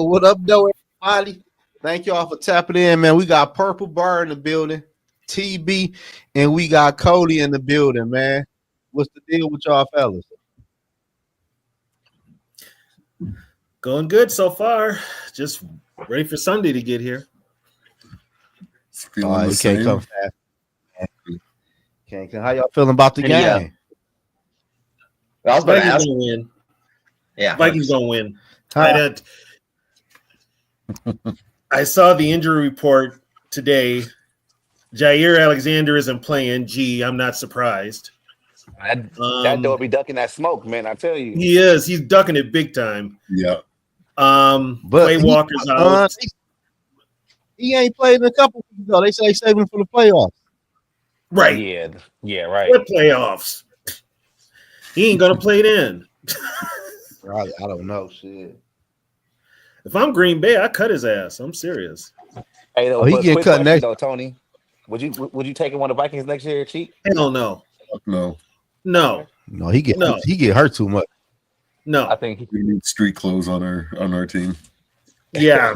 What up, though, everybody? Thank y'all for tapping in, man. We got Purple Bar in the building, TB, and we got Cody in the building, man. What's the deal with y'all fellas? Going good so far. Just ready for Sunday to get here. Feeling the same. Can't come fast. Can't come. How y'all feeling about the game? I was Vikings gonna win. Yeah, Vikings gonna win. I saw the injury report today. Jair Alexander isn't playing. Gee, I'm not surprised. That dog be ducking that smoke, man. I tell you, he is. He's ducking it big time. Yeah. But Quay Walker's out. He ain't played in a couple weeks ago. They say he's saving for the playoffs. Right. Yeah, right. What playoffs? He ain't gonna play then. I don't know. Shit. If I'm Green Bay, I cut his ass. I'm serious. Hey, though, he get cut next. Though, Tony, would you take him on the Vikings next year, Cheat? Hell no. No. He get hurt too much. No, I think we need street clothes on our team. Yeah.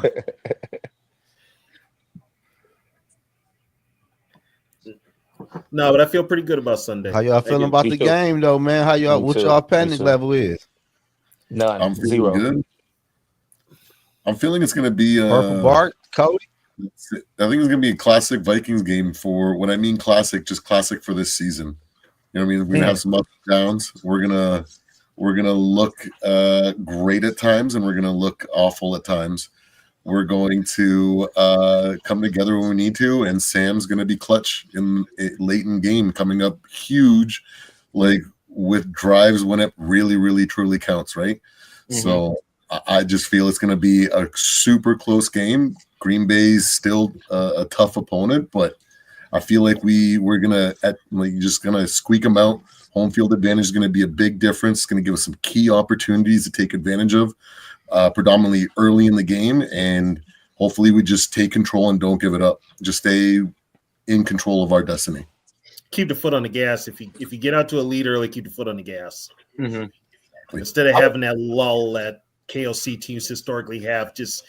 No, but I feel pretty good about Sunday. How y'all feeling about the game, though, man? How y'all? What y'all panic level is? None. I'm feeling 0. Good. I'm feeling it's going to be Purple Bart, Cody. I think it's going to be a classic Vikings game. For when I mean classic, just classic for this season. You know what I mean? We're going to have some ups and downs. We're gonna look great at times, and we're gonna look awful at times. We're going to come together when we need to, and Sam's going to be clutch in late in game, coming up huge, like with drives when it really, really, truly counts, right? Mm-hmm. So I just feel it's going to be a super close game. Green Bay's still a tough opponent, but I feel like we're gonna just gonna squeak them out. Home field advantage is going to be a big difference. It's going to give us some key opportunities to take advantage of. Predominantly early in the game, and hopefully we just take control and don't give it up. Just stay in control of our destiny. Keep the foot on the gas. If you get out to a lead early, keep the foot on the gas. Mm-hmm. Instead of having that lull that KOC teams historically have, just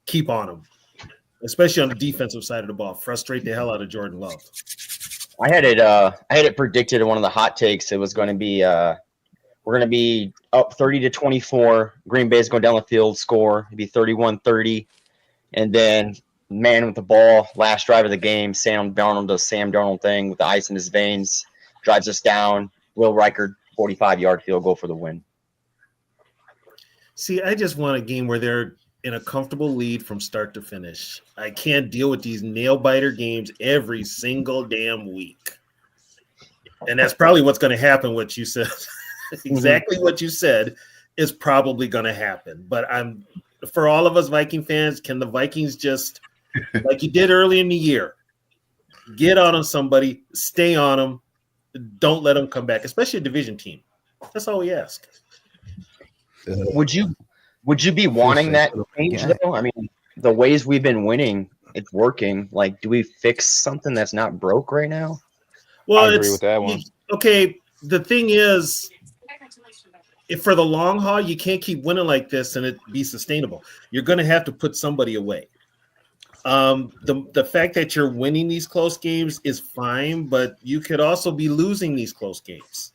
keep on them, especially on the defensive side of the ball. Frustrate the hell out of Jordan Love. I had it predicted in one of the hot takes. It was going to be we're going to be up 30-24. Green Bay's going down the field, score. It'd be 31-30. And then man with the ball, last drive of the game, Sam Darnold does Sam Darnold thing with the ice in his veins, drives us down. Will Riker, 45-yard field goal for the win. See, I just want a game where they're in a comfortable lead from start to finish. I can't deal with these nail-biter games every single damn week. And that's probably what's going to happen, what you said. Exactly what you said is probably going to happen. But for all of us Viking fans, can the Vikings just, like you did early in the year, get out on somebody, stay on them, don't let them come back, especially a division team. That's all we ask. Would you be wanting that change, though? I mean, the ways we've been winning, it's working. Like, do we fix something that's not broke right now? Well, I agree with that one. Okay, the thing is, if for the long haul, you can't keep winning like this and it be sustainable. You're going to have to put somebody away. The fact that you're winning these close games is fine, but you could also be losing these close games.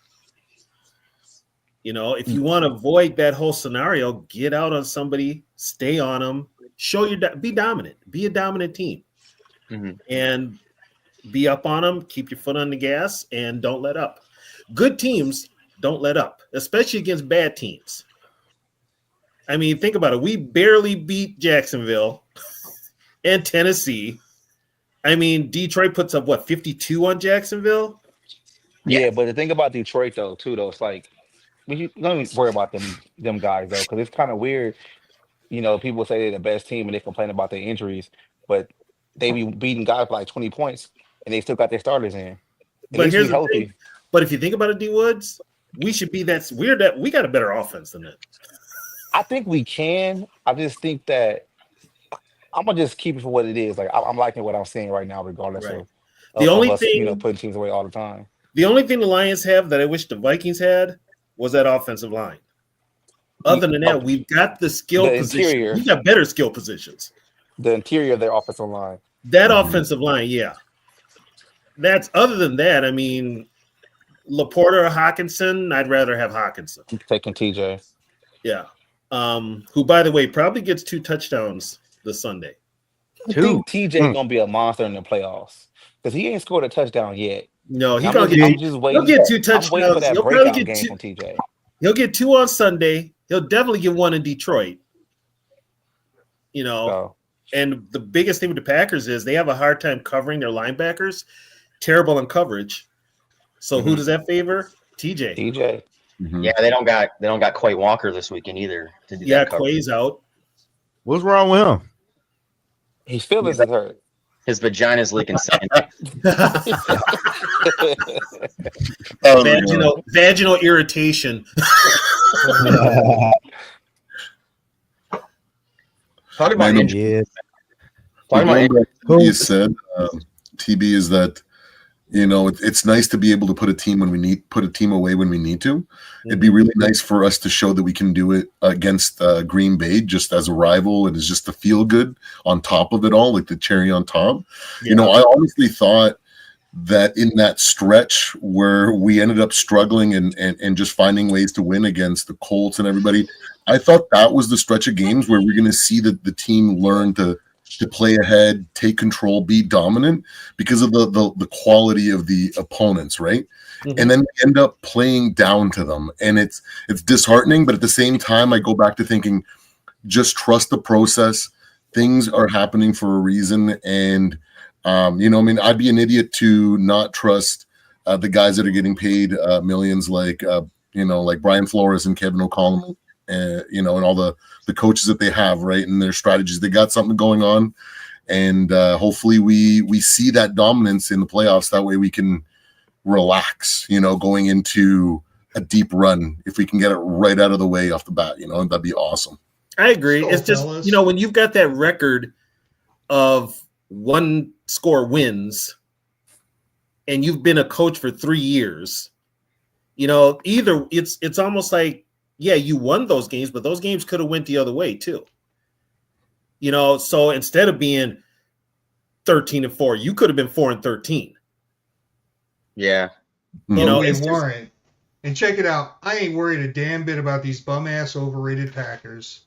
You know, if you want to avoid that whole scenario, get out on somebody, stay on them, be dominant, be a dominant team, and be up on them, keep your foot on the gas, and don't let up. Good teams don't let up, especially against bad teams. I mean, think about it. We barely beat Jacksonville and Tennessee. I mean, Detroit puts up, 52 on Jacksonville? Yeah, but the thing about Detroit, though, it's like, we don't even worry about them guys, though, because it's kind of weird. You know, people say they're the best team and they complain about their injuries, but they be beating guys by like 20 points, and they still got their starters in. But here's the thing. But if you think about it, D Woods, we should be we got a better offense than that. I think we can. I just think that I'm gonna just keep it for what it is. Like I'm liking what I'm seeing right now, regardless of the only us, thing putting teams away all the time. The only thing the Lions have that I wish the Vikings had was that offensive line. other than that, we've got the skill The position. interior. We've got better skill positions. The interior of their offensive line. That offensive line, yeah. That's other than that. I mean, Laporta or Hawkinson. I'd rather have Hawkinson. I'm taking TJ. Yeah. Who, by the way, probably gets 2 touchdowns this Sunday. I think TJ gonna be a monster in the playoffs because he ain't scored a touchdown yet. No, he's I'm gonna just, get. I'm just waiting. He'll get 2 touchdowns. I'm waiting for that He'll probably breakout get game 2. from TJ. He'll get 2 on Sunday. He'll definitely get 1 in Detroit. You know, So, and the biggest thing with the Packers is they have a hard time covering their linebackers. Terrible in coverage. So who does that favor? TJ. TJ. Mhm. Yeah, they don't got Quay Walker this weekend either to do Yeah, that coverage. Quay's out. What's wrong with him? His feelings is hurt. His vagina's leaking sand. Oh, vaginal irritation. Talking about Man, injuries. Yeah. Talking about injuries. You said, TB, is that it's nice to be able to put a team away when we need to. It'd be really nice for us to show that we can do it against Green Bay just as a rival, and it's just to feel good on top of it all, like the cherry on top. Yeah. I honestly thought that in that stretch where we ended up struggling and just finding ways to win against the Colts and everybody, I thought that was the stretch of games where we're going to see that the team learn to play ahead, take control, be dominant because of the quality of the opponents, right? Mhm. And then we end up playing down to them, and it's disheartening. But at the same time, I go back to thinking, just trust the process. Things are happening for a reason, and I'd be an idiot to not trust the guys that are getting paid millions, like Brian Flores and Kevin O'Connell, and all the coaches that they have, right, and their strategies. They got something going on, and hopefully we see that dominance in the playoffs. That way we can relax, going into a deep run. If we can get it right out of the way off the bat, that'd be awesome. I agree. So, It's just, fellas. when you've got that record of 1-score wins and you've been a coach for 3 years, either it's almost like, yeah, you won those games, but those games could have went the other way too. So instead of being 13-4, you could have been 4-13. Yeah. They it's just- weren't. And check it out. I ain't worried a damn bit about these bum-ass overrated Packers.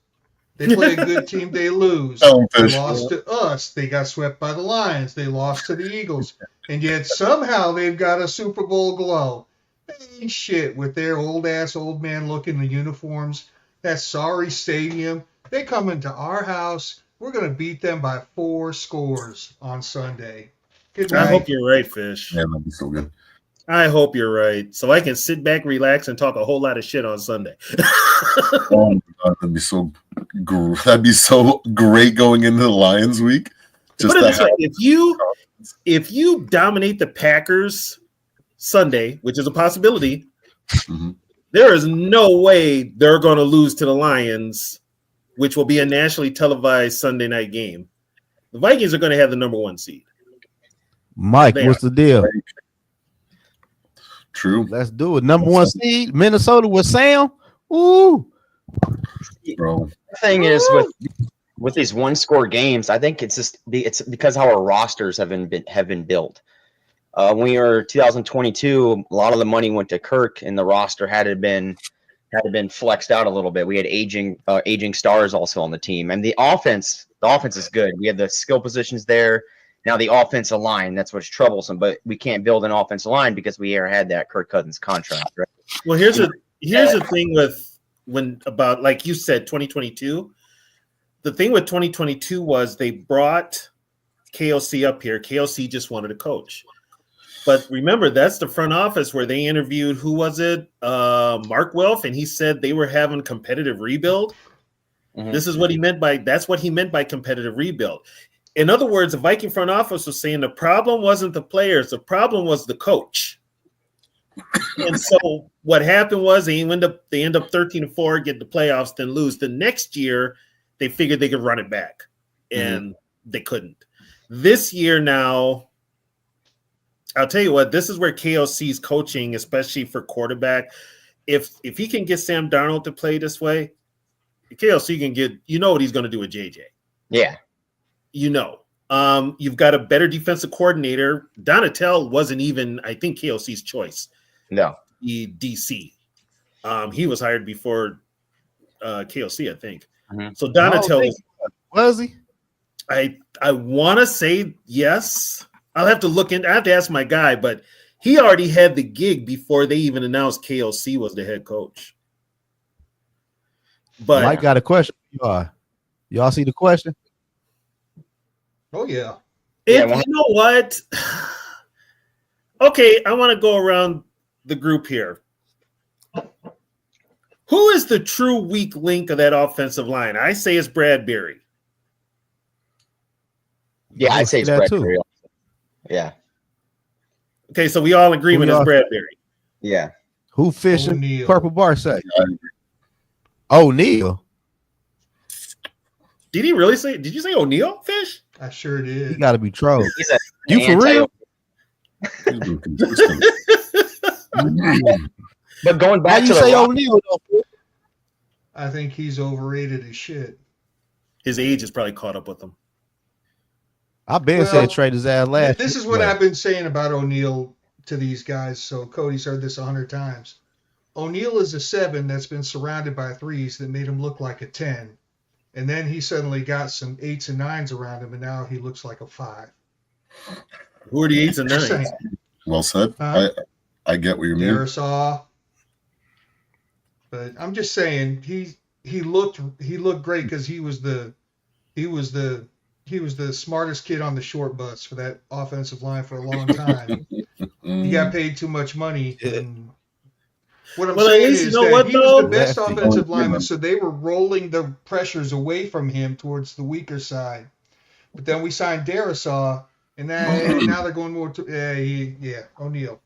They play a good team, they lose. They lost to us. They got swept by the Lions. They lost to the Eagles. And yet somehow they've got a Super Bowl glow. Hey, shit, with their old man look in the uniforms, that sorry stadium. They come into our house. We're going to beat them by 4 scores on Sunday. Good I night. hope you're right, Fish. Yeah, that'd be so good. I hope you're right. So I can sit back, relax, and talk a whole lot of shit on Sunday. Oh my God, that'd be so great going into the Lions week. Just Put it to this way, if you dominate the Packers Sunday, which is a possibility, Mhm. there is no way they're going to lose to the Lions, which will be a nationally televised Sunday night game. The Vikings are going to have the number 1 seed. Mike, They what's the deal? True, Let's do it. Number 1 seed, Minnesota with Sam. Ooh. bro. The thing is with these 1-score games, I think it's because how our rosters have been built. When we were 2022, a lot of the money went to Kirk, and the roster had been flexed out a little bit. We had aging stars also on the team, and the offense is good. We have the skill positions there. Now the offensive line, that's what's troublesome, but we can't build an offensive line because we had that Kirk Cousins contract, right? Well, here's the thing about like you said, 2022. The thing with 2022 was they brought KOC up here. KOC just wanted to coach. But remember, that's the front office where they interviewed, who was it? Mark Welf, and he said they were having competitive rebuild. Mhm. This is what that's what he meant by competitive rebuild. In other words, the Viking front office was saying the problem wasn't the players, the problem was the coach. And so what happened was they end up 13-4, get the playoffs, then lose. The next year, they figured they could run it back, and they couldn't. This year now, I'll tell you what, this is where KOC's coaching, especially for quarterback, if he can get Sam Darnold to play this way, KLC can get, what he's going to do with JJ. Yeah. You've got a better defensive coordinator. Donatel wasn't even, I think, KLC's choice. No. DC. He was hired before KLC, I think. Mhm. So Donatel was he? I want to say yes. I'll have to look in. I have to ask my guy, but he already had the gig before they even announced KLC was the head coach. But Mike got a question for y'all see the question? Oh yeah. You know what? Okay, I want to go around the group here. Who is the true weak link of that offensive line? I say it's Bradbury. Yeah, I'd say it's Bradbury. Yeah. Okay, so we all in agreement it's Bradbury. Yeah. Who fishing? O'Neal. Purple Bar say. O'Neal. Did he really say? Did you say O'Neal fish? I sure did. He got to be trolled. He's a You for real? But going How back you to say the O'Neal? though? I think he's overrated as shit. His age has probably caught up with him. I been said trade his ass last. This is what I've been saying about O'Neal to these guys. So Cody's heard this 100 times. O'Neal is a 7 that's been surrounded by 3s that made him look like a 10. And then he suddenly got some 8s and 9s around him, and now he looks like a 5. Who are the 8s and 9s? Well said. I get what you mean. Darisaw. But I'm just saying he looked great because he was the smartest kid on the short bus for that offensive line for a long time. He got paid too much money. And what I'm saying is that he was the best offensive lineman, so they were rolling the pressures away from him towards the weaker side. But then we signed Darisaw, and now they're going more to O'Neal.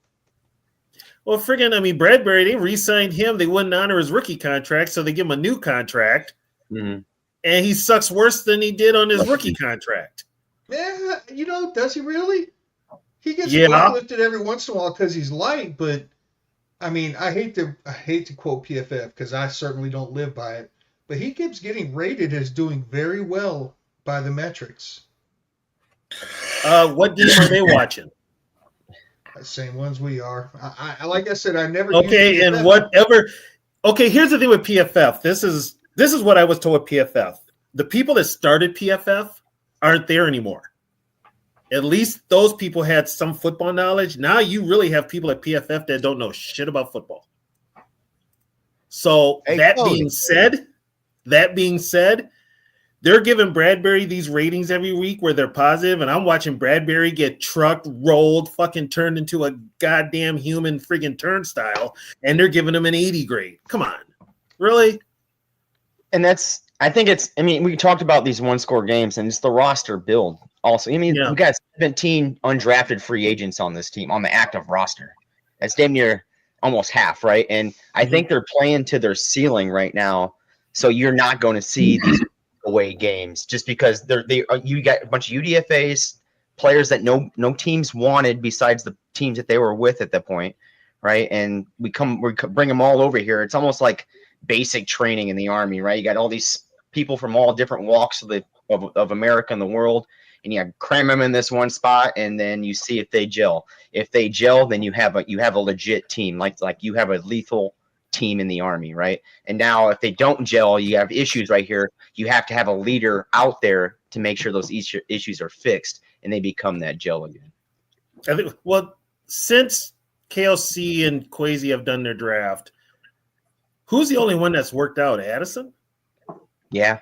Well, Bradbury, they re-signed him. They wouldn't honor his rookie contract, so they give him a new contract. Mm-hmm. And he sucks worse than he did on his rookie contract. Yeah, does he really? He gets lifted every once in a while because he's light, but I mean, I hate to quote PFF because I certainly don't live by it, but he keeps getting rated as doing very well by the metrics. What game are they watching? The same ones we are. I like I said, I never. Okay, and whatever. Okay, here's the thing with PFF. This is what I was told with PFF. The people that started PFF aren't there anymore. At least those people had some football knowledge. Now you really have people at PFF that don't know shit about football. So that being said, they're giving Bradbury these ratings every week where they're positive, and I'm watching Bradbury get trucked, rolled, fucking turned into a goddamn human friggin' turnstile, and they're giving him an 80 grade. Come on. Really? And we talked about these one-score games, and it's the roster build also. We got 17 undrafted free agents on this team, on the active roster. That's damn near almost half, right? And I think they're playing to their ceiling right now, so you're not going to see these away games just because you got a bunch of UDFAs, players that no teams wanted besides the teams that they were with at that point, right? And we bring them all over here. It's almost like basic training in the Army, right? You got all these people from all different walks of America and the world, and you cram them in this one spot, and then you see if they gel. If they gel, then you have a legit team, like you have a lethal team in the Army, right? And now if they don't gel, you have issues right here. You have to have a leader out there to make sure those issues are fixed, and they become that gel again. I think. Well, since KLC and Kwesi have done their draft, who's the only one that's worked out? Addison? Yeah.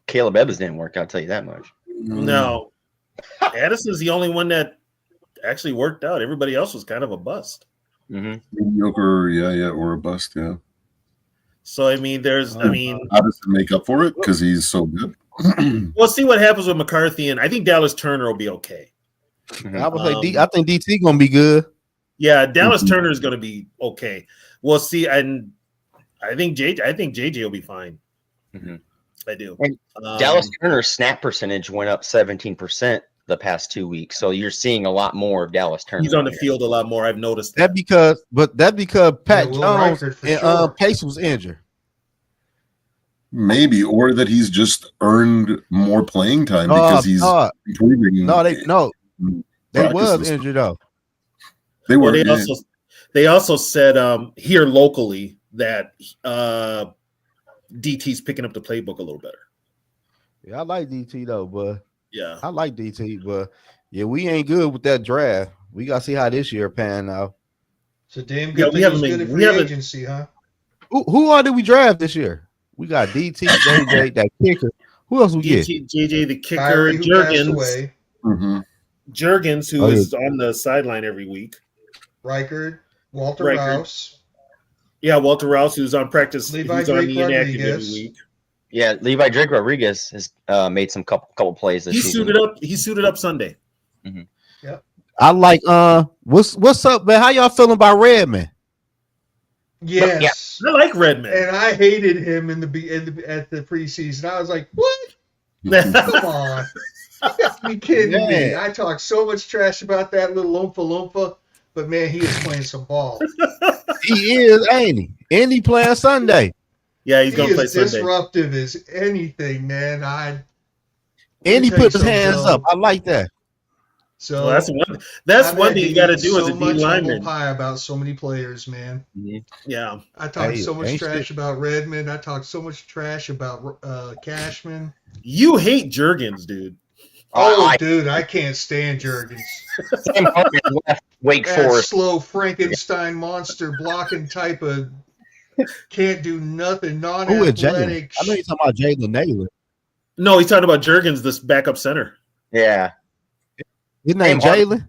Caleb Evans didn't work, I'll tell you that much. No. Addison's the only one that actually worked out. Everybody else was kind of a bust. Mm-hmm. Mediocre, or a bust, yeah. So, how does it make up for it? Because he's so good. We'll see what happens with McCarthy, and I think Dallas Turner will be okay. I would say I think DT going to be good. Yeah, Dallas Turner is going to be okay. We'll see, and I think JJ will be fine. Mm-hmm. I do. And Dallas Turner's snap percentage went up 17% the past 2 weeks, so you're seeing a lot more of Dallas Turner. He's on the field a lot more. I've noticed that because Pat Jones and sure. Pace was injured. Maybe, or that he's just earned more playing time because he's improving. They was injured though. They were. Well, they also said here locally that DT's picking up the playbook a little better. Yeah, I like DT though, but yeah, I like DT, but yeah, we ain't good with that draft. We gotta see how this year pan out. It's a damn good thing he's good at free agency, huh? Who all did we draft this year? We got DT, JJ, that kicker. Who else we get? JJ, the kicker, Kyrie, Jurgens. Mm-hmm. Jurgens, who is on the sideline every week. Reichard, Walter Rouse. Yeah, Walter Rouse, who's on practice. Levi he's on Drake the inactive Rodriguez. every week. Yeah, Levi Drake Rodriguez has made some couple plays this season. He suited up Sunday. Mm-hmm. Yep. I like what's up, man? How y'all feeling about Redman? Yes, I like Redman, and I hated him at the preseason. I was like, "What? Come on, you got to be kidding me!" I talked so much trash about that little loompa, but man, he is playing some ball. He is, ain't he? And he playing Sunday. Yeah, he's going to play Sunday. Disruptive as anything, man. And he put his hands up. I like that. So well, that's one thing you got to do as a D lineman. Pie about so many players, man. Yeah, I talked so much trash about Redmond. I talked so much trash about Cashman. You hate Jurgens, dude. Dude, I can't stand Jurgens. Sam Hartman left Wake Forest. Slow Frankenstein monster blocking type of can't do nothing. Non-athletic. I know you're talking about Jalen Naylor. No, he's talking about Jurgens, this backup center. Yeah. His name Jalen?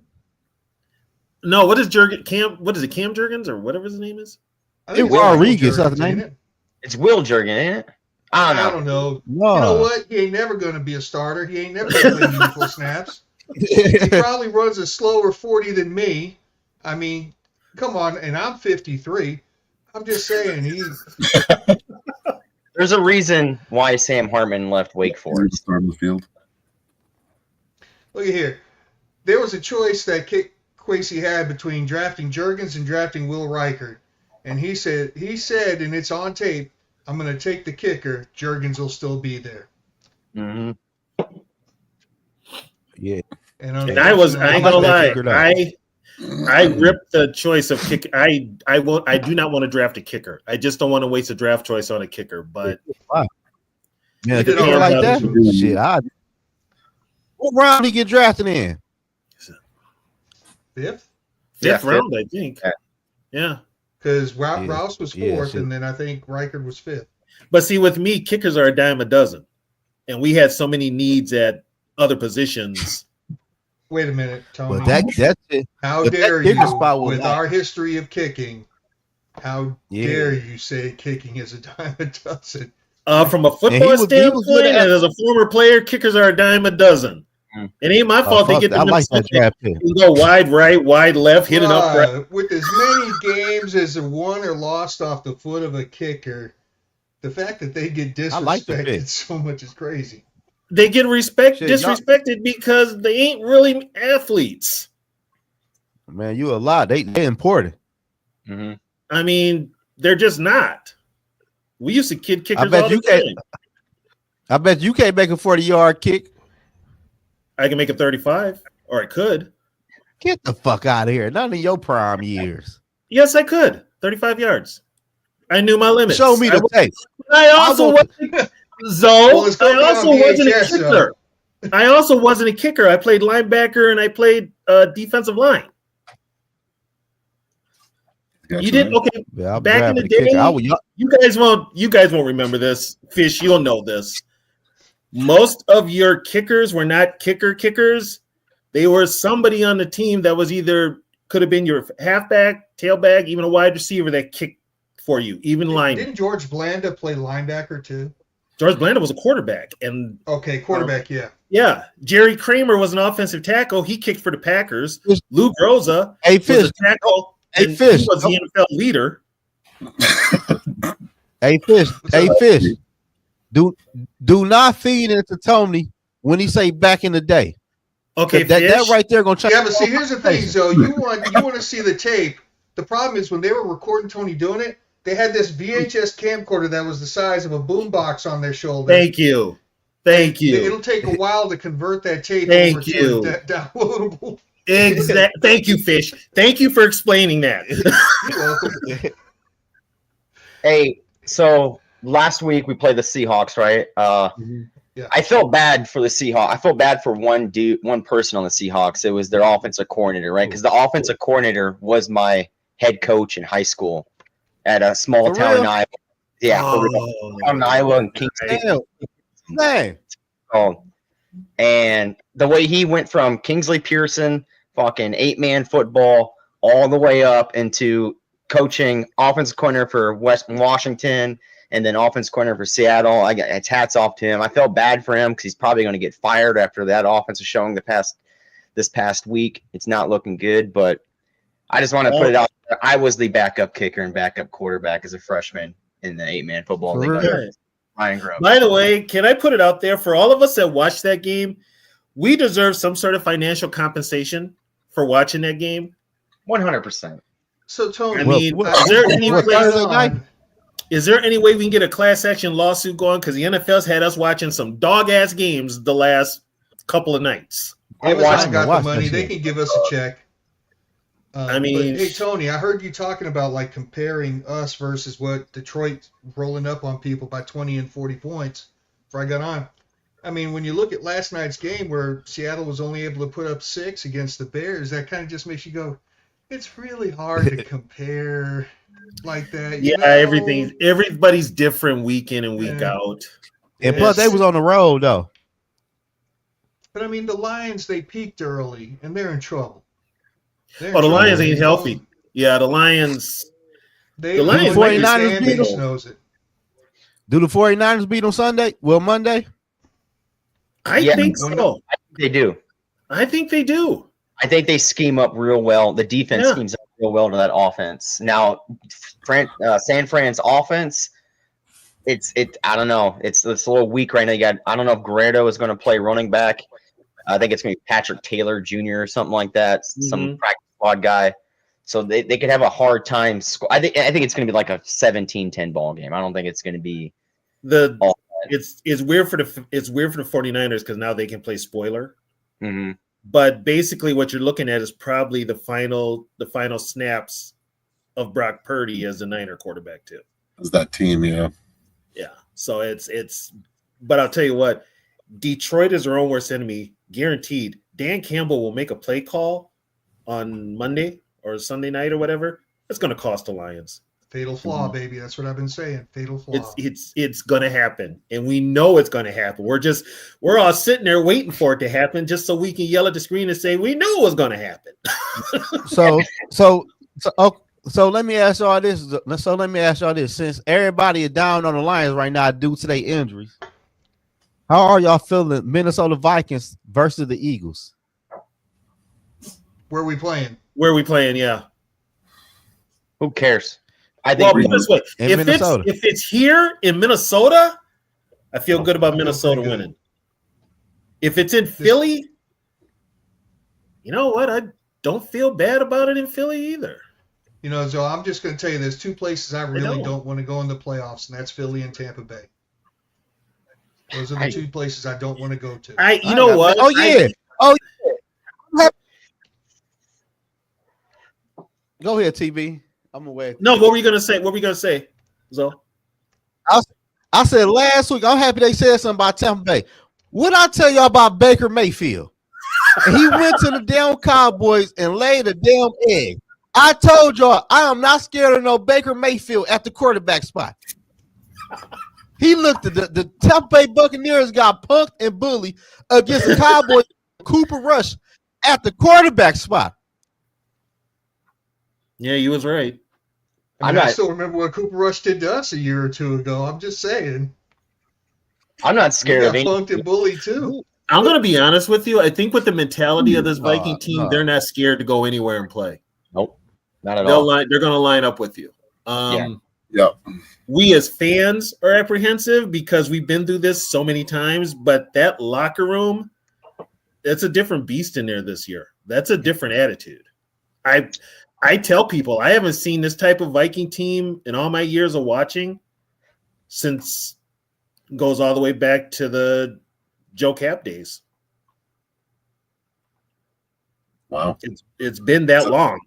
No, what is Jurgens? What is it? Cam Jurgens or whatever his name is? It's Rodriguez, that's the name. It's Will Jurgens, ain't it? I don't know. No. You know what? He ain't never going to be a starter. He ain't never going to play meaningful snaps. He probably runs a slower 40 than me. I mean, come on. And I'm 53. I'm just saying There's a reason why Sam Hartman left Wake Forest. Start on the field. Look at here. There was a choice that Quasey had between drafting Jurgens and drafting Will Reichard. And he said, and it's on tape, I'm going to take the kicker. Jurgens will still be there. Mm-hmm. Yeah. And I ain't gonna lie. I ripped the choice of kick. I do not want to draft a kicker. I just don't want to waste a draft choice on a kicker. But yeah, like that. Shit, what round did he get drafted in? Fifth round, I think. Yeah. Because Rouse was fourth, and then I think Reichard was fifth. But see, with me, kickers are a dime a dozen, and we had so many needs at other positions. Wait a minute, Tony. But that's it. How dare you, with our history of kicking, how dare you say kicking is a dime a dozen? From a football standpoint, and as a former player, kickers are a dime a dozen. It ain't my fault they get the draft pick. You go wide right, wide left, hit it up right. With as many games as won or lost off the foot of a kicker, the fact that they get disrespected so much is crazy. They get disrespected because they ain't really athletes. Man, you a lot. They important. Mm-hmm. I mean, they're just not. We used to kid kickers all the time. I bet you can't make a 40-yard kick. I can make a 35, or I could. Get the fuck out of here. None of your prime years. Yes, I could. 35 yards. I knew my limits. Show me the tape. I also wasn't a kicker. I also wasn't a kicker. I played linebacker and I played defensive line. You did okay. Yeah, back in the day. You guys won't remember this. Fish, you'll know this. Most of your kickers were not kickers. They were somebody on the team that was could have been your halfback, tailback, even a wide receiver that kicked for you, even line. Didn't George Blanda play linebacker too? George Blanda was a quarterback. Quarterback, yeah. Yeah. Jerry Kramer was an offensive tackle. He kicked for the Packers. Lou Groza was a tackle. He was the NFL leader. Fish. Do not feed into Tony when he say back in the day. Okay, that right there gonna change. Yeah, but see, here's the thing, Zoe. You want to see the tape. The problem is when they were recording Tony doing it, They had this VHS camcorder that was the size of a boombox on their shoulder. Thank you. It'll take a while to convert that tape over to a downloadable. Exactly. Thank you, Fish. Thank you for explaining that. You're welcome. Hey, so last week we played the Seahawks, right? Yeah. I felt bad for the Seahawks. I felt bad for one person on the Seahawks. It was their offensive coordinator, right? Because the offensive coordinator was my head coach in high school at a small For town real? in Iowa. Yeah, for real. Town in Iowa and Kingsley. Man. And the way he went from Kingsley Pearson, fucking 8-man football, all the way up into coaching offensive coordinator for Washington, and then offensive coordinator for Seattle. It's hats off to him. I felt bad for him because he's probably going to get fired after that offensive showing this past week. It's not looking good, but I just want to put it out there. I was the backup kicker and backup quarterback as a freshman in the 8-man football league. Really? Ryan Grubb. By the way, can I put it out there for all of us that watched that game? We deserve some sort of financial compensation for watching that game. 100%. So Tony, I mean, is there any way we can get a class action lawsuit going? Because the NFL's had us watching some dog ass games the last couple of nights. Amazon got the money; they can give us a check. I mean, hey Tony, I heard you talking about like comparing us versus what Detroit rolling up on people by 20 and 40 points. Before I got on, I mean, when you look at last night's game where Seattle was only able to put up 6 against the Bears, that kind of just makes you go, it's really hard to compare like that. You know? Everybody's different week in and week out. And plus, they was on the road though. But I mean, the Lions, they peaked early and they're in trouble. The Lions ain't healthy. Yeah, the Lions. The 49ers beat them. knows it. Do the 49ers beat on Sunday? Well, Monday? I think so. I think they do. I think they do. I think they scheme up real well. The defense schemes up real well to that offense. Now, San Fran's offense, I don't know. It's a little weak right now. I don't know if Guerrero is going to play running back. I think it's going to be Patrick Taylor Jr. or something like that, some practice squad guy. So they could have a hard time. I think it's going to be like a 17-10 ball game. I don't think it's going to be it's weird for the 49ers because now they can play spoiler. Mm-hmm. But basically, what you're looking at is probably the final snaps of Brock Purdy as the Niner quarterback too. As that team, yeah. Yeah. So it's. But I'll tell you what, Detroit is their own worst enemy, guaranteed. Dan Campbell will make a play call on Monday or Sunday night or whatever. It's going to cost the Lions. Fatal flaw, baby. That's what I've been saying. Fatal flaw. It's going to happen, and we know it's going to happen. We're all sitting there waiting for it to happen, just so we can yell at the screen and say we knew it was going to happen. So let me ask y'all this. Since everybody is down on the Lions right now due to their injuries, how are y'all feeling? Minnesota Vikings versus the Eagles. Where are we playing? Yeah. Who cares? I think this way. If it's here in Minnesota, I feel good about Minnesota winning. If it's in Philly, you know what? I don't feel bad about it in Philly either. You know, so I'm just going to tell you, there's 2 places I really don't want to go in the playoffs, and that's Philly and Tampa Bay. Those are the 2 places I don't want to go to. You know what? Oh yeah. Go ahead, TB. I'm away. No, what were you gonna say? Zo? I said last week, I'm happy they said something about Tampa Bay. What I tell y'all about Baker Mayfield? And he went to the damn Cowboys and laid a damn egg. I told y'all I am not scared of no Baker Mayfield at the quarterback spot. He looked at the Tampa Bay Buccaneers got punked and bullied against the Cowboys. Cooper Rush at the quarterback spot. Yeah, you was right. I still remember what Cooper Rush did to us a year or 2 ago. I'm just saying. I'm not scared of him. Punked and bullied too. I'm going to be honest with you. I think with the mentality of this Viking team, they're not scared to go anywhere and play. Nope, not at all. They're going to line up with you. Yeah. We as fans are apprehensive because we've been through this so many times, but that locker room, it's a different beast in there this year. That's a different attitude. I tell people I haven't seen this type of Viking team in all my years of watching since goes all the way back to the Joe Cap days. Wow. It's been that long.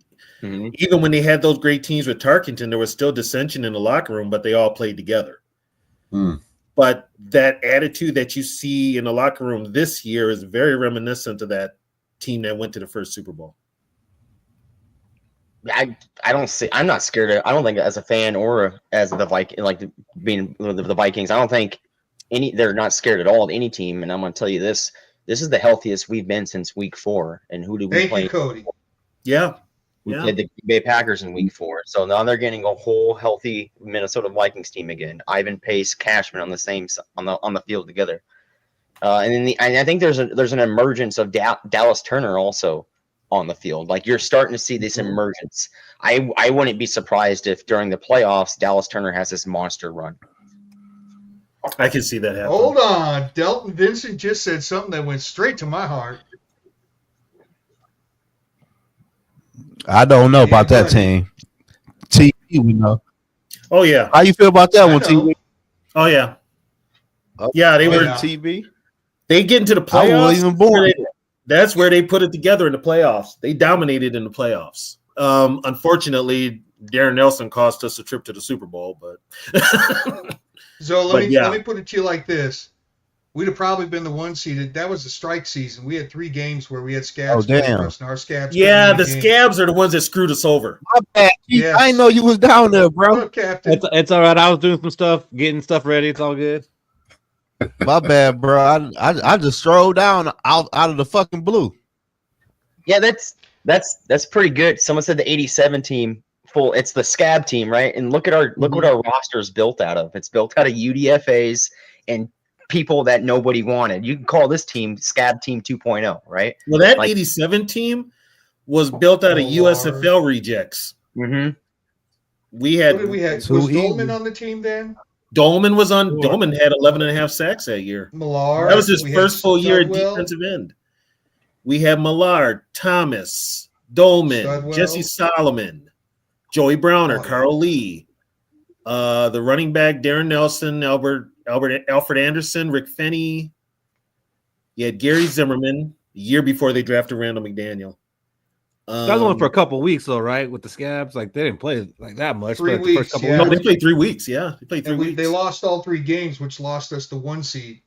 Mhm. Even when they had those great teams with Tarkenton, there was still dissension in the locker room, but they all played together. But that attitude that you see in the locker room this year is very reminiscent of that team that went to the first Super Bowl. I don't see. I'm not scared of. I don't think as a fan or as the Viking, like being the Vikings. I don't think they're not scared at all of any team. And I'm going to tell you this: this is the healthiest we've been since Week 4. And who did we Thank play? you, Cody. Yeah, We played the Green Bay Packers in Week 4. So now they're getting a whole healthy Minnesota Vikings team again. Ivan Pace, Cashman on the same on the field together. And then I think there's an emergence of Dallas Turner also on the field. Like you're starting to see this emergence. I wouldn't be surprised if during the playoffs Dallas Turner has this monster run. I can see that happen. Hold on. Delton Vincent just said something that went straight to my heart. I don't know about that team. TV, we know. Oh yeah. How you feel about that I one, know. TV? Oh yeah. Oh, Yeah, they were. yeah. TV. They get into the I playoffs. wasn't even born. That's where they put it together in the playoffs. They dominated in the playoffs. Unfortunately, Darren Nelson cost us a trip to the Super Bowl, but So But let yeah. me put it to you like this. We'd have probably been the one seeded. That was the strike season. We had 3 games where we had scabs. Oh, damn. play for us, and our scabs. yeah, couldn't the win a game. Scabs are the ones that screwed us over. My bad. Keith. Yes. I didn't know you was down there, bro. Oh, Captain. It's all right. I was doing some stuff, getting stuff ready. It's all good. My bad, bro. I just strolled down out of the fucking blue. Yeah, that's pretty good. Someone said the 87 team full. It's the Scab team, right? And look what our roster is built out of. It's built out of UDFAs and people that nobody wanted. You can call this team Scab Team 2.0, right? Well, that Like- 87 team was built out of Oh, USFL rejects. Mm-hmm. We What had did we have? Too Was easy. Dolman on the team then? Dolman was on. Dolman had 11 and a half sacks that year. Millard. That was his We had first full year at Studwell. defensive end. We had Millard, Thomas, Dolman, Studwell. Jesse Solomon, Joey Browner, Oh, yeah. Carl Lee, the running back Darren Nelson, Alfred Anderson, Rick Fenney. You had Gary Zimmerman a year before they drafted Randall McDaniel. That was only for a couple weeks, though, right? With the Scabs, like they didn't play like that much. 3 but the first weeks, couple yeah. No, weeks. they played 3 weeks. Yeah, they played 3 And weeks. they lost all 3 games, which lost us the 1 seed.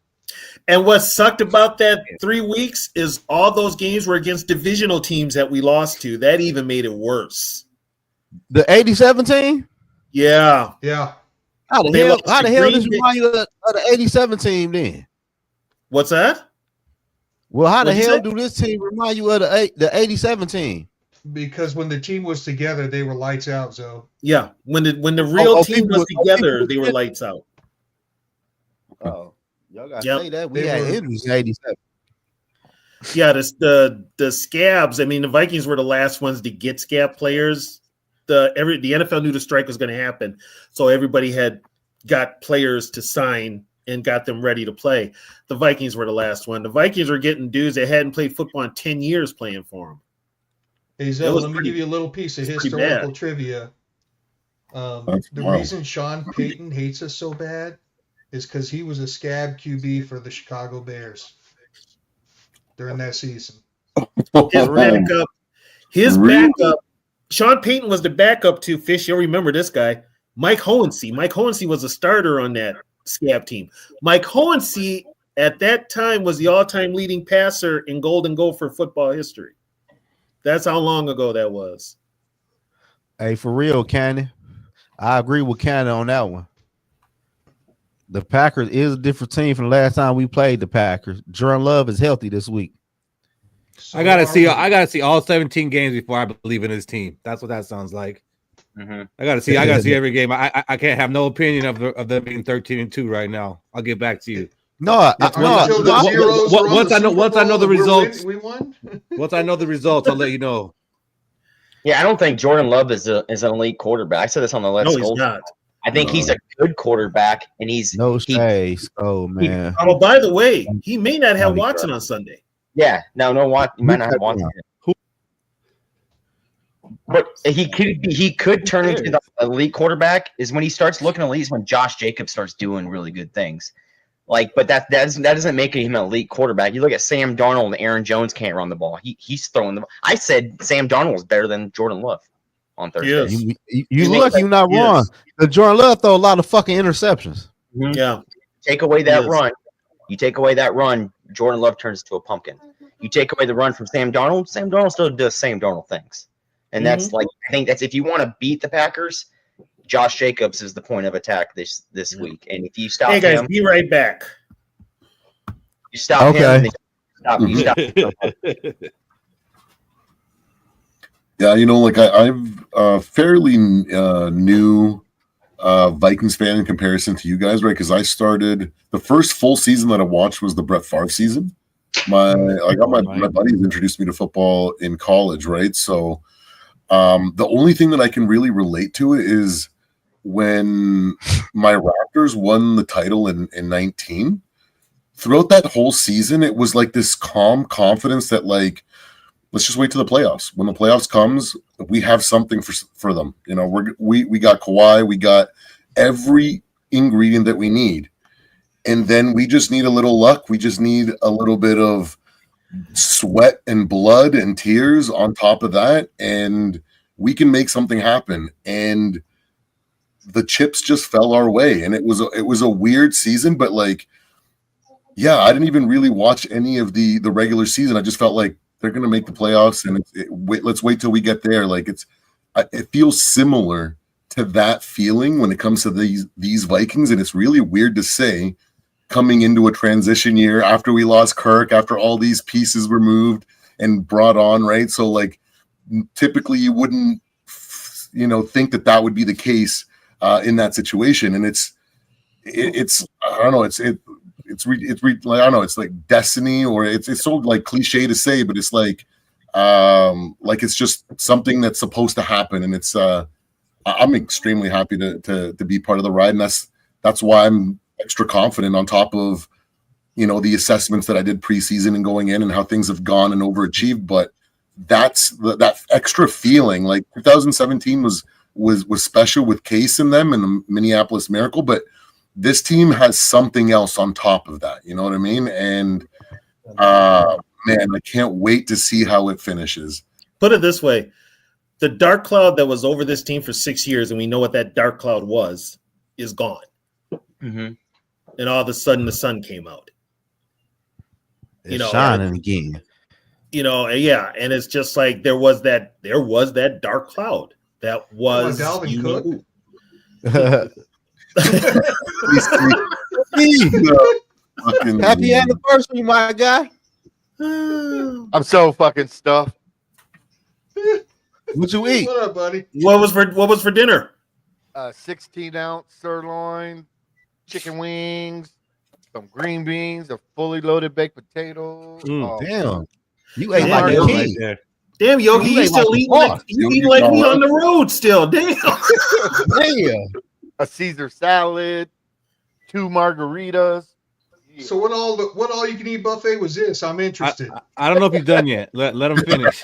And what sucked about that 3 weeks is all those games were against divisional teams that we lost to. That even made it worse. The 87 team? Yeah. Yeah. How the They hell? lost How to the hell Green does it Bay. remind you of the 87 team then? What's that? Well, how the What'd you hell say? do this team remind you of the 87 team? Because when the team was together, they were lights out, Zoe. Yeah. When the real Oh, team people- was together, people- they were lights out. Oh, y'all gotta Yep. say that we They had were- injuries in 87. Yeah, the Scabs. I mean, the Vikings were the last ones to get Scab players. The NFL knew the strike was going to happen, so everybody had got players to sign and got them ready to play. The Vikings were the last one. The Vikings were getting dudes that hadn't played football in 10 years playing for them. Hey, It Zoe, was let me pretty- give you a little piece of it's pretty historical bad. trivia. That's The wild. reason Sean Payton hates us so bad is because he was a scab QB for the Chicago Bears during that season. His Really? backup, Sean Payton was the backup to Fish. You'll remember this guy, Mike Hohensee. Mike Hohensee was a starter on that Scab team. Mike Hohensee at that time was the all-time leading passer in Golden Gopher football history. That's how long ago that was. Hey, for real, Cannon. I agree with Cannon on that one. The Packers is a different team from the last time we played the Packers. Jordan Love is healthy this week. So I gotta see. are we. I gotta see all 17 games before I believe in his team. That's what that sounds like. Mm-hmm. I gotta see. I gotta see every game. I can't have no opinion of them being 13-2 right now. I'll get back to you. No, Until the what- zeros what- were on once the I know- Super once I know Bowl the and we're results. we won. Once I know the results, I'll let you know. Yeah, I don't think Jordan Love is an elite quarterback. I said this on the Let's No, he's Go. not. I think he's a good quarterback, and no he- shade. Oh man, Oh, by the way, he may not have Watson on Sunday. yeah, no, what you might not have Watson. But he could turn into the elite quarterback is when he starts looking elite is when Josh Jacobs starts doing really good things. Like, but that doesn't make him an elite quarterback. You look at Sam Darnold and Aaron Jones can't run the ball. He's throwing the ball. I said Sam Darnold was better than Jordan Love on Thursday. Yes. You look, you're not wrong. The Jordan Love throw a lot of fucking interceptions. Mm-hmm. Yeah. Take away that run. You take away that run, Jordan Love turns into a pumpkin. You take away the run from Sam Darnold still does Sam Darnold things. And that's like, I think that's if you want to beat the Packers, Josh Jacobs is the point of attack this week. And if you stop him, be right back. You stop him. You stop. Yeah, like I've fairly new Vikings fan in comparison to you guys, right? Because I started the first full season that I watched was the Brett Favre season. My buddies introduced me to football in college, right? So the only thing that I can really relate to it is when my Raptors won the title in 19. Throughout that whole season, it was like this calm confidence that like, let's just wait till the playoffs. When the playoffs comes, we have something for them. We got Kawhi, we got every ingredient that we need. And then we just need a little luck. We just need a little bit of sweat and blood and tears on top of that, and we can make something happen. And the chips just fell our way, and it was a weird season. But like, yeah, I didn't even really watch any of the regular season. I just felt like they're going to make the playoffs, and let's wait till we get there. Like it feels similar to that feeling when it comes to these Vikings, and it's really weird to say coming into a transition year after we lost Kirk, after all these pieces were moved and brought on, right? So like typically you wouldn't, think that would be the case in that situation. And it's I don't know, it's like, I don't know, it's like destiny, or it's so like cliche to say, but it's like it's just something that's supposed to happen. And it's I'm extremely happy to be part of the ride, and that's why I'm extra confident on top of the assessments that I did preseason and going in and how things have gone and overachieved. But that's that extra feeling. Like 2017 was special with Case in them and the Minneapolis Miracle, but this team has something else on top of that. You know what I mean? And man, I can't wait to see how it finishes. Put it this way: the dark cloud that was over this team for 6 years, and we know what that dark cloud was, is gone. Mm-hmm. And all of a sudden the sun came out. It's shining again. Yeah, and it's just like there was that dark cloud that was Dalvin Cook. Happy anniversary, my guy. I'm so fucking stuffed. What you eat? What up, buddy? What was for dinner? 16-ounce sirloin, chicken wings, some green beans, a fully loaded baked potato. Damn. You ate Damn, like a king. right. Damn, Yogi, you still eating like me on the road still. Damn. Damn. A Caesar salad, 2 margaritas. Yeah. So what all you can eat buffet was this? I'm interested. I don't know if he's done yet. Let him finish.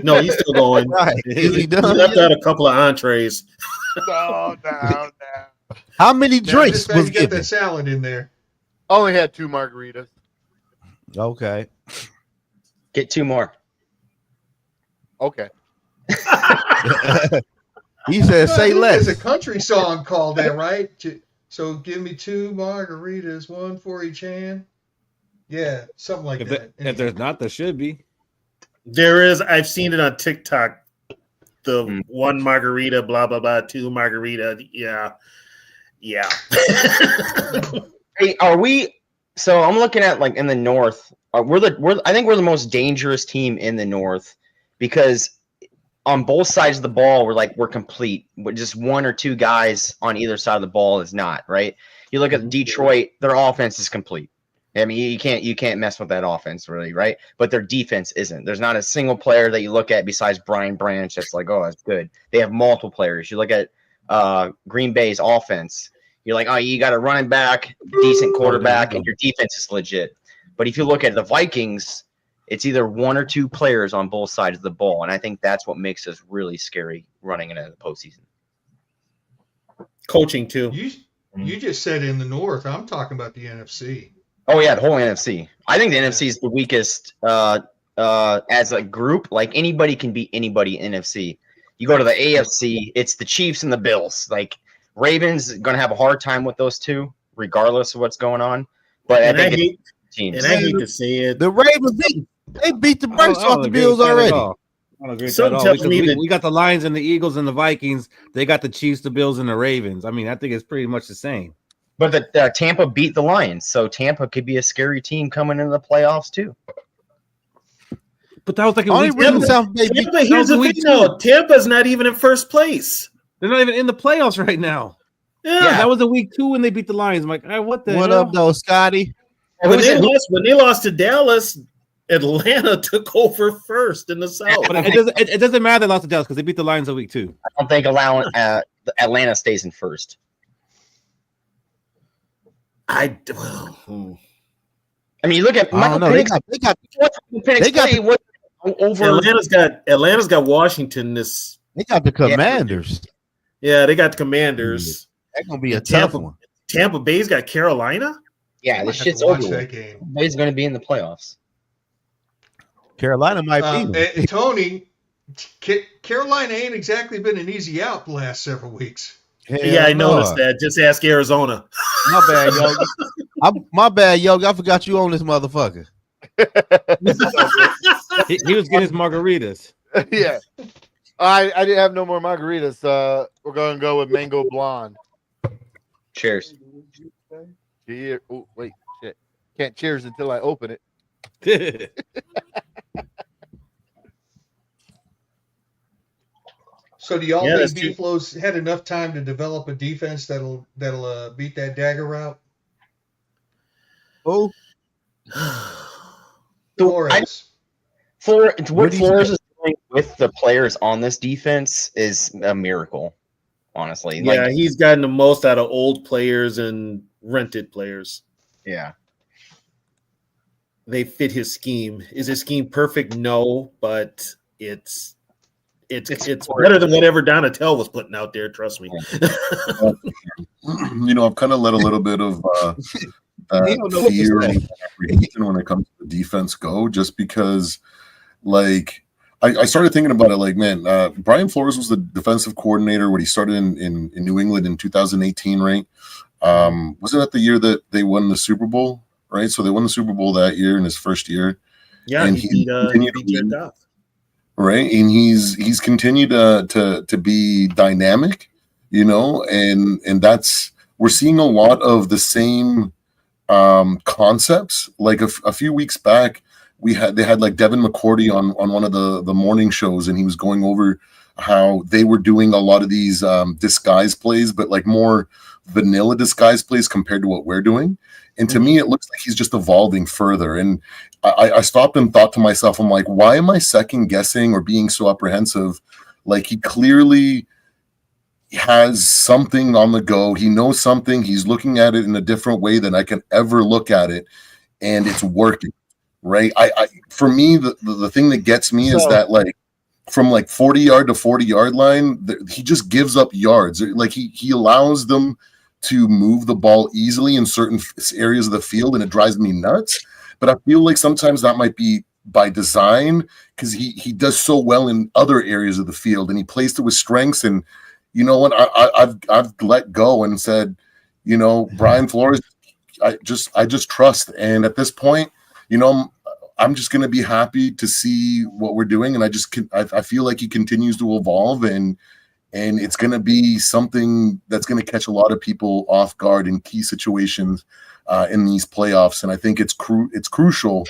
No, he's still going. Right. He left out a couple of entrees. No. How many drinks Just was get given? that salad in there. Only had 2 margaritas. Okay. Get 2 more. Okay. He said, "Say less." There's a country song called that, right? So give me 2 margaritas, 1 for each hand. Yeah, something like that. If there's not, there should be. There is. I've seen it on TikTok. The 1 margarita, blah blah blah, 2 margarita. Yeah. Hey, are we? So I'm looking at like in the North. I think we're the most dangerous team in the North because on both sides of the ball we're complete. Just 1 or 2 guys on either side of the ball is not right. You look at Detroit; their offense is complete. I mean, you can't mess with that offense really, right? But their defense isn't. There's not a single player that you look at besides Brian Branch that's like, oh, that's good. They have multiple players. You look at Green Bay's offense. You're like, oh, you got a running back, decent quarterback, and your defense is legit. But if you look at the Vikings, It's either one or two players on both sides of the ball, and I think that's what makes us really scary running into the postseason. Coaching too. You just said in the North. I'm talking about the NFC. Oh yeah, the whole NFC. I think the NFC is the weakest as a group. Like anybody can beat anybody in NFC. You go to the AFC, it's the Chiefs and the Bills. Like Ravens gonna have a hard time with those two, regardless of what's going on. But I hate to say it. The Ravens beat the brakes off the Bills already. I don't agree with that at all. Because we got the Lions and the Eagles and the Vikings. They got the Chiefs, the Bills, and the Ravens. I mean, I think it's pretty much the same. But the Tampa beat the Lions, so Tampa could be a scary team coming into the playoffs too. But that was like Tampa, here's the thing, though. Tampa's not even in first place. They're not even in the playoffs right now. Yeah, that was a week 2 when they beat the Lions. I'm like, what the hell? Up, though, Scotty? When they lost to Dallas, Atlanta took over first in the South. But it doesn't matter they lost to Dallas because they beat the Lions a week 2. I don't think Atlanta stays in first. I mean, look at Michael Penix. They got over. Atlanta's got Washington. They got the Commanders. Yeah, they got the Commanders. That's gonna be a tough one. Tampa Bay's got Carolina. Yeah, this shit's over. Bay's going to be in the playoffs. Carolina might be. Tony, Carolina ain't exactly been an easy out the last several weeks. I noticed that. Just ask Arizona. My bad, yo. My bad, yo. I forgot you own this motherfucker. he was getting his margaritas. Yeah. I didn't have no more margaritas. We're going to go with mango blonde. Cheers. Cheers. Oh, wait. Shit. Can't cheers until I open it. So do y'all think Buffalo's had enough time to develop a defense that'll beat that dagger route? Oh, Flores. What Flores is doing with the players on this defense is a miracle, honestly. Yeah, he's gotten the most out of old players and rented players. Yeah. They fit his scheme. Is his scheme perfect? No, but it's better than whatever Donatel was putting out there. Trust me. I've kind of let a little bit of fear and apprehension when it comes to the defense go, just because, I started thinking about it. Brian Flores was the defensive coordinator when he started in New England in 2018, right? Wasn't that the year that they won the Super Bowl, right? So they won the Super Bowl that year in his first year. Yeah, and he continued to win. Right, and he's continued to be dynamic, and that's, we're seeing a lot of the same concepts. Like a few weeks back, they had like Devin McCourty on one of the morning shows, and he was going over how they were doing a lot of these disguise plays, but like more vanilla disguise plays compared to what we're doing. And to me, it looks like he's just evolving further. And I stopped and thought to myself, I'm like, why am I second guessing or being so apprehensive? Like, he clearly has something on the go. He knows something. He's looking at it in a different way than I can ever look at it. And it's working, right? For me, the thing that gets me is that, like, from like 40-yard to 40-yard line, he just gives up yards. Like, he allows them to move the ball easily in certain areas of the field, and it drives me nuts. But I feel like sometimes that might be by design, because he does so well in other areas of the field, and he plays to his strengths. And you know what? I've let go and said, Brian Flores, I just trust. And at this point, I'm just going to be happy to see what we're doing, and I feel like he continues to evolve, and it's going to be something that's going to catch a lot of people off guard in key situations in these playoffs. And I think it's crucial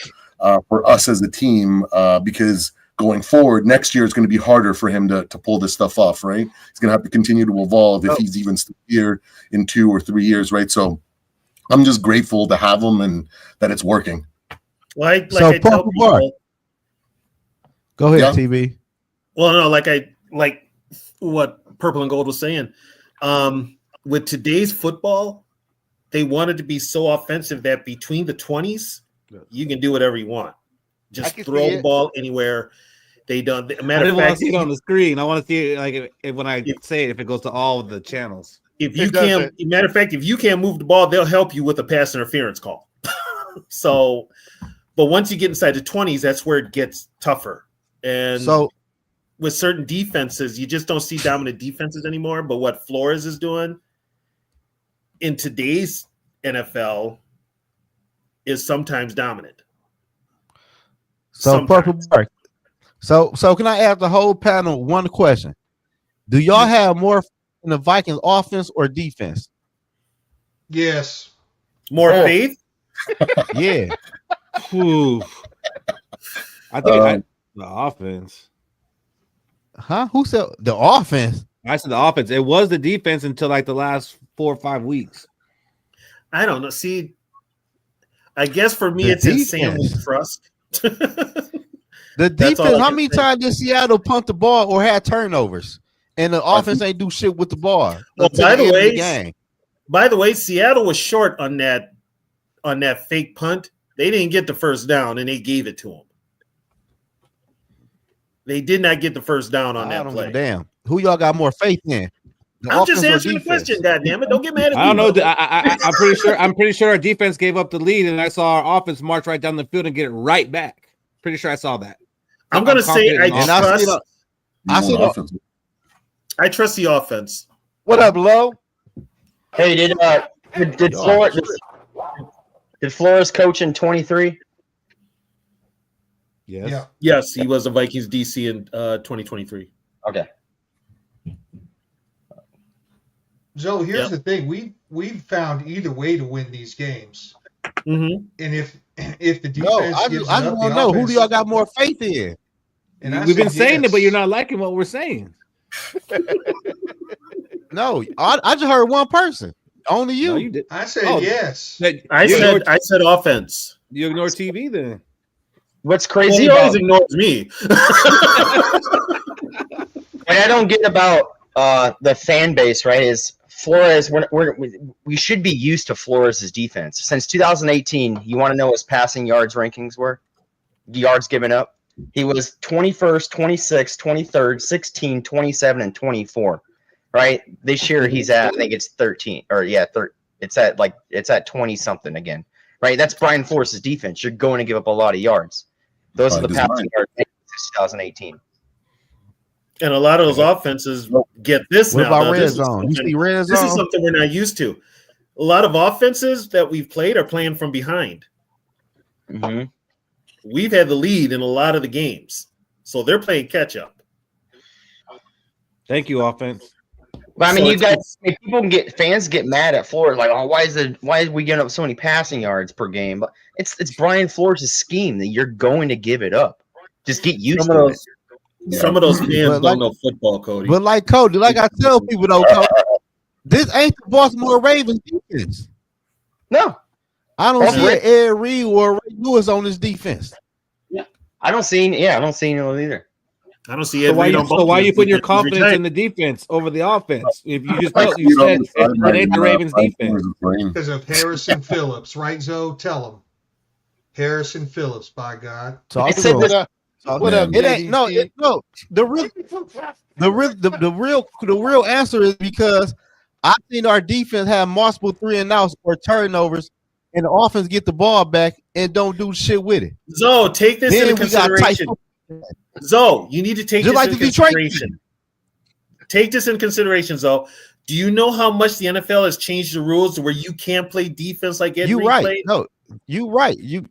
for us as a team, because going forward, next year is going to be harder for him to pull this stuff off, right? He's going to have to continue to evolve if he's even still here in 2 or 3 years, right? So I'm just grateful to have him and that it's working. Like I tell people, go ahead, TV. Well, no, like what Purple and Gold was saying. With today's football, they wanted to be so offensive that between the 20s, you can do whatever you want. I Just can throw see the it. ball anywhere. They done. I Matter didn't of want to fact, see it on the screen. I want to see it like if when I If- say it, if it goes to all of the channels. if you It can't, doesn't. matter of fact, if you can't move the ball, they'll help you with a pass interference call. So, but once you get inside the 20s, that's where it gets tougher. And So with certain defenses, you just don't see dominant defenses anymore. But what Flores is doing in today's NFL is sometimes dominant. Purple Sometimes. Bark. So can I ask the whole panel one question? Do y'all have more in the Vikings offense or defense? Yes. More faith. Yeah. Whew. I think the offense. Huh? Who said the offense? I said the offense. It was the defense until like the last 4 or 5 weeks. I don't know. See, I guess for me, The it's insane defense. trust. The That's all defense, I how can many say. times did Seattle punt the ball or had turnovers? And the offense ain't do shit with the ball. Well, until by the end of way, game. Seattle was short on that fake punt. They didn't get the first down, and they gave it to them. They did not get the first down on I that don't play. give a damn. Who y'all got more faith in? The I'm just offense or answering the defense? question. God damn it! Don't get mad at me. I don't know. Bubba. I'm pretty sure. I'm pretty sure our defense gave up the lead, and I saw our offense march right down the field and get it right back. Pretty sure I saw that. I'm going to say confident in I offense. trust. I see the offense. I trust the offense. What up, Lo? Hey, did Flores coach in 23? Yes. Yeah. Yes, he was a Vikings DC in 2023. Okay. So here's Yep. the thing: we've found either way to win these games, Mm-hmm. and if the defense No, I gives just it up, want to the know who offense, do y'all got more faith in? and I We've been said saying it, but yes. you're not liking what we're saying. No, I just heard one person. Only you. No, you did. I said Oh, yes. I said offense. You ignore TV then. What's Well, crazy he about always ignores me. what I don't get about the fan base, right, is Flores. We should be used to Flores' defense. Since 2018, you want to know what his passing yards rankings were? Yards given up. He was 21st, 26th, 23rd, 16, 27, and 24. Right? This year he's at, I think it's 13. Or yeah, it's at 20 something again. Right? That's Brian Flores' defense. You're going to give up a lot of yards. Those are the passing yards since 2018. And a lot of those offenses get this What now. about though. red This is zone? You something- see red This is zone? something we're not used to. A lot of offenses that we've played are playing from behind. Mm-hmm. We've had the lead in a lot of the games, so they're playing catch up. Thank you, offense. But I mean, So you guys, fans get mad at Flores, like, oh, why is we getting up so many passing yards per game? But it's Brian Flores' scheme that you're going to give it up. Just get used to it. Some of those fans But don't know football, Cody. But like Cody, like I tell people though, Cody, this ain't the Baltimore Ravens defense. No, I don't That's see right. an Ed Reed or Ray Lewis on this defense. I don't see it either. I don't see So it. why you putting your confidence in the defense over the offense? If you just I know, see you it on said the sideline, it ain't the Ravens Brian defense. Flores' brain. Because of Harrison Phillips, right, Zoe? Tell him. Harrison Phillips, by God. Talk I to said him. this- What up, It ain't no, JDC? no. The real answer is because I've seen our defense have multiple 3-and-outs or turnovers, and the offense get the ball back and don't do shit with it. Zoe, take this Then into we got tight. consideration. Zoe, you need to take Just this like into the Detroit consideration. Take this in consideration, Zoe. Do you know how much the NFL has changed the rules to where you can't play defense like Ed You Reed right? played? No, you right. You right.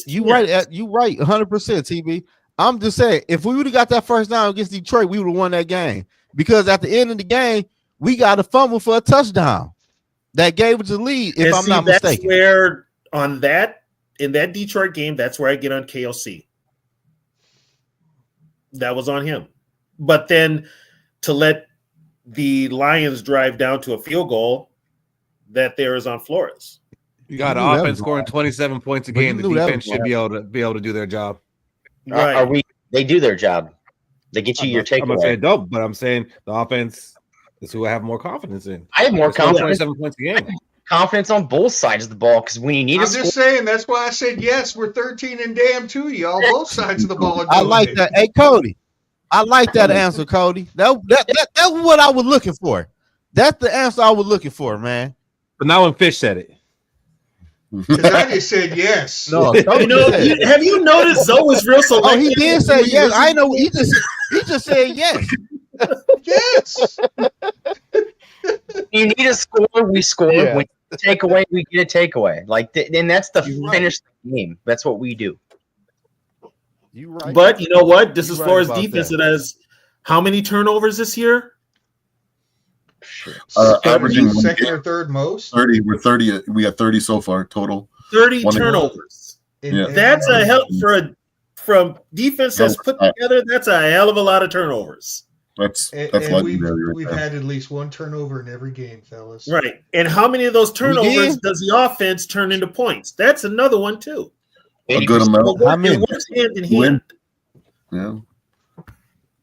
You can't. right. You right. 100%. TB. I'm just saying, if we would have got that first down against Detroit, we would have won that game. Because at the end of the game, we got a fumble for a touchdown that gave us the lead. If And I'm see, not that's mistaken. where in that Detroit game, that's where I get on KOC. That was on him. But then to let the Lions drive down to a field goal, that there is on Flores. You got You an knew that offense was scoring 27 points a But you game. The knew that defense was should be able to do their job. Right. They do their job. They get you your I'm not saying takeaway. dope, but I'm saying the offense is who I have more confidence in. I have more They score confidence. 27 points a game. confidence on both sides of the ball because when you need I'm just saying that's why I said yes. We're 13 and damn 2, y'all. Both sides of the ball are doing I like that. Hey, Cody. I like that answer, Cody. That's what I was looking for. That's the answer I was looking for, man. But not when Fish said it. Because I just said yes. No, have you noticed Zoe was real selective? Oh, he did say yes. I know. He just said yes. Yes. You need a score, we score. Yeah. When you take away, we get a takeaway. Like, and that's the finish of the game. That's what we do. You right. But you know what? This is You're Florida's right about defense. that. It has how many turnovers this year? Averaging second or third most. 30. We're 30. We got 30 so far total. 30 One turnovers. Yeah. That's a hell from defense that's put together. That's a hell of a lot of turnovers. That's and we've had at least one turnover in every game, fellas. Right. And how many of those turnovers does the offense turn into points? That's another one too. A good amount. It works hand in hand. Yeah.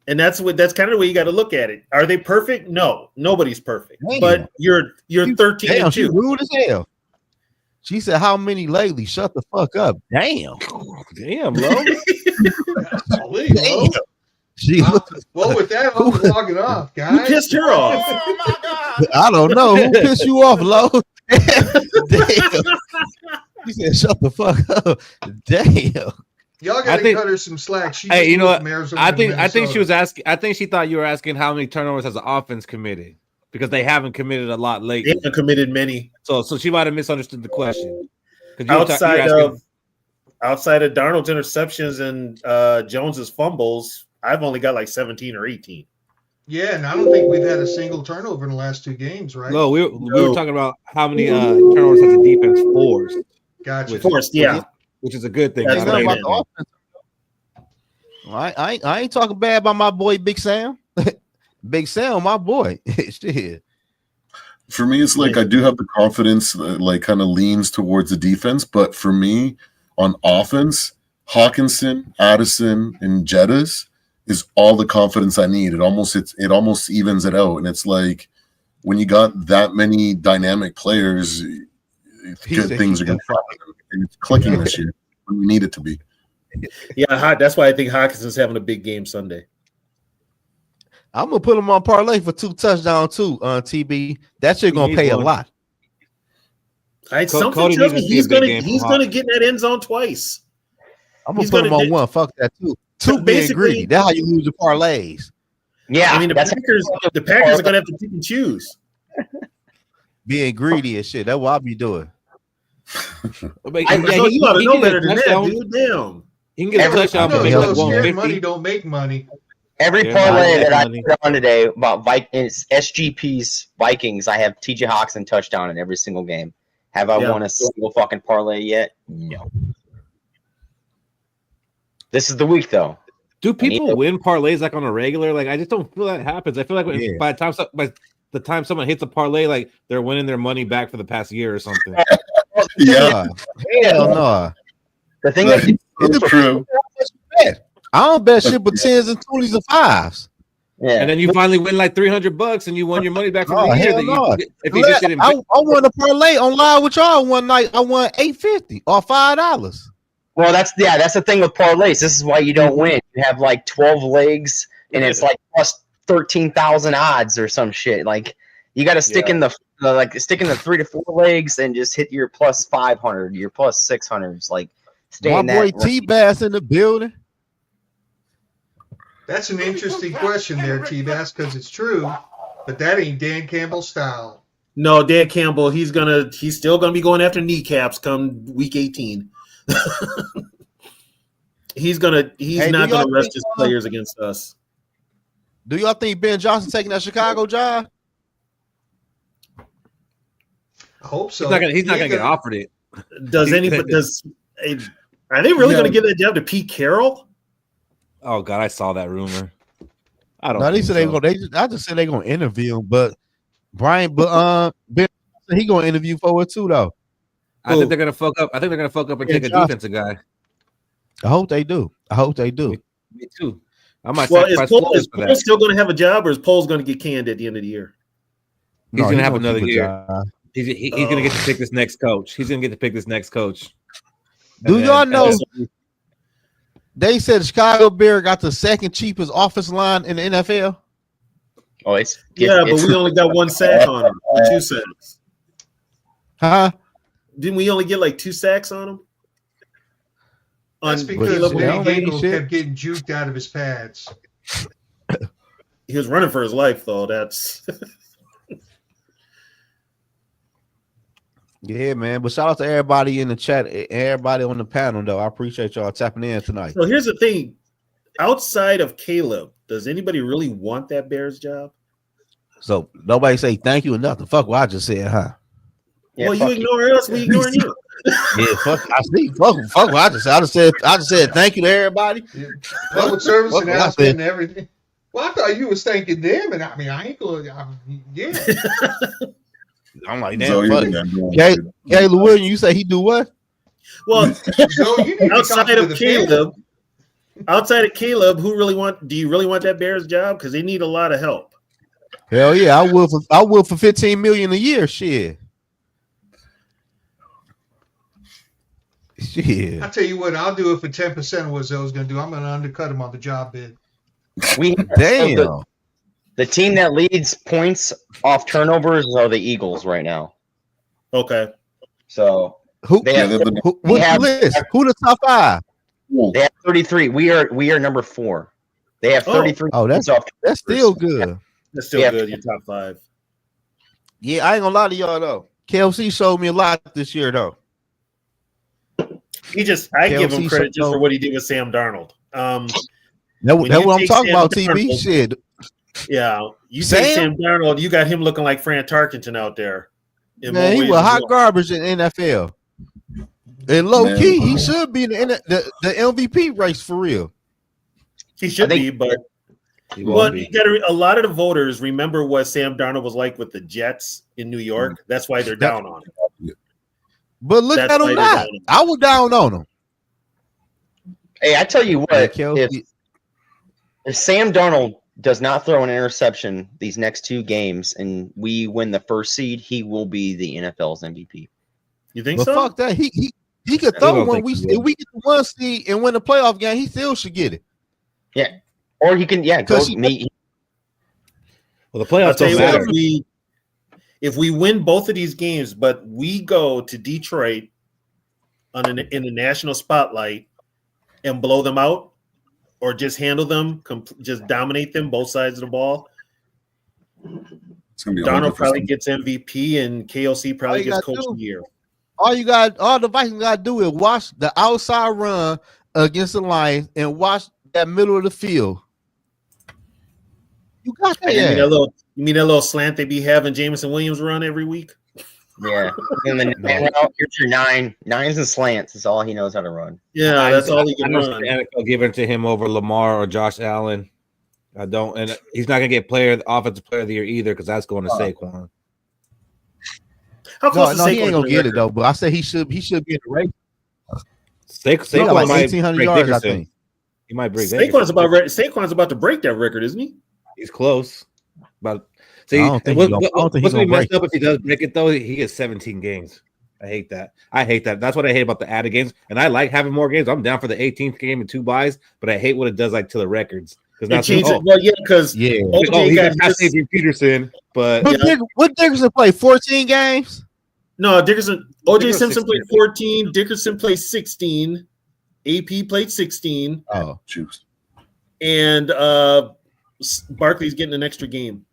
And that's kind of the way you got to look at it. Are they perfect? No, nobody's perfect. Damn. But you're 13 Damn, and she 2. rude as hell. She said, "How many lately? Shut the fuck up." Damn. Damn, Lo. Damn. She well, with that, I'm logging off, guys. Who pissed her off? I don't know. Who pissed you off, Lo? Damn. She said, "Shut the fuck up." Damn. Y'all gotta cut her some slack. She Hey, you know what? I think Minnesota. she was asking. I think she thought you were asking how many turnovers has the offense committed because they haven't committed a lot lately. They haven't committed many. So she might have misunderstood the question. Outside of Darnold's interceptions and Jones's fumbles, I've only got like 17 or 18. Yeah, and I don't think we've had a single turnover in the last 2 games, right? No, we were talking about how many turnovers has the defense forced. Gotcha. Forced, yeah. Which is a good thing. That's About right. the offense. I ain't talking bad about my boy Big Sam. Big Sam, my boy. Shit. For me, it's like I do have the confidence that like kind of leans towards the defense, but for me, on offense, Hawkinson, Addison, and Jettas is all the confidence I need. It almost evens it out, and it's like when you got that many dynamic players, good things are going to happen. And it's clicking this year when we need it to be. Yeah, that's why I think Hawkinson's having a big game Sunday. I'm gonna put him on parlay for 2 touchdowns too. TB, that shit gonna pay a lot. Something tells me he's gonna get in that end zone twice. I'm gonna put him on 1. Fuck that 2. 2 being greedy. That's how you lose the parlays. Yeah, I mean the Packers are gonna have to pick and choose. Being greedy and shit. That's what I'll be doing. You ought to know better than that, dude. Damn. You can get a touchdown. Scared money don't make money. Every parlay that I put on today about SGP's Vikings, I have TJ Hawkinson touchdown in every single game. Have I won a single fucking parlay yet? No. This is the week, though. Do people win parlays like on a regular? Like, I just don't feel that happens. I feel like by the time someone hits a parlay, like they're winning their money back for the past year or something. Yeah. Hell no. The thing is, it's true. I don't bet shit but 10s and 20s and 5s. Yeah. And then you finally win like $300 and you won your money back from the year. I won a parlay on live with y'all one night. I won $8.50 or $5. Well, that's the thing with parlays. This is why you don't win. You have like 12 legs and it's like plus 13,000 odds or some shit. Like you got to stick in the 3 to 4 legs and just hit your plus 500, your plus 600s. Like stay in that. My boy T-Bass in the building. That's an interesting question there, T-Bass, because it's true, but that ain't Dan Campbell's style. No, Dan Campbell, he's still gonna be going after kneecaps come week 18. He's not gonna rest his players against us. Do y'all think Ben Johnson taking that Chicago job? I hope so. He's not gonna get offered it. Are they really gonna give that job to Pete Carroll? Oh God, I saw that rumor. I don't. No, they said I just said they're gonna interview him, but Ben, he gonna interview for it too, though. I think they're gonna fuck up. I think they're gonna fuck up and take a defensive guy. I hope they do. Me too. I might. Is Poles still gonna have a job, or is Poles gonna get canned at the end of the year? He's gonna have another year. He's going to get to pick this next coach. He's going to get to pick this next coach. Do y'all know? They said the Chicago Bears got the second cheapest offensive line in the NFL. Oh, but we only got 1 sack on him, or 2 sacks. Huh? Didn't we only get like 2 sacks on him? That's because Danny Gable kept getting juked out of his pads. He was running for his life, though. That's yeah, man. But shout out to everybody in the chat, everybody on the panel, though. I appreciate y'all tapping in tonight. So here's the thing: outside of Caleb, does anybody really want that Bears job? So nobody say thank you or nothing. Fuck what I just said, huh? Yeah, well, you ignore us, we ignoring you. Yeah, fuck. I see. Fuck what I just said. I just said thank you to everybody. Yeah. Public service announcement and everything. Well, I thought you was thanking them, and I ain't going. Yeah. I'm like, damn. Caleb Williams, you say he do what? Well, so outside of Caleb, do you really want that Bears job? Because they need a lot of help. Hell yeah, I will for $15 million a year. Shit. I tell you what, I'll do it for 10% of what Zoe's going to do. I'm going to undercut him on the job bid. Damn. The team that leads points off turnovers are the Eagles right now. Okay. So what's the list? Who the top 5? They have 33. We are number 4. They have 33. Oh, that's still good. That's still good. Your top 5. Yeah, I ain't gonna lie to y'all though. KLC showed me a lot this year though. I give him credit just for what he did with Sam Darnold. That's what I'm talking about. TV shit. Yeah, you say Sam Darnold, you got him looking like Fran Tarkenton out there. Man, he was hot garbage in NFL. And low key, he should be in the MVP race for real. He should be, but you got a lot of the voters remember what Sam Darnold was like with the Jets in New York. That's why they're down on him. But look at him now. I was down on him. Hey, I tell you what, if Sam Darnold does not throw an interception these next 2 games and we win the first seed, he will be the NFL's MVP. You think so? Fuck that. He could throw one. If we get the 1 seed and win the playoff game, he still should get it. Yeah. Or he can, go meet. Well, the playoffs don't matter. If we win both of these games, but we go to Detroit in the national spotlight and blow them out, or just handle them, just dominate them, both sides of the ball, Darnold probably gets MVP and KOC probably gets Coach of the Year. All the Vikings got to do is watch the outside run against the Lions and watch that middle of the field. You got that. You mean that little slant they be having Jameson Williams run every week? Yeah. And then here's your 9 nines and slants. Is all he knows how to run. Yeah, that's all he can run. NFL giving to him over Lamar or Josh Allen. I don't, and he's not gonna get offensive player of the year either because that's going to Saquon. How close he ain't gonna get it though. But I say he should be in the race. Saquon like might 1,800 yards. I think he might break. Saquon's about to break that record, isn't he? He's close. But see, what's gonna messed up if he does break it though? He gets 17 games. I hate that. That's what I hate about the added games. And I like having more games. I'm down for the 18th game and 2 buys, but I hate what it does like to the records. It changes because he got Adrian Peterson, but what Dickerson play 14 games? No, OJ Simpson played 14. Dickerson played 16. AP played 16. Oh, juice. And Barkley's getting an extra game.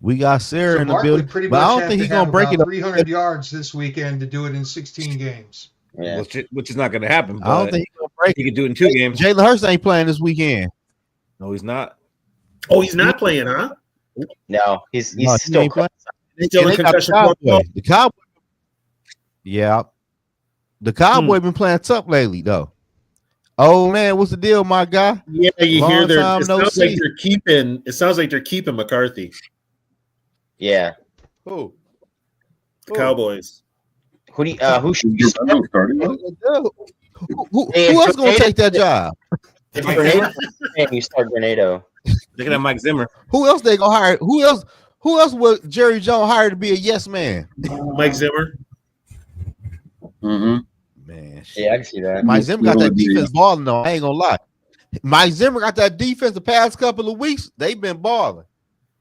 We got Sarah in the building, but I don't think he's gonna break it up 300 yards this weekend to do it in 16 games. Yeah. Which is not going to happen. I don't think he's gonna break. He could do it in 2 games. Jalen Hurts ain't playing this weekend. No, he's not. Oh, he's not playing, huh? No, he's still playing. Still in concussion protocol. The Cowboy. Yeah, the Cowboy been playing tough lately, though. Oh man, what's the deal, my guy? Yeah, you hear there. It sounds like they're keeping McCarthy. Yeah. Who? The Cowboys. Who should be starting? Who else gonna take that job? You start Grenado. Looking at Mike Zimmer. Who else they gonna hire? Who Who else would Jerry Jones hire to be a yes man? Mike Zimmer. Mm-hmm. Man, Yeah, I can see that. Mike Zimmer got that defense balling though. I ain't gonna lie. Mike Zimmer got that defense the past couple of weeks. They've been balling.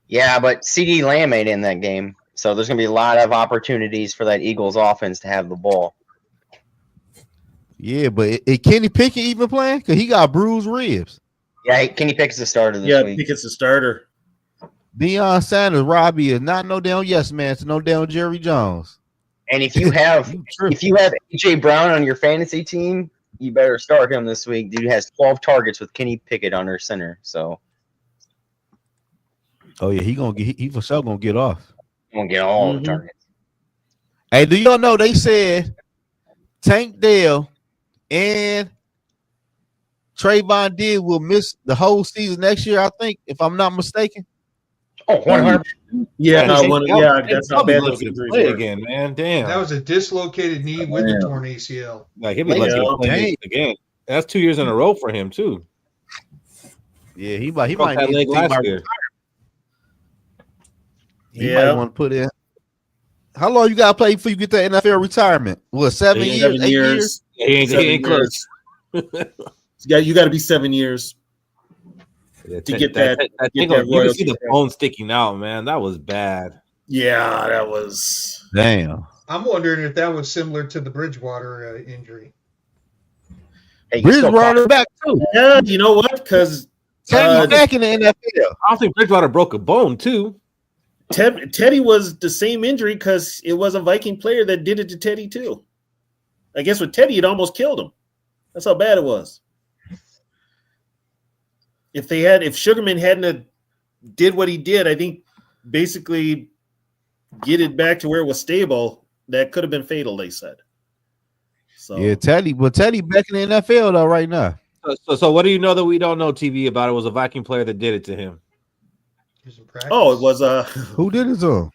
Yeah, but CD Lamb ain't in that game, so there's gonna be a lot of opportunities for that Eagles offense to have the ball. Yeah, but is Kenny Pickett even playing? Because he got bruised ribs. Yeah, Kenny Pickett's the starter this week. Pickett's the starter. Deion Sanders, Robbie is not no damn yes man to no damn Jerry Jones. And if you have AJ Brown on your fantasy team, you better start him this week. Dude has 12 targets with Kenny Pickett under center. So, oh yeah, he for sure gonna get off. He's gonna get all the targets. Hey, do y'all know they said Tank Dell and Trayvon Diggs will miss the whole season next year? I think, if I'm not mistaken. Oh, 100%. Yeah, that's how bad those injuries play were. again, man. Damn. That was a dislocated knee with a torn ACL. Like he'll be lucky to play again. That's 2 years in a row for him too. Yeah, he might that leg last year. He might want to put in. How long you gotta play before you get that NFL retirement? What, 7 years? 8 years? He ain't close. You got to be 7 years to get that. You can see the bone sticking out, man. That was bad. Yeah, that was. Damn. I'm wondering if that was similar to the Bridgewater injury. Hey, Bridgewater back too. Yeah, you know what? Because back in the NFL. I don't think Bridgewater broke a bone too. Teddy was the same injury because it was a Viking player that did it to Teddy too. I guess with Teddy, it almost killed him. That's how bad it was. If Sugarman hadn't did what he did, I think basically get it back to where it was stable, that could have been fatal, they said. So yeah, Teddy back in the NFL though right now. So what do you know that we don't know, TV, about? It was a Viking player that did it to him. Oh, it was who did it to him?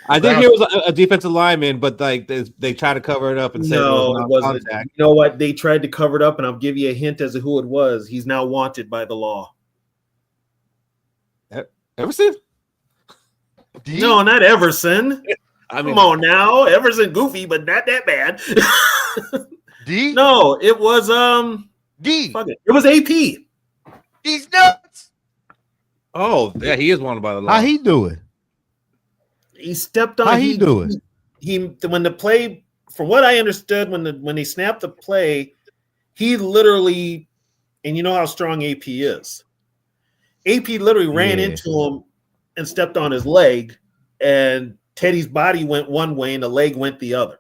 I think it was a defensive lineman, but like they tried to cover it up and say no, it wasn't. You know what? They tried to cover it up, and I'll give you a hint as to who it was. He's now wanted by the law. Everson? No, not Everson. I mean, come on now, Everson goofy, but not that bad. D? No, it was D. Fuck it. It was AP. He's nuts. Oh, yeah, he is wanted by the law. How he do it? He stepped on. How he do it? He when the play, from what I understood, when they snapped the play, he literally, and you know how strong AP is. AP literally ran into him and stepped on his leg, and Teddy's body went one way and the leg went the other.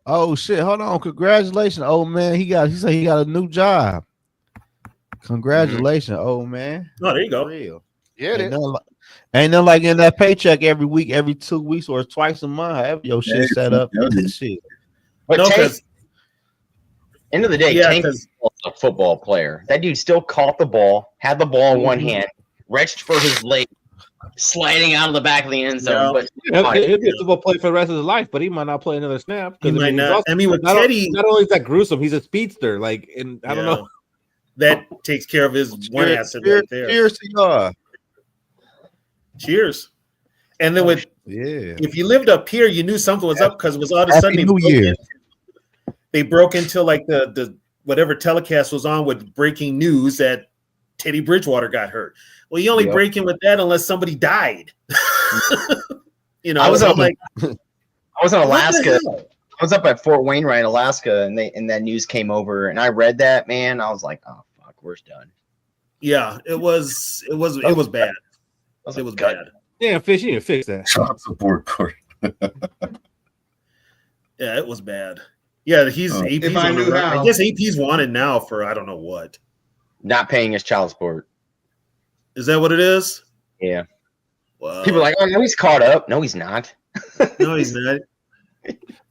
Oh shit! Hold on. Congratulations, old man. He said he got a new job. Congratulations, old man. Oh, there you go. Real. Yeah, ain't nothing like in that paycheck every week, every 2 weeks, or twice a month. However your shit set up. Shit. But no, end of the day, Tank is a football player. That dude still caught the ball, had the ball in one hand, reached for his leg, sliding out of the back of the end zone. But he'll be a football player for the rest of his life, but he might not play another snap. He might not. With not Teddy, not only is that gruesome, he's a speedster. Like, and I don't know. That takes care of his one asset right there. Cheers to y'all. Cheers. And then if you lived up here, you knew something was up because it was all of a sudden they broke into like the whatever telecast was on with breaking news that Teddy Bridgewater got hurt. Well, you only break in with that unless somebody died. You know, I was in Alaska. I was up at Fort Wainwright, Alaska, and that news came over, and I read that, man. I was like, oh fuck, we're done. Yeah, it was bad. It was bad. Yeah, Fish, you need to fix that. Child support court. Yeah, it was bad. Yeah, he's AP's if I knew how. I guess AP's wanted now for I don't know what. Not paying his child support. Is that what it is? Yeah. Well, people are like, oh no, he's caught up. No, he's not. No, he's not.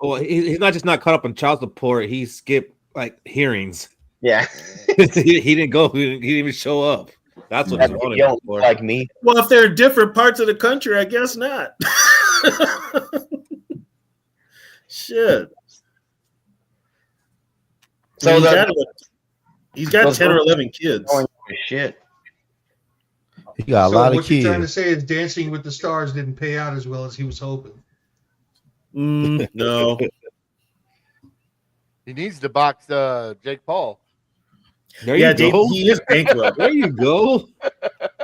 Well, he's not just not caught up on child support. He skipped like hearings. Yeah. he didn't go. He didn't even show up. That's what he's wanted for. Like me. Well, if they're different parts of the country, I guess not. Shit. So he's got 10 or 11 kids. Oh, shit. He got a So lot of what you're trying to kids. say is Dancing with the Stars didn't pay out as well as he was hoping. No. He needs to box Jake Paul. There Yeah, you go. he is bankrupt. There you go.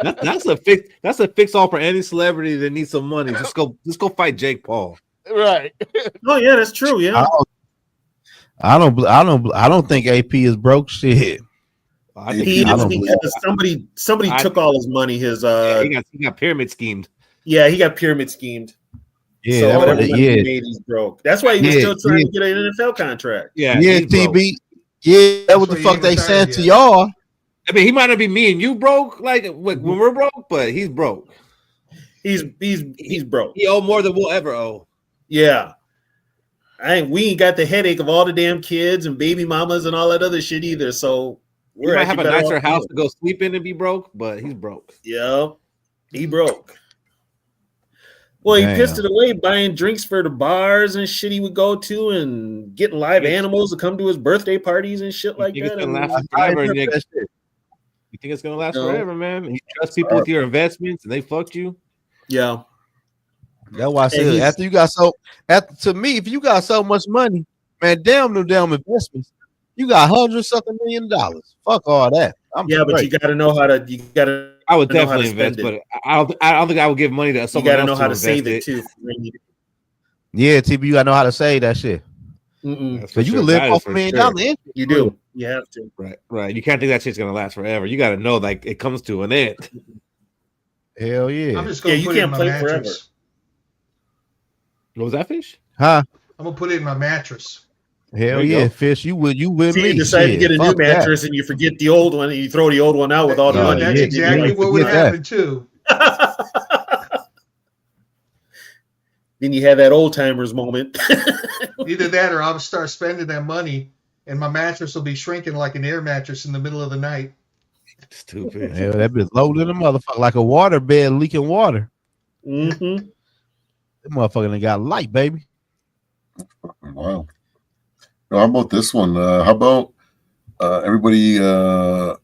That's a fix all for any celebrity that needs some money. Just go fight Jake Paul. Right. Oh yeah, that's true. Yeah. I don't think AP is broke shit. I think He I is don't because somebody took all his money. His he got pyramid schemed. yeah, he got pyramid schemed. Yeah, So that's whatever what money he made, he's broke. That's why he was still trying to get an NFL contract. Yeah, yeah, he's broke. TB. Yeah, that's what the why he fuck ain't they retired saying to yet. y'all. I mean, he might not be me and you broke like when we're broke, but he's broke. He's broke. He owe more than we'll ever owe. Yeah. We ain't got the headache of all the damn kids and baby mamas and all that other shit either. So We might have a actually better nicer off house doing to go sleep in and be broke, but he's broke. it. Yeah. He broke. Well, he Damn. pissed it away buying drinks for the bars and shit he would go to and getting live animals to come to his birthday parties and shit like You think that. it's gonna I mean, last forever, Nick? You think it's gonna last No. forever, man? You trust people with your investments and they fucked you. yeah. That's why I And said he's- after you got to me, if you got so much money, man, damn them damn investments. You got $100-something million. Fuck all that. I'm Yeah, but straight. you got to know how to. You got to. I would know how to definitely invest, spend but I don't think I would give money to You someone got to else know how to invest save it. it too. Yeah, TB, you gotta know how to say that shit. Mm-mm. That's for Because you sure. can live That is off for $1 million sure. interest. You do. You have to. Right. You can't think that shit's gonna last forever. You got to know like it comes to an end. Hell yeah. I'm just gonna you put it in can't my play mattress. What was that fish? Huh? I'm gonna put it in my mattress. Hell There you yeah, go. fish. You with See, me. you decide to Shit, get a new fuck that. mattress and you forget the old one and you throw the old one out with all the No, money. That's yeah, exactly yeah, what would forget that. happen too. Then you have that old timers moment. Either that or I'll start spending that money and my mattress will be shrinking like an air mattress in the middle of the night. Stupid. Hell, that bitch loaded in the motherfucker like a water bed leaking water. Mm-hmm. That motherfucker done got light, baby. Wow. How about this one? How about everybody a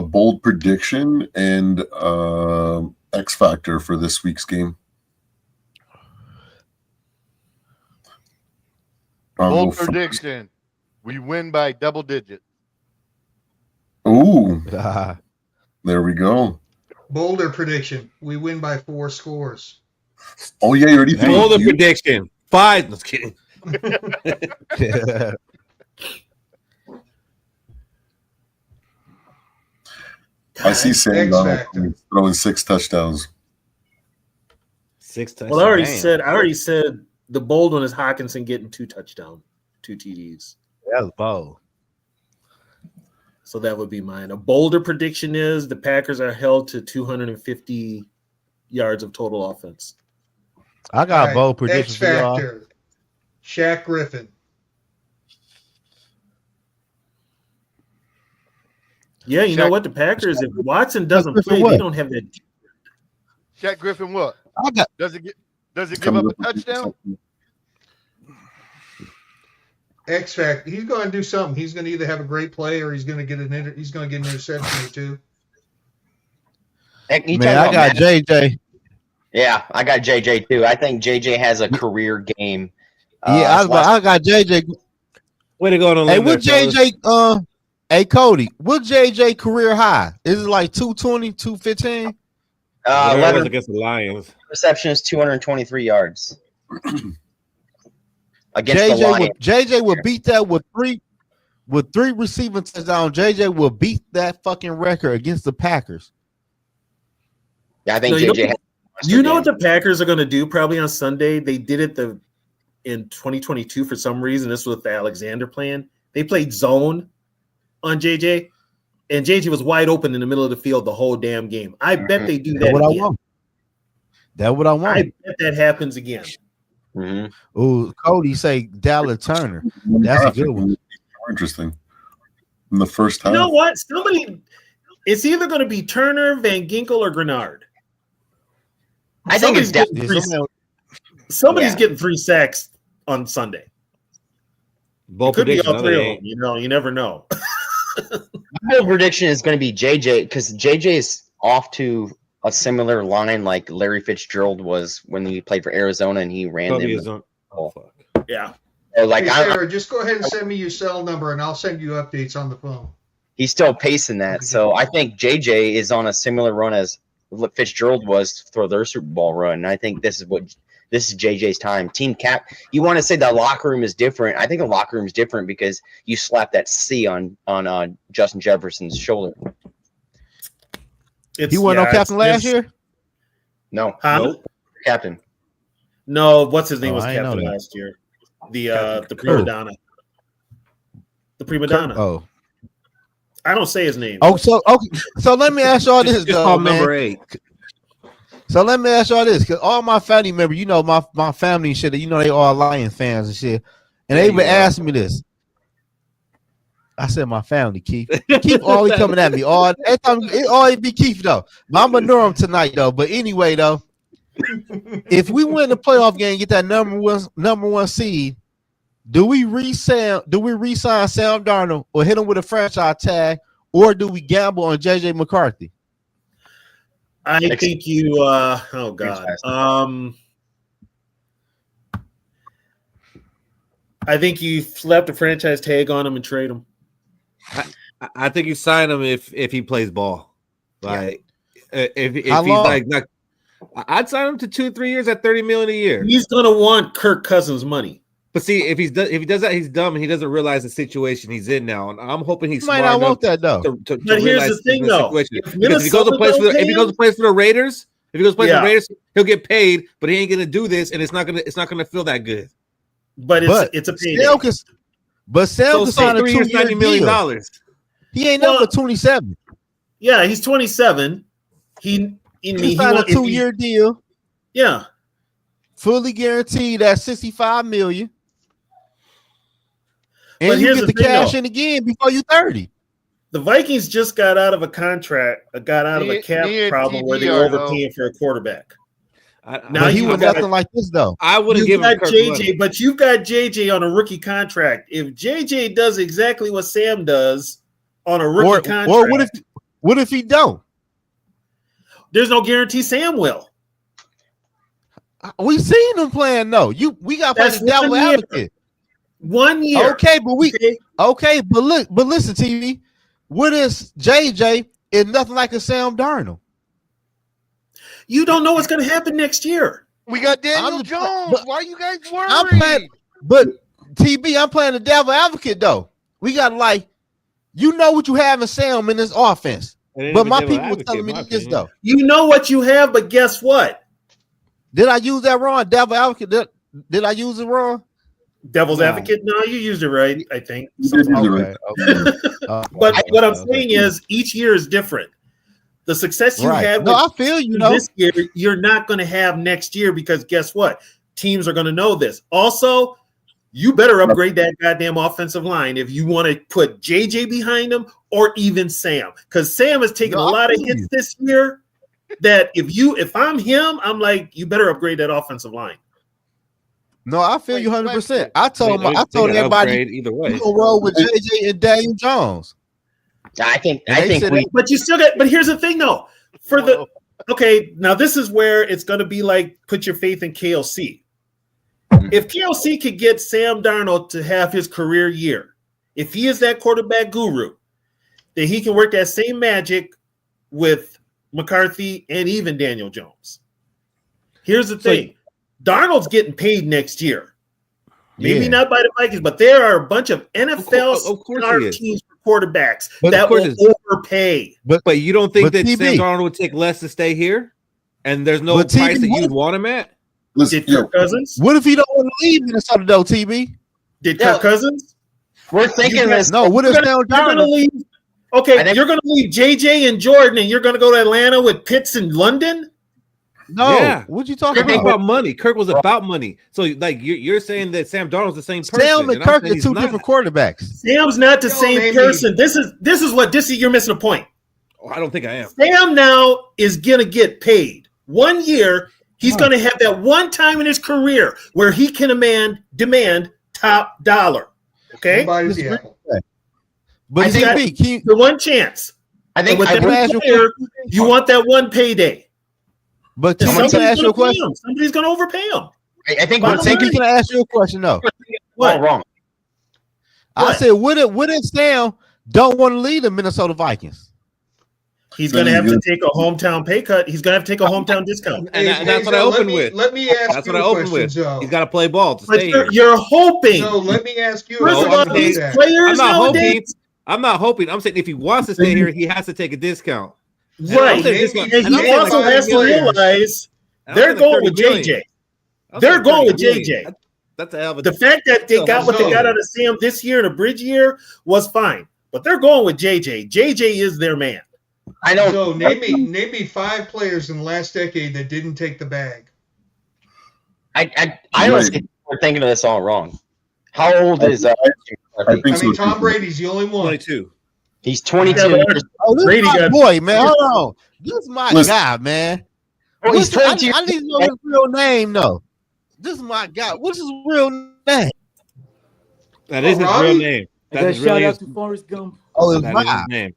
bold prediction and X Factor for this week's game? I'll go Bold first. prediction. We win by double digits. Ooh, there we go. Boulder prediction. We win by 4 scores. Oh yeah, you already Hey, Hold the you? prediction. 5. Just kidding. I see Sam X Donald Factor. throwing 6 touchdowns. 6 touchdowns. Well, I already Damn. said the bold one is Hawkinson getting 2 touchdowns, 2 TDs. That was bold. So that would be mine. A bolder prediction is the Packers are held to 250 yards of total offense. I got All a bold X prediction for y'all. Factor. Shaq Griffin. Yeah, you know Shaq- what? The Packers, if Watson doesn't Griffin play, what? they don't have that. Shaq Griffin, what? I got Does it give Coming up a up with touchdown? X Factor. He's going to do something. He's going to either have a great play or he's going to get an interception or two. Heck, you man, talking I about got JJ. Yeah, I got JJ too. I think JJ has a career game. Yeah, I got JJ. Way to go on a Hey, limb what there, fellas. JJ hey Cody, what JJ career high? Is it like 220, 215? Whatever it was 11 against the Lions. receptions, 223 yards. Against the Lions. JJ would beat that with three receiving touchdowns. JJ will beat that fucking record against the Packers. Yeah, I think No, you JJ know- has You know what the Packers are going to do probably on Sunday? They did it in 2022 for some reason. This was with the Alexander plan. They played zone on JJ, and JJ was wide open in the middle of the field the whole damn game. I bet they do That's that what again. I want. That's what I want. I bet that happens again. Mm-hmm. Ooh, Cody say Dallas Turner. That's a good one. More interesting. In the first You half. know what? It's either going to be Turner, Van Ginkel, or Grenard. I think it's Somebody's getting 3 sacks on Sunday. Bold Could be prediction. all No, 3 they of them. ain't. You know, you never know. My prediction is going to be JJ because JJ is off to a similar line like Larry Fitzgerald was when he played for Arizona and he ran them. Oh, fuck. Yeah. So, like, Hey, Sarah, just go ahead and send me your cell number, and I'll send you updates on the phone. he's still pacing that. So I think JJ is on a similar run as Fitzgerald was for their Super Bowl run. And I think this is JJ's time. Team cap. You want to say the locker room is different? I think the locker room is different because you slap that C on Justin Jefferson's shoulder. He wasn't no captain last year. No, Nope. Captain. No, what's his name was I didn't know captain that. last year? The prima donna. The prima donna. Oh, I don't say his name. so let me ask y'all this, Just call man. number 8. So let me ask y'all this, because all my family members, my family and shit, they all Lion fans and shit, and they been asking me this. I said my family, Keith. Keith always coming at me all every time. It always be Keith though. But I'm gonna know him tonight though. But anyway though, if we win the playoff game, get that number one seed, do we re-sign Sam Darnold or hit him with a franchise tag, or do we gamble on JJ McCarthy? I think you. Oh God. I think you slap the franchise tag on him and trade him. I think you sign him if he plays ball. Like if he's long? like not, I'd sign him to 2-3 years at $30 million a year. He's gonna want Kirk Cousins money. But see, if he does that, he's dumb and he doesn't realize the situation he's in now. And I'm hoping he's He might smart not enough want that though. to But here's the thing, though. Because if he goes to play for the Raiders, for the Raiders, he'll get paid, but he ain't gonna do this, and it's not gonna feel that good. But it's a payday. Sam can sign a 3 years, $90 million. deal. He ain't number 27. Yeah, he's 27. He signed a 2-year deal. Yeah, Fully guaranteed at $65 million. And But you here's get the the thing, cash though. in again before you 30. the Vikings just got out of a contract, a cap me and problem where they TB were are, overpaying for a quarterback. Now Now he you was got- nothing like this though. I wouldn't You give him got Kirk JJ, money. but you've got JJ on a rookie contract. If JJ does exactly what Sam does on a rookie contract, Or what if he don't? there's no guarantee Sam will. We seen him playing though. We got to play That's the devil 1 year. advocate. 1 year. Okay, but listen, TV. What is JJ is nothing like a Sam Darnold. You don't know what's going to happen next year. We got Daniel I'm- Jones. but- Why are you guys worried? I'm playing, but TB, I'm playing the devil advocate though. We got what you have in Sam in this offense. But my people were telling me this though. You know what you have, but guess what? Did I use that wrong? Devil advocate. Did I use it wrong? Devil's No. advocate? No, you used it right, I think. You did use it right. But what I'm saying is each year is different. The success you had No, I feel you know. this year, you're not going to have next year because guess what? Teams are going to know this. Also, you better upgrade that goddamn offensive line if you want to put JJ behind him or even Sam. Because Sam has taken a lot of hits this year that if I'm him, I'm like, you better upgrade that offensive line. No, I feel you 100%. I told They everybody upgrade either way. we gonna roll with JJ and Daniel Jones. I think said we But you still got, but here's the thing though. Okay, now this is where it's going to be like put your faith in KLC. If KLC could get Sam Darnold to have his career year, if he is that quarterback guru, then he can work that same magic with McCarthy and even Daniel Jones. Here's the thing. Darnold's getting paid next year. Maybe not by the Vikings, but there are a bunch of NFL star teams for quarterbacks that will overpay. But you don't think that TB, Sam Darnold would take less to stay here? And there's no But price TB, that you'd want him at? Listen, Did Kirk Cousins? What if he don't want to leave Minnesota though, TB? Did Kirk Cousins? we're thinking this. No, what if Sam You're going to Darnold? leave. Okay, you're going to leave JJ and Jordan, and you're going to go to Atlanta with Pitts in London. No, Yeah. what you talking Kirk was about? about money. Kirk was about money. So like you're saying that Sam Darnold's the same person. Sam and I'm Kirk saying are he's two not. different quarterbacks. Sam's not the Yo, same Amy. person. This is you're missing a point. Oh, I don't think I am. Sam now is going to get paid 1 year. He's going to have that one time in his career where he can demand top dollar. Okay, Nobody's the apple. But I think TB, the one chance. I think And with I, that ask you a player, you want that one payday. But can I ask you a question? Somebody's going to overpay him. I think But can I ask you a question though? What wrong? I said, what if Sam don't want to lead the Minnesota Vikings? He's going to have to take a hometown pay cut. He's going to have to take a hometown discount. And that's what I opened with. Let me ask that's you what I opened with. Joe. He's got to play ball to stay here. You're hoping. So let me ask you. First of all, these players I'm not hoping. I'm saying if he wants to stay here, he has to take a discount. Right. And he also has to realize they're going with JJ. They're going with JJ. That's a hell of a the fact that they got what they got out of Sam this year in a bridge year was fine, but they're going with JJ. JJ is their man. I know. So name me 5 players in the last decade that didn't take the bag. I honestly we're thinking of this all wrong. How old is I mean, Tom Brady's the only one. 22. He's 22. Oh, this is my boy, man. Hold on. This is my guy, man. Oh, he's 22. I need to know his real name, though. This is my guy. What's his real name? That is his real name. That's shout out to Forrest Gump. Oh, it's that is his name.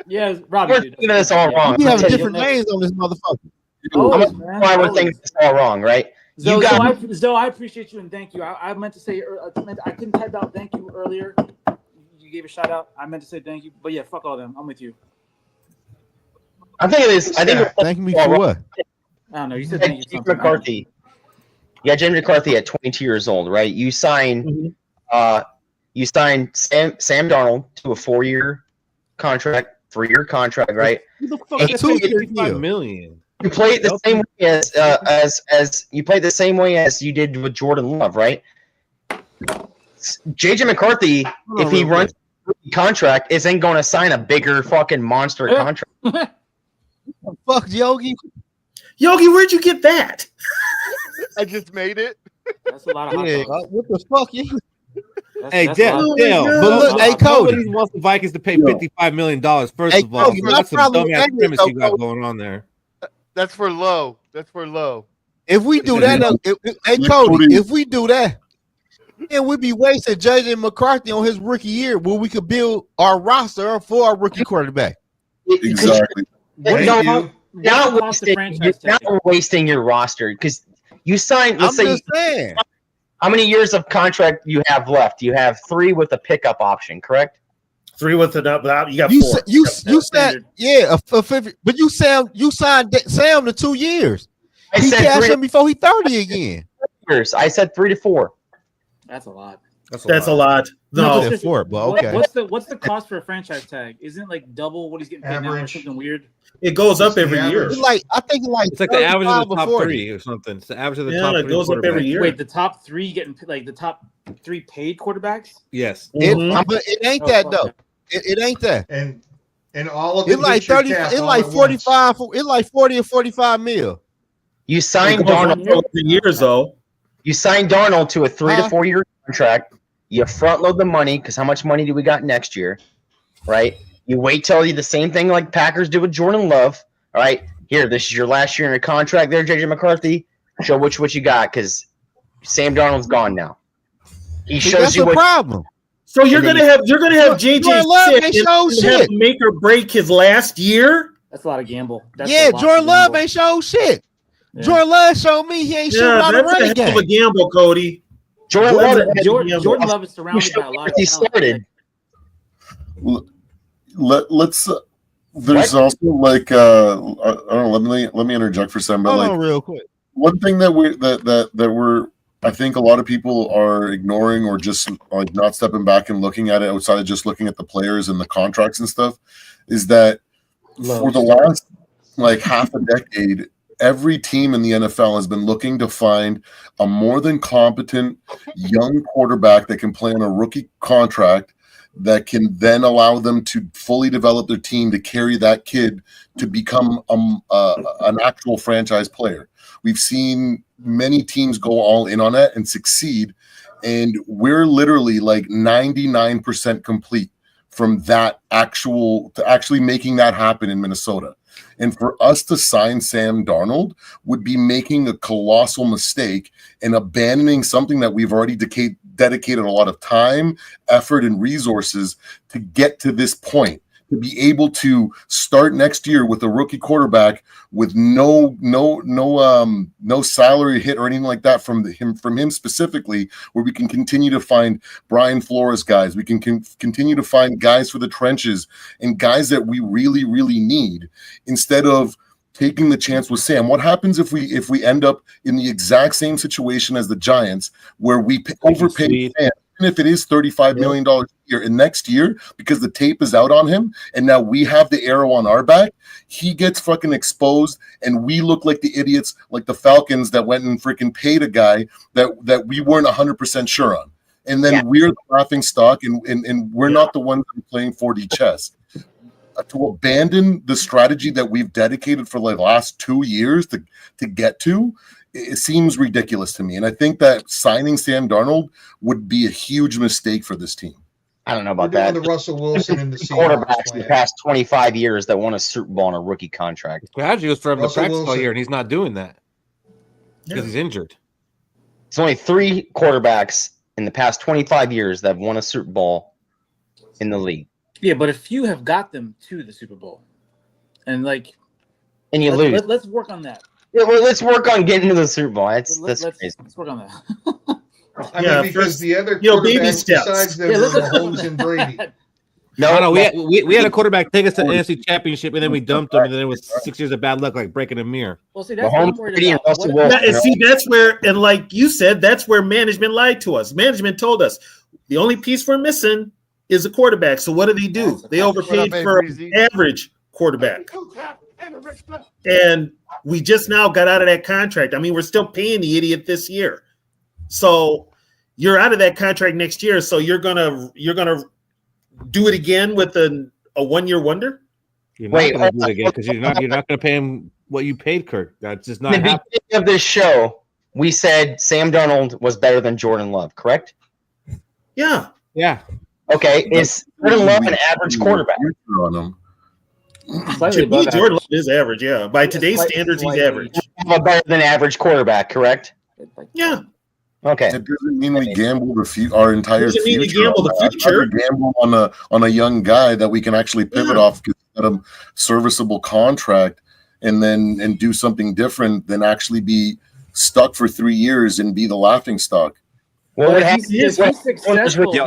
Yeah, it's Robbie. We're thinking this all wrong. We have different names on this motherfucker. Why we're thinking this all wrong, right? Zoe, I appreciate you and thank you. I meant to say I couldn't type out thank you earlier. You gave a shout out. I meant to say thank you, but yeah, fuck all them. I'm with you. I'm thinking this. I think thank me for what? I don't know. You said thank you. James McCarthy. Yeah, James McCarthy at 22 years old, right? You sign, Sam Darnold to a 4-year contract, 3-year contract, right? Who the fuck is $55 million? You play it the same way as you played the same way as you did with Jordan Love, right? JJ McCarthy, if he runs a contract, isn't going to sign a bigger fucking monster contract. Fuck, Yogi. Yogi, where'd you get that? I just made it. That's a lot of hot dogs. What the fuck? Hey, Dale. But look, hey, Cody. Nobody wants the Vikings to pay $55 million. First of all, that's some dumbass premise you got going on there. That's for low. That's for low. If we do that, hey, Cody, if we do that, then we'd be wasting JJ McCarthy on his rookie year where we could build our roster for our rookie quarterback. Exactly. Now we're wasting your roster because you signed. Let's say, saying. How many years of contract you have left? You have 3 with a pickup option, correct? 3 with the you got 4. You said but you signed Sam to 2 years. He cashed him before he 30 again. Years. I said 3 to 4. That's a lot. That's a lot. No, what's the cost for a franchise tag? Isn't it like double what he's getting paid now or something weird? It goes up every year. I think it's like the average of the top 3 or something. It's the average of the top 3. It goes up every year. Wait, the top 3 getting like the top 3 paid quarterbacks? Yes. But it ain't that though. It ain't that. And all of it's like 30. It's like 45. It's like 40 or 45 mil. You signed Darnold for years though. You signed Darnold to a 3 to 4 year contract. You front load the money because how much money do we got next year, right? You wait till you the same thing like Packers do with Jordan Love. All right, here, this is your last year in a contract. There, JJ McCarthy, show what you got because Sam Darnold's gone now. He shows that's you the problem. So you're gonna have JJ sit and have to make or break his last year. That's a lot of gamble. Jordan Love ain't show shit. Yeah. Jordan Love showed me he ain't shooting out of running game. That's a gamble, Cody. Jordan Love is surrounded by a lot of talent. Let's. There's also like I don't know. Let me interject for a second. But like real quick, one thing that we're I think a lot of people are ignoring or just like not stepping back and looking at it outside of just looking at the players and the contracts and stuff is that for the last like half a decade, every team in the NFL has been looking to find a more than competent young quarterback that can play on a rookie contract that can then allow them to fully develop their team to carry that kid to become an actual franchise player. We've seen many teams go all in on that and succeed, and we're literally like 99% complete from that actually making that happen in Minnesota. And for us to sign Sam Darnold would be making a colossal mistake and abandoning something that we've already dedicated a lot of time, effort, and resources to get to this point. to be able to start next year with a rookie quarterback with no salary hit or anything like that from him specifically, where we can continue to find Brian Flores guys, we can continue to find guys for the trenches and guys that we really, really need, instead of taking the chance with Sam. What happens if we end up in the exact same situation as the Giants, where we overpay Sam, even if it is $35 million a year, and next year, because the tape is out on him and now we have the arrow on our back, he gets fucking exposed and we look like the idiots, like the Falcons that went and freaking paid a guy that we weren't 100% sure on, and then we're the laughing stock, and we're not the ones playing 4D chess. To abandon the strategy that we've dedicated for like the last 2 years to get to, it seems ridiculous to me. And I think that signing Sam Darnold would be a huge mistake for this team. I don't know about that. The Russell Wilson and the quarterbacks in the past 25 years that won a Super Bowl on a rookie contract. Strategy was for him to practice all year, and he's not doing that because he's injured. It's only 3 quarterbacks in the past 25 years that have won a Super Bowl in the league. Yeah, but a few have got them to the Super Bowl, and you lose. Let's work on that. Yeah, well, let's work on getting to the Super Bowl. That's crazy. Let's work on that. I mean, because the other quarterbacks besides them are Mahomes and Brady. No, we had a quarterback take us to the NFC Championship, and then we dumped him, and then it was 6 years of bad luck, like breaking a mirror. Well, see, that's what I'm worried about. That's where, and like you said, that's where management lied to us. Management told us the only piece we're missing is a quarterback. So what do? They overpaid for an average quarterback. And we just now got out of that contract. I mean, we're still paying the idiot this year. So you're out of that contract next year. So you're gonna do it again with a 1 year wonder? You're not gonna do it again because you're not gonna pay him what you paid Kirk. That's just not happening. At the beginning of this show, we said Sam Darnold was better than Jordan Love, correct? Yeah. Yeah. Okay, is Jordan Love an average quarterback? Jordan Love is average, yeah. By today's standards, he's average. A better than average quarterback, correct? Yeah. Okay. It doesn't mean we gamble our entire future. Mean we gamble the future. Gamble on a young guy that we can actually pivot off, get a serviceable contract, and do something different than actually be stuck for 3 years and be the laughing stock. Well, he's successful. Yo.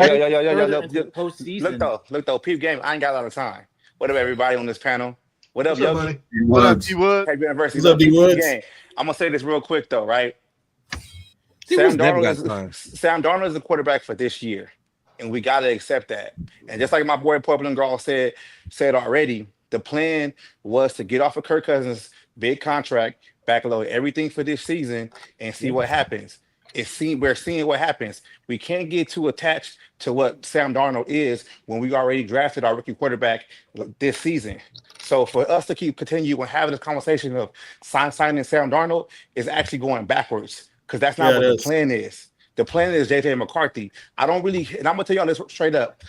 Look though, peep game. I ain't got a lot of time. What up, everybody on this panel? What up, Yogi? What up, D-Wood? What's up, D-Woods? I'm gonna say this real quick though, right? Sam Darnold is the quarterback for this year, and we gotta accept that. And just like my boy Portland Gall said already, the plan was to get off of Kirk Cousins' big contract, backload everything for this season, and see what happens. We're seeing what happens. We can't get too attached to what Sam Darnold is when we already drafted our rookie quarterback this season. So for us to continue and having this conversation of signing Sam Darnold is actually going backwards, because that's not what the plan is. The plan is JJ McCarthy. And I'm gonna tell y'all this straight up.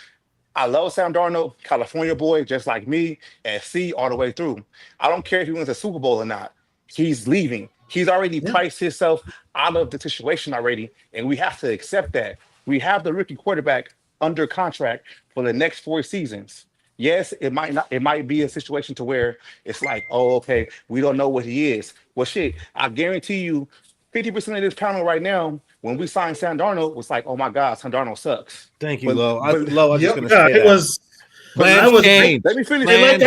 I love Sam Darnold, California boy, just like me, SC all the way through. I don't care if he wins a Super Bowl or not. He's leaving. He's already priced himself out of the situation already, and we have to accept that. We have the rookie quarterback under contract for the next 4 seasons. Yes, it might be a situation to where it's like, oh, okay, we don't know what he is. Well, shit, I guarantee you 50% of this panel right now, when we signed Sam Darnold, was like, oh my God, Sam Darnold sucks. Thank you, Lo. I was just going to say it was. Let me finish. Like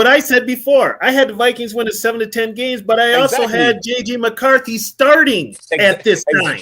I said before, I had the Vikings win 7 to 10 games, but I also had JJ McCarthy starting at this time.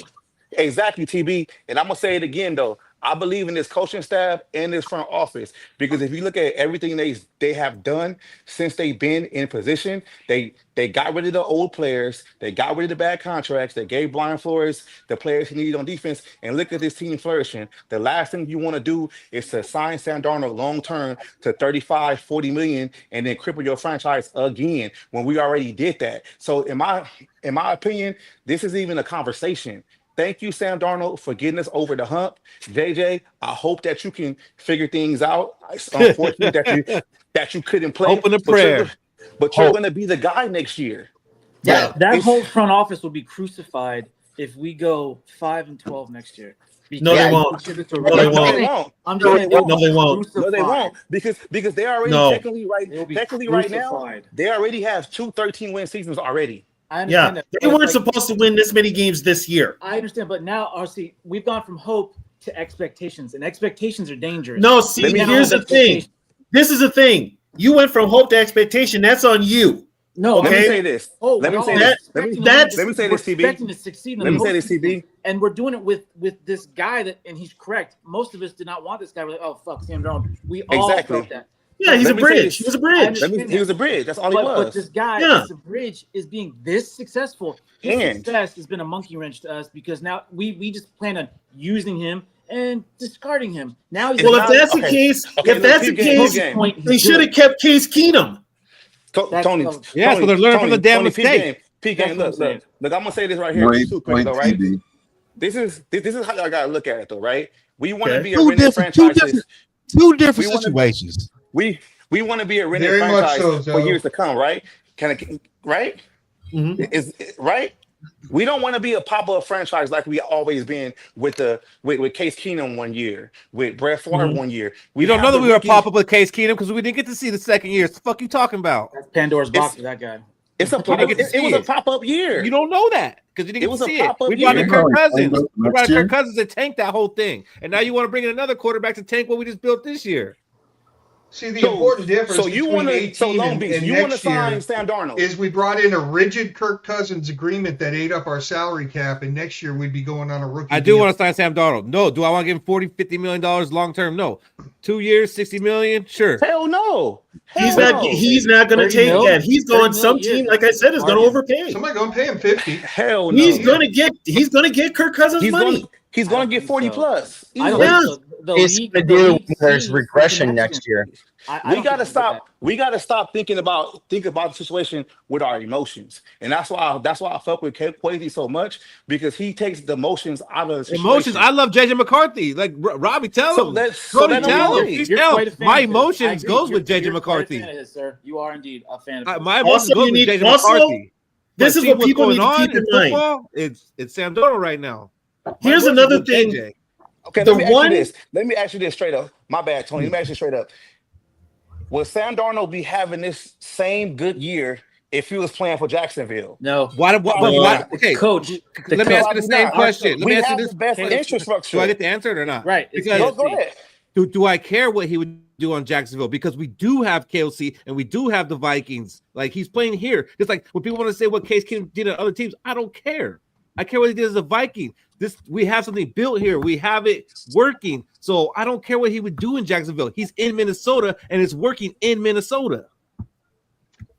Exactly, TB. And I'm gonna say it again though. I believe in this coaching staff and this front office, because if you look at everything they have done since they've been in position, they got rid of the old players, they got rid of the bad contracts, they gave Brian Flores the players he needed on defense, and look at this team flourishing. The last thing you want to do is to sign Sam Darnold long term to 35, 40 million and then cripple your franchise again when we already did that. So in my opinion, this is even a conversation. Thank you, Sam Darnold, for getting us over the hump. JJ, I hope that you can figure things out. It's unfortunate that you couldn't play. Open a prayer. But you're going to be the guy next year. Yeah, that whole front office will be crucified if we go 5-12 next year. No, they won't. No, they won't. I'm just saying, no, they won't. No, they won't because they already technically right now they already have 2 13-win seasons already. I understand that. They weren't supposed to win this many games this year. I understand, but now, RC, we've gone from hope to expectations, and expectations are dangerous. No, see, here's the thing. This is the thing. You went from hope to expectation. That's on you. No, okay? Let me say this. Let me say this. Let me say this, TB. Expecting to succeed. Let me say this, TB. And we're doing it with this guy and he's correct. Most of us did not want this guy. We're like, oh fuck, Sam Darnold. We all felt that. Yeah, he's a bridge. He was a bridge. He was a bridge. That's all he was. But this guy, as a bridge, is being this successful. His success has been a monkey wrench to us because now we just plan on using him and discarding him. Now he's if that's the case, they should have kept Case Keenum. Tony, so they're learning from the damn mistake. Look, I'm gonna say this right here. Too quick, though, right? This is how y'all gotta look at it, though, right? We want to be a winning franchise. Two different situations. We want to be a winning franchise for years to come, right? Right? Mm-hmm. Is right? We don't want to be a pop-up franchise like we always been with Case Keenum 1 year, with Brett Favre 1 year. We don't know that we were a pop-up with Case Keenum because we didn't get to see the second year. What the fuck you talking about? That's Pandora's box for that guy. It's a it was a pop-up year. You don't know that because you didn't see it. We brought in year. Kirk Cousins. We brought in Kirk Cousins to tank that whole thing, and now you want to bring in another quarterback to tank what we just built this year. See, the important difference between 18 and next year Sam Darnold is we brought in a rigid Kirk Cousins agreement that ate up our salary cap, and next year we'd be going on a rookie I do want to sign Sam Darnold. No. Do I want to give him $40-50 million long term? No. 2 years, $60 million? Sure. Hell no. He's not going to take that. He's going some team, like I said, is going to overpay. Somebody going to pay him 50. Hell no. He's going to get Kirk Cousins money. He's going to get 40 plus. It's going to do there's regression next year. We got to stop. We got to stop thinking about the situation with our emotions, and that's why I fuck with Kwesi so much because he takes the emotions out of the situation. Emotions. I love JJ McCarthy. Like Robbie, tell him. My emotions goes with JJ McCarthy. Sir, you are indeed a fan of my emotions goes with JJ McCarthy. This is what people need to keep in mind. It's Sam Darnold right now. Here's another thing. Okay, let me ask you this straight up. My bad, Tony. Let me ask you straight up. Will Sam Darnold be having this same good year if he was playing for Jacksonville? No. Why? Okay, Coach. Let me ask you the same question. Let me ask you this: best infrastructure. Do I get the answer or not? Right. Because go ahead. Do I care what he would do on Jacksonville? Because we do have KOC and we do have the Vikings. Like he's playing here. Just like when people want to say what Case Keenum did at other teams, I don't care. I care what he did as a Viking. We have something built here. We have it working. So I don't care what he would do in Jacksonville. He's in Minnesota and it's working in Minnesota.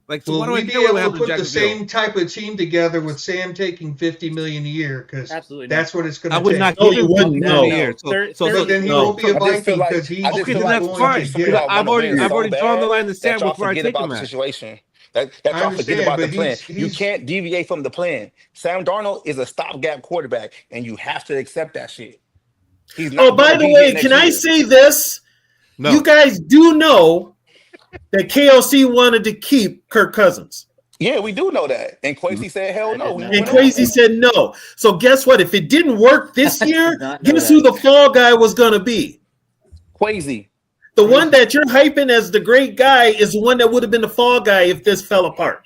Like, so why do I care what happens in Jacksonville? Put the same type of team together with Sam taking $50 million a year because that's what it's going to take. I would not give him $50 million a year. So then he won't be a Viking because he's okay. Then that's fine. I've already drawn the line in the sand before I take him out. Situation. That y'all forget about the plan. You can't deviate from the plan. Sam Darnold is a stopgap quarterback, and you have to accept that shit. He's not by the way, can I say this? No. You guys do know that KLC wanted to keep Kirk Cousins. Yeah, we do know that. And Kwesi said, hell no. And Kwesi said no. So guess what? If it didn't work this year, guess who the fall guy was going to be? Kwesi. The one that you're hyping as the great guy is the one that would have been the fall guy if this fell apart.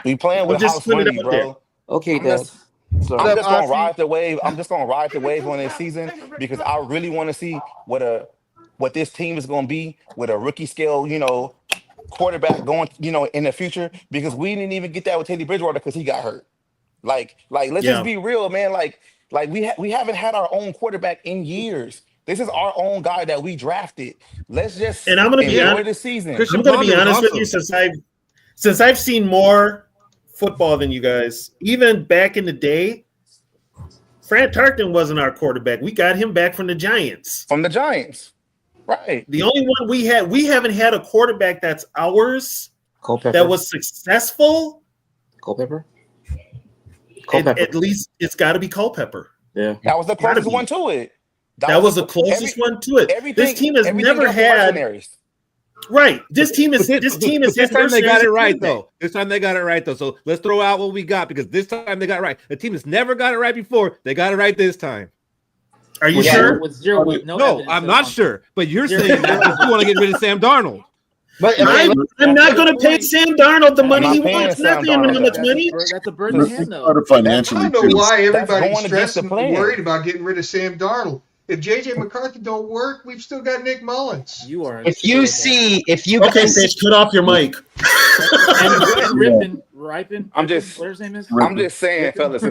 We playing with house money, bro. Okay, I'm just gonna ride the wave. I'm just gonna ride the wave on this season because I really want to see what this team is gonna be with a rookie scale, quarterback going, in the future. Because we didn't even get that with Teddy Bridgewater because he got hurt. Like let's just be real, man. Like we haven't had our own quarterback in years. This is our own guy that we drafted. Let's just I'm going to be honest. This season. I'm going to be honest with you, since I've seen more football than you guys. Even back in the day, Fran Tarkenton wasn't our quarterback. We got him back from the Giants. Right. The only one we haven't had a quarterback that's ours that was successful. Culpepper. At least it's got to be Culpepper. Yeah, that was the closest one to it. That was the closest one to it. This team has never had. Right. This team is But this time they got it right though. This time they got it right though. So let's throw out what we got because this time they got it right. The team has never got it right before. They got it right this time. Are you sure? With No, I'm not sure. But you're saying that you want to get rid of Sam Darnold. But I'm not going to pay Sam Darnold the money he wants. Not paying him much money. That's a burden of him, though. I Financially, don't know why everybody's going against stressing the and plan. worried about getting rid of Sam Darnold. If JJ McCarthy don't work, we've still got Nick Mullins. You are. if you Okay, guys Fish, cut off your mic. And Ripon. I'm just- Whatever his name is. I'm just saying, fellas,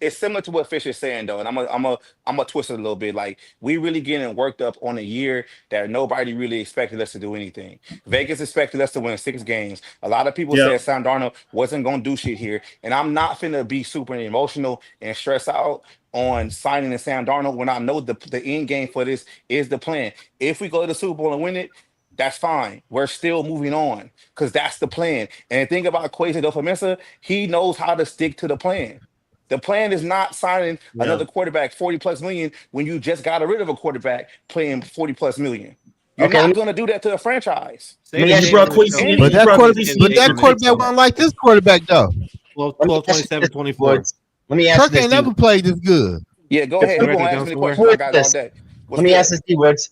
it's similar to what Fish is saying though, and I'm a twist it a little bit. Like we really getting worked up on a year that nobody really expected us to do anything. Vegas expected us to win 6 games. A lot of people said Sam Darnold wasn't gonna do shit here, and I'm not finna be super emotional and stress out on signing in Sam Darnold when I know the end game for this is the plan. If we go to the Super Bowl and win it, that's fine. We're still moving on because that's the plan. And the thing about Kwesi Adofo-Mensah, he knows how to stick to the plan. The plan is not signing another quarterback 40 plus million when you just got rid of a quarterback playing 40 plus million. You're not going to do that to a franchise. But that quarterback wasn't like this quarterback though. 12, 27, 24. Let me ask Kirk this. ain't never played this good. Yeah, go ahead. You're going to ask me the question I got all day. Let me ask this, D Woods.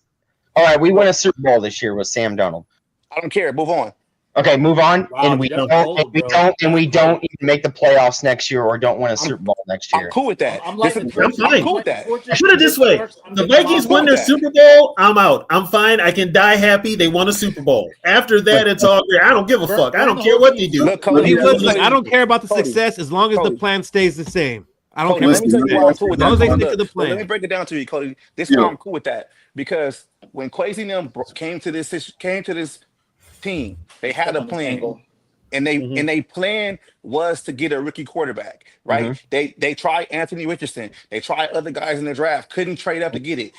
All right, we won a Super Bowl this year with Sam Darnold. I don't care. Move on. Okay, move on. Wow, and we don't even make the playoffs next year or don't win a Super Bowl next year. I'm cool with that. I'm fine. Cool with that. Put it this way: the Vikings win their Super Bowl, I'm out. I'm fine. I can die happy. They won a Super Bowl. After that, it's all great. I don't give a fuck. I don't care what they do. Look, I don't care about the success as long as the plan stays the same. I don't care. Let me tell you why I'm cool with that. As long as they stick to the plan. Let me break it down to you, Cody. This is why I'm cool with that because when Kwesi and them came to this team, they had a plan, and they plan was to get a rookie quarterback, right? They tried Anthony Richardson, they tried other guys in the draft, couldn't trade up to get it.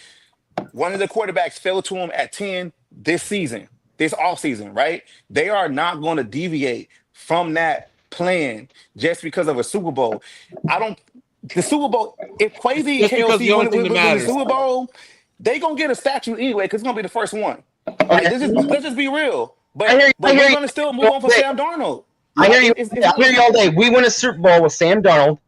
One of the quarterbacks fell to them at 10 this offseason, right? They are not going to deviate from that plan just because of a Super Bowl. The Super Bowl, if Kwesi and KOC win the Super Bowl, they gonna get a statue anyway because it's gonna be the first one. Like, let's just be real. But we're gonna still move on for Sam Darnold. I hear you. I hear you all day. We win a Super Bowl with Sam Darnold.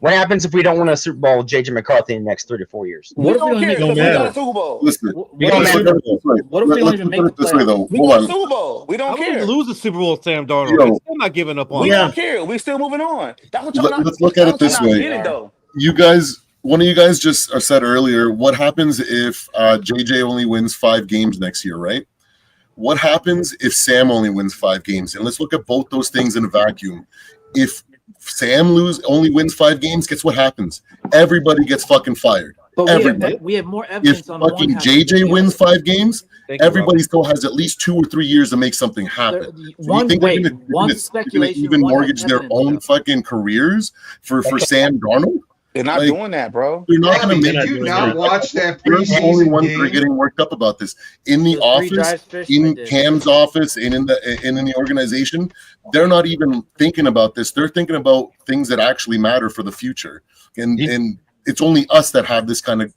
What happens if we don't win a Super Bowl with JJ McCarthy in the next 3 to 4 years? We don't care because we got a Super Bowl. Listen, What if we don't even make the playoffs? We got a Super Bowl. We don't care. Lose the Super Bowl with Sam Darnold. I'm still not giving up on We don't care. We still moving on. That's what y'all Let's look at it this way. You guys, one of you guys just said earlier, what happens if JJ only wins 5 games next year, right? What happens if Sam only wins 5 games? And let's look at both those things in a vacuum. If Sam only wins 5 games, guess what happens? Everybody gets fucking fired. Everybody. We have more evidence If on fucking JJ wins 5 games, everybody still has at least 2 or 3 years to make something happen. One speculation, even mortgage their own fucking careers for Sam Darnold? They're not doing that, bro. They're not going to make Did you not watch that They're the only preseason ones that are game? getting worked up about this. In the office, in Cam's office, and in the organization, they're not even thinking about this. They're thinking about things that actually matter for the future. And it's only us that have this kind of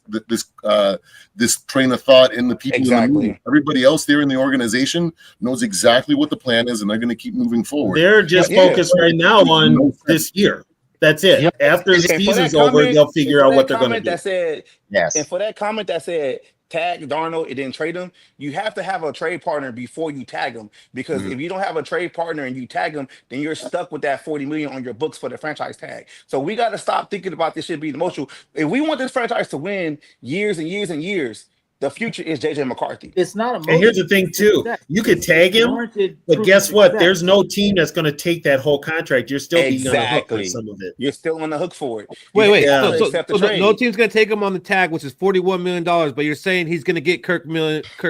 this train of thought in the people in the movie. Everybody else there in the organization knows exactly what the plan is, and they're going to keep moving forward. They're just focused right now on this year. That's it. Yep. After the season's over, they'll figure out what they're going to do. That said, and for that comment that said, tag Darnold, it didn't trade him, you have to have a trade partner before you tag him. Because if you don't have a trade partner and you tag him, then you're stuck with that $40 million on your books for the franchise tag. So we got to stop thinking about this shit being emotional. If we want this franchise to win years and years and years, the future is JJ McCarthy. It's not emotional. And here's the thing, too. You could tag him, but guess what? There's no team that's going to take that whole contract. You're still being on the hook for some of it. You're still on the hook for it. Wait. So no team's going to take him on the tag, which is $41 million, but you're saying he's going to get Kirk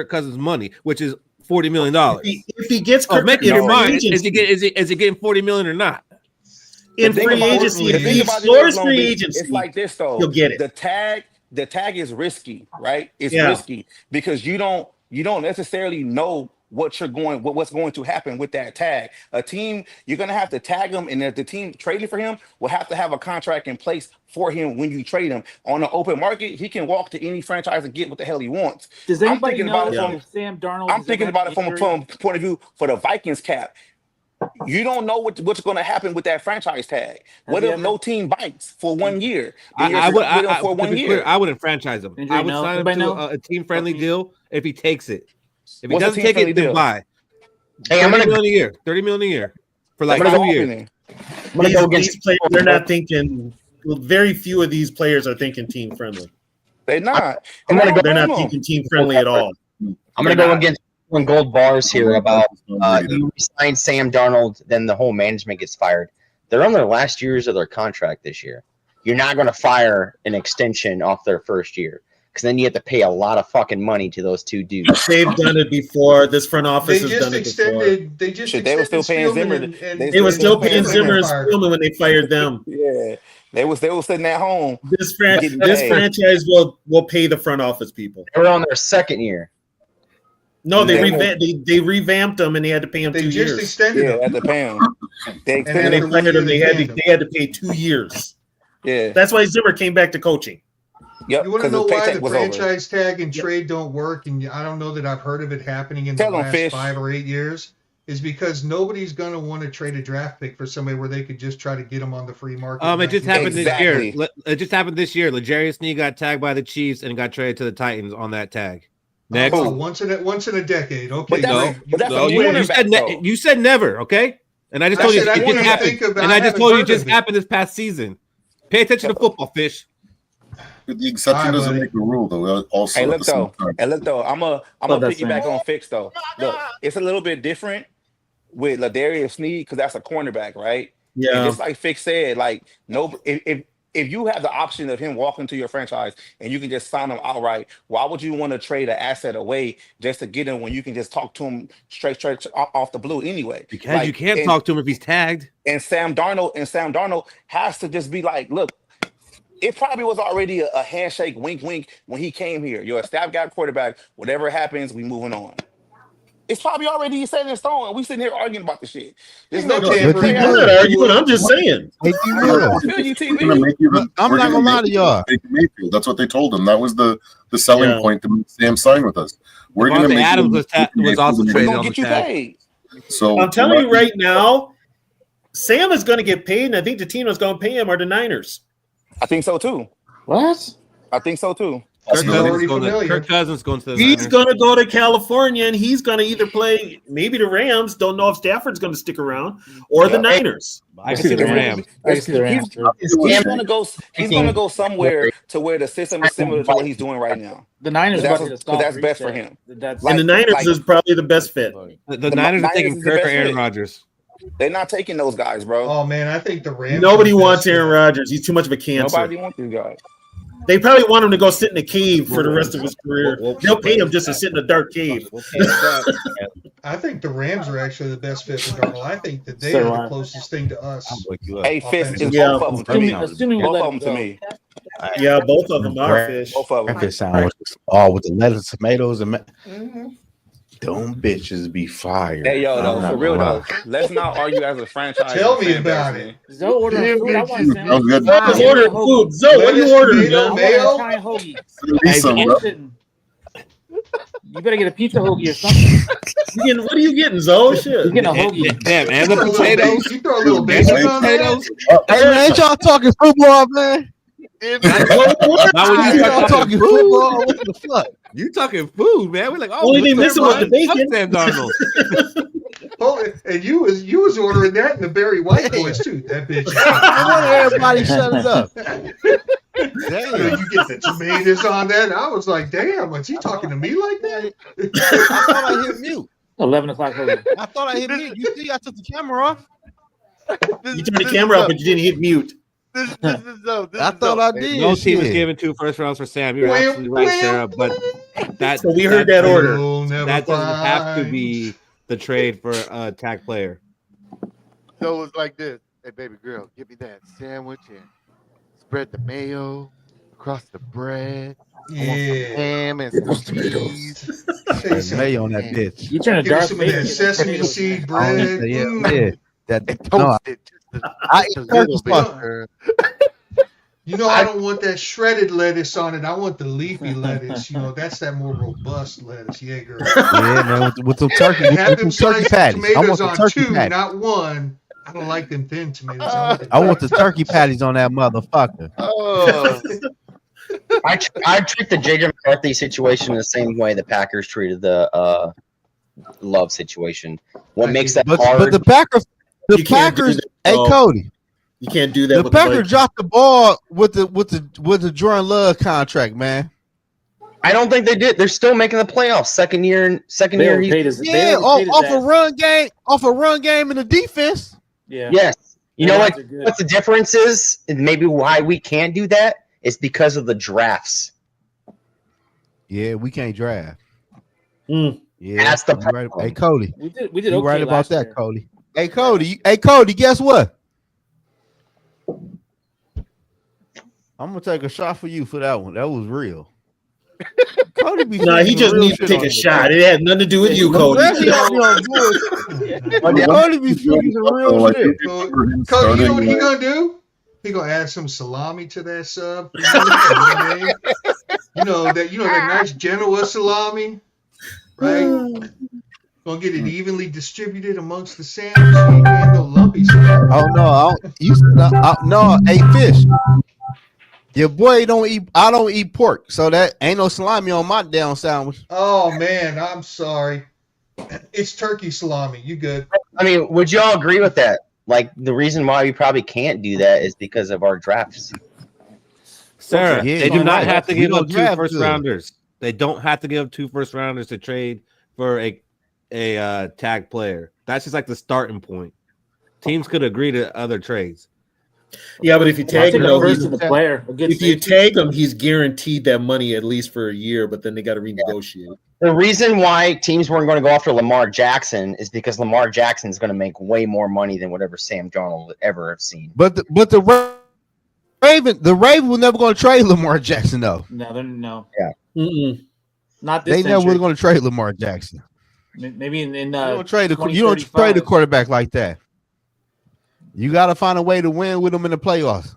Cousins' money, which is $40 million. If he gets Kirk, make your mind. Is he getting $40 million or not? In free agency, if he explores free agency, it's like this, though. You'll get it. The tag is risky, right? It's risky because you don't necessarily know what's going to happen with that tag. A team, you're going to have to tag him, and if the team trading for him will have to have a contract in place for him when you trade him. On the open market, he can walk to any franchise and get what the hell he wants. Does anybody know if Sam Darnold? I'm thinking about it from point of view for the Vikings cap. You don't know what's going to happen with that franchise tag. What if no team bites for 1 year? I wouldn't franchise him. I would sign him to a team-friendly deal if he takes it. If he doesn't take it, then buy. Hey, $30 million a year for like 2 years. These players, they're not thinking. Well, very few of these players are thinking team friendly. They're not. They're not thinking team friendly at all. I'm going to go against gold bars here about you sign Sam Darnold, then the whole management gets fired. They're on their last years of their contract this year. You're not going to fire an extension off their first year because then you have to pay a lot of fucking money to those two dudes. They've done it before. This front office has done it before. They were still paying Zimmer. They were still paying Zimmer and Spielman when they fired them. Yeah, they were sitting at home. This franchise will pay the front office people. They were on their second year. No, they revamped them and they had to pay them 2 years. They just extended them. They had to pay them. They fired them. They had to pay 2 years. Yeah, that's why Zimmer came back to coaching. Yep, you want to know why the franchise tag and trade don't work? And I don't know that I've heard of it happening in the last 5 or 8 years. Is because nobody's going to want to trade a draft pick for somebody where they could just try to get them on the free market. It just happened this year. It just happened this year. L'Jarius Sneed got tagged by the Chiefs and got traded to the Titans on that tag. Next, once in a decade. Okay, you said never. Okay, and I just told you it just happened. And I just told you it just happened this past season. Pay attention to football, fish. But the exception doesn't make the rule, though. Also, look though, I'm gonna piggyback on Fix though. Look, it's a little bit different with L'Jarius Sneed because that's a cornerback, right? Yeah. And just like Fix said, like if you have the option of him walking to your franchise and you can just sign him outright, why would you want to trade an asset away just to get him when you can just talk to him straight off the blue anyway? Because you can't talk to him if he's tagged. And Sam Darnold has to just be like, look, it probably was already a handshake, wink, wink when he came here. You're a staff guy quarterback. Whatever happens, we moving on. It's probably already set in stone. We sitting here arguing about the shit. There's no tampering. I'm not arguing. I'm just saying. I'm not gonna lie to y'all. That's what they told him. That was the selling point to make Sam sign with us. We're gonna make Adams was also traded on the tag. So I'm telling you right now, Sam is going to get paid, and I think the team that's going to pay him are the Niners. I think so too. What? I think so too. Kirk Cousins going to the He's going to go to California, and he's going to either play maybe the Rams. Don't know if Stafford's going to stick around or the Niners. I can see the Rams. He's going to go somewhere to where the system is similar to what he's doing right now. The Niners that's best for him. And the Niners is probably the best fit. The Niners are taking Kirk or Aaron Rodgers. They're not taking those guys, bro. Oh man, I think the Rams. Nobody wants Aaron Rodgers. He's too much of a cancer. Nobody wants these guys. They probably want him to go sit in a cave for the rest of his career. They'll pay him just to sit in a dark cave. I think the Rams are actually the best fit for Darnold. I think that they are the closest thing to us. Hey, Fist is both of them to me. Both of them to me. Yeah, both of them are Fish. Both of them. Breakfast sandwiches, all with the lettuce, tomatoes, and them bitches be fire. Hey, yo, though, for real though, let's not argue as a franchise. Tell me about it. Zoe ordering food. I want That was good. Zoe's ordering food. Zoe, what are you ordering? You better get a pizza hoagie or something. What are you getting, Zoe? Shit. You're getting a hoagie. Damn, and the potatoes. You throw a little bacon on potatoes. Hey man, ain't y'all talking football, man? Y'all talking football? What the fuck? You talking food, man? We're like, only thing missing was the bacon. Sam Darnold. Oh, and you was ordering that in the Barry White boys too. That bitch. Everybody shut it up. Damn, you get the tomatoes on that. I was like, damn, was he talking to me like that? I thought I hit mute. 11 o'clock hoagie. I thought I hit mute. You see, I took the camera off. You turned the camera off, but you didn't hit mute. I thought I did. No team is giving 2 first rounds for Sam. You're absolutely right, Sarah. But so we heard that order. That doesn't have to be the trade for a tag player. So it was like this. Hey, baby girl, give me that sandwich and spread the mayo crust of bread. I want some Yeah. ham and some cheese. Say There's something. mayo on that bitch. You turn a Give me Darth some of Vader. that sesame seed bread. Yeah, Mm. yeah. That And no, toast it just I a eat little turkey bit. sauce. You know, I don't want that shredded lettuce on it. I want the leafy lettuce. You know, that's that more robust lettuce. Yeah, girl. Yeah, man, with some turkey, Have with them some turkey sliced patties. I want tomatoes the on turkey 2, patties. not 1. I don't like them thin tomatoes. I want the turkey patties on that motherfucker. Oh, I treat the JJ McCarthy situation the same way the Packers treated the Love situation. What I makes get that it. hard? But the Packers, You can't do that, hey though. Cody, You can't do that. the with Packers Vikings. dropped the ball with the Jordan Love contract, man. I don't think they did. They're still making the playoffs. Second year. They He's, overpaid his. Yeah, off a run game in the defense. Yeah. yes. You Their know lines what? are good. What the difference is, and maybe why we can't do that is because of the drafts. Yeah, we can't draft. Mm. Yeah, That's the you right. problem. Hey Cody, We did you okay right about last that, year. Cody. Hey Cody, guess what? I'm gonna take a shot for you for that one. That was real. Cody be No, he speaking just real needs to shit take on a this shot. shit. It had nothing to do with you, Well, Cody. Reggie don't be on bullshit. But Cody be speaking some real like, shit. Cody, you know what he gonna do? He gonna add some salami to that sub. You know what I mean? You know that nice Genoa salami, right? Gonna get it evenly distributed amongst the sandwich. So you can't no lumpy stuff. Oh no, no, hey Fish. Your boy don't eat. I don't eat pork, so that ain't no salami on my down sandwich. Oh man, I'm sorry. It's turkey salami. You good? I mean, would you all agree with that? Like the reason why we probably can't do that is because of our drafts. Sarah, Yeah, they do you're not right. have to We give don't up 2 draft first good. rounders. They don't have to give up 2 first rounders to trade for a tag player. That's just like the starting point. Teams could agree to other trades. Yeah, but if you I'll tag take him, the though, first of the player. A good if you safety. tag him, he's guaranteed that money at least for a year. But then they got to renegotiate. The reason why teams weren't going to go after Lamar Jackson is because Lamar Jackson is going to make way more money than whatever Sam Darnold would ever have seen. But the Raven was never going to trade Lamar Jackson though. No. Mm-mm. Not this They never century. was going to trade Lamar Jackson. Maybe in You don't trade a quarterback like that. You got to find a way to win with them in the playoffs.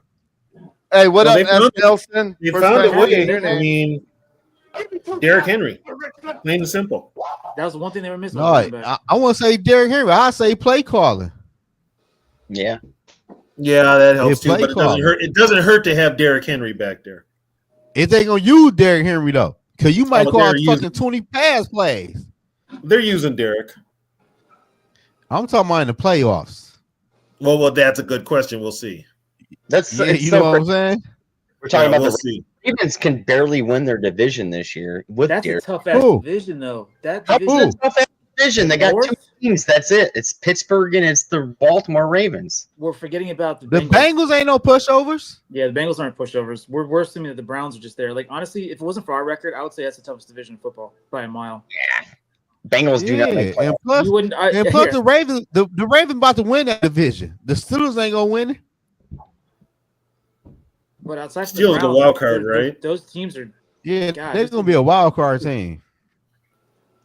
Hey, what Well, up, they found S. Nelson? They First found a time way. hearing your I name. mean, Derrick Henry, plain and simple. That was the one thing they were missing. No, on running back. I want to say Derrick Henry. I say play calling. Yeah. Yeah, that helps Yeah, too. But it play doesn't hurt. It doesn't hurt to have Derrick Henry back there. If they gonna use Derrick Henry though, because you might Oh, call they're fucking using- 20 pass plays. They're using Derrick. I'm talking about in the playoffs. Well, that's a good question. We'll see. That's Yeah, it's you so know what I'm crazy. saying? We're talking Yeah, about we'll the see. Ravens can barely win their division this year with That's a Derrick. tough ass Who? division, though. That How division. is that tough division? They got 2 North? teams. That's it. It's Pittsburgh and it's the Baltimore Ravens. We're forgetting about the The Bengals ain't no pushovers. Yeah, the Bengals aren't pushovers. We're assuming that the Browns are just there. Like honestly, if it wasn't for our record, I would say that's the toughest division in football by a mile. Bengals do not Yeah, make and playoffs. plus, You wouldn't. and plus the Ravens, the Ravens about to win that division. The Steelers ain't gonna win it. But outside from Steelers the the Browns, wild card, they're- right? Those teams are. Yeah, God, they're this gonna is- be a wild card team.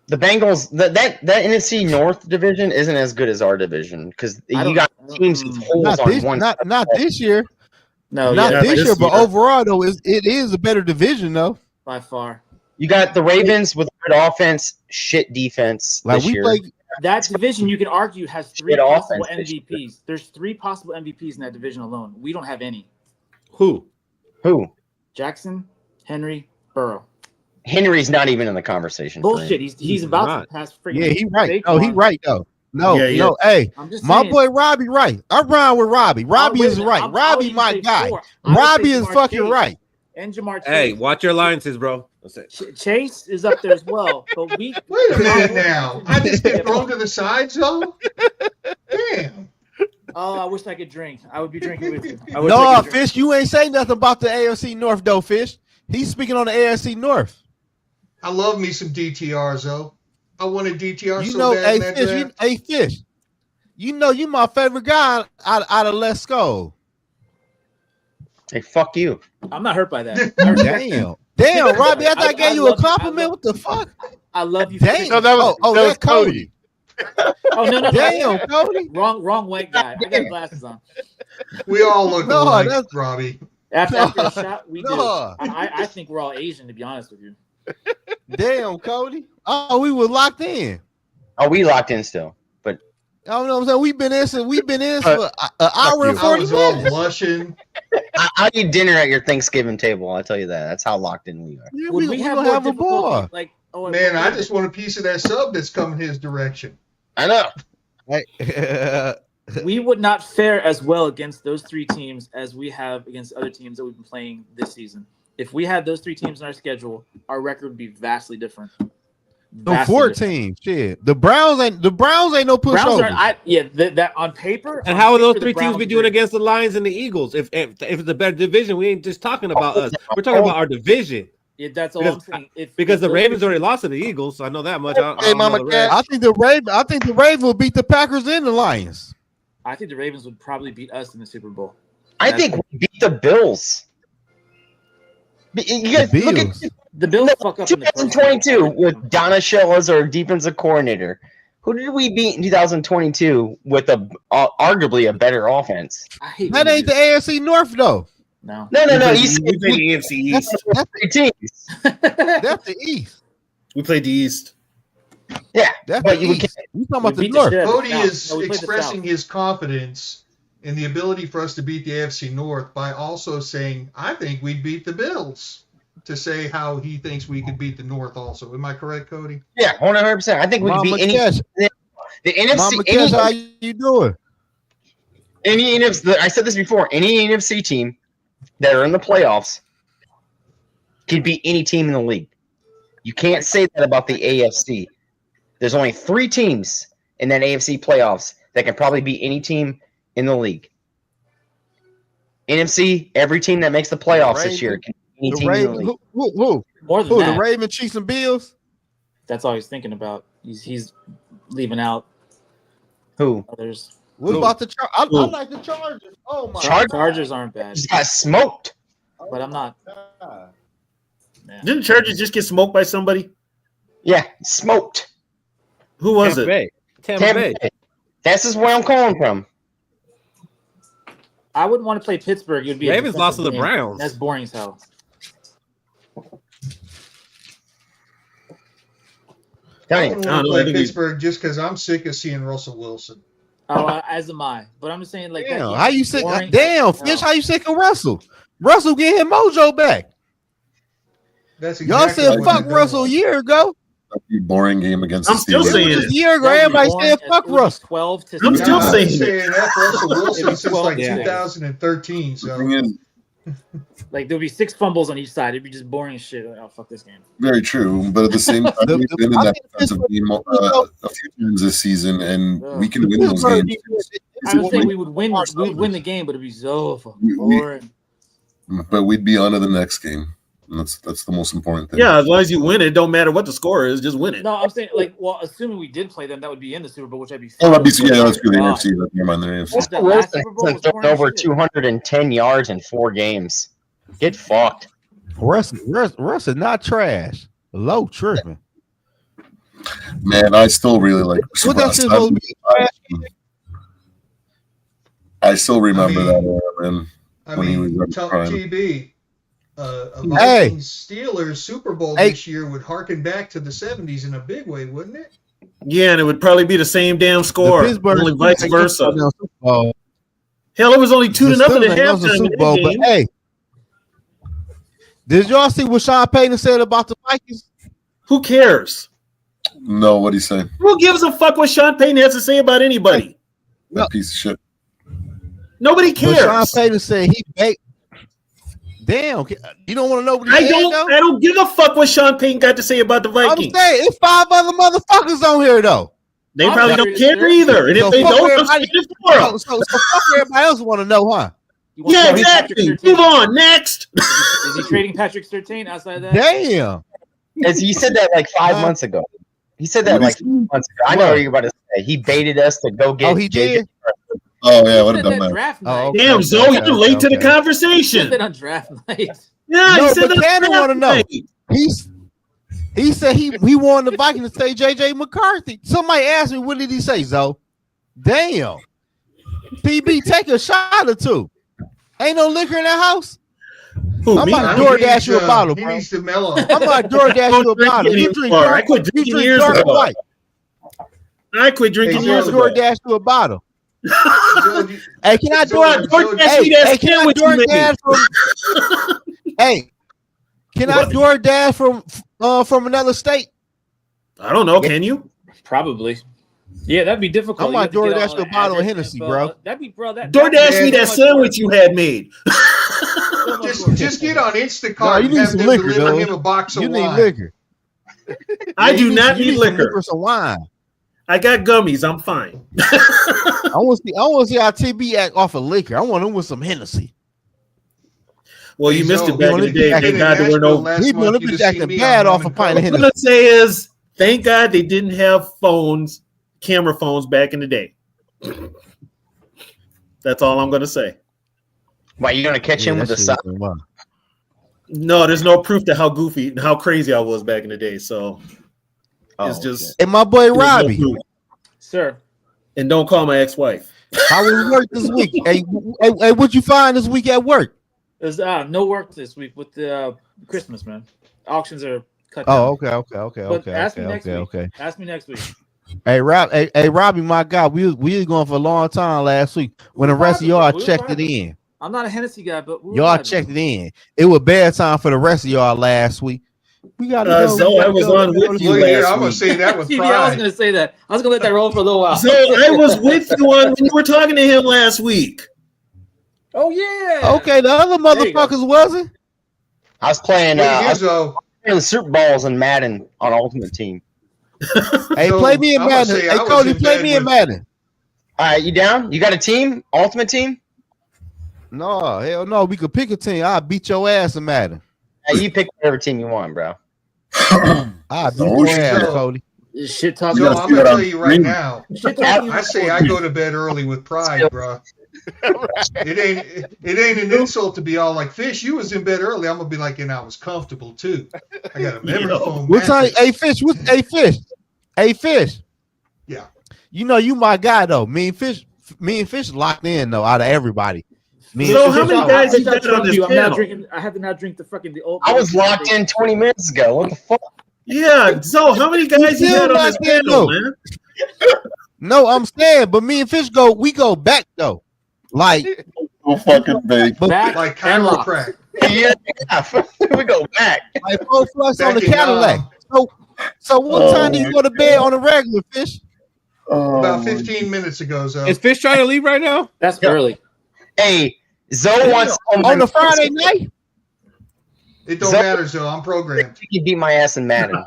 The Bengals, that NFC North division isn't as good as our division because I you don't- got I don't- teams with holes Not on this, one. not this year. No, Not yeah, not this this year, but year. overall though, it is a better division though. by far. You got the Ravens with good offense, shit defense Like this we year. play. That division, you can argue, has 3 Shit possible offense this year. MVPs. There's 3 possible MVPs in that division alone. We don't have any. Who? Who? Jackson, Henry, Burrow. Henry's not even in the conversation. for Bullshit. him. He's about not. to pass freaking. Yeah, he right. Saquon. No, he right though. No, Yeah, yeah. no. Hey, I'm just my saying. boy Robbie right. I'm riding with Robbie. Robbie Wait a is minute, right. I would Robbie, even my say guy. 4. I would Robbie say is Jamar fucking Chase right. And Jamar Chase. Hey, watch your alliances, bro. That's it. Chase is up there as well. But we. Wait a minute now. I just get thrown to the side zone. Damn. Oh, I wish I could drink. I would be drinking with you. I wish No, I could drink. Fish, you ain't saying nothing about the AFC North though, Fish. He's speaking on the AFC North. I love me some DTRs though. I want a DTR You so know, bad in hey that Fish, draft. hey Fish. You know you my favorite guy out of Let's Go. Hey, fuck you. I'm not hurt by that. Damn, Robbie, I thought I gave you a love compliment. What the fuck? I love you. Damn. No, that was that's Cody. Oh no. Damn, Cody. Wrong white guy. I got glasses on. We all look No, alike, that's- Robbie. After the shot, we do. No. I think we're all Asian, to be honest with you. Damn, Cody. Oh, we were locked in. Oh, we locked in still. But I don't know what I'm saying. We've been in for an hour and I 40 was all minutes. blushing. I'll eat dinner at your Thanksgiving table. I'll tell you that. That's how locked in we are. Yeah, Would we have gonna more have a difficulty, bar. like, Man, I just want a piece of that sub that's coming his direction. I know. we would not fare as well against those three teams as we have against other teams that we've been playing this season. If we had those three teams in our schedule, our record would be vastly different. No, 14. Shit. The Browns ain't no pushover. That on paper. And on how are those paper, the three teams Browns be are doing great. against the Lions and the Eagles? If it's a better division, we ain't just talking about us. We're talking about our division. Yeah, that's all I'm saying. Because the those Ravens three- already lost to the Eagles, so I know that much. I Hey, don't know Mama the rest. I think the Ravens will beat the Packers and the Lions. I think the Ravens would probably beat us in the Super Bowl. I think we beat the Bills. You guys The look Bills. at The Bills fuck up in the first 2022 round. with Donna Shell as our defensive coordinator. Who did we beat in 2022 with arguably a better offense? I hate That when ain't you the AFC North though. No. No. We East, played the AFC East. That's three teams. that's the East. We played the East. Yeah, That's but the you East. We talking about We the beat North. shit out of Cody the South. is No, we played the expressing South. his confidence in the ability for us to beat the AFC North by also saying, I think we'd beat the Bills, to say how he thinks we could beat the North also. Am I correct, Cody? Yeah, 100%. I think we could Mama beat any Cash, the NFC. Mama Cash, how you doing? Any NFC. I said this before. Any NFC team that are in the playoffs could beat any team in the league. You can't say that about the AFC. There's only 3 teams in that AFC playoffs that can probably beat any team in the league. NFC, every team that makes the playoffs this year can beat any The team in the Ravens. league. Who? More than Who? The that. Ravens, Chiefs, and Bills. That's all he's thinking about. He's leaving out Who? others. What Who? about the I Who? like the Chargers. Oh my Chargers aren't bad, Just got smoked. but I'm not. God. Yeah. Didn't Chargers just get smoked by somebody? Yeah, smoked. Who was Tampa it? Bay. Tampa Tampa Bay. Bay. That's just where I'm calling from. I wouldn't want to play Pittsburgh. It would be Ravens a lost to the defensive game. Browns. That's boring as hell. I Dang. wouldn't I want don't to know, I play think Pittsburgh just because I'm sick of seeing Russell Wilson. Oh, as am I. But I'm just saying, like, Damn, that how you sick? boring. Damn, No. Fish, how you sick of Russell? Russell get his mojo back. That's Y'all exactly said what fuck they don't Russell a want. year ago. That'd be a boring game against I'm the still Steelers. saying Just it. a year ago, That would be everybody boring said as- fuck it would be Russell. 12 to I'm still I've saying been saying F. Russell Wilson since like Yeah. 2013. The So thing is, Like, there'll be 6 fumbles on each side. It'd be just boring as shit. Like, oh, fuck this game. very true, but at the same time, we've been in I that think defensive game a few times this season, and we can win those Pittsburgh games. I would say we would win. We would win the game, but it'd be so fucking boring. But we'd be on to the next game. And that's the most important thing. Yeah, as long as you win it, don't matter what the score is, just win it. No, I'm saying, like, well, assuming we did play them, that would be in the Super Bowl, which I'd be. Oh, that'd be fine with. that's for the God. NFC. Never mind, the NFC. The last Wilson Super Bowl has was thrown boring as over shit. 210 yards in 4 games. Get fucked. Russ is not trash. Low tripping. Man, I still really like What that Russ. shit supposed to be? I still remember I mean- that era, man. I When he mean, was tell prime. TB, a Hey. Vikings Steelers Super Bowl Hey. this year would harken back to the 70s in a big way, wouldn't it? Yeah, and it would probably be the same damn score, only vice versa. Hell, it was only 2-0 at halftime in Super Bowl, that but game. hey, did y'all see what Sean Payton said about the Vikings? Who cares? No, what'd he say? Who gives a fuck what Sean Payton has to say about anybody? That No. piece of shit. Nobody But Sean cares. Payton said he baked. Damn, you don't want to know what he I said, don't. though? I don't give a fuck what Sean Payton got to say about the I'm Vikings. saying it's 5 other motherfuckers on here though. They I'm probably curious, don't care sir. either. And So if they fuck don't, I'm everybody. speaking for them. So fuck everybody else want to know, huh? You want Yeah, to trade Patrick exactly. Surtain? Move on. Next. Is he trading Patrick Surtain outside that? Damn. As he said that like 5 months ago. He said that like 5 months ago. I know what you're about to say. He baited us to go get Oh, he Jacob. did? Oh yeah, what Said a that dumbass. draft Oh, night. okay. Damn, Zoe, you're late to the He conversation. said on draft night. Yeah, No, he said but that Cannon draft want to know. night. He said he wanted the Vikings to say JJ McCarthy. Somebody asked me, what did he say, Zoe? Damn. PB, take a shot or two. Ain't no liquor in that house. Who, I'm me? about I to don't DoorDash you a bottle, He bro. needs to mellow. I'm about to DoorDash you a drink bottle. You drink anymore. I dark, quit you drinking drink years dark or ago. white. I quit drinking Hey, I'm years gonna ago. DoorDash you a bottle. Zoe, Hey, can I Zoe, DoorDash me that Hey, can I sandwich you made. DoorDash from? Hey, can I What? DoorDash from another state? I don't know. Can you? Probably. Yeah, that'd be difficult. I'm You about have to to get DoorDash all you a the bottle of address Hennessy, info. bro. That'd be, bro. DoorDash me man, that so much sandwich you had made. So much work. just get on Instacart No, you and need have some them liquor, deliver dude. him a box of You need wine. liquor. I Yeah, do not you need some liquor. Some wine. I got gummies. I'm fine. I want to see how TB act off of liquor. I want him with some Hennessy. Well, you Hey, missed Zoe, it back in the if day. you've been Thank in God there were Nashville no. last People month, have you'd been have seen acting me bad on off a Lemon pint of What I'm Hennessy. gonna say is, thank God they didn't have phones, camera phones back in the day. That's all I'm gonna say. Why you gonna catch him with the side? No, there's no proof to how goofy, how crazy I was back in the day. So it's just And my boy there's no Robbie, proof. Sir. And don't call my ex-wife. how was work this week? Hey, what'd you find this week at work? There's no work this week with the Christmas, man. Auctions are cut down. Oh, okay. But ask me next week. Ask me next week. Hey, Robbie, my God, we was going for a long time last week when the rest of y'all checked it in. I'm not a Hennessy guy, but Y'all checked it in. It was bad time for the rest of y'all last week. We got to go. Zoe, I was on with you Well, yeah, last I'm gonna week. say that with TV, I was pride. gonna say that. I was gonna let that roll for a little while. So I was with you on when you were talking to him last week. Oh yeah. Okay, the other There you go. motherfuckers wasn't. I was playing. Wait, I here's was Zoe. playing the Super Bowls and Madden on Ultimate Team. Hey, So, play me in I'm gonna Madden. say Hey, I was Cody, in play bed me in with- Madden. All right, you down? You got a team? Ultimate Team? No, hell no. We could pick a team. I'll beat your ass in Madden. Hey, you pick whatever team you want, bro. I'll beat Oh, your ass, shit. Cody. This shit talking. So gotta I'm see gonna what tell I'm you right reading. now. Shit talking. I say I go to bed early with pride, bro. It ain't an insult to be all like, Fish, you was in bed early. I'm gonna be like, and I was comfortable too. I got a memory foam What time? mattress. Hey, Fish. Yeah. You know you my guy though. Me and Fish locked in though out of everybody. Me So and how Fish many are- guys you got on this I'm not channel? drinking. I have to not drink the old. I was locked in 20 minutes ago. What the fuck? Yeah. So how many guys you still got on this locked in, channel, though. man? No, I'm saying, but me and Fish we go back though. Like, So fucking big. but Back Like and locked. chiropractic. Yeah, we go back. like full flush on the Back in, Cadillac. So what time do you go to bed on a regular, Fish? About 15 minutes ago, so Is Fish trying to leave right now? That's early. Hey, Zoe wants On the Friday night? it don't So- matter, so I'm programmed. You beat my ass in Madden.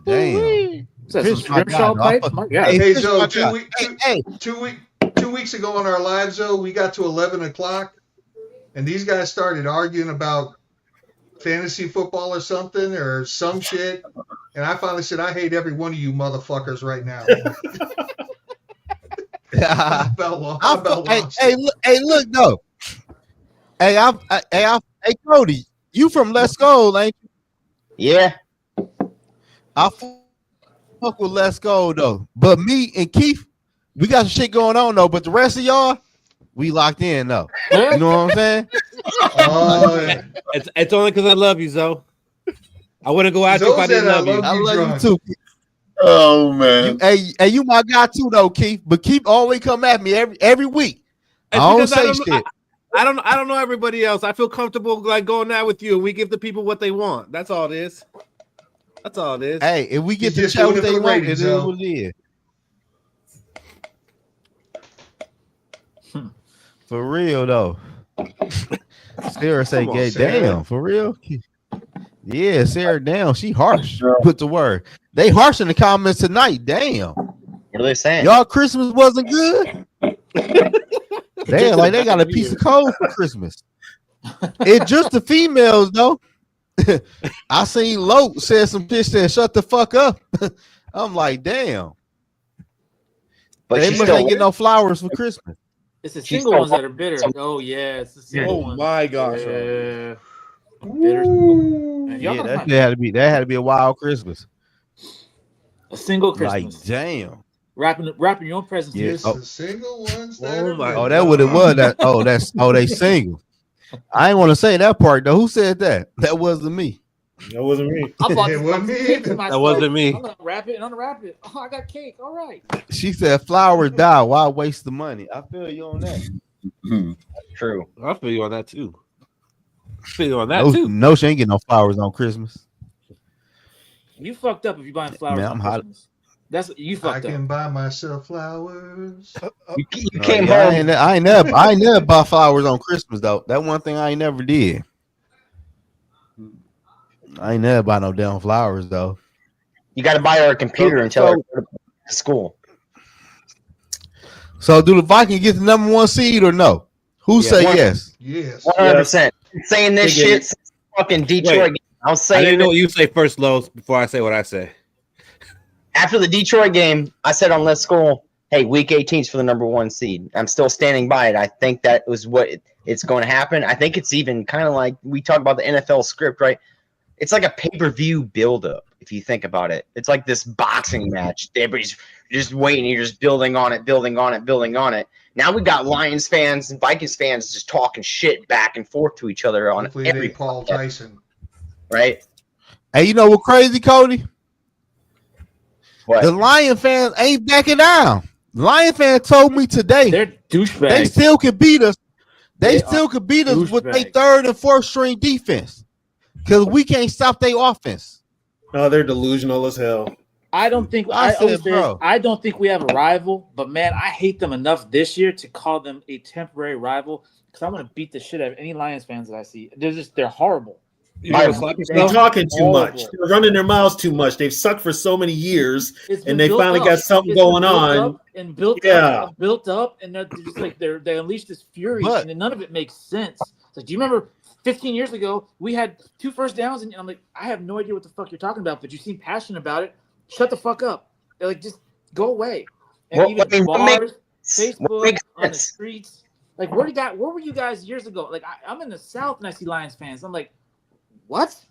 Damn. Is that Fish, some my Grimshaw God, pipe? dog. My God. Hey, Hey, Fish, so my 2 God. weeks, Hey, 2 weeks ago on our live zone, we got to 11 o'clock, and these guys started arguing about fantasy football or something or some shit. And I finally said, I hate every one of you motherfuckers right now. I about lost it. hey, look though. Hey, Cody, you from Let's Go, ain't you? Yeah. I fuck with Let's Go though. But me and Keith, we got some shit going on though. But the rest of y'all, we locked in though. You know what I'm saying? Oh, yeah. It's only because I love you, Zoe. I wouldn't go out there if I Zoe said didn't I love you. love I love drunk. you too. Oh man. Hey, you my guy too though, Keith. But Keith always come at me every week. I It's don't because say know- shit. I don't know everybody else. I feel comfortable like going out with you, and we give the people what they want. That's all it is. That's all it is. Hey, if we get He's to just chat doing what it for they the want, it ratings, is though. what it is. For real though. Sarah say Come on, gay. Sarah. Damn, for real? Yeah, Sarah down. She harsh with the word. They harsh in the comments tonight. Damn. What are they saying? Y'all Christmas wasn't good. Damn, like they got a piece of code for Christmas. It's just the females though. I seen Loke said some shit, said shut the fuck up. I'm like, damn. but They she must still ain't get no flowers for Christmas. It's the She's single still ones that are bitter. Oh yeah, it's the single Oh ones. my gosh. Yeah. Bitter. Man, y'all Yeah, gotta that find had to be a wild Christmas. a single Like, Christmas. damn. Wrapping your own presents. Yeah. It's the single ones that Oh are my bitter. Oh, that what it was. They single. I ain't want to say that part though. Who said that? That wasn't me. That wasn't me. I bought It this wasn't box of me cake to either. myself. wasn't me. I'm gonna wrap it and unwrap it. Oh, I got cake. All right. She said flowers die. Why waste the money? I feel you on that. True. I feel you on that too. I feel you on that No, too. no, she ain't getting no flowers on Christmas. You fucked up if you're buying flowers Man, on I'm hot. Christmas. That's you I fucked up. can buy myself flowers. You No, came yeah, home. I ain't never buy flowers on Christmas though. That one thing I ain't never did. I ain't never buy no damn flowers though. You got to buy her a computer and tell her to go to school. So do the Vikings get the number 1 seed or no? Who say yes? Yes. 100%. Saying this They get shit it. since fucking Detroit. Wait. game. I was I didn't saying know it what you say first, Lowe's, before I say what I say. after the Detroit game. I said on Let's School, hey, week 18 is for the number 1 seed. I'm still standing by it. I think that was what it's going to happen. I think it's even kind of like we talk about the NFL script, right? It's like a pay-per-view buildup, if you think about it. It's like this boxing match. Everybody's just waiting. You're just building on it, building on it, building on it. Now we got Lions fans and Vikings fans just talking shit back and forth to each other on Hopefully every they Paul podcast, Tyson. right? Hey, you know what crazy, Cody? What? The Lion fans ain't backing down. Lion fans told me today They're douchebags. they still could beat us. They They still are could beat us with their douchebags. 3rd and 4th string defense because we can't stop their offense. Oh, they're delusional as hell. I don't think I said, said, bro. I don't think we have a rival, but man, I hate them enough this year to call them a temporary rival because I want to beat the shit out of any Lions fans that I see. They're horrible. You want to They're slap They're yourself? talking too much. Horrible. They're running their mouths too much. They've sucked for so many years, It's been and they built finally up. got something It's been going built on. up and built Yeah. up and built up, and they're just like they unleash this fury, But- and then none of it makes sense. It's like, do you remember 15 years ago we had 2 first downs, and I'm like, I have no idea what the fuck you're talking about, but you seem passionate about it. Shut the fuck up. They're like, just go away. And Well, even I mean, bars, what makes Facebook, on the sense? streets. Like, where were you guys years ago? Like, I'm in the South and I see Lions fans. I'm like, what?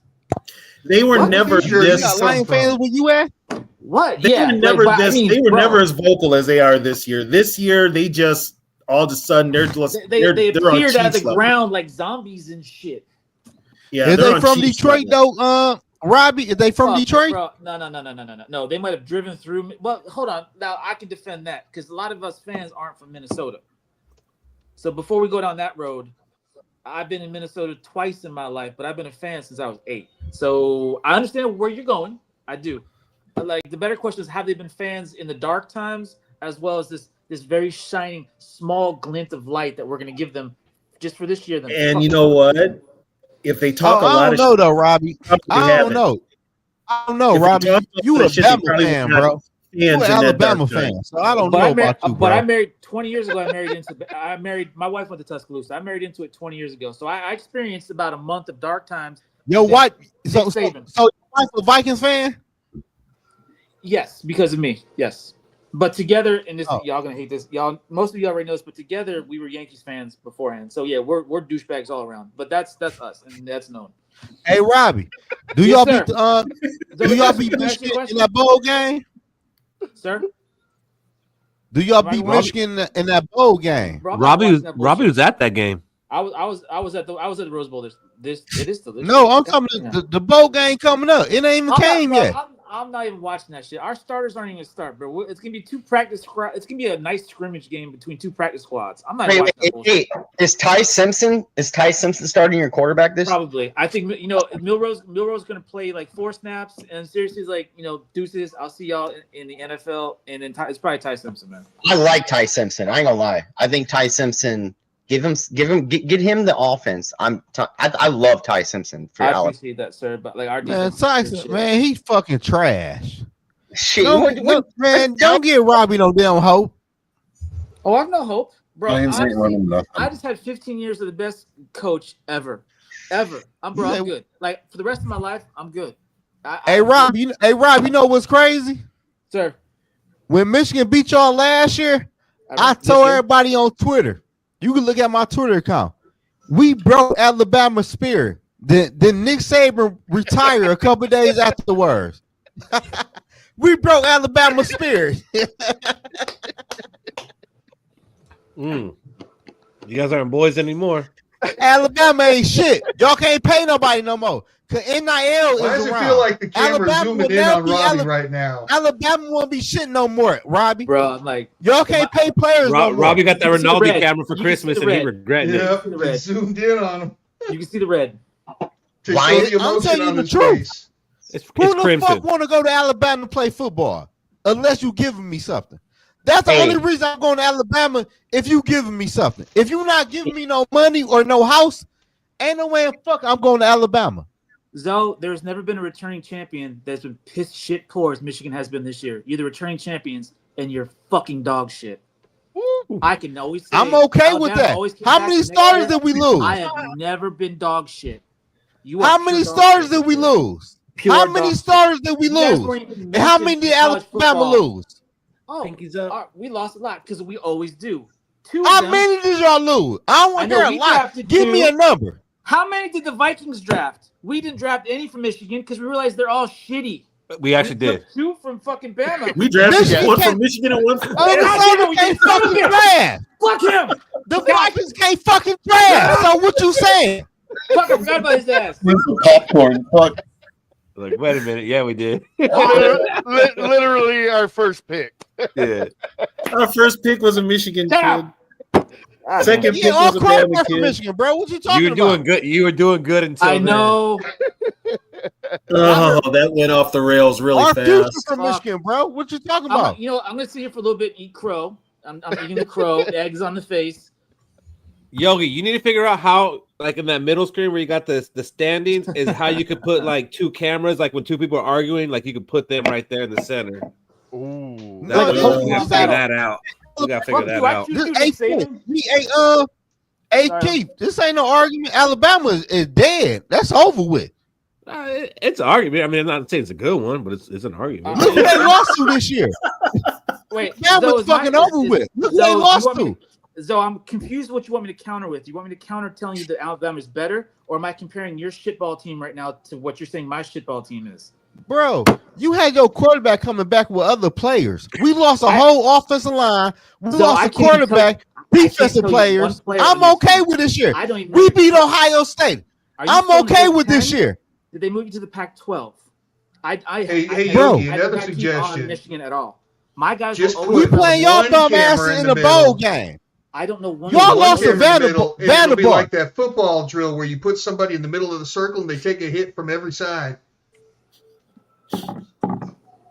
They were What? never Sure, You this. got Lion fans where you at? What? They yeah, were never like, but I this. mean, They were bro, never as vocal as they are this year. This year, they just all of a sudden they're just They they're on appeared out of the Chiefs level. ground like zombies and shit. Yeah, Is they're they on from Chiefs Detroit level. though? Robbie, is they from Bro, Detroit? Bro, no. They might have driven through me. Well, hold on. Now I can defend that because a lot of us fans aren't from Minnesota. So before we go down that road, I've been in Minnesota twice in my life, but I've been a fan since I was 8. So I understand where you're going. I do. But like the better question is, have they been fans in the dark times as well as this very shining small glint of light that we're going to give them just for this year? Then And fuck you them. know what? If they talk a I lot don't of know shit, though, Robbie. probably I don't haven't. know. I don't know, If they Robbie. talk You about a shit, they Bama probably fan, would not bro. be You fans an in that Alabama dark fan, time. so I don't But know I married, about you, but bro. I married 20 years ago. I married my wife went to Tuscaloosa. I married into it 20 years ago. So I experienced about a month of dark times. Yo, what? So Nick Saban. your wife a Vikings fan? Yes, because of me. Yes, but together, and this Oh. y'all gonna hate this. Y'all, most of you already know this, but together we were Yankees fans beforehand. So yeah, we're douchebags all around. But that's us, and that's known. Hey, Robbie, do Yes, y'all sir. beat So do y'all ask me beat a Michigan in question, that bowl game? sir? Do y'all Am I beat wrong? Michigan in that bowl game? Bro, I'm not watching that bullshit. was at that game. I was at the Rose Bowl. This it is still. No, I'm talking the bowl game coming up. It ain't even came yet. I'm not even watching that shit. Our starters aren't even gonna start, bro. It's gonna be two practice squads. It's gonna be a nice scrimmage game between 2 practice squads. I'm not Wait, watching that bullshit. hey, is Ty Simpson starting your quarterback this? Probably. I think Milrose gonna play like 4 snaps, and seriously, like deuces. I'll see y'all in the NFL, and then it's probably Ty Simpson, man. I like Ty Simpson. I ain't gonna lie. I think Ty Simpson get him the offense. I love Ty Simpson for I Alabama. appreciate that, sir. But like our Man, defense, is good Tyson, shit. man, he's fucking trash. Shit, Man, don't get Robbie no damn hope. Oh, I have no hope, bro. Lions ain't Honestly, running nothing. I just had 15 years of the best coach ever. I'm good. Like for the rest of my life, I'm good. Hey, Rob, you know what's crazy? Sir. When Michigan beat y'all last year, I told everybody on Twitter. You can look at my Twitter account. We broke Alabama's spirit. Then Nick Saban retired a couple days afterwards. We broke Alabama's spirit. You guys aren't boys anymore. Alabama ain't shit. Y'all can't pay nobody no more. Cause NIL Why is does it around. feel like the camera's Alabama zooming will in never on be Robbie right now? Alabama won't be shit no more, Robbie. Bro, I'm like, Y'all can't pay players no more. Robbie got that You can see the Ronaldo red. camera for You can see Christmas the and he red. regretting it. Yep, the they red. zoomed in on him you can see the red. to Why show is- the I'm emotion telling you on the his truth. face. It's Who the crimson. fuck want to go to Alabama to play football? Unless you giving me something. That's the Hey. only reason I'm going to Alabama. If you giving me something. If you not giving me no money or no house, ain't no way in fuck I'm going to Alabama. Zoe, there's never been a returning champion that's been pissed shit poor as Michigan has been this year. You're the returning champions and you're fucking dog shit. I can always say I'm okay with Alabama that. always came How back many the next starters year. did we lose? I have never been dog shit. You are How pure many dog starters shit did we this year. lose? Pure How dog many shit. starters did we You guys lose? weren't even And how many mentioned did in college Alabama football. lose? Oh, Pinkies up. we lost a lot because we always do. Two How of them. many did y'all lose? I don't I want to know hear a we lot. drafted Give me two. a number. How many did the Vikings draft? We didn't draft any from Michigan because we realized they're all shitty. We actually We did. took two from fucking Bama. We drafted Michigan one can't- from Michigan and one from. Oh, God damn Minnesota it, we can't did. Son of a fucking bitch. draft. Fuck him. The Vikings can't fucking draft. So what you saying? Fuck, I forgot about his ass. Where's the popcorn? Fuck. Like, wait a minute. Yeah, we did. Literally our first pick. Yeah. Our first pick was a Michigan Shut kid. up. Second Yeah, pick all was a Bama quarterbacks from kid. Michigan, bro. What you talking You were about? doing good. You were doing good until I then. know. Oh, that went off the rails really Our future fast. from Fuck. Michigan, bro. What you talking I'm, about? you know, I'm gonna sit here for a little bit and eat crow. I'm eating the crow. Eggs on the face. Yogi, you need to figure out how, like in that middle screen where you got the standings, is how you could put like two cameras, like when two people are arguing, like you could put them right there in the center. Ooh. No, That's this- what we gotta this figure ain't- that out. We gotta figure Fuck that you, I out. choose This you to ain't save Keith. him. Hey, Sorry. Keith, this ain't no argument. Alabama is dead. That's over with. It's an argument. I mean, I'm not saying it's a good one, but it's an argument. Look who they lost to this year. Wait, That Zoe, was is my- fucking over is- with. Look who Zoe, they you lost want me to. So I'm confused what you want me to counter with. You want me to counter telling you that Alabama is better, or am I comparing your shitball team right now to what you're saying my shitball team is? Bro, you had your quarterback coming back with other players. We lost a whole offensive line. We So lost I a can't tell- quarterback, I can't defensive tell you players. one player I'm on this okay team. with this year. I don't even know We your beat team. Ohio State. Are you I'm still in the okay Big with this 10? year. Did they move you to the Pac-12? Hey, Bro. Yogi, another suggestion. Michigan at all. My guys Just will put always We playing y'all one dumb camera asses in in the the bowl middle. game. I don't know one. Y'all One lost to camera in the middle, and it'll be Vanderbilt. like that football drill where you put somebody in the middle of the circle and they take a hit from every side.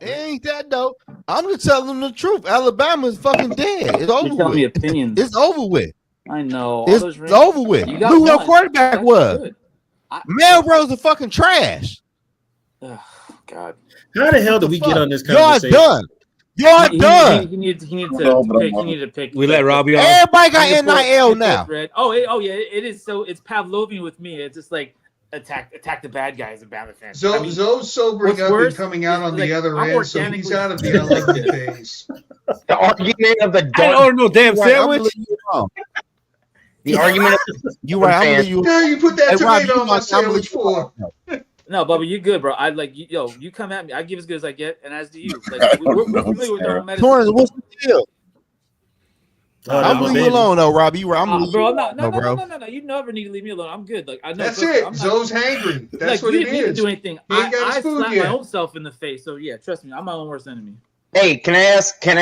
It ain't that though. I'm just telling them the truth. Alabama is fucking dead. It's over You're telling me with. opinions. It's over with. I know. All It's those rings. over with. You got Who your one. quarterback That's was? good. Melrose is fucking trash. Oh, God. How the hell did we get on this conversation? Y'all done. Y'all done. He needed to No, but pick. I'm- He needed to pick. We let Robbie off. Everybody got Your fourth- NIL your now. fourth red. Oh, yeah. It is so. It's Pavlovian with me. It's just like attack the bad guys and Bama fans. Zoe's sobering what's up worse and coming out is, on like, the other I'm end, so he's organically- out of the unlucky phase. The argument of the I didn't dog. order no damn Right, I'm gonna sandwich. leave you alone. The argument of You right. I'm gonna leave you. Yeah, you put that Hey, Rob, tomato you on my like- I'm gonna sandwich leave you for. alone. No, Bubba, you good, bro. I like you. Yo, you come at me. I give as good as I get, and as do you. Like we're familiar with our own medicine. Torrance, what's the deal? Oh, I'm that gonna was leave you it. alone though, Robbie. You right. I'm gonna leave Bro, you no, alone, bro. no. You never need to leave me alone. I'm good. Like I know. That's trust me, it. I'm not- Zoe's hangry. That's like, what you it didn't need to is. do anything. He ain't got I his food slapped yet. my own self in the face. So yeah, trust me, I'm my own worst enemy. Hey, can I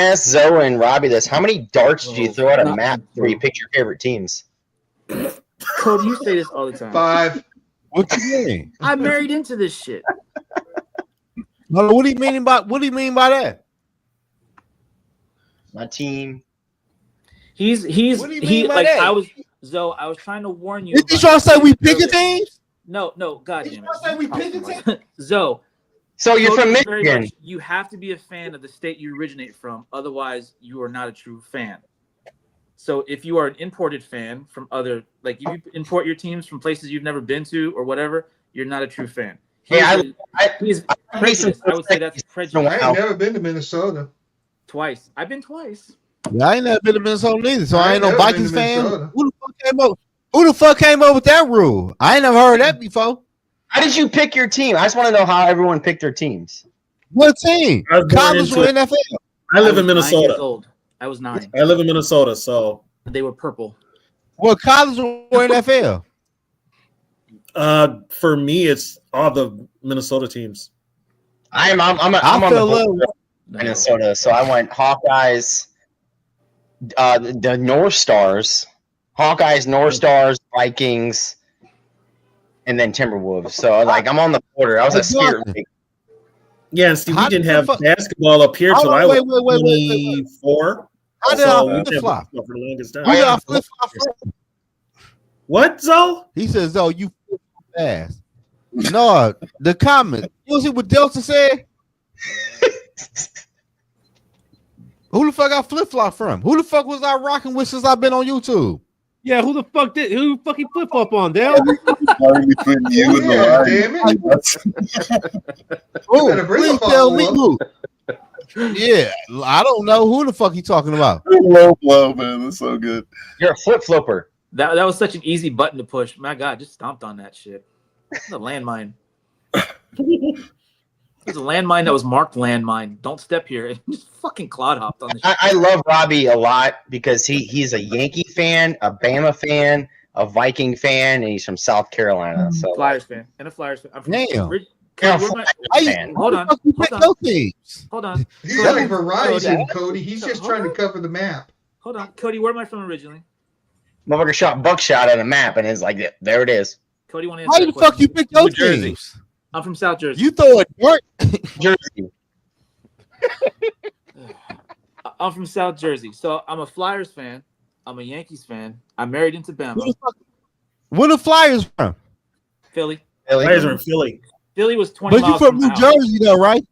ask Zoe and Robbie this? How many darts do you Oh, throw at a not- map where you pick your favorite teams? Cody, you say this all the time. 5. What you mean? I married into this shit. No, what do you mean by that? My team. He's What do you mean by like that? I was trying to warn you. Is he about trying to say we this picking earlier. teams? No, God Is he damn trying to say we picking it. Zoe, So you're from Cody, very Michigan. much, you have to be a fan of the state you originate from. Otherwise, you are not a true fan. So if you are an imported fan from other, like if you import your teams from places you've never been to or whatever, you're not a true fan. Hey, He's I need some prejudiced. I would say that's I prejudice. ain't never been to Minnesota. Twice. I've been twice. Yeah, I ain't never been to Minnesota neither, so I ain't no never been to Vikings fan. Minnesota. Who the fuck came up with that rule? I ain't never heard that before. How did you pick your team? I just want to know how everyone picked their teams. What team? I was born College or into- NFL? I live was in 9 years Minnesota. old. I was 9. I live in Minnesota, so They were purple. What college or NFL? for me, it's all the Minnesota teams. I'm on the board of Minnesota, so I went Hawkeyes, the North Stars, Hawkeyes, North Stars, Vikings, and then Timberwolves. So like I'm on the border. I was a Spirit League. Yeah, and see, we How didn't the have fuck- basketball up here till I was wait. 24. How did So I we didn't have flip-flop? basketball for the longest time. Who did I flip-flop from? What, Zoe? He says, "Oh, you fast." No, the comment. You see what Delta said? Who the fuck I flip-flop from? Who the fuck was I rocking with since I've been on YouTube? Yeah, who the fuck he flip flop on, Dale? Sorry between you and Yeah, the damn it. Who? better bring Please a tell me follow-up. who. Yeah, I don't know who the fuck he talking about. Low blow, man. That's so good. You're a flip flipper. That was such an easy button to push. My God, just stomped on that shit. It's a landmine. It's a landmine that was marked landmine. Don't step here. And just fucking clod hopped on the shit. I love Robbie a lot because he's a Yankee fan, a Bama fan, a Viking fan, and he's from South Carolina. So Flyers fan and a Flyers fan. I'm from Damn. Cody, Yeah, where am I- Why fan. you, Hold why on, the fuck you hold pick on. your teams? Hold on. He's Cody, like Verizon, Cody, Cody. He's just trying to cover the map. Hold on. Cody, where am I from originally? motherfucker shot buckshot at a map and it's like, there it is. Cody, want to Why answer the that fuck you question? pick your New Jersey. teams? I'm from South Jersey. You throw a dirt. Jersey. I'm from South Jersey. So I'm a Flyers fan. I'm a Yankees fan. I'm married into Bama. Where the Flyers from? Philly. Players are in Philly. Philly was 20 But you miles from New the house. Jersey though, right?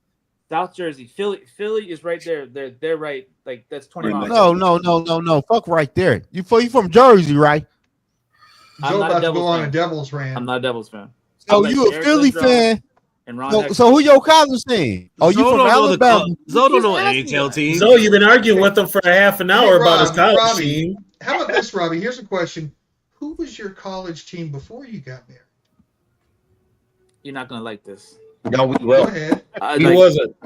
South Jersey. Philly is right there. They're right. Like that's 20 miles. No. Fuck right there. You from Jersey, right? I'm Joe not a about to Devils go on a fan. Devils rant. I'm not a Devils fan. So I'm you like a Eric Philly Lindros fan? And Ron So who your college team? Oh, you from Alabama? Zoe don't know He's asking NHL that. team. So you've been arguing with him for a half an hour about his college Robbie, team. How about this, Robbie? Here's a question. Who was your college team before you got there? You're not gonna like this. No, we Go will. ahead. He Like, wasn't.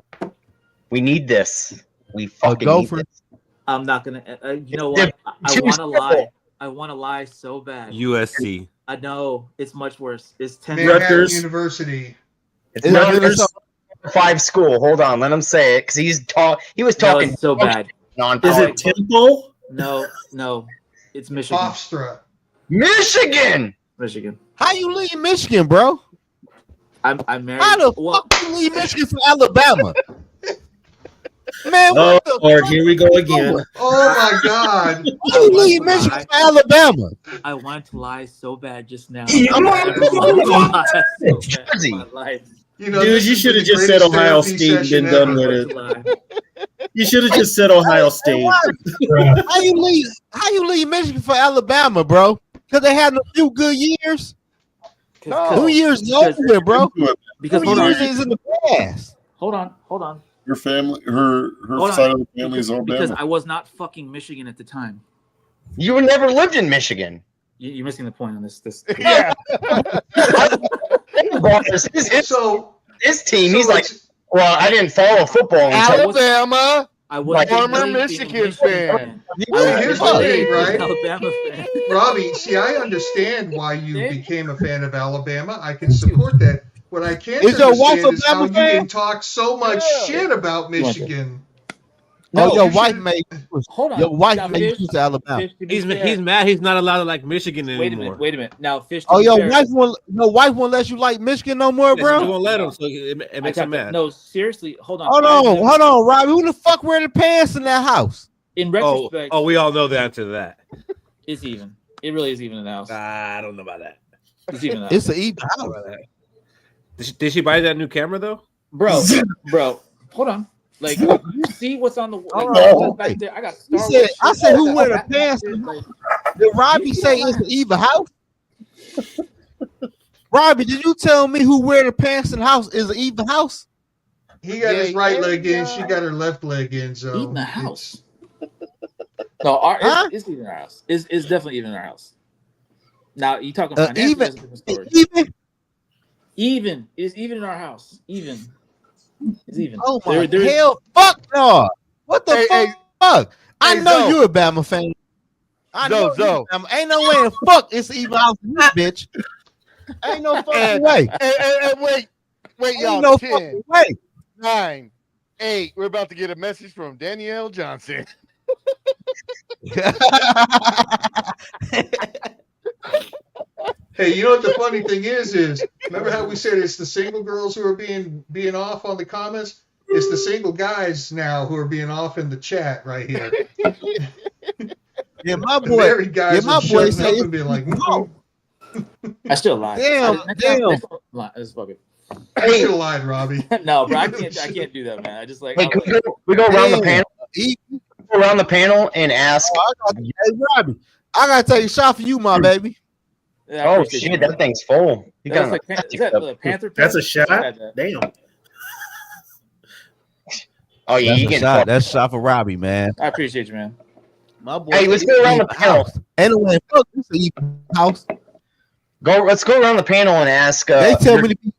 We need this. We fucking go need for it. this. I'm not gonna. You know what? I want to lie. I want to lie so bad. USC. I know it's much worse. It's 10. Manhattan Rutgers. University. It's Is not it a 5 school. Hold on, let him say it because he was No, talking it's so bad. on Is it Temple? No, it's Michigan. Hofstra. Michigan. Michigan. How you leave Michigan, bro? I'm married. How the Well, fuck you leave Michigan for Alabama? Man, Oh, what the Lord, fuck here we go again. Oh my God. Why you leave Michigan for Alabama? I wanted to lie so bad just now. Come on, I wanted to lie so bad Jersey. in my life. You know, Dude, this you is should have the just said greatest Ohio therapy State and session been done ever. with I it. wanted to lie. You should have just said Ohio State. How you leave Michigan for Alabama, bro? Because they had a few good years. Cause- 2 years because- over, bro. Because 2 hold years on, is in the past. hold on. Her family, her Hold on. side of the family is Because Alabama. I was not fucking Michigan at the time. You never lived in Michigan. You're missing the point on this. Yeah. So, His team, so he's like, it's- well, I didn't follow football until Alabama. I was Former Michigan fan. here's the thing, right? Alabama fan. Robbie, see, I understand why you became a fan of Alabama. I can support that. What I can't Is your wife understand is how Alabama you fan? can talk so much shit about Michigan. Oh, your you wife should- made Hold on. your wife Now, made Fish, you to Alabama. Fish, to be He's fair- mad. He's not allowed to like Michigan Wait a anymore. minute. Now, Fish. to Oh, be your fair, wife won't let you like Michigan no more, Yes, you bro. won't let him, so it I makes got him that. mad. No, seriously. Hold on. Hold I've never- on, Robbie. Who the fuck wear the pants in that house? In Oh, retrospect, we all know the answer to that. it's even. It really is even in the house. I don't know about that. It's even in the It's house. an even I don't house. know about that. Did she buy that new camera though? Bro, hold on. Like, you see what's on the like, no. what's back there? I got You Star said- Wars. I shit. said who got wear the Batman pants? shit, like, Did Robbie say it's an even house? Robbie, did you tell me who wear the pants in the house is an even house? He got his Yeah, right yeah, leg in. yeah. She got her left leg in. So Eat in the house. No, it's even in our house. It's definitely even in our house. Now you talking financially, Even, that's a different story. even. It's even in our house. It's even. Oh my There is- hell! Fuck no! What the Hey, fuck? I hey, know Zoe. you're a Bama fan. I know Zoe. you a Bama. Ain't no way in fuck it's even house in this bitch. Ain't no fucking And, way. and wait, y'all. Ain't no 10, fucking way. 9, 8. We're about to get a message from Danielle Johnson. hey, you know what the funny thing is remember how we said it's the single girls who are being off on the comments? It's the single guys now who are being off in the chat right here. Yeah, my The boy. married guys my are boy shutting said up and being like, no. I still lied. Damn. Let's fuck it. I should have lied, Robbie. No, bro, I can't do that, man. I just like. Wait, can we go around the panel? Go around the panel and ask. Hey, Robbie, I gotta take a shot for you, my baby. Yeah, I Oh appreciate shit, you, that man. thing's full. You That was got like, is that Panther? That's a Pants? shot. I had that. Damn. Oh yeah, That's you a get shot. That's a shot for Robbie, man. I appreciate you, man. My boy. Hey, let's go around the panel. Ain't no way in fuck this even house. Let's go around the panel and ask. They tell me to be.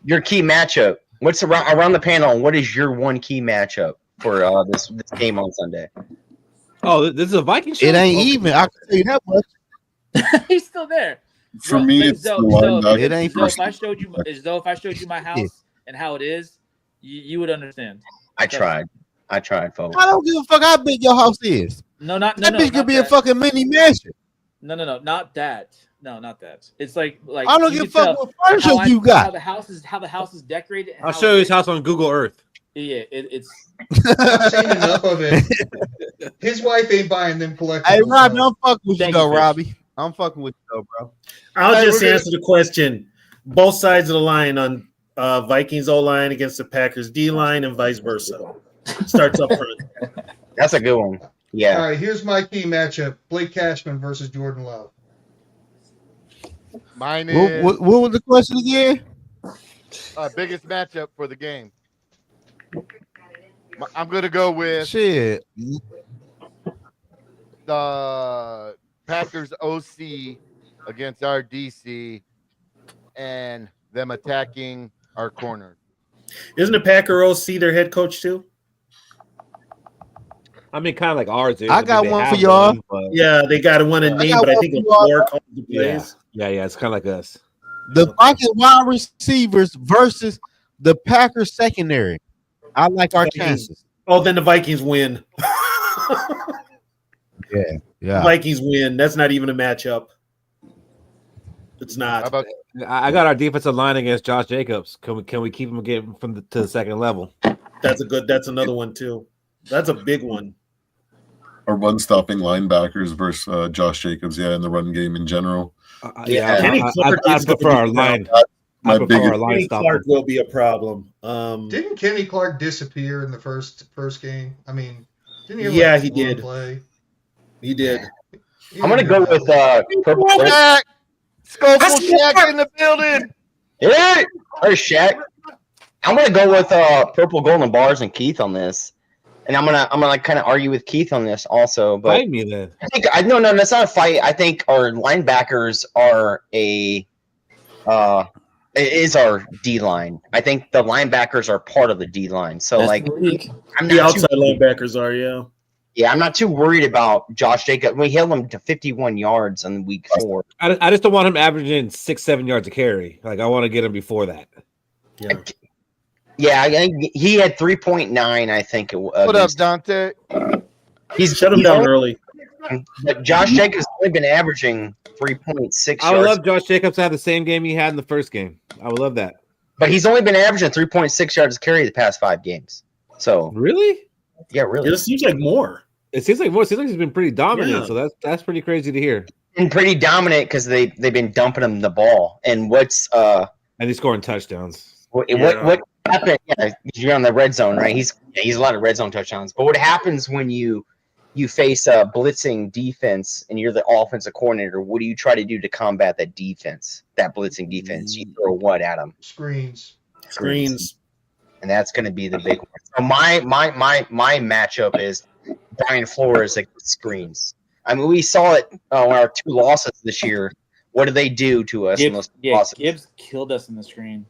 Your key matchup. What's around the panel? What is your one key matchup for this game on Sunday? Oh, this is a Viking show. It ain't Okay. even. I can tell you that much. He's still there. For Bro, me, but it's the Zoe, linebacker. It ain't Zoe, if I showed you my house and how it is, you would understand. I tried, folks. I don't give a fuck how big your house is. No, not That bitch could not be that. a fucking mini mansion. No, not that. No, not that. It's like I don't you give a can fuck tell what furniture how you got. how the house is decorated. And I'll how show you it his is. house on Google Earth. Yeah, it's I've seen enough of it. His wife ain't buying them collectibles. Hey, Robbie, though. I'm fucking with Thank you, though, you, Fish. Robbie. I'm fucking with you, though, bro. I'll Hey, just we're gonna- answer the question. Both sides of the line on Vikings O line against the Packers D line and vice versa. Starts up front. That's a good one. All Yeah. right, here's my key matchup: Blake Cashman versus Jordan Love. Mine is What was the question again? biggest matchup for the game. I'm going to go with Shit. the Packers OC against our DC and them attacking our corner. Isn't the Packer OC their head coach too? I mean, kind of like ours is. I mean, got they one have for y'all. one, but Yeah, they got to win a I name, got but I one think for it's y'all. more calls the yeah, plays. yeah, it's kind of like us. The Vikings wide receivers versus the Packers secondary. I like our chances. Oh, then the Vikings win. Yeah. Vikings win. That's not even a matchup. It's How not. about I got our defensive line against Josh Jacobs. Can we keep him getting to the second level? That's another one too. That's a big one. Our run-stopping linebackers versus Josh Jacobs, in the run game in general. Yeah, Kenny Clark I is gonna prefer be our a line. My I prefer our biggest- line Kenny stopper. Clark will be a problem. Didn't Kenny Clark disappear in the first game? I mean, didn't he? Have Yeah, like he one did. Play? He did. He I'm gonna didn't go do with that. Purple. Shaq? Scopeful Shaq in the building. Hey, Shaq. I'm gonna go with Purple Golden Bars and Keith on this, and I'm gonna kind of argue with Keith on this also. But Fight me then. I think no, that's not a fight. I think our linebackers are is our D line. I think the linebackers are part of the D line. So That's like, the league. I'm The not outside linebackers are, yeah. Yeah, I'm not too worried about Josh Jacobs. We held him to 51 yards in week 4. I just don't want him averaging 6-7 yards a carry. Like I want to get him before that. Yeah. Yeah, I think he had 3.9. I think it was. What up, Dante? He's Shut him down early. But Josh Jacobs has only been averaging 3.6 I would yards. love Josh Jacobs to have the same game he had in the first game. I would love that. But he's only been averaging 3.6 yards a carry the past 5 games. So Really? yeah, really, It seems like more. It seems like more. It seems like he's been pretty dominant. Yeah. So that's pretty crazy to hear. and pretty dominant because they've been dumping him the ball. And what's And he's scoring touchdowns. what Yeah. happened? Yeah, you're on the red zone, right? He's a lot of red zone touchdowns. But what happens when you face a blitzing defense and you're the offensive coordinator? What do you try to do to combat that defense, that blitzing defense? You throw what at them? Screens. Screens. and that's going to be the big one. So my matchup is Brian Flores against screens. I mean, we saw it on our 2 losses this year. What do they do to us in those losses? Gibbs killed us in the screen.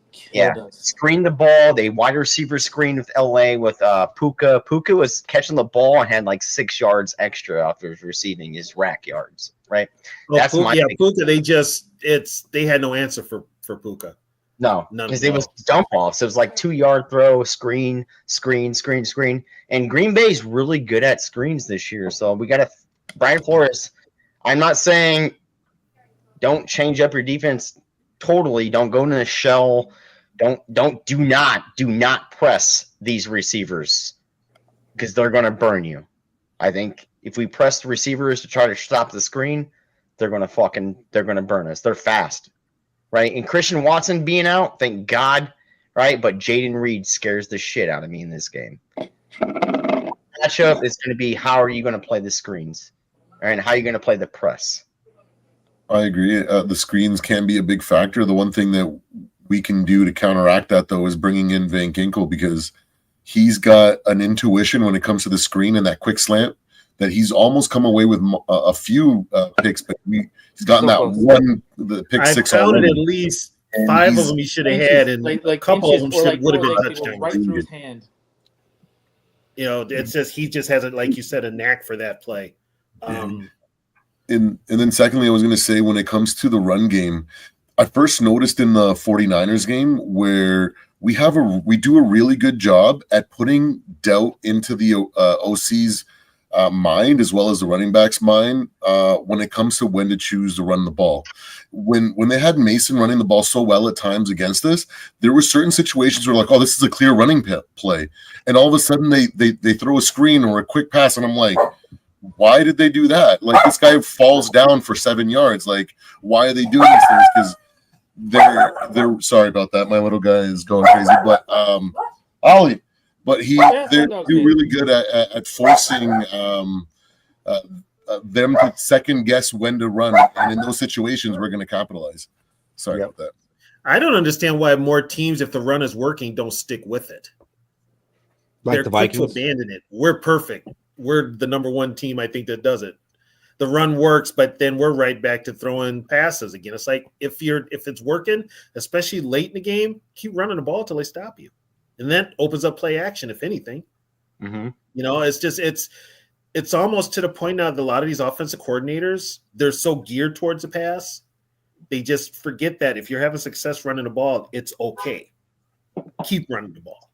Screen the ball. They wide receiver screen with LA with Puka. Puka was catching the ball and had like 6 yards extra after receiving his rack yards. Right. Well, That's Puka. They had no answer for Puka. No, because it was dump offs. It was like 2-yard throw, screen. And Green Bay's really good at screens this year. So we got Brian Flores. I'm not saying don't change up your defense totally. Don't go into the shell. Do not press these receivers because they're going to burn you. I think if we press the receivers to try to stop the screen, they're going to burn us. They're fast. Right, and Christian Watson being out, thank God, right? But Jaden Reed scares the shit out of me in this game. Matchup is going to be how are you going to play the screens, all right, and how are you going to play the press? I agree. The screens can be a big factor. The one thing that we can do to counteract that, though, is bringing in Van Ginkel because he's got an intuition when it comes to the screen and that quick slant that he's almost come away with a few picks, but he's gotten the pick 6 already. I counted already. at least 5 of them he should have had, and a couple of them would have been touchdowns. Right through his hand. You know, it's just he just has, like you said, a knack for that play. And then secondly, I was going to say when it comes to the run game, I first noticed in the 49ers game where we do a really good job at putting doubt into the OC's mind as well as the running back's mind when it comes to when to choose to run the ball. When they had Mason running the ball so well at times against us, there were certain situations where like, oh, this is a clear running play, and all of a sudden they throw a screen or a quick pass, and I'm like, why did they do that? Like this guy falls down for 7 yards. Like why are they doing these things? Because they're sorry about that. My little guy is going crazy, but Ollie. But they're really good at forcing them to second guess when to run, and in those situations, we're going to capitalize. Sorry about that. I don't understand why more teams, if the run is working, don't stick with it. Like They're the quick Vikings to abandon it. We're perfect. We're the number 1 team, I think, that does it. The run works, but then we're right back to throwing passes again. It's like if it's working, especially late in the game, keep running the ball until they stop you. And that opens up play action, if anything. Mm-hmm. You know, it's almost to the point now that a lot of these offensive coordinators, they're so geared towards the pass, they just forget that if you're having success running the ball, it's okay. Keep running the ball.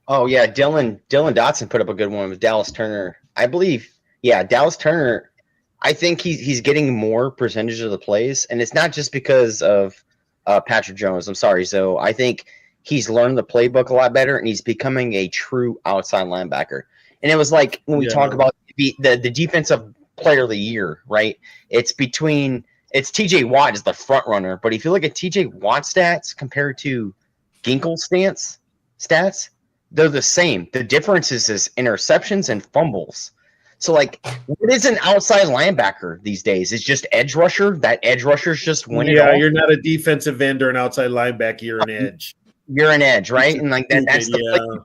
Oh yeah, Dylan Dotson put up a good one with Dallas Turner. I believe, Dallas Turner. I think he's getting more percentage of the plays, and it's not just because of Patrick Jones. I'm sorry, so I think he's learned the playbook a lot better, and he's becoming a true outside linebacker. And it was like when we talk about the defensive player of the year, right? It's TJ Watt is the front runner, but if you look at TJ Watt stats compared to Ginkel's stats, they're the same. The difference is his interceptions and fumbles. So, like, what is an outside linebacker these days? It's just edge rusher. That edge rusher's just winning. Yeah, you're not a defensive end or an outside linebacker. You're an edge. You're an edge, right? And like that's the play.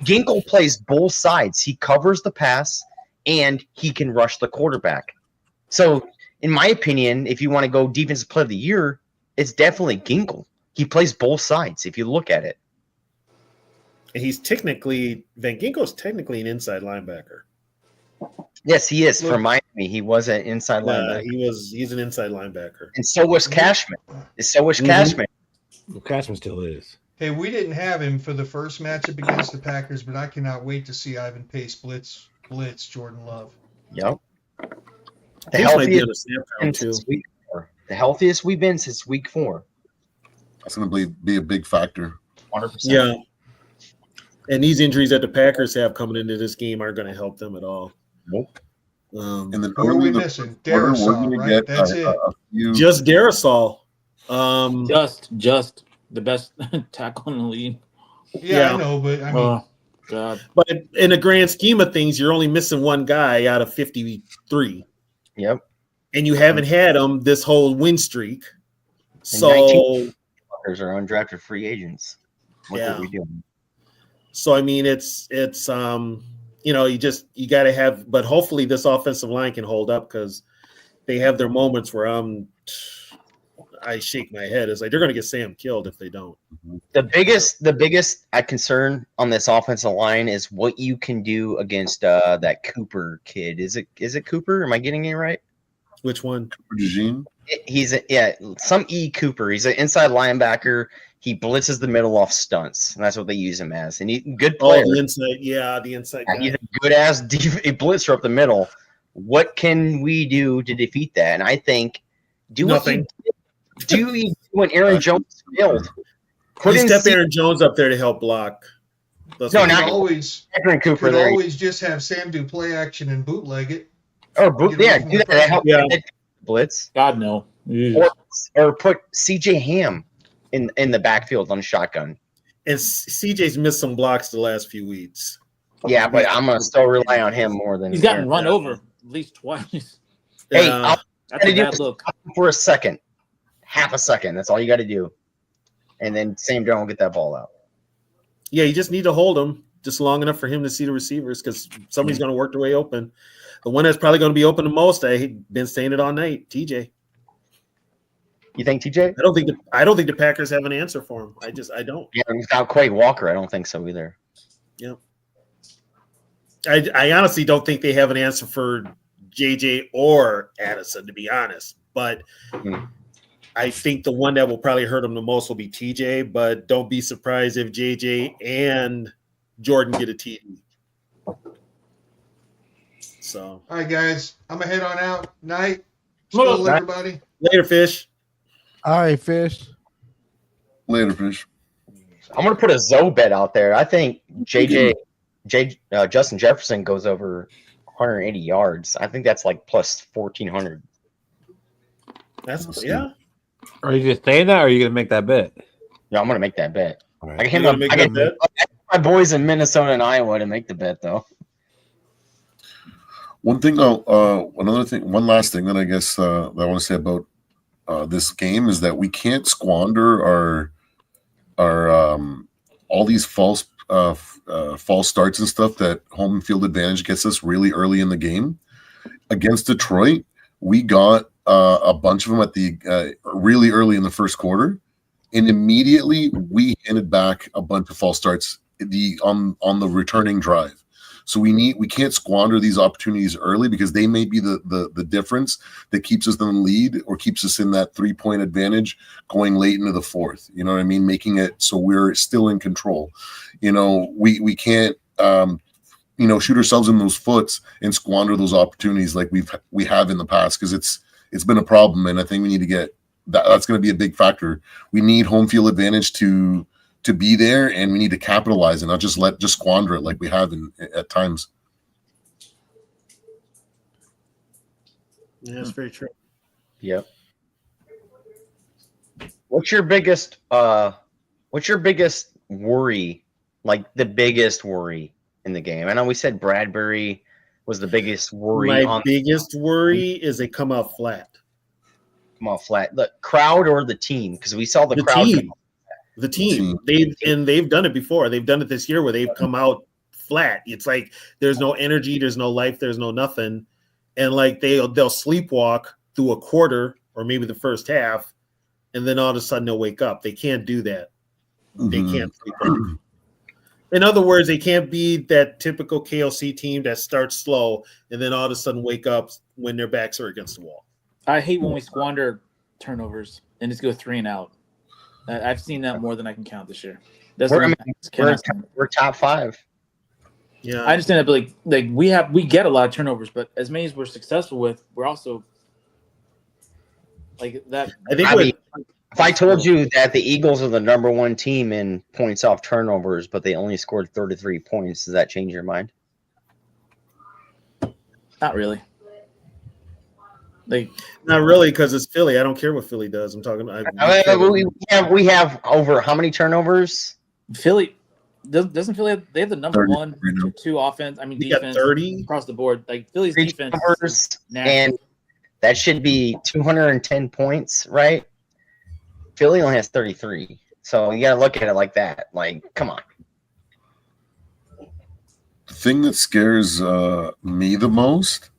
Ginkel plays both sides. He covers the pass and he can rush the quarterback. So, in my opinion, if you want to go defensive player of the year, it's definitely Ginkel. He plays both sides if you look at it. And Van Ginkel's technically an inside linebacker. Yes, he is. For Miami, he was an inside linebacker. He's an inside linebacker. And so was Cashman. Cashman. Well, Cashman still is. Hey, we didn't have him for the first matchup against the Packers, but I cannot wait to see Ivan Pace blitz Jordan Love. Yep. The healthiest we've been since week 4. That's going to be a big factor. 100%. Yeah. And these injuries that the Packers have coming into this game aren't going to help them at all. Nope. And then who are we missing? Darrisaw, right? That's it. Just Darrisaw. Just the best tackle in the league. Yeah, I know, but I mean, God. But in the grand scheme of things, you're only missing one guy out of 53. Yep. And you haven't had him this whole win streak. So are undrafted free agents. What are we doing? So I mean, it's you know, you got to have, but hopefully this offensive line can hold up because they have their moments where I shake my head. It's like they're going to get Sam killed if they don't. The biggest concern on this offensive line is what you can do against that Cooper kid. Is it Cooper? Am I getting it right? Which one? Regime? He's some E Cooper. He's an inside linebacker. He blitzes the middle off stunts, and that's what they use him as. And good player. Oh, the inside, the inside guy. He's a good ass blitzer up the middle. What can we do to defeat that? And I think Nothing. Do when Aaron Jones failed. Step Aaron Jones up there to help block. Not always. Aaron Cooper there. Always just have Sam do play action and bootleg it. Oh, do that. Help blitz. God no. Or put CJ Ham in the backfield on shotgun. And CJ's missed some blocks the last few weeks. Yeah, but I'm gonna still rely on him more than he's gotten run over at least twice. Hey, that's a bad look. For a second, half a second. That's all you got to do, and then Sam Darnold will get that ball out. Yeah, you just need to hold him just long enough for him to see the receivers because somebody's going to work their way open. The one that's probably going to be open the most, I've been saying it all night, TJ. You think TJ? I don't think the Packers have an answer for him. I don't. Yeah, without Quay Walker, I don't think so either. Yeah. I honestly don't think they have an answer for JJ or Addison, to be honest. But I think the one that will probably hurt him the most will be TJ. But don't be surprised if JJ and Jordan get a TD. So, all right, guys, I'm gonna head on out. Night, still everybody. Later, Fish. All right, Fish. Later, Fish. I'm gonna put a Zoe bet out there. I think Justin Jefferson goes over 180 yards. I think that's like plus 1,400. That's yeah. Are you just saying that, or are you gonna make that bet? Yeah, I'm gonna make that bet. Right. I get my boys in Minnesota and Iowa to make the bet, though. One last thing that I guess that I want to say about this game is that we can't squander our all these false starts and stuff that home field advantage gets us really early in the game. Against Detroit, we got a bunch of them at the really early in the first quarter, and immediately we handed back a bunch of false starts on the returning drive. So we can't squander these opportunities early because they may be the difference that keeps us in the lead or keeps us in that 3-point advantage going late into the fourth. You know what I mean? Making it so we're still in control. You know, we can't shoot ourselves in those foots and squander those opportunities like we have in the past, because it's been a problem, and I think we need to get that's going to be a big factor. We need home field advantage to be there, and we need to capitalize and not just squander it like we have at times. Yeah, that's very true. Yep. What's your biggest worry? Like the biggest worry in the game? I know we said Bradbury was the biggest worry. My biggest worry is they come out flat. Come out flat. The crowd or the team? Because we saw the crowd. Team. The team. They've done it before. They've done it this year where they've come out flat. It's like there's no energy, there's no life, there's no nothing. And like they'll sleepwalk through a quarter or maybe the first half, and then all of a sudden they'll wake up. They can't do that. They can't sleepwalk. In other words, they can't be that typical KLC team that starts slow and then all of a sudden wake up when their backs are against the wall. I hate when we squander turnovers and just go 3 and out. I've seen that more than I can count this year. We're top 5. Yeah, I understand that, but like we get a lot of turnovers, but as many as we're successful with, we're also like that. If I told you that the Eagles are the number 1 team in points off turnovers, but they only scored 33 points, does that change your mind? Not really. Not really, because it's Philly. I don't care what Philly does. I'm talking. We have over how many turnovers? Philly doesn't Philly have, they have the number 1 or 2 offense. I mean, defense 30 across the board. Like Philly's defense, and that should be 210 points, right? Philly only has 33, so you got to look at it like that. Like, come on. The thing that scares me the most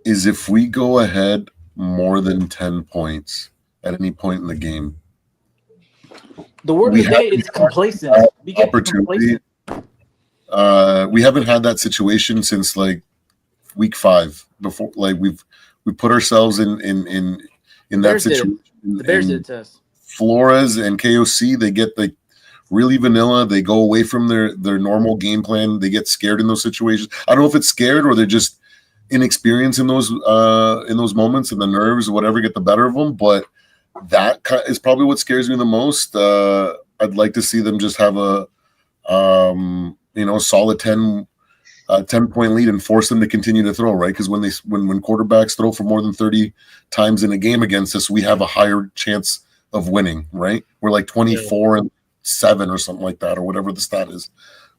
is if we go ahead more than 10 points at any point in the game. The word of the day is complacent. We get complacent. We haven't had that situation since like week 5. Before, like we put ourselves in that situation. The Bears did it to us. Flores and KOC, they get like really vanilla. They go away from their normal game plan. They get scared in those situations. I don't know if it's scared or they're just inexperienced in those moments, and the nerves, whatever, get the better of them. But that is probably what scares me the most. I'd like to see them just have a solid 10-point lead and force them to continue to throw, right? Because when quarterbacks throw for more than 30 times in a game against us, we have a higher chance of winning, right? We're like 24-7 or something like that, or whatever the stat is.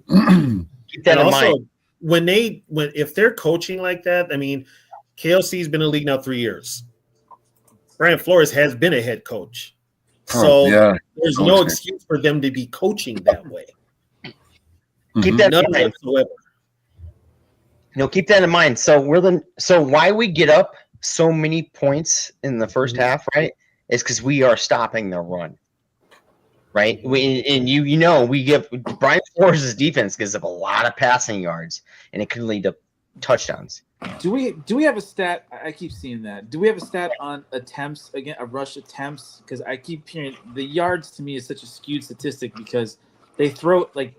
Keep that in mind. If they're coaching like that, I mean, KLC's been in the league now 3 years. Brian Flores has been a head coach. So there's no excuse for them to be coaching that way. Keep that None in mind. whatsoever. Keep that in mind. So why we get up so many points in the first half, right? Is because we are stopping the run. Right? We give Brian Flores' defense gives up a lot of passing yards, and it could lead to touchdowns. Do we have a stat? I keep seeing that. Do we have a stat on attempts rush attempts? Because I keep hearing the yards to me is such a skewed statistic because they throw like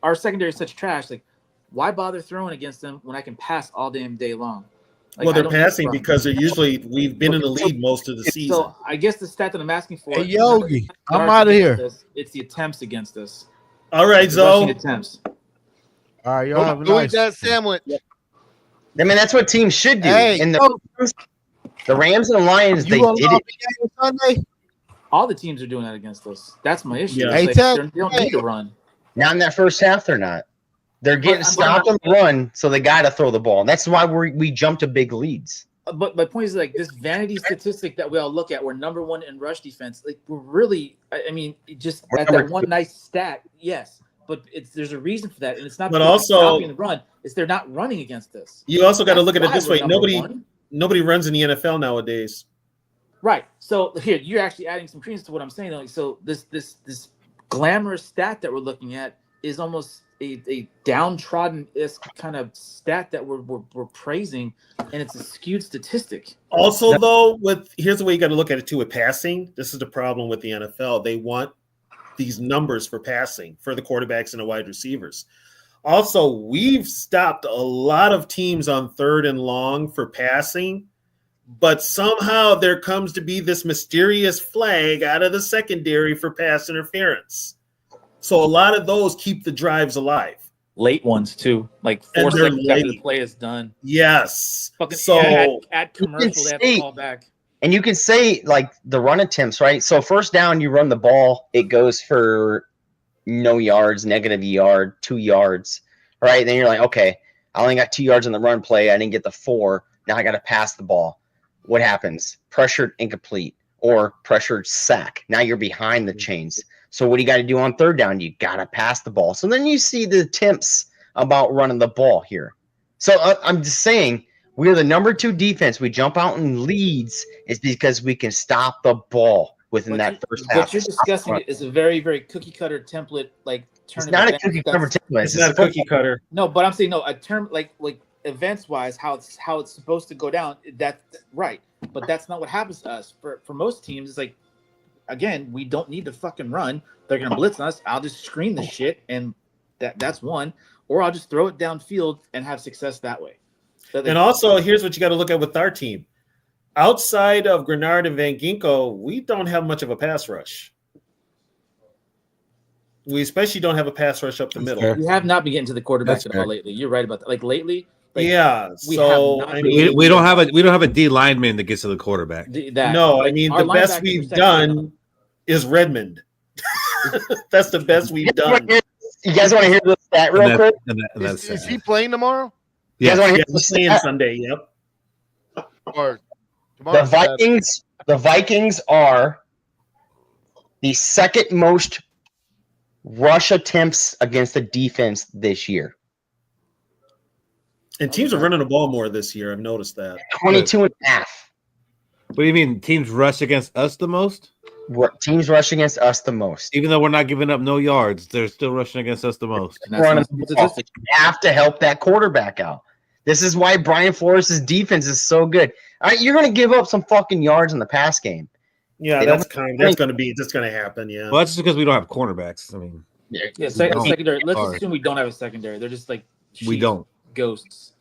our secondary is such trash. Like, why bother throwing against them when I can pass all damn day long? Like, they're passing because we've been in the lead most of the season. So I guess the stat that I'm asking for. Hey, Yogi, I'm out of here. It's the attempts against us. All right, Zoe. Attempts. All right, y'all have a Go nice. eat that sandwich. I mean, that's what teams should do. Hey, and the Rams and the Lions, they did it. Sunday? All the teams are doing that against us. That's my issue. Yeah. It's like, they don't need to run. Not in that first half, they're not. They're getting stopped on the run, so they got to throw the ball. And that's why we jump to big leads. But my point is, like, this vanity statistic that we all look at, we're number 1 in rush defense. Like, we're really, I mean, just at that one nice stat, yes. But there's a reason for that, and it's not. But also, stopping the run. It's they're not running against us. You also got to look at it Why this we're way: number nobody runs in the NFL nowadays. Right. So here, you're actually adding some credence to what I'm saying. Like, so this glamorous stat that we're looking at is almost a downtrodden-esque kind of stat that we're praising, and it's a skewed statistic. Also, though, here's the way you got to look at it too. With passing, this is the problem with the NFL. They want these numbers for passing for the quarterbacks and the wide receivers. Also, we've stopped a lot of teams on 3rd and long for passing, but somehow there comes to be this mysterious flag out of the secondary for pass interference. So a lot of those keep the drives alive. Late ones too, like 4 seconds after the play is done. Yes. Fucking add commercial, they have to call back. And you can say, like, the run attempts, right? So first down, you run the ball, it goes for no yards, negative yard, 2 yards, right? Then you're like, okay, I only got 2 yards on the run play. I didn't get the 4. Now I got to pass the ball. What happens? Pressured incomplete or pressured sack. Now you're behind the chains. So what do you got to do on 3rd down? You got to pass the ball. So then you see the attempts about running the ball here. So I'm just saying, we're the number 2 defense. We jump out in leads is because we can stop the ball within that first half. What you're discussing is a very, very cookie cutter template. Like, it's not a cookie cutter template. It's not a cookie cutter. No, but I'm saying a term like events wise, how it's supposed to go down. That's right, but that's not what happens to us. For most teams, it's like, again, we don't need to fucking run. They're gonna blitz us. I'll just screen the shit, and that's one. Or I'll just throw it downfield and have success that way. And also, here's what you got to look at with our team. Outside of Grenard and Van Ginkel, we don't have much of a pass rush. We especially don't have a pass rush up the middle. We have not been getting to the quarterbacks at all lately. You're right about that. Like lately, we don't have a D lineman that gets to the quarterback. The best we've done is Redmond. That's the best we've done. You guys want to hear the stat real quick? Is he playing tomorrow? Yeah, he's playing Sunday. Yep. Or the Vikings are the second most rush attempts against the defense this year. And teams are running the ball more this year. I've noticed that. 22 and a half. What do you mean? Teams rush against us the most? Teams rush against us the most. Even though we're not giving up no yards, they're still rushing against us the most. Running the ball. You have to help that quarterback out. This is why Brian Flores' defense is so good. All right, you're going to give up some fucking yards in the pass game. Yeah, that's going to happen. Yeah, well, that's just because we don't have cornerbacks. I mean, secondary. Let's assume we don't have a secondary. They're just like we don't ghosts.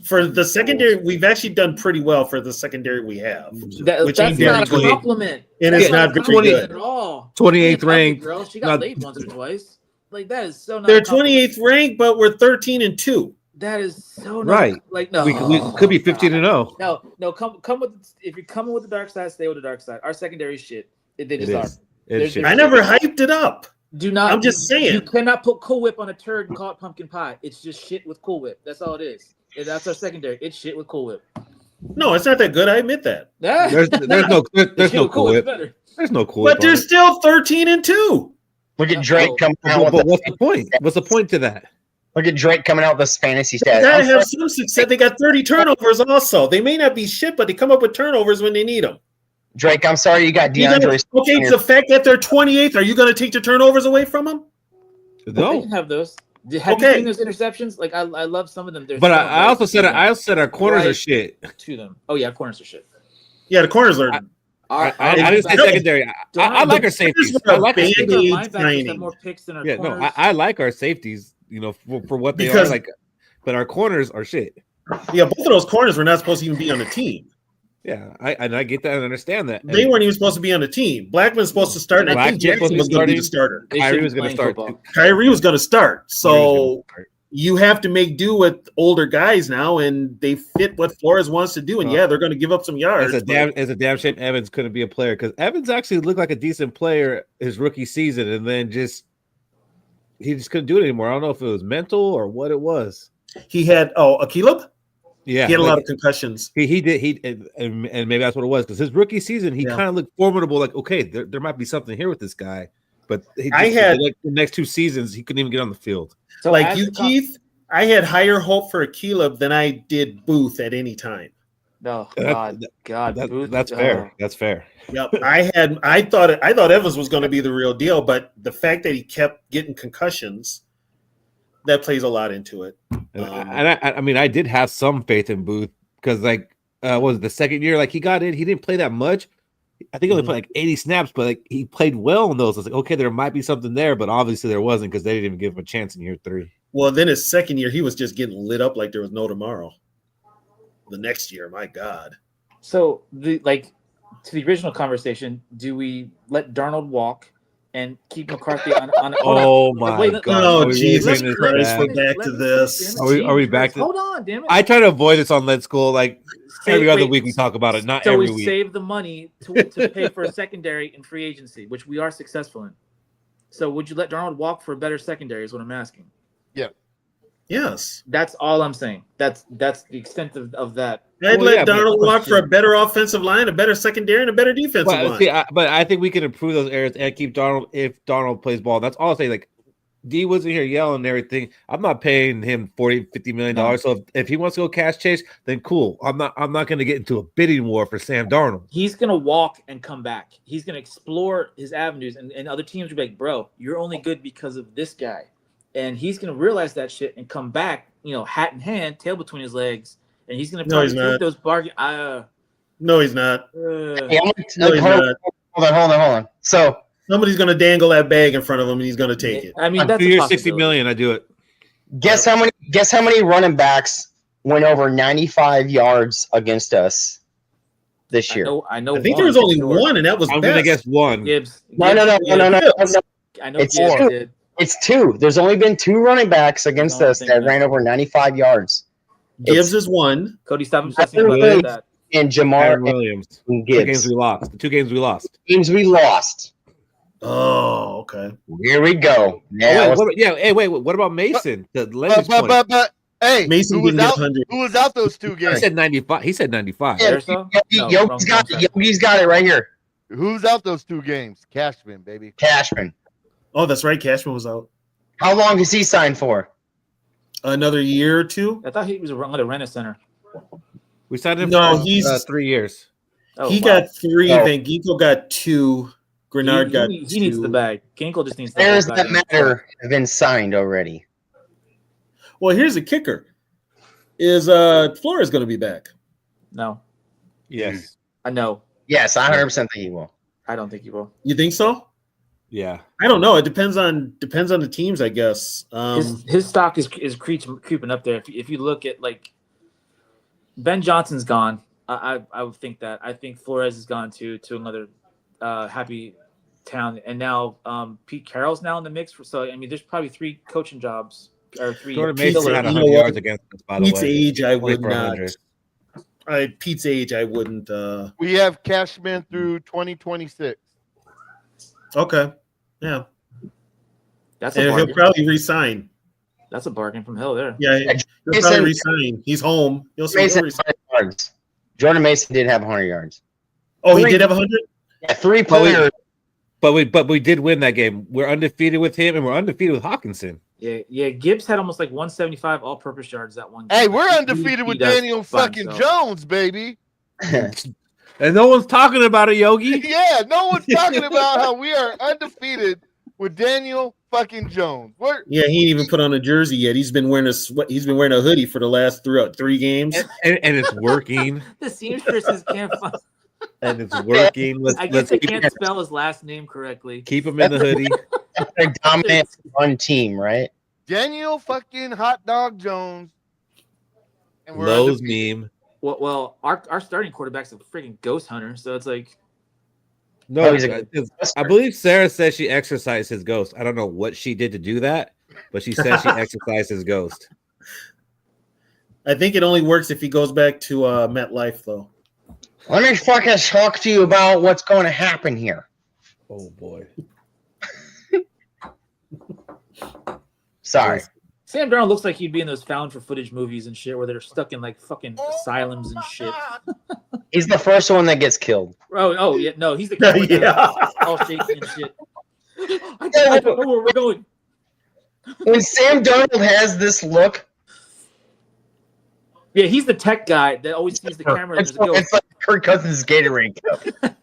For the secondary, we've actually done pretty well for the secondary we have. That's not a compliment. And it's not very good at all. 28th ranked. Girl, she got laid once or twice. Like that is so. Not They're 28th ranked, but we're 13-2. That is so right. Not, like no, we could be 15-0. No. Come with. If you're coming with the dark side, stay with the dark side. Our secondary is shit. They just are. I never hyped it up. Do not. I'm just saying. You cannot put Cool Whip on a turd and call it pumpkin pie. It's just shit with Cool Whip. That's all it is. That's our secondary. It's shit with Cool Whip. No, it's not that good. I admit that. There's no Cool Whip. There's no Cool Whip. But they're still 13-2. Look at Drake coming out. But what's the point? What's the point to that? Look at Drake coming out with this fantasy stats. They gotta have some success. They got 30 turnovers also. They may not be shit, but they come up with turnovers when they need them. Drake, I'm sorry you got DeAndre. Okay, it's the fact that they're 28th. Are you going to take the turnovers away from them? No. They can have those. Have you seen those interceptions? Like I love some of them. But I also said our corners are shit. To them. Oh yeah, corners are shit. Yeah, the corners are. I didn't say secondary. I like our safeties. I like our safeties. Have more picks than our corners. No, I like our safeties. You know, for what they are like, but our corners are shit. Yeah, both of those corners were not supposed to even be on the team. Yeah, I get that and understand that. They weren't even supposed to be on the team. Blackman's supposed to start, and I think Jackson was going to be the starter. Kyrie was going to start. Kyrie was going to start. So you have to make do with older guys now, and they fit what Flores wants to do. And yeah, they're going to give up some yards. It's a damn shame Evans couldn't be a player because Evans actually looked like a decent player his rookie season, and then he just couldn't do it anymore. I don't know if it was mental or what it was. He had Akilab? Yeah, he had a lot of concussions. He did. And maybe that's what it was because his rookie season, he kind of looked formidable. Like, okay, there might be something here with this guy. But the next two seasons, he couldn't even get on the field. So like you, Keith, I had higher hope for Akilab than I did Booth at any time. No, God, Booth, that's fair. That's fair. Yep, I thought Evans was going to be the real deal, but the fact that he kept getting concussions, that plays a lot into it. I mean, I did have some faith in Booth because, like, was it the second year? Like, he got in, he didn't play that much. I think he only played like 80 snaps, but like he played well in those. I was like, okay, there might be something there, but obviously there wasn't because they didn't even give him a chance in year 3. Well, then his second year, he was just getting lit up like there was no tomorrow. The next year, my God. So, to the original conversation, do we let Darnold walk and keep McCarthy on oh my God! Oh Jesus Christ! We're back to this. Are we back to? Hold on, damn it! I try to avoid this on Let's Go. Like every other week we talk about it, not every week. So we save the money to pay for a secondary in free agency, which we are successful in. So would you let Darnold walk for a better secondary? Is what I'm asking. Yeah. Yes. That's all I'm saying. That's the extent of that. I'd let Darnold walk for a better offensive line, a better secondary, and a better defensive line. See, but I think we can improve those areas and keep Darnold if Darnold plays ball. That's all I'll say. Like, D wasn't here yelling and everything. I'm not paying him $40-50 million. No. So if he wants to go cash chase, then cool. I'm not going to get into a bidding war for Sam Darnold. He's going to walk and come back. He's going to explore his avenues, and other teams will be like, bro, you're only good because of this guy. And he's going to realize that shit and come back, hat in hand, tail between his legs, and he's going to take those bargain. No, he's not. Hold on. So somebody's going to dangle that bag in front of him, and he's going to take it. I mean, that's 2 years, $60 million. I do it. Guess how many running backs went over 95 yards against us this year? I know. I think there was only one, and that was. I'm going to guess one. Gibbs. No. I know. It's two. Did. It's 2. There's only been 2 running backs against us that ran over 95 yards. Gibbs is one. Cody, stop obsessing about that. And Jamar Williams. And Gibbs. 2 games we lost. The 2 games we lost. Oh, okay. Here we go. Now, what about Mason? But hey, Mason who was out those 2 games? He said 95. Yogi's got it right here. Who's out those 2 games? Cashman, baby. Cashman. Oh, that's right. Cashman was out. How long is he signed for? Another year or two. I thought he was around the Rent Center. We signed him No, for he's 3 years. Oh, he wow. got 3. Oh. Van Ginkel got 2. Grenard got he 2. needs the bag. Ginkle just needs the Players whole that goddamn matter have been signed already. Well, here's the kicker: is Flores going to be back? No, Yes. I know. Yes, I 100% think he will. I don't think he will. You think so? Yeah. I don't know. It depends on the teams, I guess. His stock is creeping up there. If you look at like Ben Johnson's gone, I would think that. I think Flores has gone to another happy town, and now Pete Carroll's now in the mix. So I mean, there's probably 3 coaching jobs or 3. Jordan Mason had you 100 know what? yards against us, by the Pete's way. age, I would not. 2,400. Pete's age, I wouldn't. We have Cashman through 2026. Okay, yeah, That's a and he'll bargain. probably resign. That's a bargain from hell there. Yeah, he'll Mason- probably resign. He's home. He'll Mason resign. 100 yards. Jordan Mason did have 100 yards. Oh, he did have 100. Yeah, 3 But we- players. But we did win that game. We're undefeated with him, and we're undefeated with Hawkinson. Yeah. Gibbs had almost like 175 all-purpose yards that one game. Hey, we're He- undefeated he with does Daniel by fucking himself. Jones, baby. And no one's talking about it, Yogi. Yeah, no one's talking about how we are undefeated with Daniel fucking Jones. We're Yeah, he ain't even put on a jersey yet. He's been wearing He's been wearing a hoodie for the last 3 games. And it's working. The seamstresses can't find. And it's working. I guess they can't spell his last name correctly. Keep him in the hoodie. They're dominant one team, right? Daniel fucking Hot Dog Jones. And we're Lowe's undefeated. meme. Well, our starting quarterback's a freaking ghost hunter, so it's like No, Oh, he's a- I believe Sarah says she exercised his ghost. I don't know what she did to do that, but she says she exercised his ghost. I think it only works if he goes back to MetLife, though. Let me fucking talk to you about what's going to happen here. Oh boy. Sorry. Sam Darnold looks like he'd be in those found for footage movies and shit where they're stuck in like fucking asylums and shit. He's the first one that gets killed. Oh yeah, no, he's the guy with the- all shaky and shit. I don't know where we're going. When Sam Darnold has this look, Yeah, he's the tech guy that always sees the camera and it's, there's a ghost. it's like Kirk Cousins' Gatorade cup.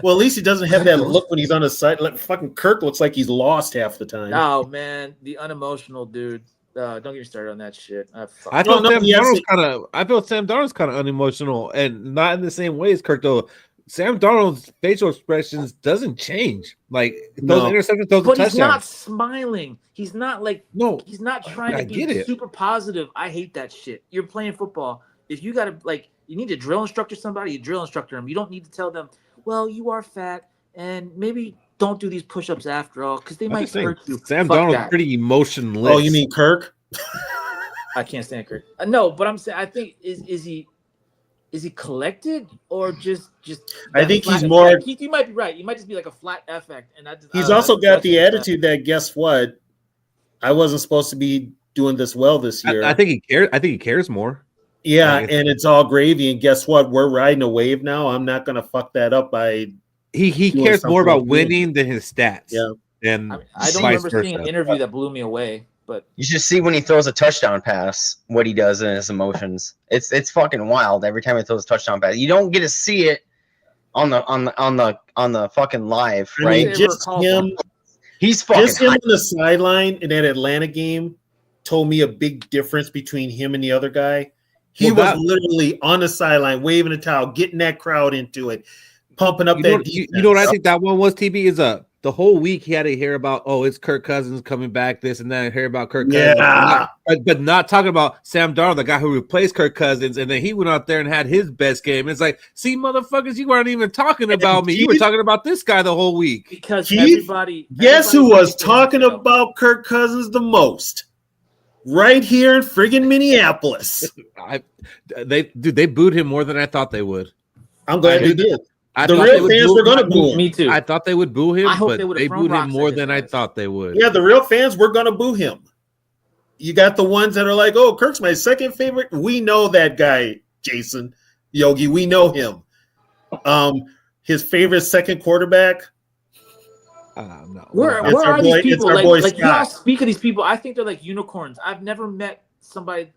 Well, at least he doesn't have that look when he's on his side. Like, fucking Kirk looks like he's lost half the time. Oh man, the unemotional dude. Don't get me started on that shit. I No, feel no, Sam he Darnold's actually- kind of. I feel Sam Darnold's kind of unemotional, and not in the same way as Kirk. Though Sam Darnold's facial expressions doesn't change. Like those No. interceptions, those But touchdowns. he's not smiling. He's not like No, he's not trying I to get be it. super positive. I hate that shit. You're playing football. If you gotta like you need to drill instructor somebody, you drill instructor them. You don't need to tell them, well, you are fat and maybe don't do these push-ups after all because they I'm might just saying, hurt you. Sam Fuck Darnold's that. pretty emotionless. Oh, you mean Kirk? I can't stand Kirk. No, but I'm saying I think is he collected or just I that think flat he's more- effect? You might be right. You might just be like a flat effect, and He's also got the attitude that, guess what? I wasn't supposed to be doing this well this year. I think he cares. I think he cares more. yeah, Like, and it's all gravy. And guess what? We're riding a wave now. I'm not going to fuck that up by. He Doing cares more something about like winning than his stats. Yeah. And I don't vice remember seeing an versa. interview that blew me away, but You should see when he throws a touchdown pass, what he does in his emotions. It's fucking wild every time he throws a touchdown pass. You don't get to see it on the fucking live, I right? mean, just him, He's fucking just him hot. on the sideline in that Atlanta game told me a big difference between him and the other guy. He Well, was that- literally on the sideline, waving a towel, getting that crowd into it, pumping up You that know, defense. you know what I think that one was, TB, is the whole week he had to hear about, oh, it's Kirk Cousins coming back, this and that, hear about Kirk Cousins. Yeah. But not talking about Sam Darnold, the guy who replaced Kirk Cousins, and then he went out there and had his best game. It's like, see, motherfuckers, you weren't even talking about me. You were Keith- talking about this guy the whole week. because Keith, everybody Guess who everybody's was talking thinking, about Kirk Cousins the most? Right here in friggin' Minneapolis. They booed him more than I thought they would. I'm glad they did. I The thought real they would fans boo were him. going to boo him. Me too. I thought they would boo him, I hope but they would've they front booed him rocked more his than I ass. thought they would. Yeah, the real fans were going to boo him. You got the ones that are like, oh, Kirk's my second favorite. We know that guy, Jason Yogi. We know him. His favorite second quarterback. No. Where It's our are boy- these it's people? our Like, boy like y'all Scott. speak of these people. I think they're like unicorns. I've never met somebody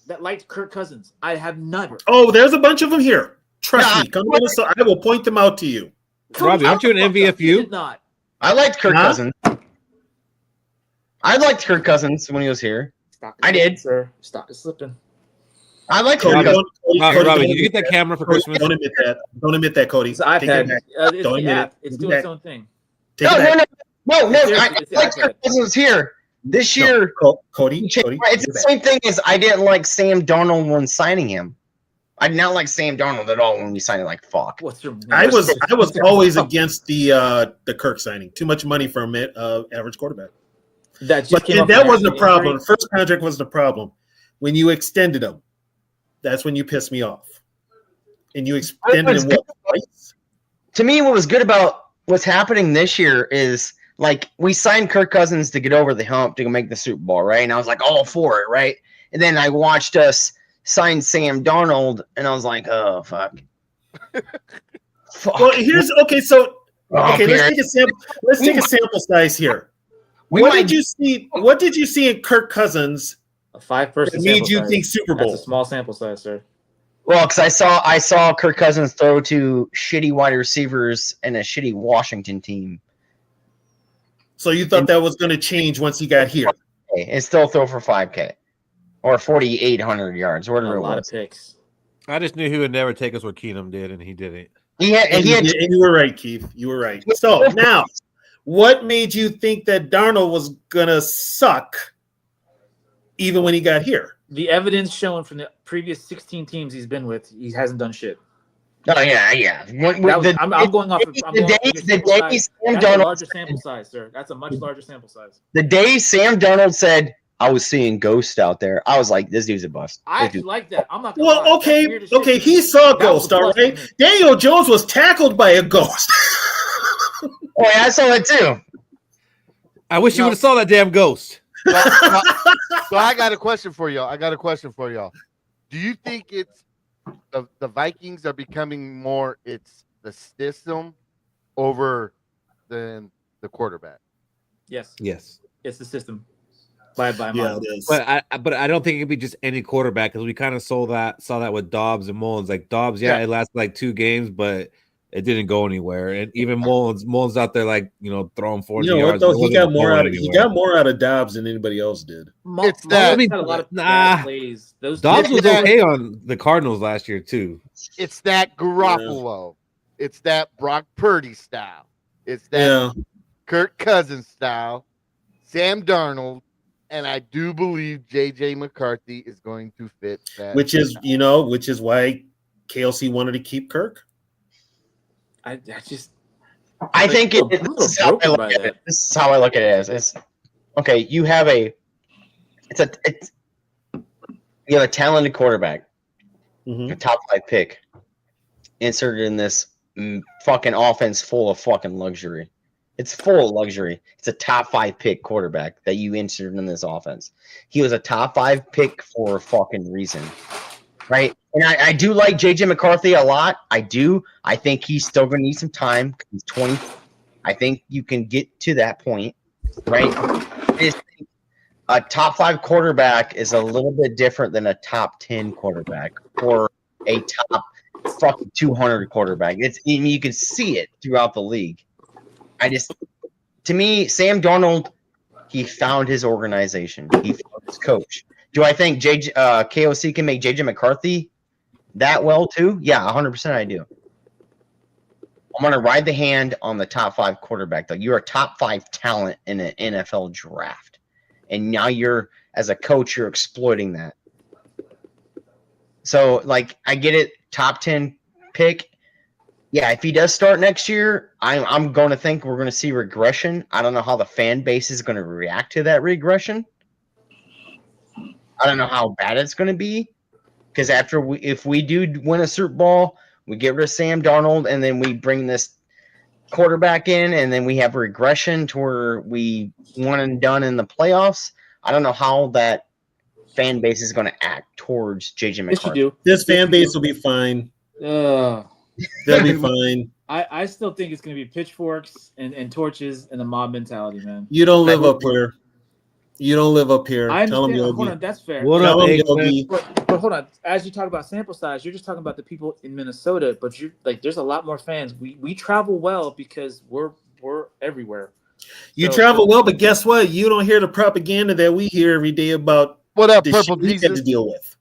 that liked Kirk Cousins. I have never. Oh, there's a bunch of them here. Trust Yeah, me. Come to Minnesota. I will point them out to you. Robbie, aren't you an Shut the fuck up. You MVFU? did not. I liked Kirk Huh? Cousins. I liked Kirk Cousins when he was here. Stop I did. sir. Stop it slipping. I liked Cody, Kirk Cousins. Robbie, don't did you admit get that camera for Christmas? Don't admit that. Don't admit that, Cody. It's the Take it iPad. back. It's Don't the admit app. it. It's Take it doing back. its own thing. Take No, it back. no. Seriously, I it's the liked iPad. Kirk Cousins here. This No, year, Cody. he changed- Cody. it's the same thing as I didn't like Sam Darnold when signing him. I did not like Sam Darnold at all when we signed him. Like fuck. What's your? I was always against the Kirk signing. Too much money for a average quarterback. That just But came up that from wasn't a injury. problem. The first contract wasn't a problem. When you extended him, that's when you pissed me off. And you extended him what, twice? To me, what was good about what's happening this year is like we signed Kirk Cousins to get over the hump to make the Super Bowl, right? And I was like all for it, right? And then I watched us sign Sam Darnold, and I was like, oh fuck. Fuck. Well, here's okay. So Oh, okay, Pierre. let's take a sample size here. We What might- did you see? What did you see in Kirk Cousins A 5-person that made sample you size. think Super That's Bowl? a small sample size, sir. Well, because I saw Kirk Cousins throw to shitty wide receivers and a shitty Washington team, So you thought that was going to change once he got here? and still throw for 5K or 4,800 yards, A whatever it lot of was. picks. I just knew he would never take us where Keenum did, and he didn't. And you were right, Keith. You were right. So now, what made you think that Darnold was going to suck even when he got here? The evidence shown from the previous 16 teams he's been with, he hasn't done shit. Oh yeah. I'm going off of The day Sam That's a Darnold larger sample size, sir. That's a much larger sample size. The day Sam Darnold said, I was seeing ghosts out there, I was like, this dude's a bust. I This actually dude- like that. I'm not gonna lie. Well, That's weird as shit. okay. He saw a That was ghost, a all plus right? for me. Daniel Jones was tackled by a ghost. Oh, yeah, I saw that too. I wish you No. would have saw that damn ghost. So I got a question for y'all. Do you think it's the Vikings are becoming more it's the system over than the quarterback? Yes, Yes. it's the system. By Yeah, miles. it is. But I don't think it'd be just any quarterback because we kind of saw that with Dobbs and Mullins. Like Dobbs, Yeah. it lasted like 2 games, but it didn't go anywhere. And even Mullins out there like throwing 40 You know what yards. though? but it He wasn't got more going out of Dobbs than anybody else did. It's that- Mullins had a lot of bad plays. Those Dobbs was that- okay on the Cardinals last year too. It's that Garoppolo. It's that Brock Purdy style. It's that Yeah. Kirk Cousins style. Sam Darnold, and I do believe JJ McCarthy is going to fit that. Which is why KLC wanted to keep Kirk. I just I think I'm a this little is how I broken look by at it. that. This is how I look at it. It's okay. You have a talented quarterback, Mhm. a top 5 pick, inserted in this fucking offense full of fucking luxury. It's full of luxury. It's a top 5 pick quarterback that you inserted in this offense. He was a top 5 pick for a fucking reason, right? And I do like JJ McCarthy a lot. I do. I think he's still going to need some time. He's 20. I think you can get to that point, right? I just think a top 5 quarterback is a little bit different than a top 10 quarterback or a top fucking 200 quarterback. You can see it throughout the league. To me, Sam Darnold, he found his organization. He found his coach. Do I think KOC can make JJ McCarthy that well too? Yeah, 100% I do. I'm going to ride the hand on the top 5 quarterback, though. You're a top 5 talent in an NFL draft. And now as a coach, you're exploiting that. So, like, I get it, top 10 pick. Yeah, if he does start next year, I'm going to think we're going to see regression. I don't know how the fan base is going to react to that regression. I don't know how bad it's going to be. Because if we do win a Super Bowl, we get rid of Sam Darnold, and then we bring this quarterback in, and then we have regression to where we won and done in the playoffs. I don't know how that fan base is going to act towards JJ yes, you McCarthy. do. This fan base will be fine. They'll be fine. I still think it's going to be pitchforks and torches and the mob mentality, man. You don't live up here. You don't live up here. I Tell them, understand. Yogi. Hold on, that's fair. What Tell up, them, Eggplant? Yogi. But hold on. As you talk about sample size, you're just talking about the people in Minnesota, but you're like, there's a lot more fans. We travel well because we're everywhere. You So- travel well, but guess what? You don't hear the propaganda that we hear every day about What up, the Purple shit we have to Jesus? deal with.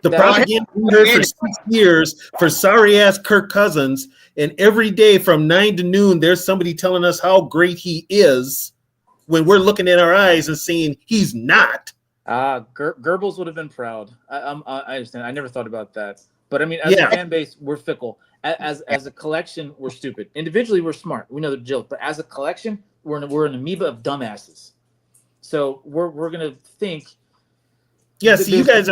The That- propaganda we heard for 6 years for sorry ass Kirk Cousins, and every day from 9 to noon, there's somebody telling us how great he is when we're looking at our eyes and saying he's not. Goebbels would have been proud. I understand. I never thought about that. But I mean, as Yeah. a fan base, we're fickle. As a collection, we're stupid. Individually, we're smart. We know the joke. But as a collection, we're an amoeba of dumbasses. So we're gonna think. Yeah, see, you guys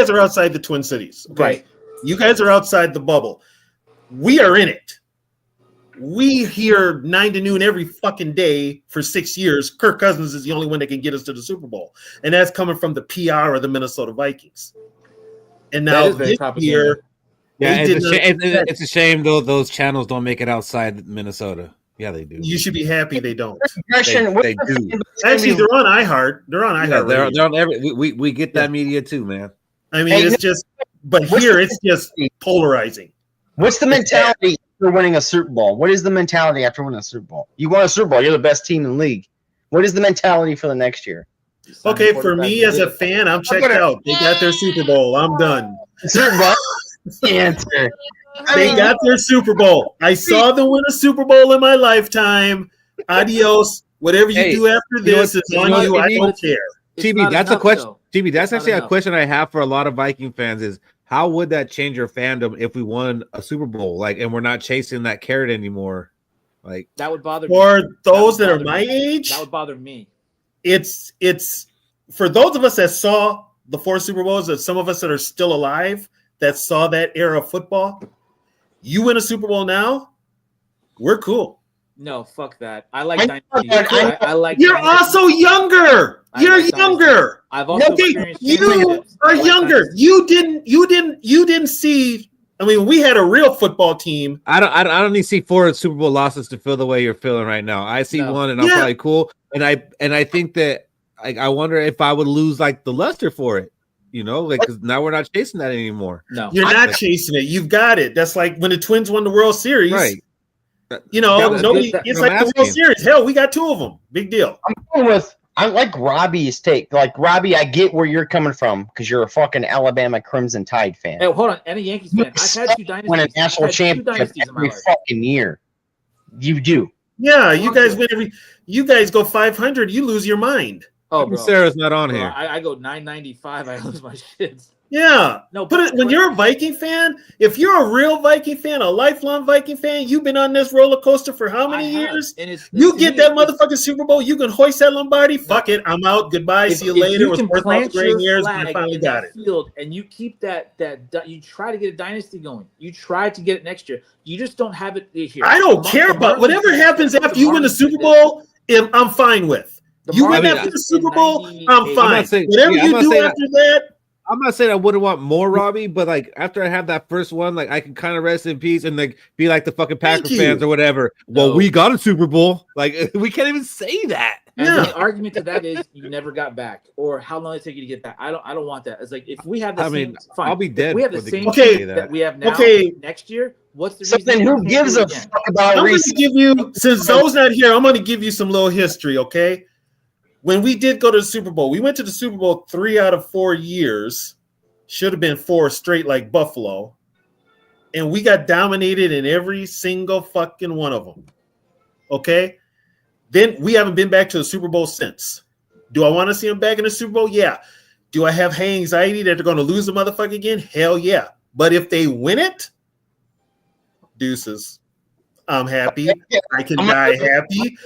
are outside the Twin Cities. Okay? Right. You guys are outside the bubble. We are in it. We hear 9 to noon every fucking day for 6 years. Kirk Cousins is the only one that can get us to the Super Bowl, and that's coming from the PR of the Minnesota Vikings. And That now is very this propaganda. year, Yeah, they it's did not- it's a shame though those channels don't make it outside Minnesota. Yeah, they do. you should be happy they don't. They do. Actually, they're on iHeart. They're on Yeah, iHeart. they're on every. We get that media too, man. I mean, Hey, it's just, but here it's just polarizing. What's the mentality after winning a Super Bowl? What is the mentality after winning a Super Bowl? You won a Super Bowl. You're the best team in the league. What is the mentality for the next year? Okay, for me as a fan, I'm checked out. They got their Super Bowl. I'm done. Super Bowl. The answer. They got their Super Bowl. I saw them win a Super Bowl in my lifetime. Adios. Whatever you Hey, do after you know this is what- on you know you. what, I Stevie? don't care. It's TB, not that's a enough, question. though. TB, that's It's not actually a enough. question I have for a lot of Viking fans: is how would that change your fandom if we won a Super Bowl, like, and we're not chasing that carrot anymore? Like, That would bother me. For those would that are bother my me. age, That would bother me. it's for those of us that saw the 4 Super Bowls, that some of us that are still alive that saw that era of football. You win a Super Bowl now, we're cool. No, fuck that. I like I- dynasty. I like. You're dynasty. also younger. I You're like younger. I've also Okay, experienced you championships. I are like younger. dynasty. You didn't see. I mean, we had a real football team. I don't need to see 4 Super Bowl losses to feel the way you're feeling right now. I see No. one, and I'm Yeah. probably cool. And I think that I wonder if I would lose like the luster for it. You know, like, because now we're not chasing that anymore. No, You're not chasing it. You've got it. That's like when the Twins won the World Series. Right. You know, That was nobody. good. It's I'm like the World asking. Series. Hell, we got 2 of them. Big deal. I like Robbie's take. Like, Robbie, I get where you're coming from because you're a fucking Alabama Crimson Tide fan. Hey, hold on. And a Yankees fan. I've had 2 dynasties. Win a I've national had 2 championship dynasties in my every life. fucking year. You do. Yeah, you guys win every. You guys go 500. You lose your mind. Oh, bro. Sarah's not on Bro, here. I go 995. I lose my shit. Yeah. No, When you're a Viking fan, if you're a real Viking fan, a lifelong Viking fan, you've been on this roller coaster for how many years? You get that motherfucking Super Bowl, you can hoist that Lombardi. Fuck it, I'm out. Goodbye. See you later. It was worth all the gray hairs, but I finally got it. Field and you keep that you try to get a dynasty going. You try to get it next year. You just don't have it here. I don't care about whatever happens after you win the Super Bowl. I'm fine with. You win after the Super Bowl, I'm fine. Whatever you do after that. I'm not saying I wouldn't want more, Robbie, but like after I have that first one, like I can kind of rest in peace and like be like the fucking Packers fans or whatever. Well, we got a Super Bowl. Like we can't even say that. And the argument to that is you never got back, or how long it take you to get back. I don't want that. It's like if we have the same, fine. I'll be dead. If we have the for same Okay, team that we have now next year. What's the So reason? then we who can't gives do a it again? fuck about I'm going Reese? to give you, since Zoe's not here, I'm going to give you some little history, okay? When we did go to the Super Bowl, we went to the Super Bowl 3 out of 4 years. Should have been 4 straight like Buffalo. And we got dominated in every single fucking one of them. Okay? Then we haven't been back to the Super Bowl since. Do I want to see them back in the Super Bowl? Yeah. Do I have high anxiety that they're going to lose the motherfucker again? Hell yeah. But if they win it, deuces. I'm happy. I can die happy.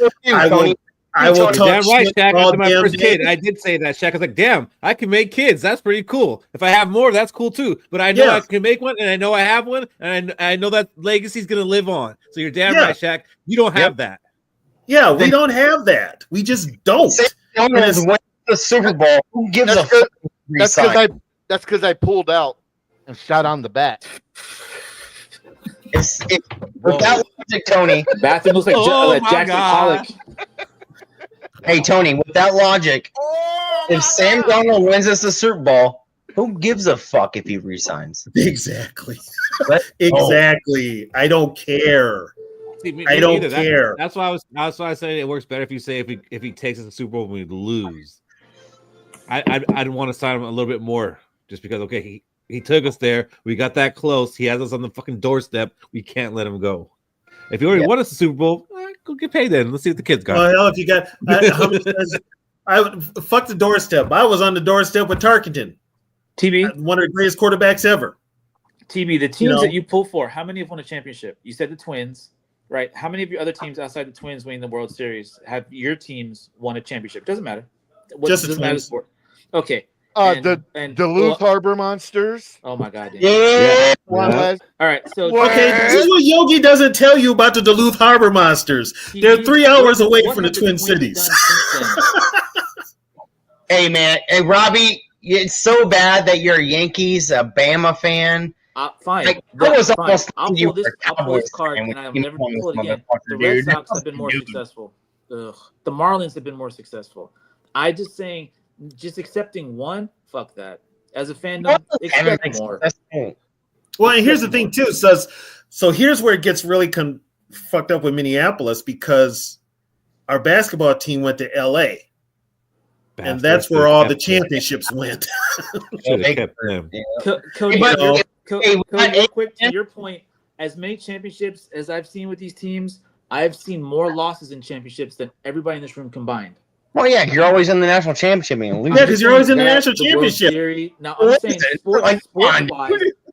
I will talk Damn right, shit Shaq. all After my damn first day. kid, I did say that. Shaq was like, "Damn, I can make kids. That's pretty cool. If I have more, that's cool too. But I know Yeah. I can make one, and I know I have one, and I know that legacy's gonna live on. So you're damn right, Shaq. You don't have that. Yeah, we don't have that. We just don't. Win the Super Bowl. Who gives a fuck? That's because I pulled out and shot on the bat. Without logic, Tony. Bathroom looks like Oh my Jackson God. Pollock. Hey, Tony, with that logic, if Sam Darnold wins us the Super Bowl, who gives a fuck if he resigns? Exactly. Let- Exactly. I don't care. See, me I don't neither. care. That's why I said it works better if you say if he takes us to the Super Bowl when we lose. I'd want to sign him a little bit more just because he took us there. We got that close. He has us on the fucking doorstep. We can't let him go. If he already won us the Super Bowl, go get paid then. Let's see what the kids got. Well, hell, if you got how many times fuck the doorstep. I was on the doorstep with Tarkenton, TB, one of the greatest quarterbacks ever. TB, the teams that you pull for, how many have won a championship? You said the Twins, right? How many of your other teams outside the Twins winning the World Series have your teams won a championship? Doesn't matter. Just the doesn't matter Twins. sport. Okay. The Duluth Harbor Monsters. Oh my God. Dan. Yeah. One less. All right. So Okay, this is what Yogi doesn't tell you about the Duluth Harbor Monsters. They're 3 hours away from the Twin Cities. Hey, man. Hey, Robbie, it's so bad that you're a Yankees, a Bama fan. Fine. Like, That's I was fine. almost I'll thinking you pull this. were a I'll pull this Cowboys card, fan and when I'll you never came on pull it this again. The motherfucker, Red dude. Sox have been more successful. Ugh. The Marlins have been more successful. I just saying, just accepting one. Fuck that. As a fan, don't expect more. Well, and here's the thing too. So here's where it gets really fucked up with Minneapolis because our basketball team went to LA. And that's where all the championships went. Cody, real quick, to your point, as many championships as I've seen with these teams, I've seen more losses in championships than everybody in this room combined. Well, yeah, you're always in the national championship. Yeah, because you're always in the national championship. Now, I'm saying sports-wise,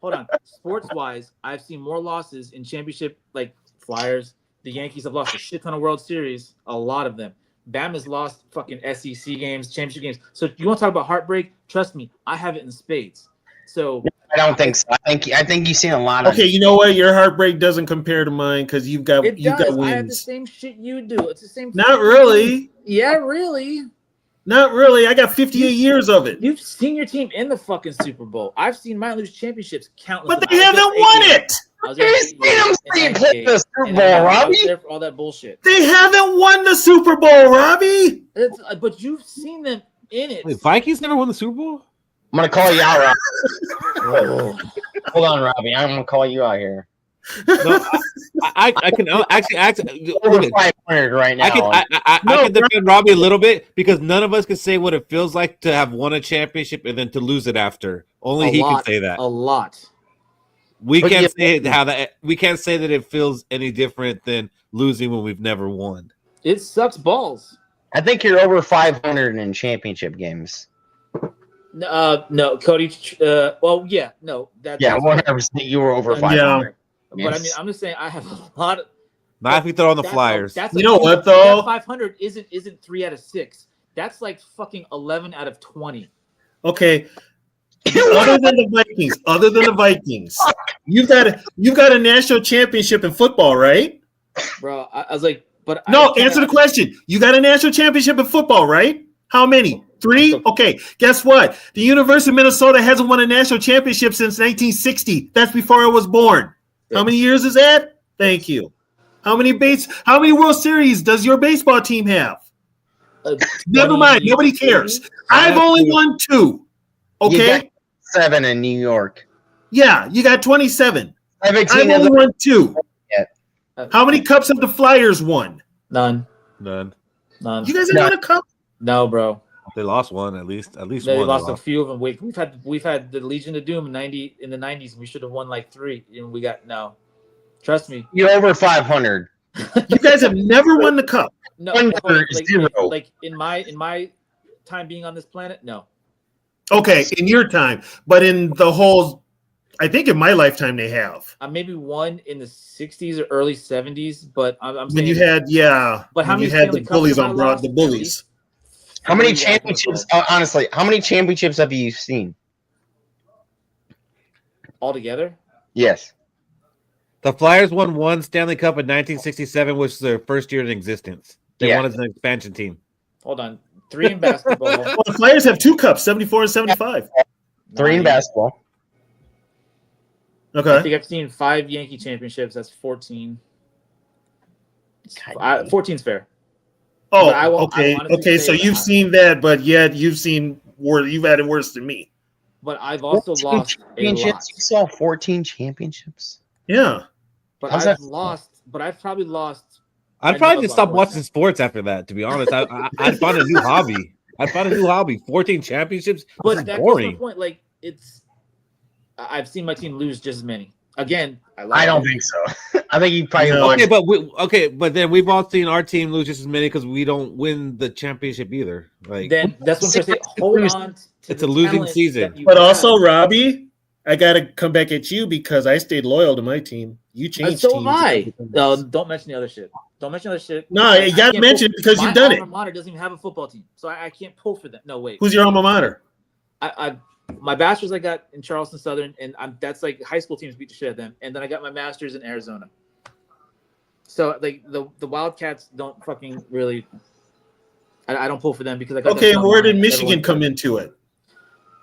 hold on. Sports-wise, I've seen more losses in championship, like Flyers. The Yankees have lost a shit ton of World Series, a lot of them. Bama's lost fucking SEC games, championship games. So you want to talk about heartbreak? Trust me, I have it in spades. So I don't think so. I think you've seen a lot of. Okay, you know what? Your heartbreak doesn't compare to mine because you've got wins. I have the same shit you do. It's the same. Not really. Yeah, really. Not really. I got 58 years of it. You've seen your team in the fucking Super Bowl. I've seen mine lose championships countless. But they haven't won it. Play the Super Bowl, Robbie. I was there for all that bullshit. They haven't won the Super Bowl, Robbie. But you've seen them in it. Wait, Vikings never won the Super Bowl? I'm gonna call you out, Robbie. Hold on, Robbie. I'm gonna call you out here. No, I can actually over 500 right now. I can defend Robbie a little bit because none of us can say what it feels like to have won a championship and then to lose it after. Only he can say that. A lot. We can't say how that. We can't say that it feels any different than losing when we've never won. It sucks balls. I think you're over 500 in championship games. No, Cody. Well, yeah, no. That's 100%. You were over 500. Yeah. But I mean, I'm just saying I have a lot of. Not if we throw on the Flyers. You know what though? 500 isn't 3 out of 6. That's like fucking 11 out of 20. Okay. Other than the Vikings, you've got a national championship in football, right? Bro, I was like, but no. Answer the question. You got a national championship in football, right? How many? 3? Okay. Guess what? The University of Minnesota hasn't won a national championship since 1960. That's before I was born. How many years is that? Thank you. How many World Series does your baseball team have? Never mind. Nobody cares. I've only won 2. Okay. You got 7 in New York. Yeah, you got 27. I've only won 2. How many cups have the Flyers won? None. None. You guys have won a cup? No, bro. They lost one at least. They one. Lost a few of them. We've had the Legion of Doom in the 90s. We should have won like 3, and we got no. Trust me. You're over 500. You guys have never won the cup. No, zero. Like in my time being on this planet, no. Okay, in your time, but in the whole, I think in my lifetime they have. Maybe one in the 60s or early 70s, but I'm when saying you had But how many you had the bullies on Broad, the bullies. How many championships? Honestly, how many championships have you seen altogether? Yes. The Flyers won 1 Stanley Cup in 1967, which was their first year in existence. They won as an expansion team. Hold on. 3 in basketball. Well, the Flyers have 2 cups, 74 and 75. 3 in basketball. Okay. I think I've seen 5 Yankee championships. That's 14. 14's fair. Oh, But I will okay. honestly Okay, say so that you've seen that, but yet you've had it worse than me. But I've also 14 lost a lot. championships? You saw 14 championships? Yeah. But How's I've that? lost. But I've probably lost. I'd probably just stop watching sports after that. To be honest, I'd find a new hobby. 14 championships. But This is that goes to boring. the point. Like I've seen my team lose just as many. Again, I don't think so. I think you probably No. Okay, but then we've all seen our team lose just as many because we don't win the championship either. Like then that's what I'm trying to say. Hold on. It's a losing season. But also, Robbie, I got to come back at you because I stayed loyal to my team. You changed so teams. am I. Don't mention the other shit. Don't mention the other shit. No, you got to mention it because you've done it. My alma mater doesn't even have a football team, so I can't pull for them. No, wait. Who's your alma mater? My bachelor's I got in Charleston Southern, and that's like high school teams beat the shit out of them. And then I got my master's in Arizona. So like the Wildcats don't fucking really. I don't pull for them because I got. Okay, where did Michigan come into it?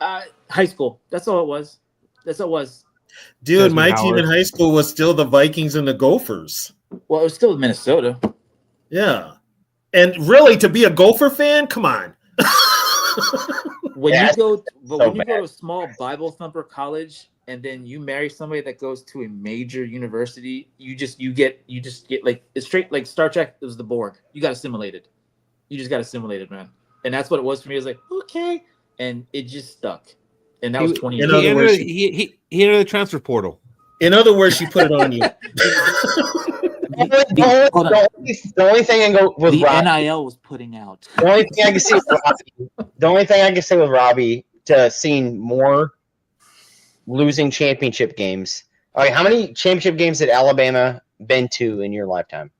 High school. That's all it was. That's all it was. Dude, my team in high school was still the Vikings and the Gophers. Well, it was still Minnesota. Yeah, and really, to be a Gopher fan, come on. When you go to a small Bible thumper college and then you marry somebody that goes to a major university, you just get like it's straight like Star Trek. It was the Borg. You got assimilated. You just got assimilated, man. And that's what it was for me. It was like okay, and it just stuck. And that was 20 years. He entered the transfer portal. In other words, she put it on you. The only thing I go with the Robbie, NIL was putting out. The only thing I can say with Robbie to seeing more losing championship games. All right, how many championship games did Alabama been to in your lifetime?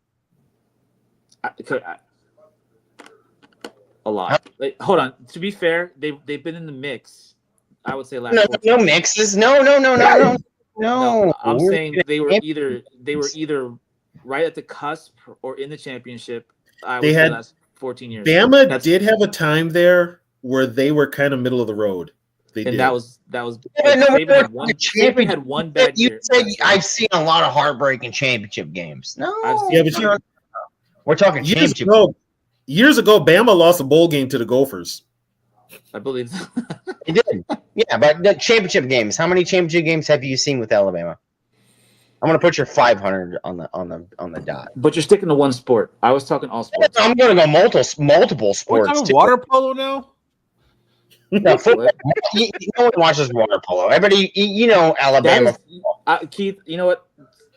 A lot. Hold on. To be fair, they've been in the mix. I would say last. No mixes. No. I'm saying they were either right at the cusp or in the championship. I would say the last 14 years. Bama did have a time there where they were kind of middle of the road. That was. Saban had one bad year. You said I've seen a lot of heartbreaking championship games. No, we're talking championship. Years ago, Bama lost a bowl game to the Gophers. I believe he did. Yeah, but the championship games. How many championship games have you seen with Alabama? I'm gonna put your 500 on the dot. But you're sticking to one sport. I was talking all sports. I'm gonna go multiple sports. We're talking water polo now. No, football. No one watches water polo. Everybody, Alabama. Keith, you know what,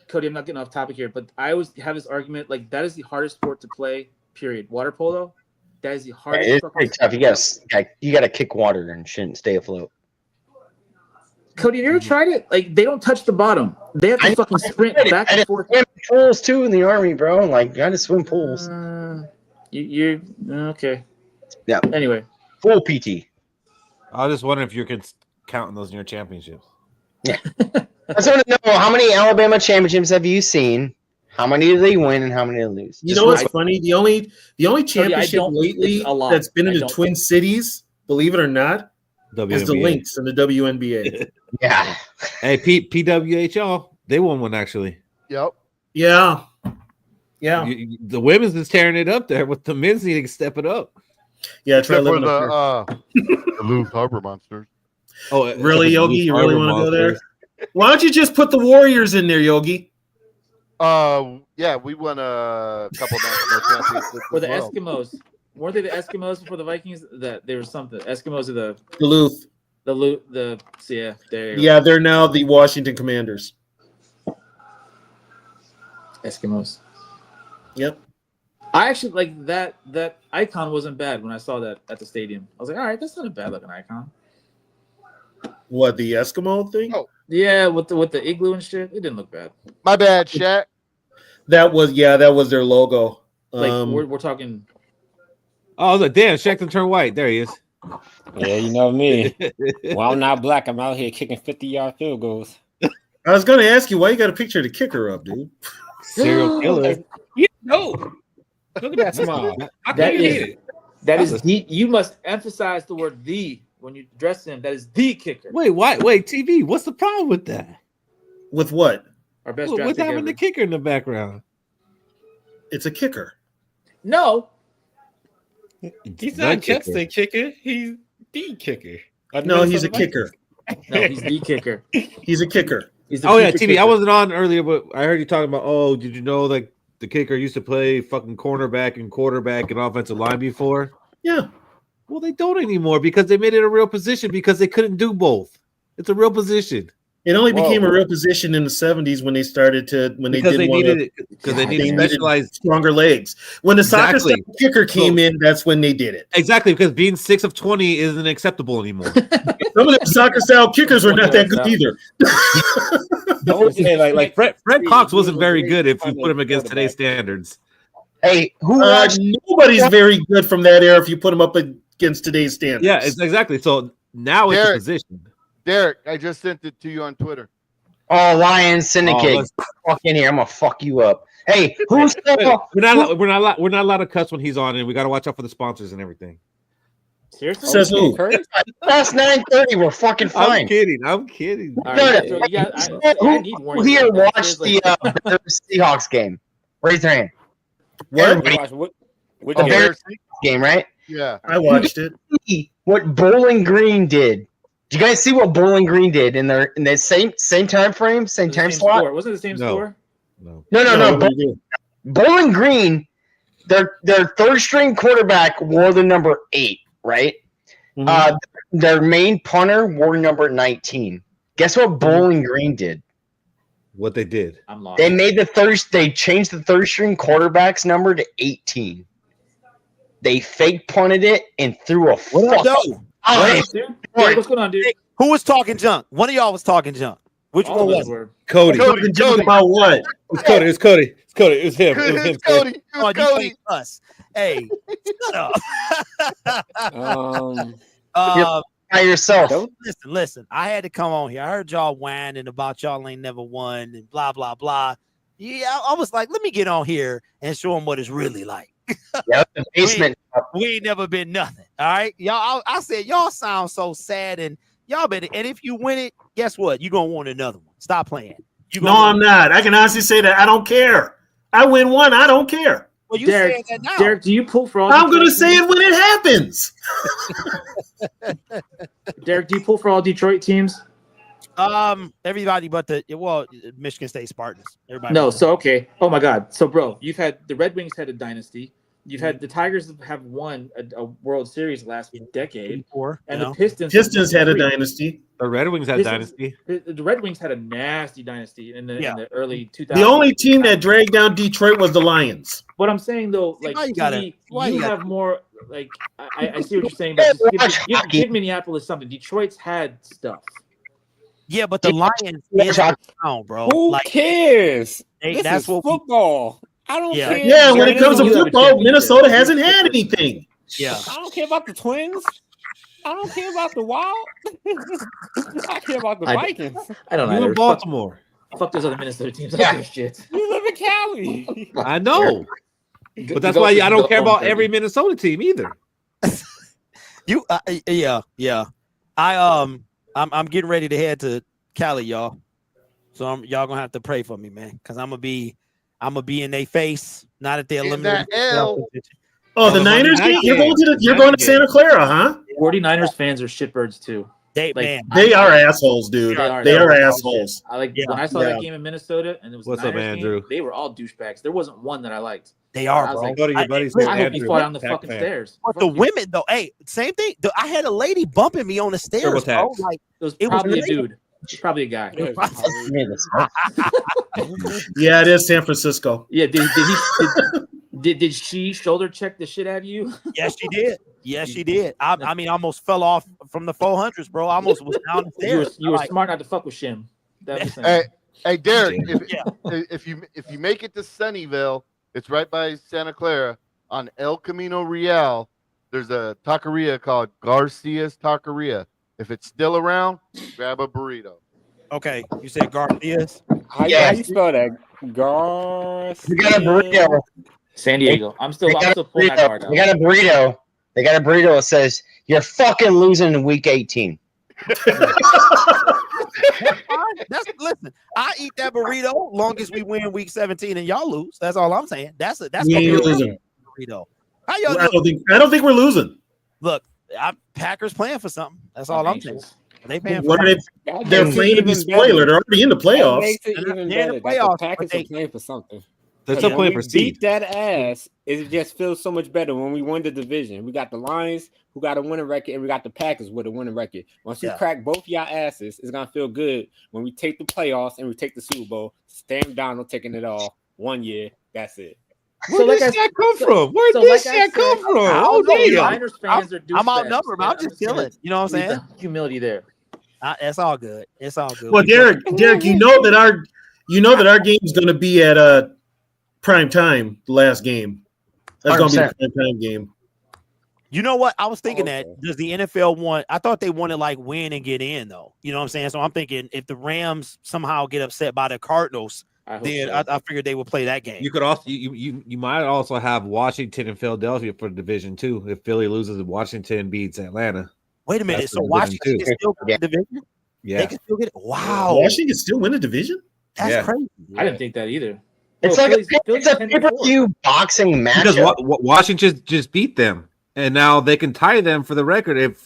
Cody? I'm not getting off topic here, but I always have this argument like that is the hardest sport to play. Period. Water polo. That is the hardest. It's pretty tough. You gotta kick water and shouldn't stay afloat. Cody, have you ever tried it? Like they don't touch the bottom. They have to fucking sprint back and forth. Swim pools too in the Army, bro. Like you gotta swim pools. You're okay. Yeah. Anyway, full PT. I was just wondering if you could count those in your championships. Yeah. I just want to know how many Alabama championships have you seen? How many do they win and how many do they lose? You know what's funny? The only championship lately that's been in the Twin Cities, believe it or not, is the Lynx in the WNBA. Yeah. Hey, PWHL, they won one actually. Yep. Yeah. The women's is tearing it up there, with the men's needing to step it up. Yeah, try living up there. The Lewis Harbor Monsters. Oh, really, Yogi? You really want to go there? Why don't you just put the Warriors in there, Yogi? Yeah, we won a couple national championships. For the Eskimos, weren't they the Eskimos before the Vikings? That there was something. Eskimos are the Duluth. Yeah, they're now the Washington Commanders. Eskimos. Yep. I actually like that icon wasn't bad when I saw that at the stadium. I was like, all right, that's not a bad looking icon. What, the Eskimo thing? Oh. Yeah, with the igloo and shit. It didn't look bad. My bad, Shaq. That was their logo. Like we're talking. Oh, I was like, damn, Shaq turned white. There he is. Yeah, you know me. Well, I'm not black. I'm out here kicking 50-yard field goals. I was going to ask you why you got a picture of the kicker up, dude. Serial killer. No. Look at that smile. That is you must emphasize the word "the" when you address him. That is the kicker. Wait, why? Wait, TV. What's the problem with that? With what? Our best Well, draft what's pick having ever. the kicker in the background? It's a kicker. No, He's The not kicker. just a kicker. He's the kicker. No, he's a kicker. no, he's the kicker. He's a kicker. He's the Oh yeah, future TV. I kicker. wasn't on earlier, but I heard you talking about. Oh, did you know like the kicker used to play fucking cornerback and quarterback and offensive line before? Yeah. Well, they don't anymore because they made it a real position because they couldn't do both. It's a real position. It only Whoa. became a real position in the 70s when they started to Because they needed it because they God, needed they needed specialized. stronger legs. When the soccer Exactly. style kicker came in, that's when they did it. Exactly, because being 6 of 20 isn't acceptable anymore. Some of the soccer style kickers were not that good either. Don't say like Fred Cox wasn't very good if you put him against today's standards. Hey, who Uh, watched? nobody's very good from that era if you put them up against today's standards. Yeah, it's exactly. So now it's a Derek. position. Derek, I just sent it to you on Twitter. Oh, Lions Syndicate. let's- Fuck in here. I'm gonna fuck you up. Hey, who's We're not allowed to cuss when he's on, and we got to watch out for the sponsors and everything. Seriously? Says who? past 9:30? We're fucking I'm fine. kidding. All right, Good. so you got, I need Who warning. here There's watched like- the Bears Seahawks game? Raise their hand. What? Everybody- Which The game? Bears game, right? Yeah. I watched it. See what Bowling Green did. Did you guys see what Bowling Green did in their same time frame, same the time same slot? score. Wasn't it the same No. score? No. No. what did he do? Bowling Green, their third string quarterback wore the number 8, right? Mhm. Their main punter wore number 19. Guess what Bowling Green did? What they did. I'm lost. They changed the third string quarterback's number to 18. They fake punted it and threw a What up, though? Right. Dude, Derek, what's going on, dude? Who was talking junk? One of y'all was talking junk. Which All one of was us it? were. Cody. Talking junk about what? It's Cody. It's Cody. It's Cody. It was him. It was him. It's Cody. It Oh, was you Cody. ain't us. Hey, shut up. By yourself. Listen. I had to come on here. I heard y'all whining about y'all ain't never won and blah blah blah. Yeah, I was like, let me get on here and show them what it's really like. Yeah, the basement. We ain't never been nothing. All right, y'all. I said y'all sound so sad, and y'all better. And if you win it, guess what? You gonna want another one. Stop playing. No, I'm not. I can honestly say that I don't care. I win one. I don't care. Well, you Derek, saying that now. Derek, do you pull for all? I'm going to Detroit say teams? it when it happens. Derek, do you pull for all Detroit teams? Everybody but Michigan State Spartans. Everybody. No. but- So okay. Oh my God. So bro, you've had the Red Wings had a dynasty. You've had the Tigers have won a World Series last decade, Four, and you the know? Pistons had a three. dynasty. The Red Wings had Pistons- dynasty. The Red Wings had a nasty dynasty in the early 2000s. The only team that dragged down Detroit was the Lions. What I'm saying though, like why you gotta- TV, why you you gotta- have more. Like I see what you're saying, but just give Minneapolis something. Detroit's had stuff. Yeah, but the Lions Yeah, is Chuck. down, bro. Who Like cares? they, This that's is what. football. I don't Yeah. care. Yeah, when it comes to You have a football, championship. Minnesota hasn't had anything. Yeah. I don't care about the Twins. I don't care about the Wild. I care about the I- Vikings. I don't You know. in Baltimore. Fuck those other Minnesota teams. I don't give a shit. You live in Cali. I know. Go- But that's go- why I go don't care about 0-30. every Minnesota team either. You, yeah. I'm getting ready to head to Cali, y'all. So y'all gonna have to pray for me, man, because I'm gonna be in their face. Not at their In eliminated. that L. Oh, the the Niners Monday game? night You're game. going to Santa Clara, huh? 49ers fans are shitbirds too. They, Like, man, They are assholes, dude. They are. They are They're assholes. I like Yeah. when I saw Yeah. that game in Minnesota and it was What's the up, Niners Andrew? game, they were all douchebags. There wasn't one that I liked. they are, I was bro. like, Go to your I- buddy's I name, hope he Andrew. fall down the Pack fucking fan. stairs. But Fuck the you. women, though, hey, same thing. I had a lady bumping me on the stairs, Turbo bro. tax. Like, It was It was probably a amazing. dude. It's probably a guy. Yeah, it is San Francisco. Yeah, did she shoulder check the shit out of you? yes, she did. Yes, she did. I mean, I almost fell off from the 400s, bro. I almost was down the You were stairs. you were Like, smart not to fuck with Shim. That was Hey, Derek, Yeah. if you make it to Sunnyvale, it's right by Santa Clara on El Camino Real. There's a taqueria called Garcia's Taqueria. If it's still around, grab a burrito. okay, you said Garcia's. How Yes. you spell that? Garcia. We got a burrito. San Diego. I'm They still got a pulling that card burrito. out. They got a burrito. They got a burrito that says, "You're fucking losing in week 18." Listen. I eat that burrito long as we win week 17 and y'all lose. That's all I'm saying. That's We gonna be ain't a losing. burrito. How y'all I doing? don't think we're losing. Look, Packers playing for something. That's all I'm saying. They paying for What are they? That They're makes it playing to be even spoiler. better. They're already in the That playoffs. makes it even They're in the better that the playoffs, Packers but are playing for something. They're Because still when playing we for seed. beat that ass, it just feels so much better when we win the division. We got the Lions who got a winning record, and we got the Packers with a winning record. Once you crack both y'all asses, it's gonna feel good when we take the playoffs and we take the Super Bowl. Sam Donald taking it all 1 year. That's it. Where did that come from? Where did like that come from? I Oh, don't know. damn. Niners fans are douchebags. I'm outnumbered. man. I'm just chilling. You know what I'm leave saying? the humility there. It's all good. It's all good. Well, Derek, you know that our game's going to be at prime time. The last game. That's going to be the prime time game. You know what? I was thinking that does the NFL want? I thought they wanted like win and get in though. You know what I'm saying? So I'm thinking if the Rams somehow get upset by the Cardinals, then I figured they would play that game. You could also you might also have Washington and Philadelphia for the division too. If Philly loses and Washington beats Atlanta. Wait a minute. That's So the division, Washington too. can still get the division? Yeah. They can still get it. Wow. Washington can still win the division? That's crazy. I didn't think that either. It's Bro, like Philly's it's a 10-4. pay-per-view boxing Because matchup. Washington just beat them, and now they can tie them for the record if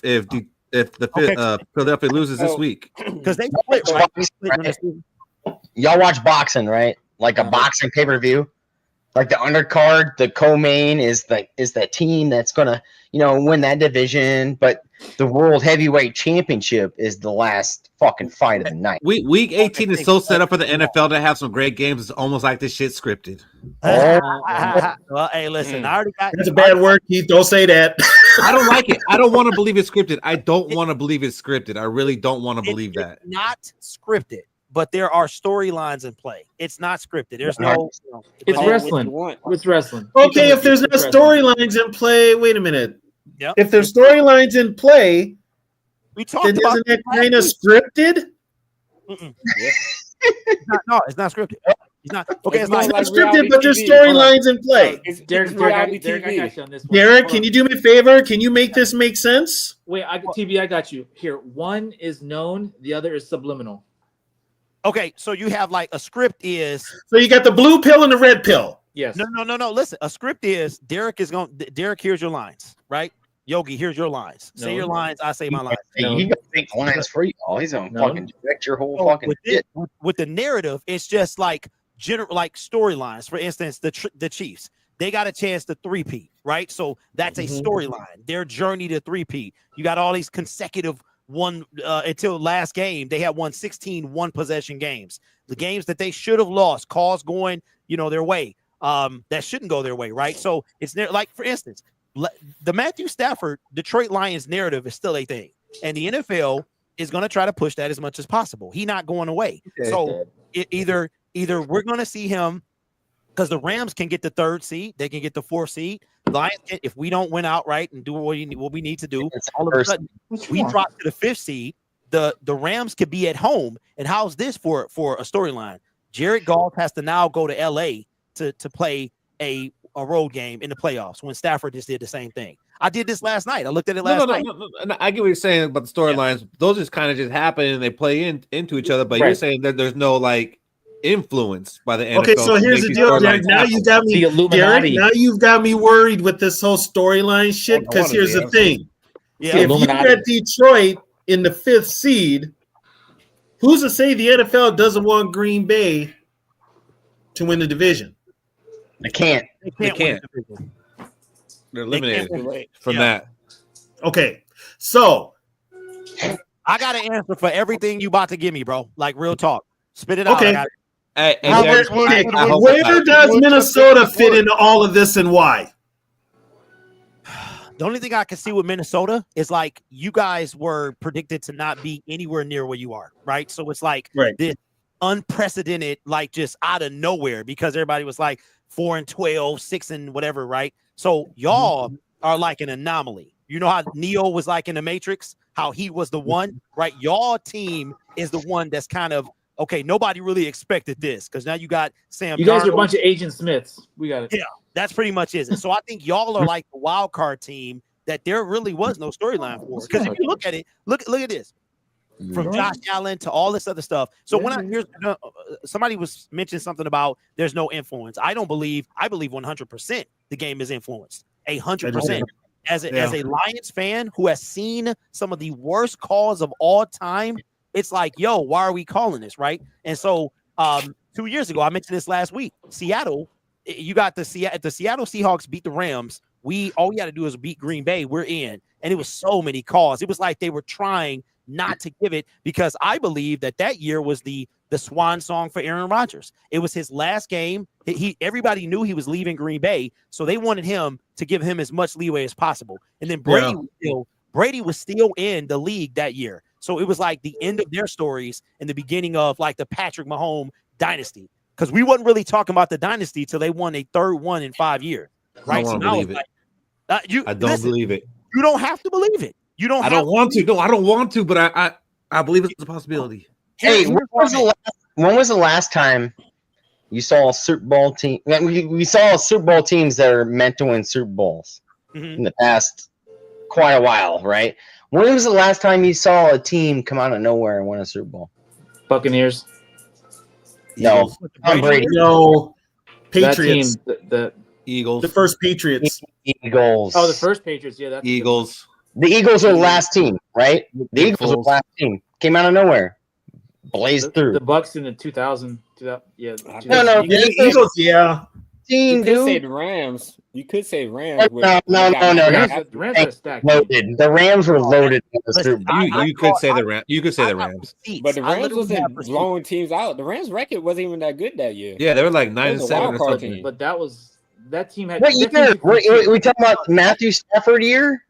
Philadelphia loses this week. Because they split, right? Y'all watch boxing, right? Like a boxing pay-per-view. Like the undercard, the co-main is that team that's gonna, win that division. But the World Heavyweight Championship is the last fucking fight of the night. Week 18 is so set up for the NFL to have some great games. It's almost like this shit scripted. Well, hey, listen, I already got. That's a bad word, Keith. Don't say that. I don't like it. I don't want to believe it's scripted. I don't want to believe it's scripted. I really don't want to believe that. It's not scripted, but there are storylines in play. It's not scripted. There's no. It's wrestling. It's wrestling. Okay, if there's not storylines in play, wait a minute. Yep. If there's storylines in play, we talked then about isn't that kind of scripted? It's not scripted. It's not. Okay, It's not scripted, but there's storylines in play. Derek, I got you on this one. Derek, can you do me a favor? Can you make this make sense? Wait, TB, I got you. Here, one is known, the other is subliminal. Okay, so you have like a script is. So you got the blue pill and the red pill. Yes. No. Listen, a script is Derek, here's your lines, right? Yogi, here's your lines. Say your lines, I say my lines. Hey, he got big lines for you all. He's gonna fucking direct your whole fucking shit. With the narrative, it's just like general, like storylines. For instance, the Chiefs, they got a chance to three-peat, right? So that's a storyline. Their journey to three-peat. You got all these consecutive until last game, they had won 16 one-possession games. The games that they should have lost, calls going, their way. That shouldn't go their way, right? So it's like, for instance, the Matthew Stafford Detroit Lions narrative is still a thing, and the NFL is going to try to push that as much as possible. He's not going away. Okay. So either we're going to see him because the Rams can get the 3rd seed, they can get the 4th seed. Lions, if we don't win outright and do what we need to do, all of a sudden we drop to the 5th seed. The Rams could be at home, and how's this for a storyline? Jared Goff has to now go to LA to play a road game in the playoffs when Stafford just did the same thing. I did this last night. I looked at it last night. No. I get what you're saying about the storylines. Yeah. Those just kind of just happen and they play into each other. But you're saying that there's no like influence by the NFL. Okay, so here's the deal, Derek. Now you got me, Derek. Now you've got me worried with this whole storyline shit. Because here's the thing: if you got Detroit in the 5th seed, who's to say the NFL doesn't want Green Bay to win the division? They can't. They can't. They're eliminated from that. Okay, so I got an answer for everything you about to give me, bro. Like real talk. Spit it out. Okay. Where does Minnesota fit into all of this and why? The only thing I can see with Minnesota is like you guys were predicted to not be anywhere near where you are, right? So it's like this unprecedented, like just out of nowhere because everybody was like 4-12, 6 and whatever, right? So y'all are like an anomaly. You know how Neo was like in the Matrix, how he was the one, right? Y'all team is the one that's kind of okay. Nobody really expected this because now you got Sam. You guys are a bunch of Agent Smiths. We got it. Yeah, that's pretty much it. So I think y'all are like the wild card team that there really was no storyline for. Because if you look at it, look at this. from Josh Allen to all this other stuff. So when somebody was mentioning something about there's no influence. I believe 100% the game is influenced. 100%. As a Lions fan who has seen some of the worst calls of all time, it's like, yo, why are we calling this, right? And so 2 years ago, I mentioned this last week, Seattle, you got the Seattle Seahawks beat the Rams. All we had to do is beat Green Bay. We're in. And it was so many calls. It was like they were trying not to give it, because I believe that year was the swan song for Aaron Rodgers. It was his last game. Everybody knew he was leaving Green Bay, so they wanted him to give him as much leeway as possible. And then Brady was still in the league that year. So it was like the end of their stories and the beginning of like the Patrick Mahomes dynasty, because we wasn't really talking about the dynasty till they won a third one in 5 years. Right? I don't believe it. I don't believe it. You don't have to believe it. You don't. I don't want to. No, I don't want to. But I believe it's a possibility. Hey, when was the last time you saw a Super Bowl team? We saw Super Bowl teams that are meant to win Super Bowls in the past quite a while, right? When was the last time you saw a team come out of nowhere and win a Super Bowl? Buccaneers. No, Tom Brady. No, Patriots. That team, the Eagles. The first Patriots. Eagles. Oh, the first Patriots. Yeah, that's Eagles. The Eagles are the last team, right? The Eagles are the last team. Came out of nowhere. Blazed through. The Bucks in the 2000. Yeah. No. The Eagles, yeah. You could say the Rams. You could say Rams. No. The Rams are stacked. Loaded. The Rams were loaded. You could say the Rams. You could say the Rams. But the Rams wasn't blowing teams out. The Rams record wasn't even that good that year. Yeah, they were like 9-7 or something. But that team had. What year? We talking about Matthew Stafford year?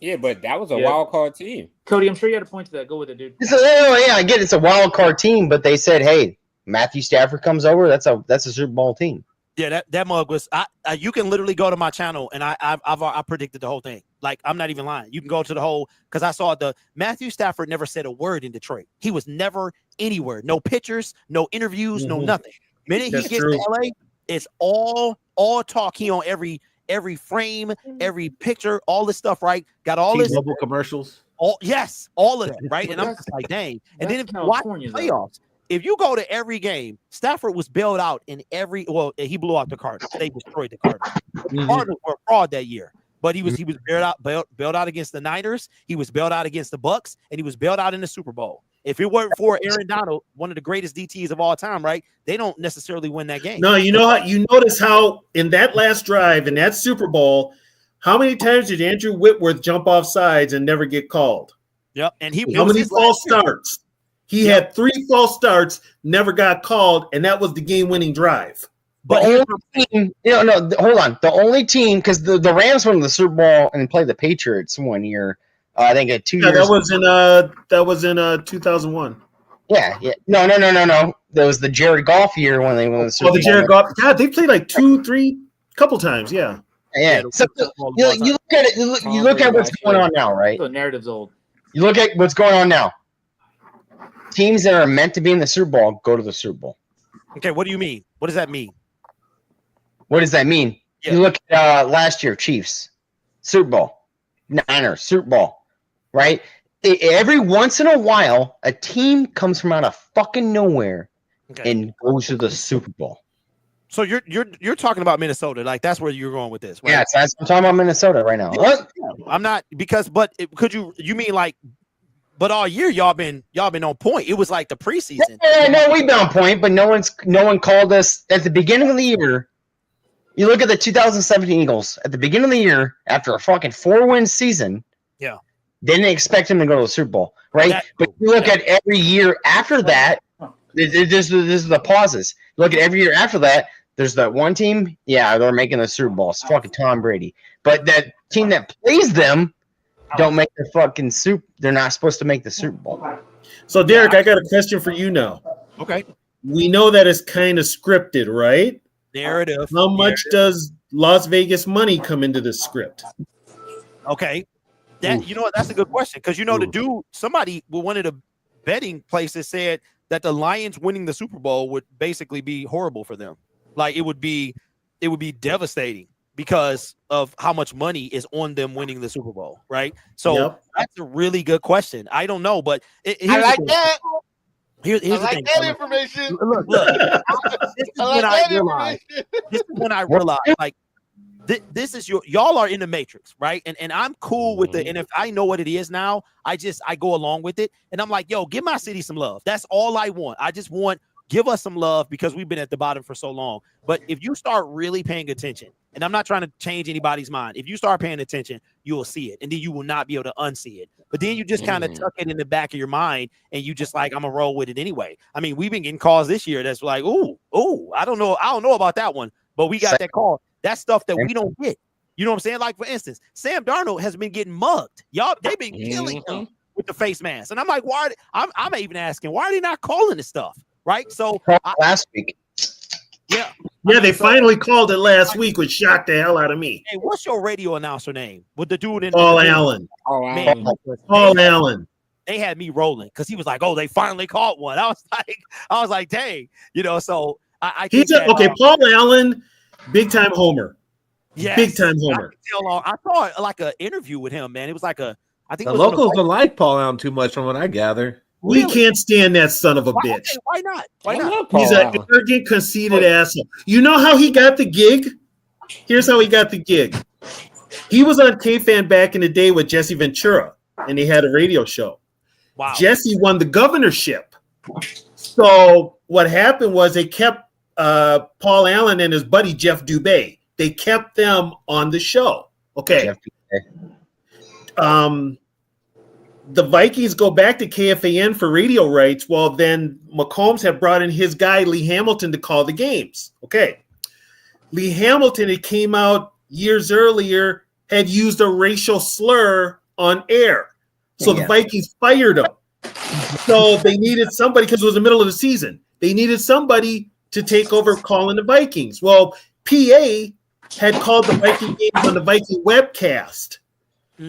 Yeah, but that was a wild card team. Cody, I'm sure you had a point to that. Go with it, dude. I get it. It's a wild card team, but they said, "Hey, Matthew Stafford comes over. That's a Super Bowl team." Yeah, that mug was. You can literally go to my channel and I predicted the whole thing. Like, I'm not even lying. You can go to the whole, because I saw Matthew Stafford never said a word in Detroit. He was never anywhere. No pictures, no interviews, no nothing. Minute he gets to LA, it's all talk. He on every frame, every picture, all this stuff, right? Got all this mobile commercials. All of that, right? And I'm just like, dang. And then if you watch the playoffs, if you go to every game, Stafford was bailed out in every. Well, he blew out the Cardinals. They destroyed the Cardinals. The Cardinals were fraud that year, but he was bailed out against the Niners. He was bailed out against the Bucks, and he was bailed out in the Super Bowl. If it weren't for Aaron Donald, one of the greatest DTs of all time, right? They don't necessarily win that game. No, you notice how in that last drive in that Super Bowl, how many times did Andrew Whitworth jump off sides and never get called? Yep, and how many false starts? He had 3 false starts, never got called, and that was the game-winning drive. But hold on. The only team, because the Rams won the Super Bowl and played the Patriots one year. I think 2 years. That was in 2001. Yeah. No. That was the Jared Goff year when they won the Super Bowl. Oh, the Jared Goff. God, they played like 2-3, couple times. Yeah. Yeah. So, you look at it. You look at what's going on now, right? The narrative's old. You look at what's going on now. Teams that are meant to be in the Super Bowl go to the Super Bowl. Okay, what do you mean? What does that mean? What does that mean? Yeah. You look at last year, Chiefs, Super Bowl, Niners, Super Bowl, right? Every once in a while, a team comes from out of fucking nowhere and goes to the Super Bowl. So you're talking about Minnesota, like that's where you're going with this, right? Yeah, I'm talking about Minnesota right now. What? I'm not you mean like? But all year y'all been on point. It was like the preseason. Yeah, no, we've been on point, but no one called us at the beginning of the year. You look at the 2017 Eagles at the beginning of the year after a fucking 4-win season. Yeah, didn't expect them to go to the Super Bowl, right? But you look at every year after that. This is the pauses. Look at every year after that. There's that one team. Yeah, they're making the Super Bowl. It's fucking Tom Brady. But that team that plays them don't make the fucking soup. They're not supposed to make the Super Bowl. So, Derek, I got a question for you now. Okay. We know that it's kind of scripted, right? Narrative. How much does Las Vegas money come into this script? Okay. You know what? That's a good question. Because, the dude, somebody with one of the betting places said that the Lions winning the Super Bowl would basically be horrible for them. Like, it would be devastating. because of how much money is on them winning the Super Bowl, right? So that's a really good question. I don't know, but I like that. Here's I the like thing. that information. Look. This is when I realized, like, this is y'all are in the matrix, right? And I'm cool with the NFL. I know what it is now. I go along with it, and I'm like, yo, give my city some love. That's all I want. I just want give us some love because we've been at the bottom for so long. But if you start really paying attention, and I'm not trying to change anybody's mind, if you start paying attention, you will see it, and then you will not be able to unsee it. But then you just kind of tuck it in the back of your mind, and you just like, I'm gonna roll with it anyway. I mean, we've been getting calls this year that's like, ooh, I don't know about that one, but we got that call. That's stuff that we don't get. You know what I'm saying? Like, for instance, Sam Darnold has been getting mugged. Y'all, they've been killing him with the face mask. And I'm like, why? I'm even asking, why are they not calling this stuff? Right? So last week. Yeah, they finally called it last week, which shocked the hell out of me. Hey, what's your radio announcer name? With the dude in Paul Allen. Paul Allen. They had me rolling because he was like, oh, they finally caught one. I was like, dang, you know, so I think Paul Allen, big time homer. Yeah, big time homer. I saw like an interview with him, man. It was like I think the locals don't like Paul Allen too much, from what I gather. We can't stand that son of a bitch. Okay, why not? Why not? He's an arrogant, conceited asshole. You know how he got the gig? Here's how he got the gig. He was on K-Fan back in the day with Jesse Ventura, and they had a radio show. Wow. Jesse won the governorship. So what happened was they kept Paul Allen and his buddy Jeff Dubay. They kept them on the show. Okay. The Vikings go back to KFAN for radio rights. Well, then McCombs had brought in his guy, Lee Hamilton, to call the games. Okay. Lee Hamilton, it came out years earlier, had used a racial slur on air. So the Vikings fired him. So they needed somebody, because it was the middle of the season. They needed somebody to take over calling the Vikings. Well, PA had called the Viking games on the Viking webcast.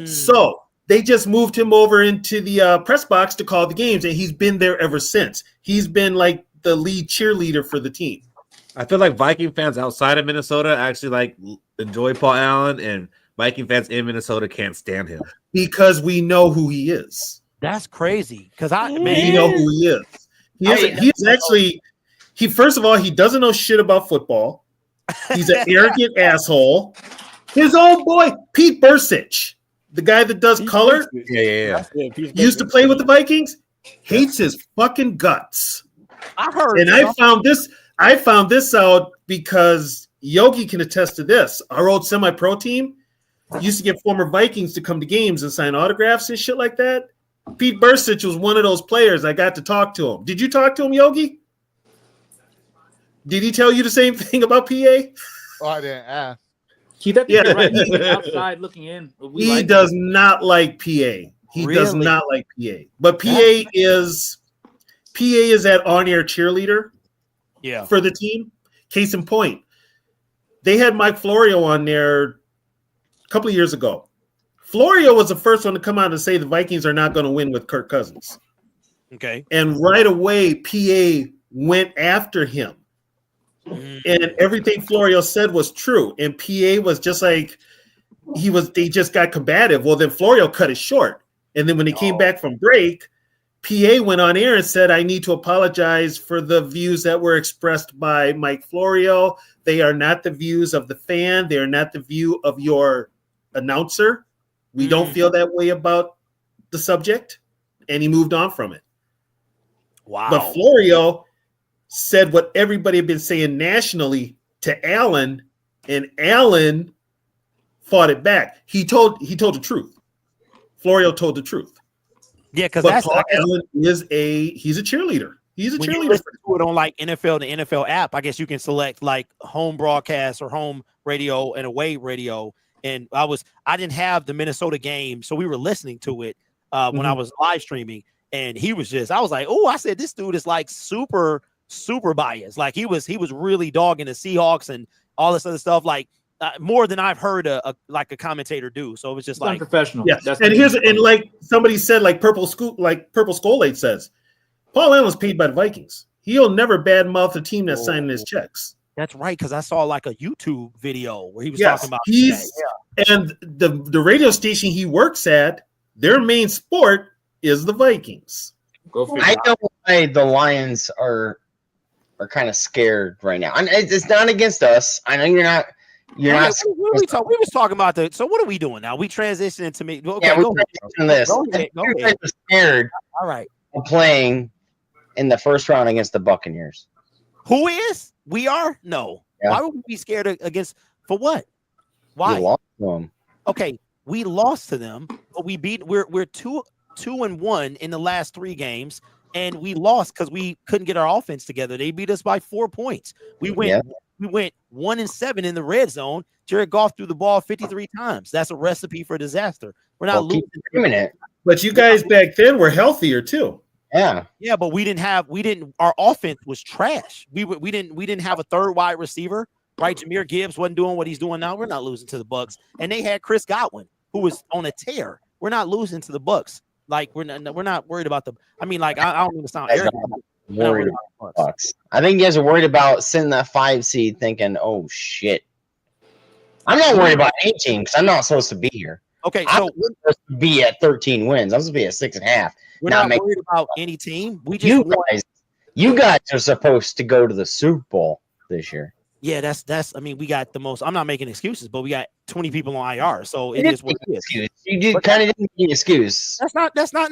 So they just moved him over into the press box to call the games, and he's been there ever since. He's been like the lead cheerleader for the team. I feel like Viking fans outside of Minnesota actually like enjoy Paul Allen, and Viking fans in Minnesota can't stand him because we know who he is. That's crazy. Because we know who he is. He first of all, he doesn't know shit about football. He's an arrogant asshole. His old boy, Pete Bursich, the guy that does color, used to play with the Vikings, hates his fucking guts. I heard, and I found this out because Yogi can attest to this. Our old semi-pro team used to get former Vikings to come to games and sign autographs and shit like that. Pete Bursich was one of those players. I got to talk to him. Did you talk to him, Yogi? Did he tell you the same thing about PA? Oh, I didn't ask. He's outside looking in. He does not like PA. He does not like PA. But PA is that on-air cheerleader for the team. Case in point, they had Mike Florio on there a couple of years ago. Florio was the first one to come out and say the Vikings are not going to win with Kirk Cousins. Okay. And right away, PA went after him. And everything Florio said was true. And PA was just like, they just got combative. Well, then Florio cut it short. And then when he came back from break, PA went on air and said, I need to apologize for the views that were expressed by Mike Florio. They are not the views of the fan. They are not the view of your announcer. We don't feel that way about the subject. And he moved on from it. Wow. But Florio said what everybody had been saying nationally to Allen, and Allen fought it back. He told the truth. Florio told the truth. Yeah, because Paul Allen he's a cheerleader. He's a when cheerleader. You listen to it on like the NFL app, I guess you can select like home broadcast or home radio and away radio. And I didn't have the Minnesota game, so we were listening to it when I was live streaming, and I was like, oh, I said this dude is like super biased. Like he was really dogging the Seahawks and all this other stuff, like more than I've heard a commentator do. So it was just like unprofessional. Yeah. And like somebody said, like Purple Skolate says, Paul Allen's paid by the Vikings. He'll never badmouth a team that's signing his checks. That's right, because I saw like a YouTube video where he was Yes, talking about he's that. and the radio station he works at, their main sport is the Vikings. Go figure. I know why the Lions are kind of scared right now. And it's not against us. I know you're not. You're Okay, not. what we was talking about so what are we doing now? We transitioning into me. Okay, Yeah, we go transitioned this. ahead. Go You ahead. guys are scared All right. of playing in the first round against the Buccaneers. Who is? We are? No. Yeah. Why would we be scared against for what? Why? You lost to them. Okay, we lost to them, but we beat. We're 2-1 in the last 3 games, and we lost because we couldn't get our offense together. They beat us by 4 points. We went 1-7 in the red zone. Jared Goff threw the ball 53 times. That's a recipe for disaster. We're not losing. But you guys back then were healthier too. Yeah. Yeah, but our offense was trash. We didn't have a third wide receiver, right? Jahmyr Gibbs wasn't doing what he's doing now. We're not losing to the Bucs. And they had Chris Godwin, who was on a tear. We're not losing to the Bucs. Like we're not worried about I don't mean to sound arrogant. Worried about the Bucs. I think you guys are worried about sending that 5 seed thinking, oh shit. I'm not worried about any team because I'm not supposed to be here. Okay, I'm supposed to be at 13 wins. I'm supposed to be at 6.5. We're not worried about any team. We just you guys are supposed to go to the Super Bowl this year. Yeah, that's. I mean, we got the most. I'm not making excuses, but we got 20 people on IR, so it is what it is. You kind of didn't need an excuse. That's not. That's not.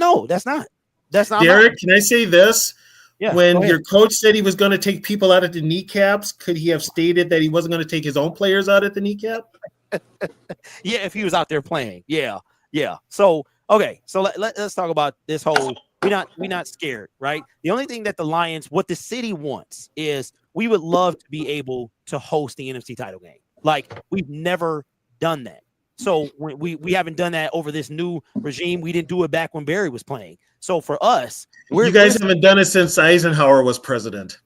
Derek, can I say this? Yeah, when your coach said he was going to take people out at the kneecaps, could he have stated that he wasn't going to take his own players out at the kneecap? Yeah, if he was out there playing. Yeah. So okay, so let's talk about this whole. We're not scared, right? The only thing that the Lions, what the city wants, is we would love to be able to host the NFC title game. Like we've never done that. So we haven't done that over this new regime. We didn't do it back when Barry was playing. So for us, you guys haven't done it since Eisenhower was president,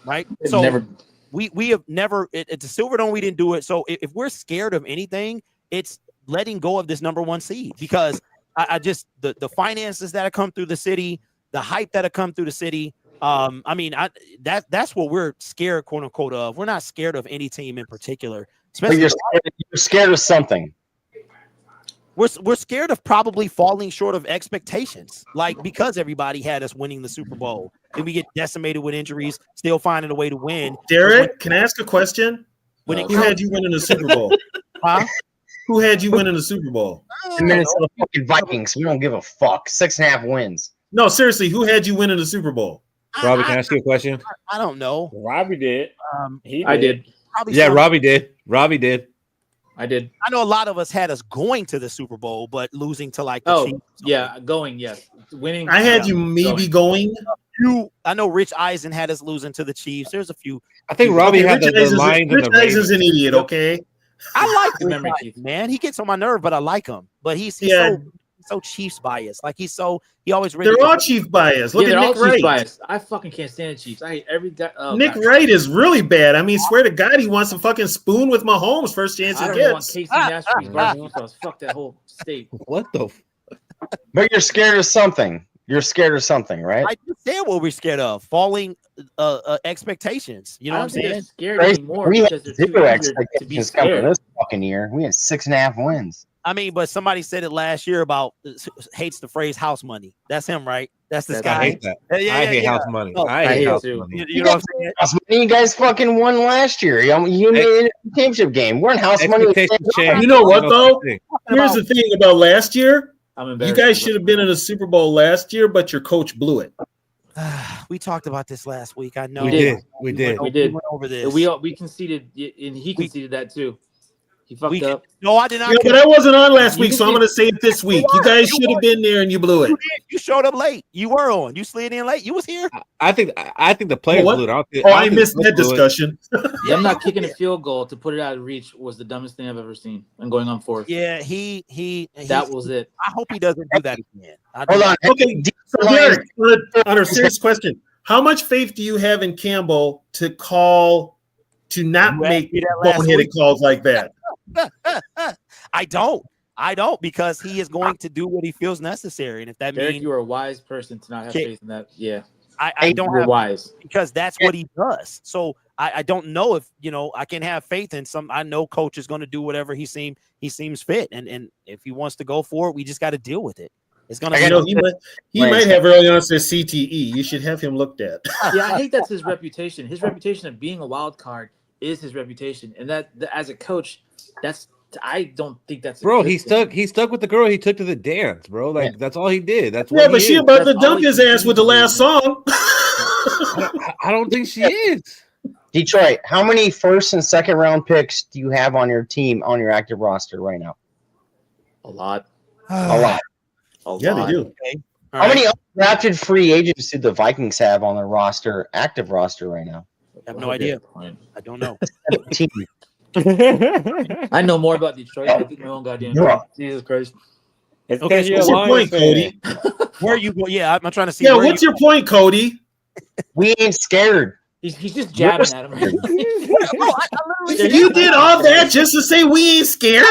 right? So we have never at the Silverdome we didn't do it. So if we're scared of anything, it's letting go of this number 1 seed because I just the finances that have come through the city, the hype that have come through the city. That's what we're scared, quote unquote, of. We're not scared of any team in particular. But you're scared of something. We're scared of probably falling short of expectations, like because everybody had us winning the Super Bowl, then we get decimated with injuries, still finding a way to win. Derek, can I ask a question? Who had you winning the Super Bowl? Huh? Who had you winning the Super Bowl? The Minnesota fucking Vikings. We don't give a fuck. 6.5 wins. No, seriously, who had you winning the Super Bowl? Robbie, can I ask you a question? I don't know. Robbie did. I did. Yeah, Robbie did. Robbie did. I did. I know a lot of us had us going to the Super Bowl, but losing to like the Chiefs. Yeah, going, yes. Winning. I had you maybe going. I know Rich Eisen had us losing to the Chiefs. There's a few. I think Robbie had the Lions and the Ravens. Rich Eisen's an idiot, okay? I like Rich Eisen, man. He gets on my nerve, but I like him. But he's so Chiefs biased. Like he always. They're all Chiefs biased. Look at Nick Wright. Biased. I fucking can't stand the Chiefs. I hate every guy. Nick Wright is really bad. I mean, swear to God, he wants to fucking spoon with Mahomes first chance he gets. Want Casey Nash fuck that whole state. What the? But you're scared of something. You're scared of something, right? I just said what we're scared of: falling expectations. You know what I'm saying? Scared anymore we had because 0 expectations coming this fucking year. We had 6.5 wins. I mean, but somebody said it last year about hates the phrase house money. That's him, right? That's this guy. I hate that. I hate house money. Oh, I hate house money. You know what I'm saying? You guys fucking won last year. You made it a championship game. We're in house money. You know what, though? Here's the thing about last year. You guys should have been in a Super Bowl last year, but your coach blew it. We talked about this last week. I know. We did. We went over this. We conceded, and he conceded that too. He fucked up. No, I did not. Yeah, but I wasn't on last week, so I'm going to say it this week. You guys should have been there, and you blew it. You showed up late. You were on. You slid in late. You was here. I think the players blew it. I missed that discussion. Them not kicking a field goal to put it out of reach was the dumbest thing I've ever seen. And going on 4th. Yeah, that was it. I hope he doesn't do that again. Hold on. Okay, so Derek, on a serious question, how much faith do you have in Campbell to not make boneheaded calls like that? I don't because he is going to do what he feels necessary, and if that Derek, means you are a wise person to not have faith in that. Yeah, I don't have wise because that's what he does. So I don't know if I can have faith in some. I know coach is going to do whatever he seems fit, and if he wants to go for it, we just got to deal with it. It's gonna. He might have early onset CTE. You should have him looked at. Yeah, I think that's his reputation. His reputation of being a wild card is his reputation, and that as a coach, I don't think that's bro. He stuck with the girl he took to the dance, bro. Like that's all he did. That's what. Yeah, but she about to dunk his ass with the last song. I don't think she is. Detroit, how many first and second round picks do you have on your team on your active roster right now? A lot. A lot. Yeah, they do. Okay. How many undrafted free agents do the Vikings have on their roster, active roster right now? I have no idea. I don't know. 17. I know more about Detroit than I think my own goddamn team. Jesus Christ. It's Okay, because you're What's a your Lions point, fan. Cody? Where are you going? Yeah, I'm trying to see. Yeah, where what's your point, Cody? We ain't scared. He's just jabbing at him. If you did all that just to say we ain't scared?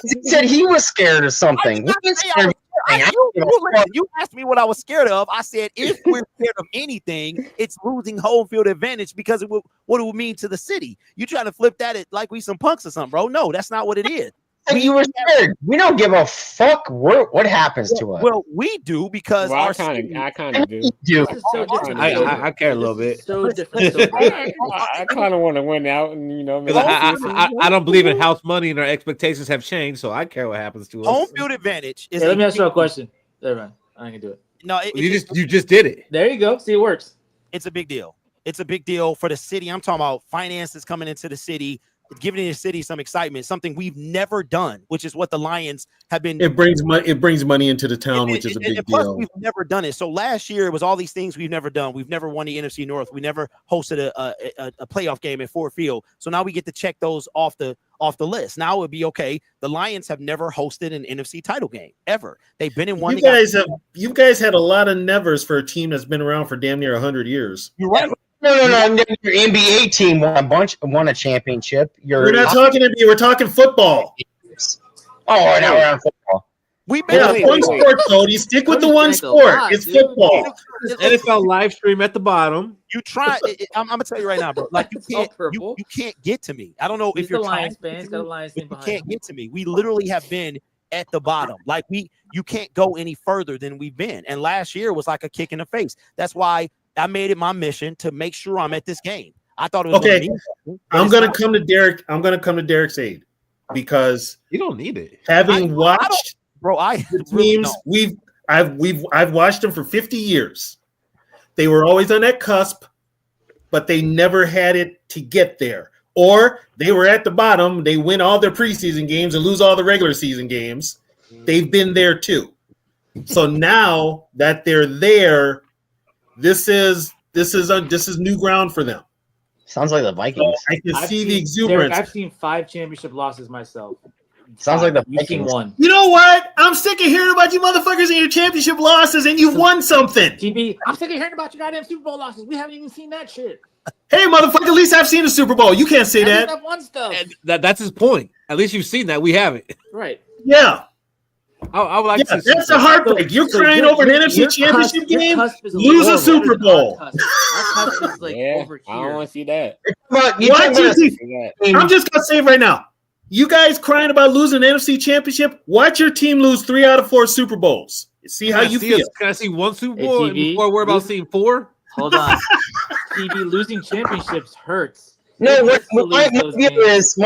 He said he was scared of something. We ain't scared of anything. You asked me what I was scared of. I said, if we're scared of anything, it's losing home field advantage because of what it would mean to the city. You trying to flip that at like we some punks or something, bro? No, that's not what it is. You were scared. We don't give a fuck what happens to us. Well, we do because Well, our I kind of do. do. This is so different. I care a little bit. So different. I kind of want to win out, and Because I don't believe in house money and our expectations have changed, so I care what happens to us. home field advantage is. Hey, let me ask you a question. Never mind. I ain't gonna do it. No, You just did it. There you go. See, it works. it's a big deal. It's a big deal for the city. I'm talking about finances coming into the city, giving the city some excitement, something we've never done, which is what the Lions have been. It brings money into the town, which is a big plus deal. we've never done it. So last year it was all these things we've never done. We've never won the NFC North. We never hosted a playoff game at Ford Field. So now we get to check those off the list. Now it would be okay. The Lions have never hosted an NFC title game ever. They've been in one. You guys had a lot of nevers for a team that's been around for damn near 100 years. You're right. No. Your NBA team won a championship. We're not talking NBA. We're talking football. Oh, now we're on football. We've been one sport, Cody. Stick with the one sport. It's football. NFL live stream at the bottom. You try. I'm gonna tell you right now, bro. Like you can't get to me. I don't know if you're Lions fan. He's got a Lions fan you behind can't him. get to me. We literally have been at the bottom. Like you can't go any further than we've been. And last year was like a kick in the face. That's why I made it my mission to make sure I'm at this game. I thought it was okay. I'm gonna come to Derek. I'm gonna come to Derek's aid because you don't need it. Having watched the teams I've watched them for 50 years. They were always on that cusp, but they never had it to get there. Or they were at the bottom. They win all their preseason games and lose all the regular season games. They've been there too. So now that they're there, this is new ground for them. Sounds like the Vikings. So I can see the exuberance. Derek, I've seen 5 championship losses myself. Sounds like the You've seen Vikings. one. You know what? I'm sick of hearing about you motherfuckers and your championship losses, and you've won something. TB, I'm sick of hearing about your goddamn Super Bowl losses. We haven't even seen that shit. Hey, motherfucker, at least I've seen the Super Bowl. You can't say At least that. I've won stuff. That's his point. At least you've seen that. We haven't. Right. Yeah. I would like to see that's a heartbreak. You're crying over an NFC championship game, lose a Super Bowl. Our cusp is like over I don't here. want to see that. I'm just gonna say it right now. You guys crying about losing an NFC championship? Watch your team lose 3 out of 4 Super Bowls. See how you feel. Can I see one Super Bowl TV, before we're about seeing 4? Hold on. TB, losing championships hurts. No, my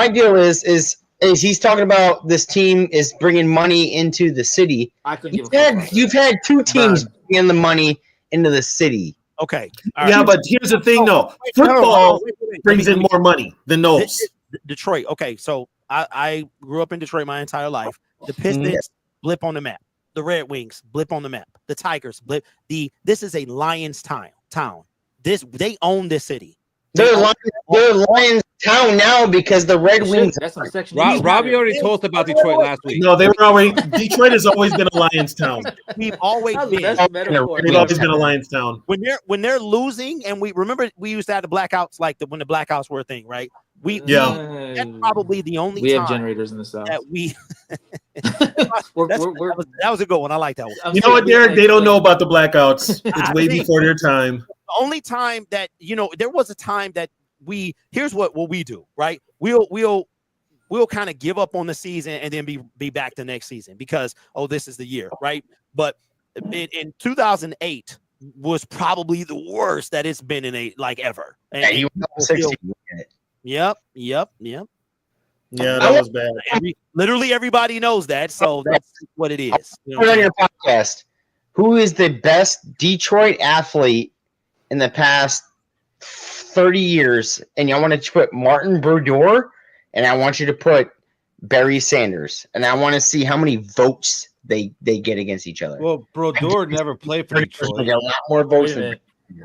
deal is he's talking about this team is bringing money into the city. I couldn't give You've had 2 teams bringing the money into the city. Okay. Yeah, but here's the thing, though. Football brings in more money than those. Detroit. Okay, so I grew up in Detroit my entire life. The Pistons blip on the map. The Red Wings blip on the map. The Tigers blip. This is a Lions town. They own this city. They're Lions town now because the Red Wings. That's some section. Robbie already told us about Detroit last week. No, they were already. Detroit has always been a Lions town. We've always been. They've always been a Lions town. When they're losing, and we remember we used to have the blackouts, like when the blackouts were a thing, right? That's probably the only. We time have generators in the south. that we. that was a good one. I like that one. You know what, Derek? They don't know about the blackouts. It's way before their time. The only time that there was a time that here's what we do, right? We'll kind of give up on the season and then be back the next season because this is the year, right? But in 2008 was probably the worst that it's been in ever. And, Yeah, you went 60. Yep. Yeah, that was bad. Literally everybody knows that, so that's what it is. Put on your podcast. Who is the best Detroit athlete in the past 30 years? And I want to put Martin Brodeur, and I want you to put Barry Sanders, and I want to see how many votes they get against each other. Well, Brodeur never played for Detroit. Got a lot more votes than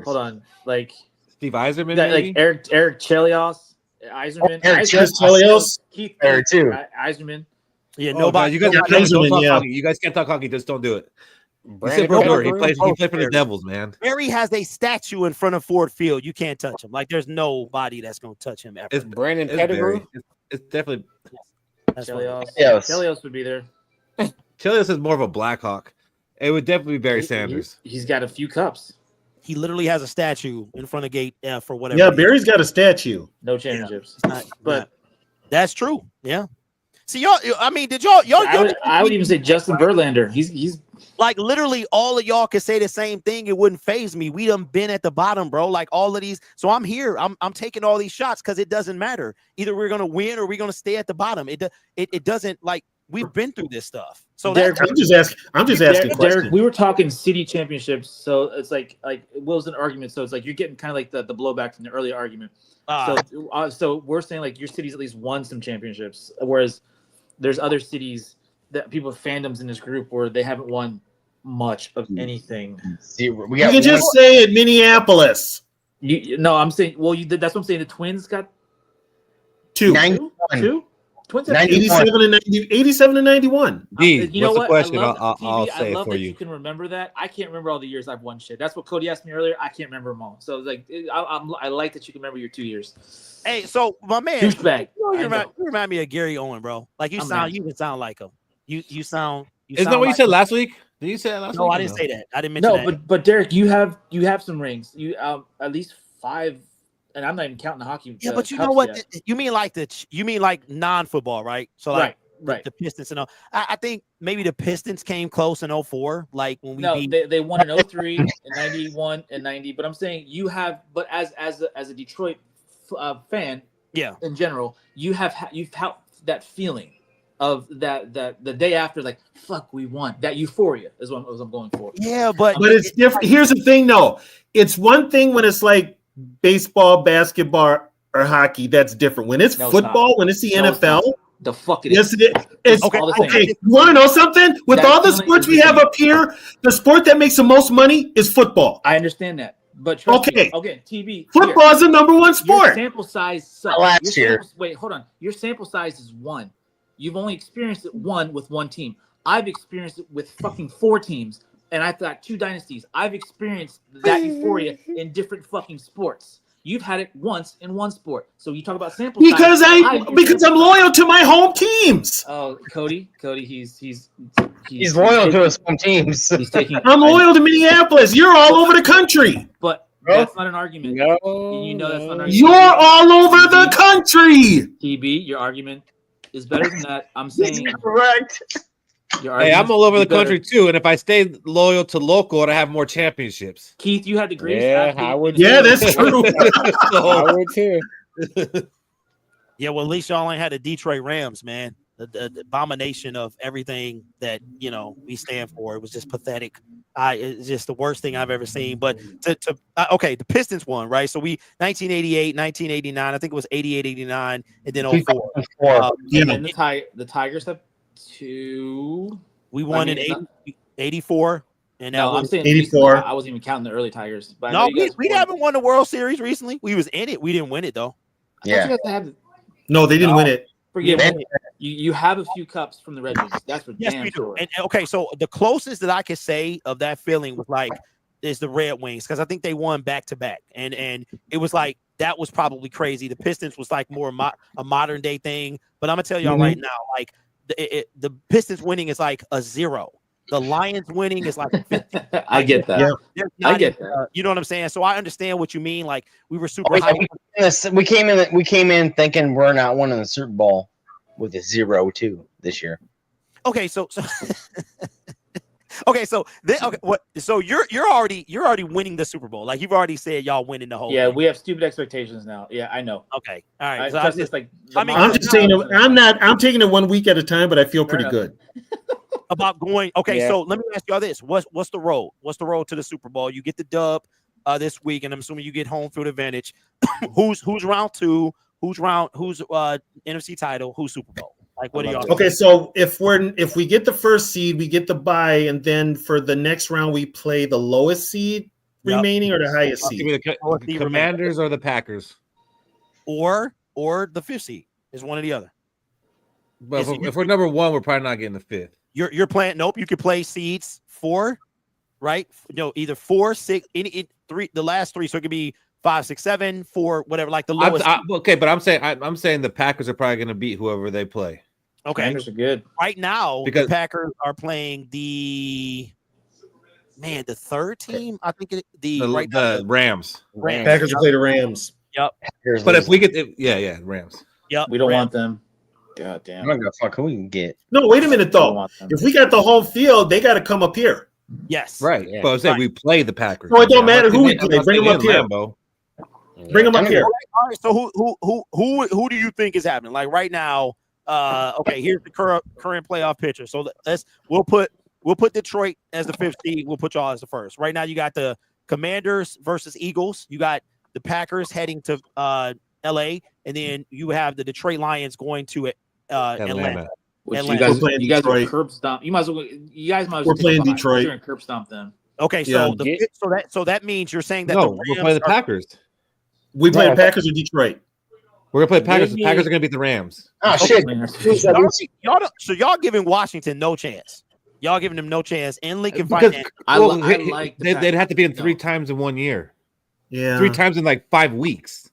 Hold on, like Steve Eiserman, like Eric Chelios, Eiserman, Chelios, Keith there too. Eiserman. Yeah, nobody. You guys don't talk hockey. You guys can't talk hockey. Just don't do it. He said Brodeur. He played for the Devils, man. Barry has a statue in front of Ford Field. You can't touch him. Like there's nobody that's gonna touch him ever. It's Brandon Pettigrew. It's definitely Chelios would be there. Chelios is more of a Blackhawk. It would definitely be Barry Sanders. He's got a few cups. He literally has a statue in front of gate for whatever. Yeah, Barry's got a statue. No championships, but that's true. Yeah. See y'all. I mean, did y'all? I would even say Justin Verlander. He's like literally all of y'all could say the same thing. It wouldn't faze me. We done been at the bottom, bro. Like all of these. So I'm here. I'm taking all these shots because it doesn't matter. Either we're gonna win or we're gonna stay at the bottom. It doesn't like we've been through this stuff. So Derek, I'm just asking. Derek, we were talking city championships, so it's like Will's an argument. So it's like you're getting kind of like the blowback from the earlier argument. So we're saying like your city's at least won some championships, whereas there's other cities that people with fandoms in this group where they haven't won much of anything. We can just say it, Minneapolis. I'm saying. Well, that's what I'm saying. The Twins got two. Twins 87 and 91. You know what? Question? I'll say it for that you. You can remember that. I can't remember all the years I've won shit. That's what Cody asked me earlier. I can't remember them all. So like, I like that you can remember your 2 years. Hey, so my man, douchebag. You remind me of Gary Owen, bro. Like you can sound like him. You sound. Isn't that what you said last week? Did you say that last week? No, I didn't say that. I didn't mention that. But Derek, you have some rings. You at least 5. And I'm not even counting the hockey. Yeah, but you know what? You mean like non-football, right? So like right. The Pistons and all. I think maybe the Pistons came close in 04, like when we they won in 03 and 91 and 90. But I'm saying you have, but as a Detroit fan, in general, you've had that feeling of that the day after, like fuck, we won. That euphoria is what I'm going for. Yeah, but it's different. Here's the thing, though. It's one thing when it's like baseball, basketball, or hockey. That's different. When it's football, when it's the NFL, the fuck it is. Yes, it is. It's okay. You want to know something? With all the sports we have up here, the sport that makes the most money is football. I understand that, but trust me, TV. Football is the number one sport. Your sample size sucks. Last year. Wait, hold on. Your sample size is 1. You've only experienced it with one team. I've experienced it with fucking 4 teams. And I've got 2 dynasties. I've experienced that euphoria in different fucking sports. You've had it once in one sport. So you talk about sample size. Because I'm loyal to my home teams. Oh, Cody, he's loyal to his home teams. He's taking. I'm loyal to Minneapolis. You're all over the country. But that's not an argument. No, you know that's not an argument. You're all over the country. TB, your argument is better than that. I'm saying correct. Hey, I'm all over the country too, and if I stay loyal to local, I'd have more championships. Keith, you had the greatest. Yeah, I would. Yeah, that's true. I would too. Yeah, well, at least y'all ain't had the Detroit Rams, man. The abomination of everything that we stand for. It was just pathetic. It's just the worst thing I've ever seen. But okay, the Pistons won, right? So 1988, 1989. I think it was 88, 89, and then 04. And the Tigers have 2. We won in 84. And I'm saying 84. I wasn't even counting the early Tigers. But no, we haven't won the World Series recently. We was in it. We didn't win it though. Yeah. No, they didn't win it. Forget you have a few cups from the Red Wings. That's for damn sure. And okay, so the closest that I could say of that feeling was like is the Red Wings, because I think they won back to back, and it was like that was probably crazy. The Pistons was like more a modern day thing, but I'm gonna tell y'all right now, like the Pistons winning is like a 0. the Lions winning is like 50. I get that. There's I not get even, that. you know what I'm saying? So I understand what you mean. Like we were super We, hyped. we came in thinking we're not winning the Super Bowl with a 0-2 this year. Okay, so okay, so what? So you're already winning the Super Bowl. Like you've already said, y'all winning the whole. Yeah, thing. we have stupid expectations now. Yeah, I know. Okay, all right. So Trust us, like I'm just saying, I'm taking it 1 week at a time, but I feel pretty good about going. Okay, Yeah. so let me ask y'all this: what's the road? What's the road to the Super Bowl? You get the dub this week, and I'm assuming you get home field advantage. who's round two? Who's NFC title? Who's Super Bowl? Like what do y'all? Okay, so if we get the first seed, we get the bye, and then for the next round we play the lowest seed remaining or the highest seed. Give me the Commanders or the Packers, or the fifth seed is one or the other. But if we're number one, we're probably not getting the fifth. You're playing. Nope, you could play seeds 4, right? No, either 4, 6, any 3. The last 3, so it could be 5, 6, 7, 4, whatever. Like the lowest. Okay, but I'm saying the Packers are probably going to beat whoever they play. Okay, Commanders are good right now. Because the Packers are playing the third team. I think the Rams. Packers will play the Rams. Yep. But if we get Rams. Yep. We don't want them. God damn. I'm not gonna fuck who we can get. No, wait a minute though. If we got the home field, they got to come up here. Yes. Right. Yeah. But I'm saying we play the Packers. No, it don't matter who we play. Bring them up here. Lambeau. Bring them up here. All right. So who do you think is happening? Like right now. Okay. Here's the current playoff picture. So we'll put Detroit as the 5th seed. We'll put y'all as the first. Right now, you got the Commanders versus Eagles. You got the Packers heading to LA, and then you have the Detroit Lions going to Atlanta. Which Atlanta. you guys will curb stomp. You guys might as well. We're playing Detroit. And curb stomp them. Okay, so so that means you're saying that we'll play the Packers. We play the Packers or Detroit. We're gonna play Packers. The Packers are gonna beat the Rams. Oh shit! Y'all giving Washington no chance. Y'all giving them no chance in Lincoln Because Finance. I like they'd have to beat them 3 times in 1 year. Yeah, 3 times in like 5 weeks.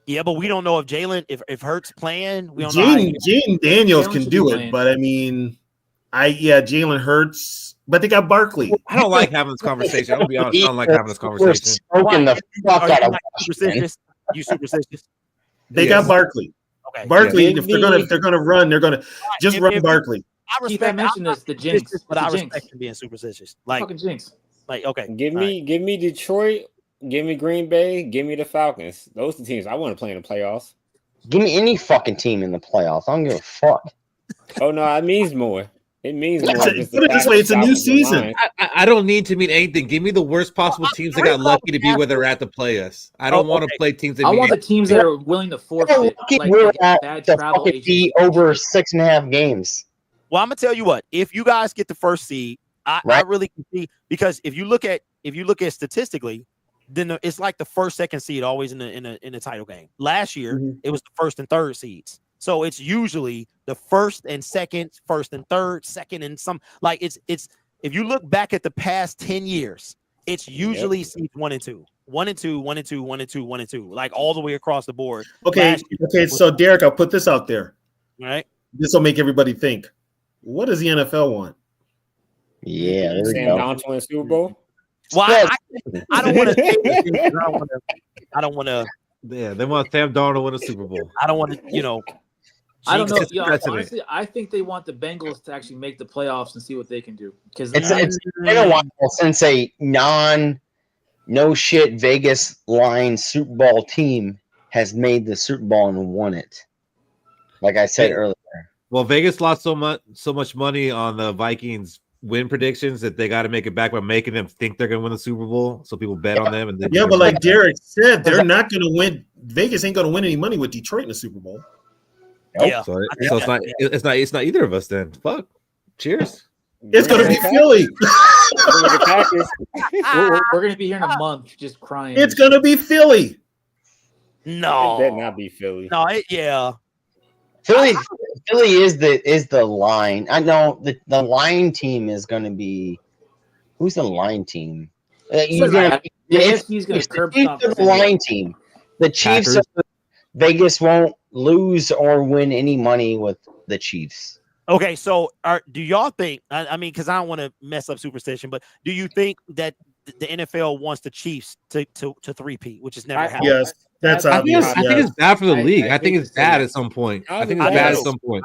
Yeah, but we don't know if Jalen, if Hurts playing. We don't know. Jaden Daniels Jalen can should do be it, playing. but I mean, Jalen Hurts, but they got Barkley. I don't like having this conversation. I'm gonna be honest. I don't like having this We're conversation. smoking the fuck out of superstitious? You superstitious? They got Barkley. Okay. Barkley, Yeah. if they're gonna run, they're gonna just run Barkley. I Keith, I mentioned this, the jinx, but the I jinx. respect him being superstitious. Like, Fucking jinx. okay. Give me Detroit, give me Green Bay, give me the Falcons. Those are the teams I want to play in the playoffs. Give me any fucking team in the playoffs. I don't give a fuck. Oh no, it means more. It means more. Put it this way, it's a new season. I don't need to mean anything. Give me the worst possible teams that got lucky to be where they're at to play us. I don't want to play teams that I want the teams that are willing to forfeit. We're at bad the travel fucking agents. be over 6.5 games. Well, I'm gonna tell you what. If you guys get the first seed, I really can see, because if you look at statistically, then it's like the first, second seed always in the title game. Last year, it was the first and third seeds. So it's usually the first and second, first and third, second and some, like it's if you look back at the past 10 years, it's usually seeds 1 and 2, 1 and 2, 1 and 2, 1 and 2, 1 and 2, like all the way across the board. Okay. So Derek, I'll put this out there. All right. This will make everybody think. What does the NFL want? Yeah, there we Sam go. Donald to win Super Bowl. Well, I don't want to. I don't want to. Yeah, they want Sam Darnold to win a Super Bowl. I don't want to. I don't know. Jinx Yeah, precedent. honestly, I think they want the Bengals to actually make the playoffs and see what they can do. Because It's been a while since a no shit Vegas line Super Bowl team has made the Super Bowl and won it. Like I said earlier. Well, Vegas lost so much money on the Vikings win predictions that they got to make it back by making them think they're going to win the Super Bowl, so people bet on them. And Yeah, but like Derek said, they're not going to win. Vegas ain't going to win any money with Detroit in the Super Bowl. Yeah. So it's not either of us then. Fuck. Cheers. It's going to be Philly. we're going to be here in a month just crying. It's going to be Philly. No, It better not be Philly. no, Philly is the line. I know the line team is going to be. Who's the line team? The AFC going to curb stomp the line team. The Chiefs. Vegas won't lose or win any money with the Chiefs. Okay, so do y'all think? I mean, because I don't want to mess up superstition, but do you think that the NFL wants the Chiefs to three-peat, which has never happened? Yes, that's obvious. I think it's bad for the league. I think it's bad at some point. I I think it's bad at some point.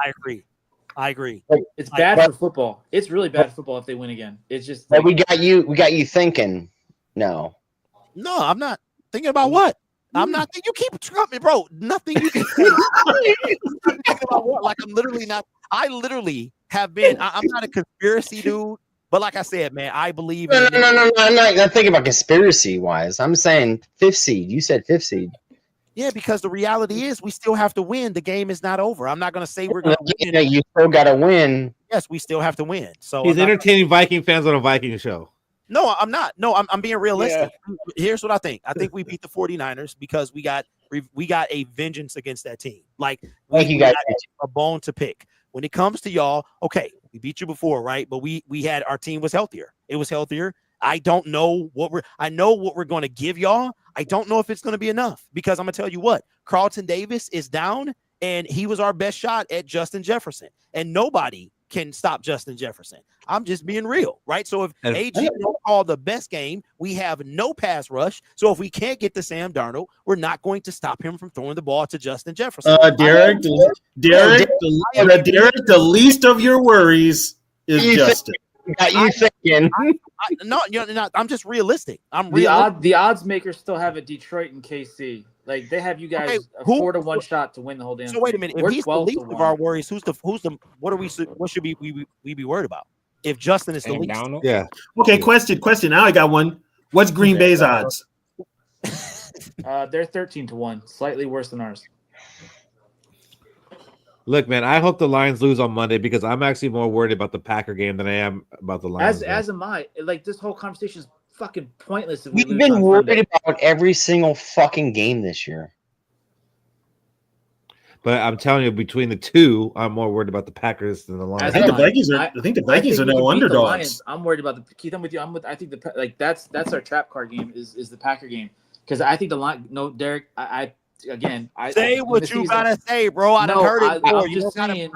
I agree. It's bad for football. It's really bad for football if they win again. It's just. But we got you thinking. No, I'm not thinking about what. I'm not thinking. You keep trumping, bro. Nothing you can say. I'm thinking about what? Like I'm literally not. I literally have been. I'm not a conspiracy dude, but like I said, man, I believe. No. I'm not thinking about conspiracy wise. I'm saying 5th seed. You said 5th seed. Yeah, because the reality is we still have to win. The game is not over. I'm not going to say we're going to win. You still got to win. Yes, we still have to win. So he's entertaining Viking fans on a Viking show. No, I'm not. No, I'm being realistic. Yeah. Here's what I think. I think we beat the 49ers because we got a vengeance against that team. Like we got a bone to pick. When it comes to y'all, okay, we beat you before, right? But we had our team was healthier. It was healthier. I don't know I know what we're going to give y'all. I don't know if it's going to be enough because I'm going to tell you what, Carlton Davis is down and he was our best shot at Justin Jefferson and nobody can stop Justin Jefferson. I'm just being real, right? So if AG don't call the best game, we have no pass rush. So if we can't get to Sam Darnold, we're not going to stop him from throwing the ball to Justin Jefferson. Derek, the least of your worries is Justin. Got you thinking. No, you're not. I'm just realistic. The odds makers still have it Detroit and KC. Like they have you guys a 4-1 shot to win the whole damn. So wait a minute. If he's the least of our worries, who's the what should we be worried about? If Justin is the least, yeah. Okay, question. Now I got one. What's Green Bay's odds? They're 13-1, slightly worse than ours. Look, man, I hope the Lions lose on Monday because I'm actually more worried about the Packer game than I am about the Lions. As am I. Like this whole conversation is fucking pointless. We've been worried about every single fucking game this year. But I'm telling you, between the two, I'm more worried about the Packers than the Lions. I think the Vikings are now underdogs. I'm worried about the Keith. I'm with you. I think that's our trap card game is the Packer game because I think the line. No, Derek. I say what you gotta say, bro. I done heard it before.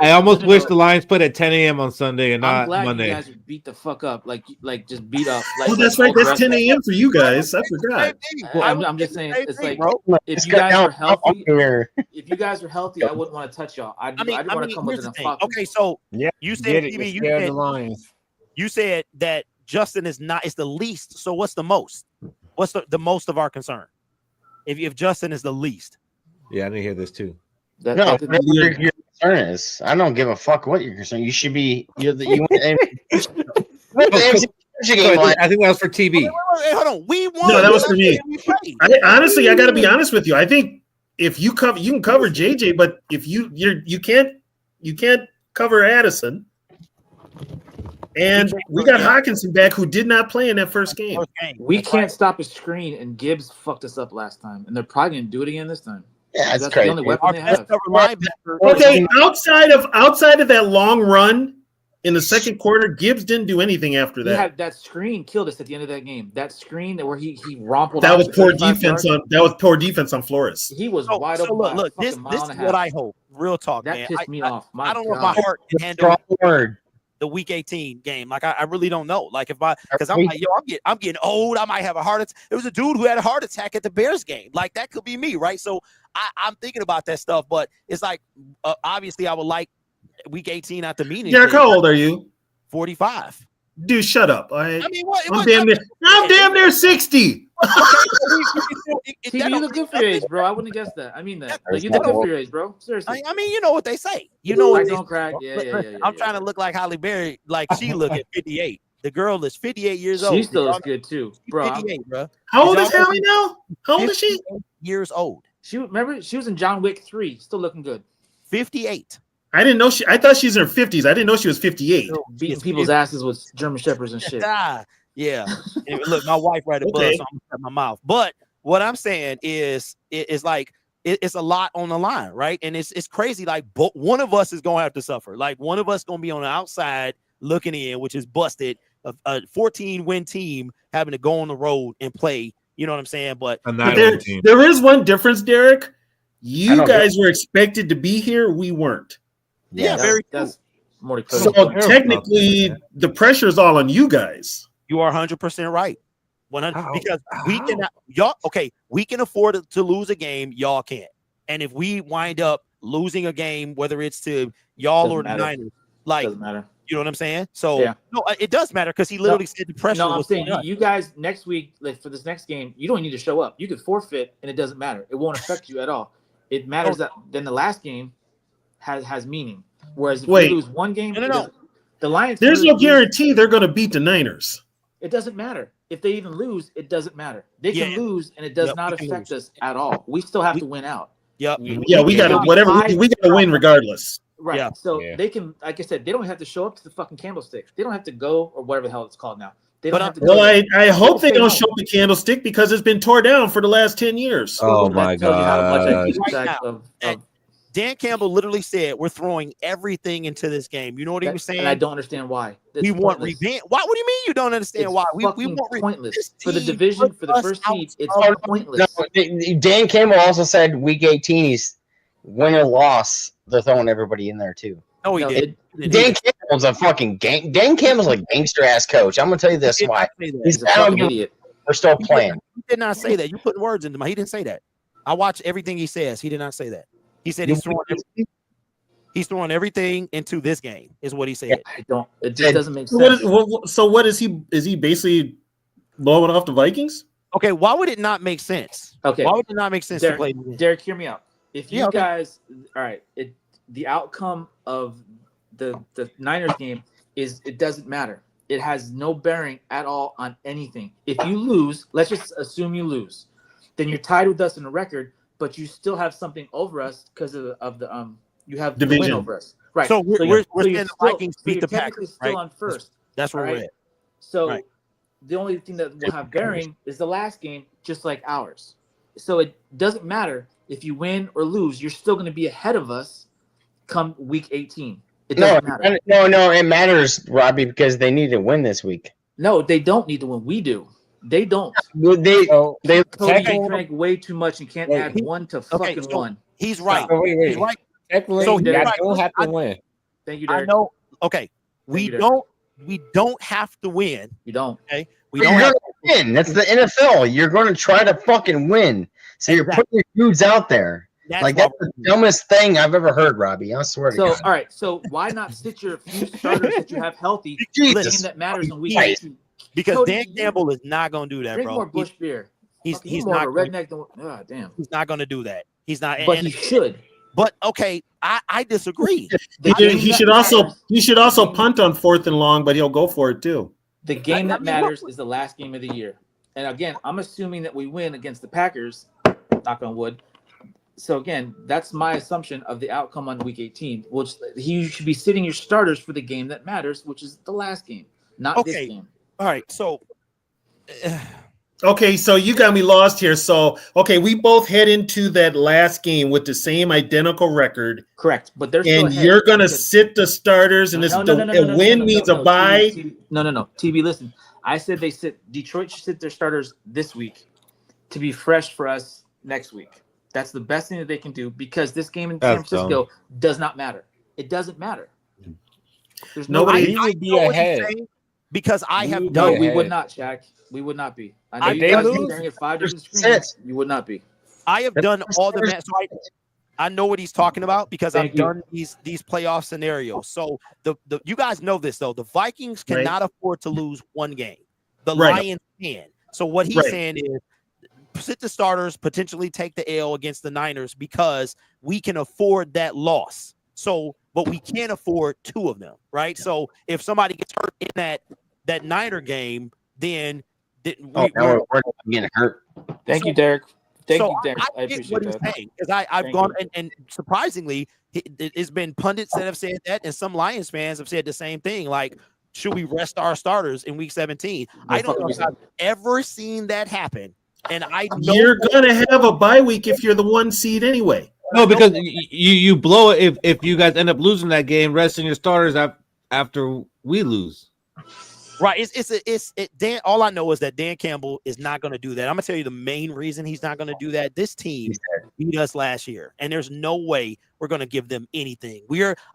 I almost wish the Lions put at 10 a.m. on Sunday and not Monday. You guys beat the fuck up, like just beat up. Like, that's right. That's 10 a.m. for you guys. I forgot. I'm just saying, it's like if you guys are healthy, I wouldn't want to touch y'all. I'd want to come within a fuck. Okay, so you said the Lions. You said that Justin is the least. So what's the most? What's the most of our concern? If Justin is the least. Yeah, I didn't hear this too. Your concern is. I don't give a fuck what your concern. You should be. I think that was for TV. Wait, hold on. We won. No, that was for me. Honestly, I got to be honest with you. I think if you can cover JJ, but if you can't cover Addison. And we got Hawkinson back, who did not play in that first game. We can't stop a screen, and Gibbs fucked us up last time, and they're probably going to do it again this time. Yeah, that's crazy. The only weapon they have. Okay, outside of that long run in the second quarter, Gibbs didn't do anything after that. That screen killed us at the end of that game. That screen where he rompled. That was poor defense on Flores. He was wide open. Look, this is what I hope. Real talk, that man. pissed me off. I don't know if my heart can handle the Week 18 game. Like I really don't know. Like because I'm like, I'm getting old. I might have a heart attack. There was a dude who had a heart attack at the Bears game. Like that could be me, right? So I'm thinking about that stuff. But it's like obviously I would like Week 18 at the meeting. Derek, how old are you? 45. Dude, shut up. I mean, I'm damn near 60. You look good for your age, bro. I wouldn't have guessed that. I mean that. Like, you look good for your age, bro. Seriously. I mean, you know what they say. You know what don't crack. Yeah. I'm trying to look like Halle Berry, like she look at 58. The girl is 58 years old. She still looks good too, bro. 58, bro. How old is Halle now? How old is she? Years old. She was in John Wick 3, still looking good. 58. I didn't know I thought she's in her 50s. I didn't know she was 58. Beating people's asses with German Shepherds and shit. Yeah. Look, my wife right above, so I'm gonna shut my mouth. But what I'm saying is, it's like it's a lot on the line, right? And it's crazy. Like, one of us is gonna have to suffer. Like, one of us gonna be on the outside looking in, which is busted. A 14-win team having to go on the road and play. You know what I'm saying? But there is one difference, Derek. You guys were expected to be here. We weren't. Yeah, very true. Morty. So technically, the pressure is all on you guys. You are 100% right. 100 because we can we can afford to lose a game, y'all can't. And if we wind up losing a game, whether it's to y'all or the Niners, like doesn't matter. You know what I'm saying? So no, it does matter because he literally said the pressure. No, I'm saying you guys next week, like for this next game, you don't need to show up. You could forfeit, and it doesn't matter. It won't affect you at all. It matters that then the last game has meaning. Whereas if you lose one game, the Lions. There's no guarantee they're going to beat the Niners. It doesn't matter. If they even lose, it doesn't matter. They can lose, and it does not affect us at all. We still have to win out. Yep. Yeah, we got to whatever we got to win regardless. Right. Yeah. So they can, like I said, they don't have to show up to the fucking candlestick. They don't have to go or whatever the hell it's called now. They don't have to go. Well, I hope they don't show up the candlestick because it's been torn down for the last 10 years. Oh my God. Dan Campbell literally said we're throwing everything into this game. You know what he was saying? And I don't understand why. We want revenge. Why? What do you mean you don't understand why? We want pointless for the division for the first seed. It's pointless. No, Dan Campbell also said week 18 he's win or loss. They're throwing everybody in there too. No, he did. Dan Campbell's a fucking gang. Dan Campbell's a gangster ass coach. I'm gonna tell you this why. He's a fucking idiot. We're still playing. He did not say that. You put words into my. He didn't say that. I watch everything he says. He did not say that. He said he's throwing everything into this game. Is what he said. I don't. It just doesn't make sense. So what is he? Is he basically blowing off the Vikings? Okay. Why would it not make sense? Okay. Why would it not make sense Derek, to play? Derek, hear me out. If you guys, all right, the outcome of the Niners game is it doesn't matter. It has no bearing at all on anything. If you lose, let's just assume you lose, then you're tied with us in the record, but you still have something over us because of the you have the win over us, right? So we're saying the Vikings beat the Packers, right? Still on first. That's where we're at. So the only thing that will have bearing is the last game, just like ours. So it doesn't matter if you win or lose. You're still going to be ahead of us come week 18. It doesn't matter. No, it matters, Robbie, because they need to win this week. No, they don't need to win. We do. They don't. They drank way too much and can't add one to fucking one. He's right. Wait. He's right. Technically, So you don't have to win. Thank you, Derek. I know. Okay, we don't have to win. You don't. Okay, we don't have to win. That's the NFL. You're going to try to fucking win. So you're putting your dudes out there. That's the dumbest thing I've ever heard, Robbie. I swear to God. So, all right. So why not sit your few starters that you have healthy for the game that matters in week 18? Because Cody, Dan Campbell is not going to do that, drink bro. More Bush beer. He's more not of a redneck than God damn. He's not going to do that. He's not. But he should. But okay, I disagree. He should also punt on 4th and long, but he'll go for it too. The game that matters is the last game of the year. And again, I'm assuming that we win against the Packers, knock on wood. So again, that's my assumption of the outcome on week 18, which you should be sitting your starters for the game that matters, which is the last game, not this game. All right, so okay, so you got me lost here. So we both head into that last game with the same identical record. Correct, but they're and you're gonna sit the starters, and a win means a bye. No. TB, listen. I said Detroit should sit their starters this week to be fresh for us next week. That's the best thing that they can do because this game in San Francisco does not matter. It doesn't matter. There's nobody would be ahead because I have no. We would not, Shaq. We would not be. I know you guys are staring at 5 different screens. You would not be. I have done all the match. So I know what he's talking about because I've done these playoff scenarios. So the you guys know this though. The Vikings cannot afford to lose one game. The Lions can. So what he's saying is sit the starters, potentially take the L against the Niners because we can afford that loss. So, but we can't afford 2 of them, right? So if somebody gets hurt in that Niner game, then we're getting hurt. Thank you, Derek. Thank you, Derek. I appreciate that. Because I've gone and surprisingly, it's been pundits that have said that, and some Lions fans have said the same thing. Like, should we rest our starters in week 17? I don't know if I've ever seen that happen. And I know you're gonna have a bye week if you're the 1 seed anyway. No, because you blow it if you guys end up losing that game, resting your starters after we lose. Right. Dan. All I know is that Dan Campbell is not going to do that. I'm going to tell you the main reason he's not going to do that. This team beat us last year, and there's no way we're going to give them anything.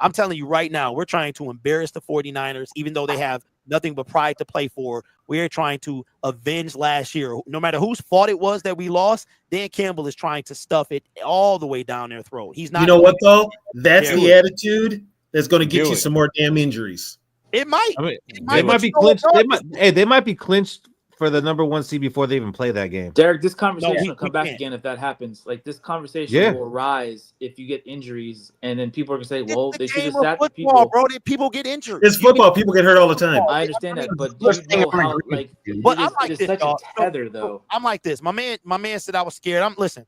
I'm telling you right now, we're trying to embarrass the 49ers, even though they have nothing but pride to play for. We're trying to avenge last year. No matter whose fault it was that we lost, Dan Campbell is trying to stuff it all the way down their throat. He's not. You know what, though? That's the attitude that's going to get you some more damn injuries. It might. I mean, they might be clinched. They might be clinched for the number 1 seed before they even play that game. Derek, this conversation will come back again if that happens. Like this conversation will arise if you get injuries, and then people are gonna say, "Well, they should have sat the people." Bro, people get injured. It's football. People get hurt all the time. I understand that, but do you know how? Like, but I'm like this, this, such a tether, though. I'm like this. My man said I was scared. Listen.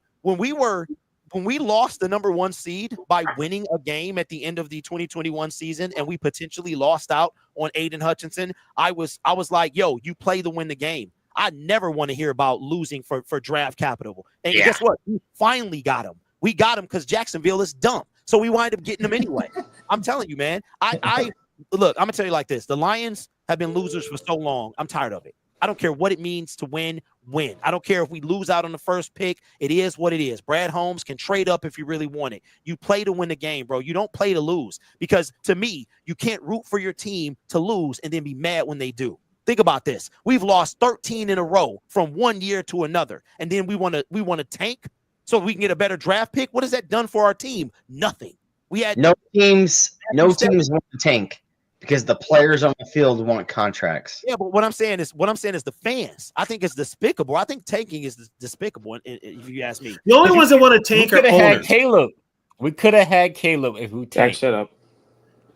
When we lost the number 1 seed by winning a game at the end of the 2021 season, and we potentially lost out on Aiden Hutchinson, I was like, yo, you play to win the game. I never want to hear about losing for draft capital. And guess what? We finally got him. We got him because Jacksonville is dumb. So we wind up getting him anyway. I'm telling you, man. I look, I'm gonna tell you like this. The Lions have been losers for so long. I'm tired of it. I don't care what it means to win. I don't care if we lose out on the first pick. It is what it is. Brad Holmes can trade up if you really want it. You play to win the game, bro. You don't play to lose, because to me, you can't root for your team to lose and then be mad when they do. Think about this. We've lost 13 in a row from one year to another, and then we want to tank so we can get a better draft pick. What has that done for our team? Nothing. We had no teams want to tank, because the players on the field want contracts. Yeah, but what I'm saying is the fans. I think it's despicable. I think tanking is despicable, if you ask me. The only ones that want to tank are owners. Caleb. We could have had Caleb if we tanked. Shut up.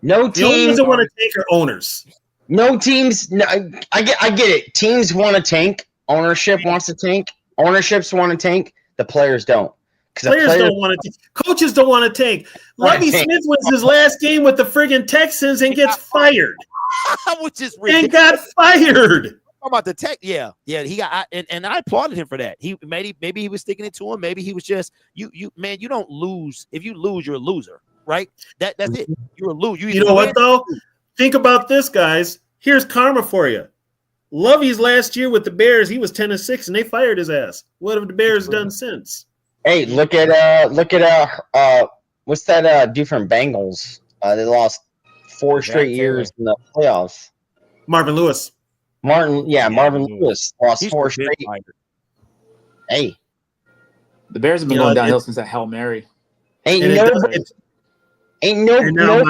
No teams. The only ones that want to tank are owners. No teams. No, I get it. Teams want to tank. Ownership wants to tank. Ownerships want to tank. The players don't. Players don't want to. Coaches don't want to tank. Lovie Smith wins his last game with the friggin' Texans and gets fired. Which is ridiculous. And got fired. About the tech, yeah. He got, and I applauded him for that. He maybe he was sticking it to him. Maybe he was just you don't lose. If you lose, you're a loser, right? That's it. You're a loser. You know what though? Think about this, guys. Here's karma for you. Lovey's last year with the Bears, he was 10-6, and they fired his ass. What have the Bears done since? Hey, look at what's that dude from Bengals? They lost 4 straight years in the playoffs. Marvin Lewis. Marvin Lewis lost 4 straight. Hey, the Bears have been going downhill since that Hail Mary. Ain't no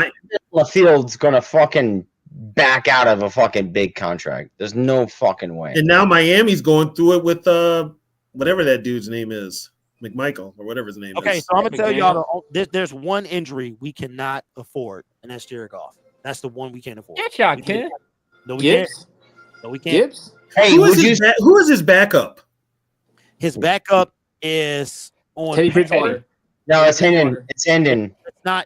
the field's gonna fucking back out of a fucking big contract. There's no fucking way. And now Miami's going through it with whatever that dude's name is. McMichael or whatever his name is. Okay, so I'm gonna tell y'all there's one injury we cannot afford, and that's Jared Goff. That's the one we can't afford. Yes, y'all can. No, we can't. No, we can't. Gibbs? Hey, who is his backup? His backup is on Teddy Bridgewater. No, it's Hendon.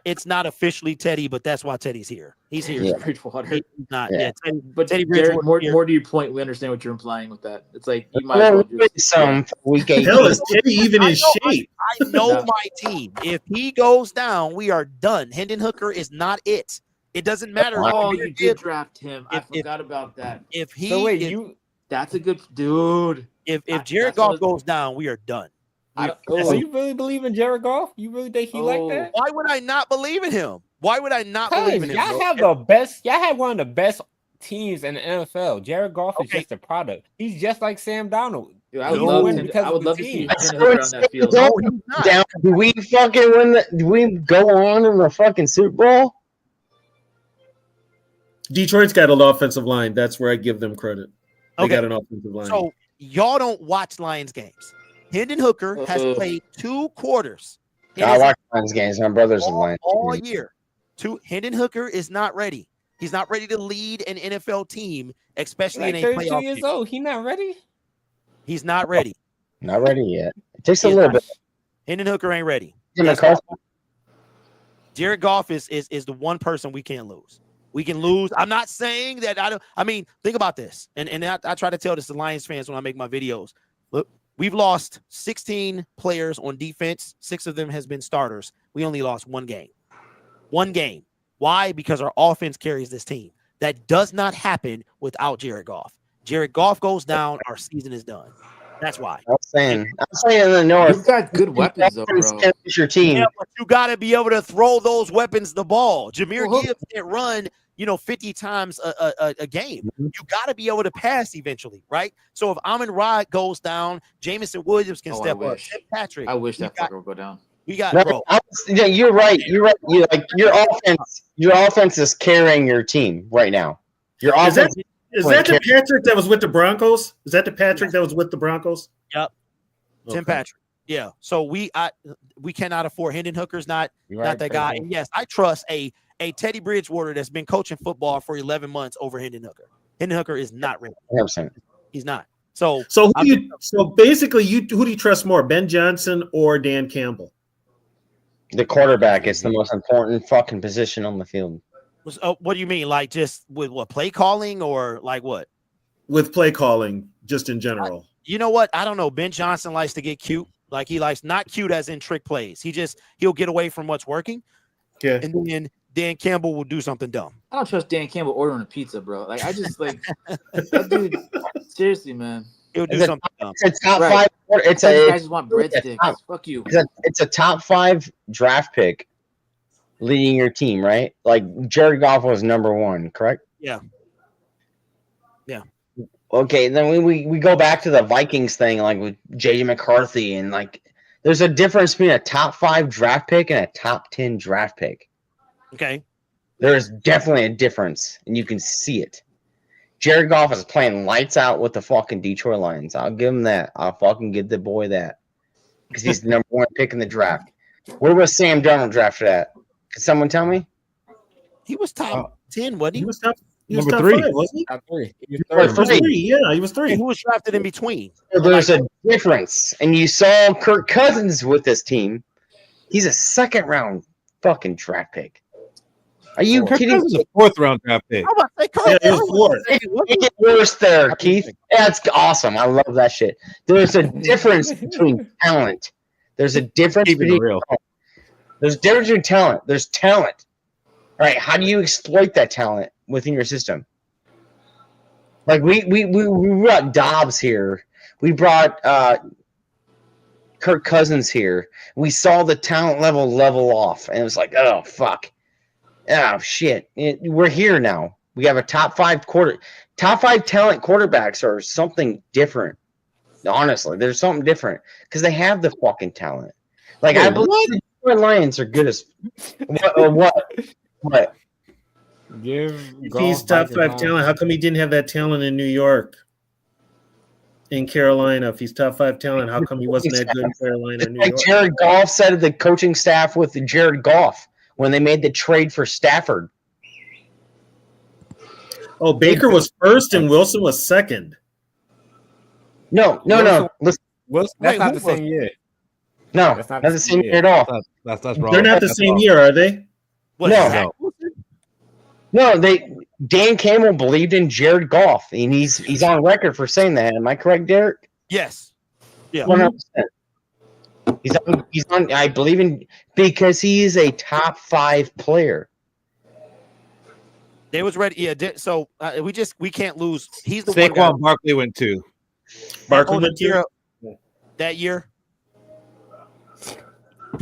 It's not officially Teddy, but that's why Teddy's here. He's here. Yeah. Bridgewater. He's not. Yeah. But Teddy Derek, Bridgewater. more to your point, we understand what you're implying with that. It's like you might as well just Hell, is Teddy even in shape? I know my team. If he goes down, we are done. Hendon Hooker is not it. It doesn't matter. Oh, you did draft him. I forgot about that. If he So wait, that's a good dude. If Jared Goff goes down, we are done. So you really believe in Jared Goff? You really think he like that? Why would I not believe in him? Why would I not believe in him? Y'all have the best. Y'all have one of the best teams in the NFL. Jared Goff is just a product. He's just like Sam Donald. Dude, I would love to see Hendon Hooker on that field. Do we fucking win? Do we go on in the fucking Super Bowl? Detroit's got an offensive line. That's where I give them credit. They got an offensive line. So y'all don't watch Lions games. Hendon Hooker has played 2 quarters. I watch Lions games. My brother's in Lions all year. Hendon Hooker is not ready. He's not ready to lead an NFL team, especially in a playoff. 32 years old. He not ready. He's not ready. Not ready yet. It takes a little bit. Hendon Hooker ain't ready. Jared Goff is the one person we can't lose. We can lose. I'm not saying that think about this. And I try to tell this to Lions fans when I make my videos. Look, we've lost 16 players on defense. 6 of them has been starters. We only lost 1 game. 1 game. Why? Because our offense carries this team. That does not happen without Jared Goff. Jared Goff goes down, our season is done. That's why. I'm saying in the North, You've got good weapons, though, bro. It's your team. Yeah, but you got to be able to throw those weapons the ball. Jahmyr Well, Gibbs can't run, 50 times a game. You got to be able to pass eventually, right? So if Amon-Ra goes down, Jamison Williams can step up. Tim Patrick. I wish that fucker would go down. We got, No, bro. yeah, you're right. You're right. Your offense is carrying your team right now. Your offense. Is that the Patrick that was with the Broncos? Is that the Patrick that was with the Broncos? Yep. Okay. Tim Patrick. Yeah. So we cannot afford Hendon Hooker's not that guy. And yes, I trust a Teddy Bridgewater that's been coaching football for 11 months over Hendon Hooker. Hendon Hooker is not ready. 100%. He's not. So basically, who do you trust more, Ben Johnson or Dan Campbell? The quarterback is the most important fucking position on the field. What do you mean? Like just with what, play calling or like what? With play calling, just in general. You know what? I don't know. Ben Johnson likes to get cute. Like he likes not cute as in trick plays. He'll get away from what's working. Yeah. And then Dan Campbell will do something dumb. I don't trust Dan Campbell ordering a pizza, bro. Like I just like that dude. Seriously, man. He'll do something dumb. It's a top five. Guys just want breadsticks. Fuck you. It's a top 5 draft pick leading your team, right? Like Jared Goff was number 1, correct? Yeah. Okay, then we go back to the Vikings thing, like with JJ McCarthy, and like there's a difference between a top 5 draft pick and a top 10 draft pick. Okay. There's definitely a difference, and you can see it. Jared Goff is playing lights out with the fucking Detroit Lions. I'll give him that. I'll fucking give the boy that. Because he's the number 1 pick in the draft. Where was Sam Darnold drafted at? Can someone tell me? He was top 10, wasn't he? He was top Number 3, 3. wasn't he? Top 3. He was 3. Yeah, he was 3. And who was drafted in between? So there's a difference. And you saw Kirk Cousins with this team. He's a 2nd round fucking draft pick. Are you kidding? This is a 4th round draft pick. How about they Yeah, he was 4th. Make it worse there, Keith. That's awesome. I love that shit. There's a difference between talent. There's a difference between real. There's a difference between talent. There's talent. All right, how do you exploit that talent within your system? Like we brought Dobbs here. We brought Kirk Cousins here. We saw the talent level off, and it was like, oh fuck. Oh shit! We're here now. We have a top 5 talent quarterbacks or something different. Honestly, there's something different because they have the fucking talent. Like I believe the Detroit Lions are good as what? If he's top 5 talent, how come he didn't have that talent in New York? In Carolina, if he's top 5 talent, how come he wasn't that good in Carolina or New Like York? Jared Goff said to the coaching staff with Jared Goff when they made the trade for Stafford. Oh, Baker was 1st and Wilson was 2nd. No. Listen, That's not the same year. no, That's not not the same year at all. That's wrong. They're not the That's same wrong. year, are they? What, No. Zach? No, Dan Campbell believed in Jared Goff, and he's on record for saying that. Am I correct, Derek? Yes. Yeah. 100%. He's on. I believe in because he is a top 5 player. They was ready. Yeah. So we can't lose. He's the one guy. Saquon Barkley went 2. Barkley Oh, went the year- to. that year.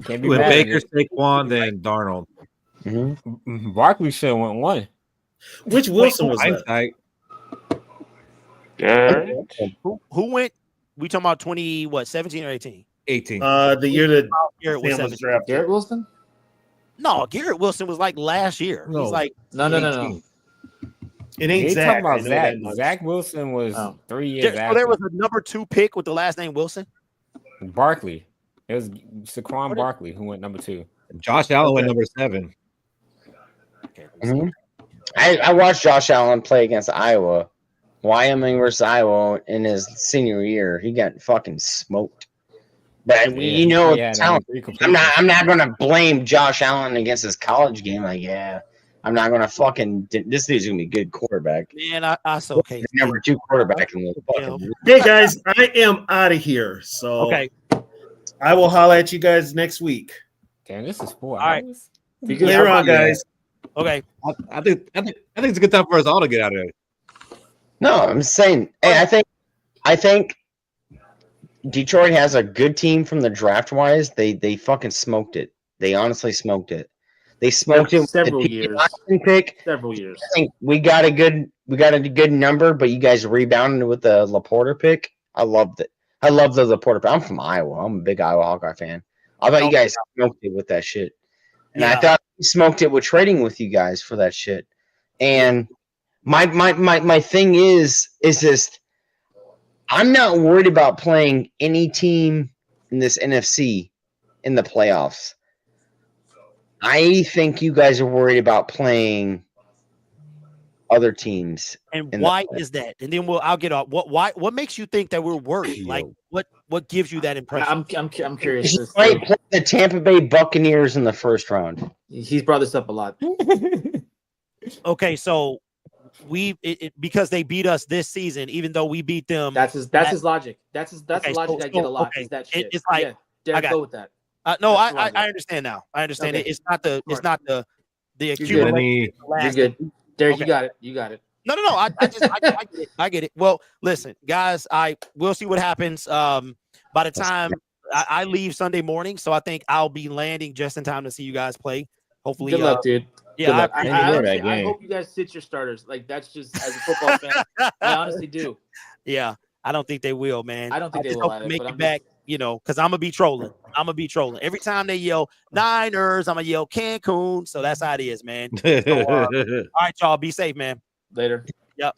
Can't be With mad at Baker, it. Saquon, then Darnold. Barkley should have went 1. Which Wilson was that? Hindsight. Who went? We talking about 17 or 18? 18. The year that Garrett was Sam was 17. drafted. Garrett Wilson? No, Garrett Wilson was like last year. No. He's like No. It ain't They Zach. talking about I know Zach. that much. Zach Wilson was Oh. 3 years so after. there was a number 2 pick with the last name Wilson. Barkley. It was Saquon Barkley who went number 2. Josh Allen went number 7. Okay. I watched Josh Allen play against Iowa, Wyoming versus Iowa in his senior year. He got fucking smoked. But you know, talent. I'm not gonna blame Josh Allen against his college game. Like, yeah, I'm not gonna fucking. This dude's gonna be a good quarterback. Man, I saw okay. Number 2 quarterback in the fucking. Hey guys, I am out of here. So Okay. I will holler at you guys next week. Damn, this is 4 All right. hours. Later on, guys. Okay. I think it's a good time for us all to get out of there. No, I'm saying. Hey, I think Detroit has a good team from the draft wise. They fucking smoked it. They honestly smoked it. They smoked it with Several the years. pick. Several years. I think we got a good number, but you guys rebounded with the Laporta pick. I loved it. I love the Laporta pick. I'm from Iowa. I'm a big Iowa Hawkeye fan. I thought you guys smoked it with that shit. And I thought we smoked it with trading with you guys for that shit. And my thing is this. I'm not worried about playing any team in this NFC in the playoffs. I think you guys are worried about playing other teams. And why is that? And then I'll get off. What makes you think that we're worried? Like what gives you that impression? I'm curious. He might play the Tampa Bay Buccaneers in the first round. He's brought this up a lot. Okay, so because they beat us this season, even though we beat them. That's his logic. That's his logic. I get a lot. Okay. Is that shit? It's like I go with that. No, I understand now. I understand it. It's not the accumulation. You're good. Derek, you got it. You got it. No. I get it. I get it. Well, listen, guys, we'll see what happens. By the time I leave Sunday morning, so I think I'll be landing just in time to see you guys play. Hopefully, good luck, dude. Yeah, I hope you guys sit your starters. Like that's just as a football fan, I honestly do. Yeah, I don't think they will, man. I don't think they will either, make it back. Because I'm gonna be trolling. Every time they yell Niners, I'm gonna yell Cancun. So that's how it is, man. So, all right, y'all, be safe, man. Later. Yep.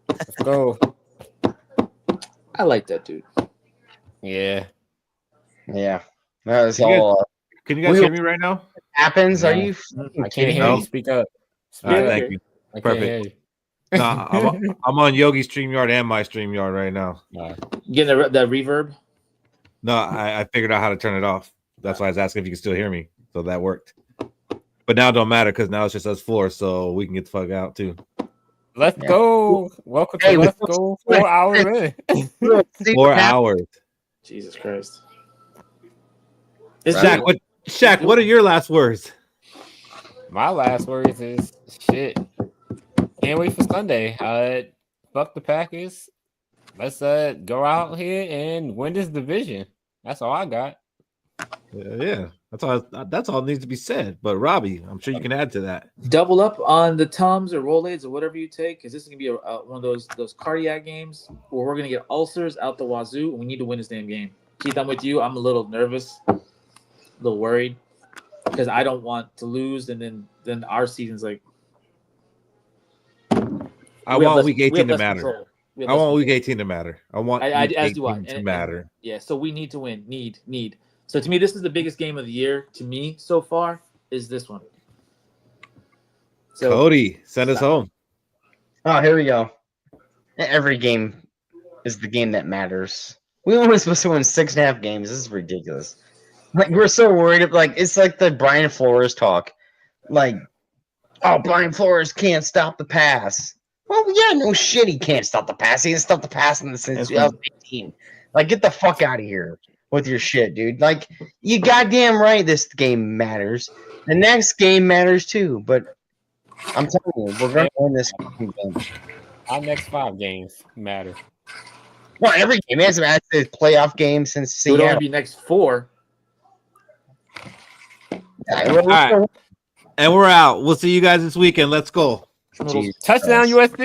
Let's go. I like that dude. Yeah. That was all. Can you guys hear me right now? Happens? Are you? I can't hear you. Speak up. Thank you. I Perfect. can't hear you. No, I'm on Yogi's StreamYard and my StreamYard right now. Getting the reverb? No, I figured out how to turn it off. That's why I was asking if you can still hear me. So that worked. But now it don't matter because now it's just us four, so we can get the fuck out too. Let's go. Welcome to Let's Go 4 hours in. 4 hours. Jesus Christ. Shaq, what are your last words? My last words is shit. Can't wait for Sunday. Fuck the Packers. Let's go out here and win this division. That's all I got. Yeah. That's all needs to be said. But Robbie, I'm sure you can add to that. Double up on the Tums or Rolaids or whatever you take, because this is gonna be one of those cardiac games where we're gonna get ulcers out the wazoo, and we need to win this damn game. Keith, I'm with you. I'm a little nervous, a little worried, because I don't want to lose, and then our season's like. I want week 18 to matter. I want week 18 to matter. I want week 18 to matter. Yeah, so we need to win. Need. So to me, this is the biggest game of the year. To me, so far, is this one. So Cody, send us home. Oh, here we go. Every game is the game that matters. We only supposed to win 6.5 games. This is ridiculous. Like we're so worried. Like it's like the Brian Flores talk. Like, oh, Brian Flores can't stop the pass. Well, yeah, no shit, he can't stop the pass. He hasn't stopped the pass since 2018. Like, get the fuck out of here with your shit, dude. Like, you goddamn right this game matters. The next game matters too, but I'm telling you, we're going to win this game. Our next 5 games matter. Well, every game has been a playoff game since Seattle. It would only be next 4. All right. And we're out. We'll see you guys this weekend. Let's go. Touchdown USC.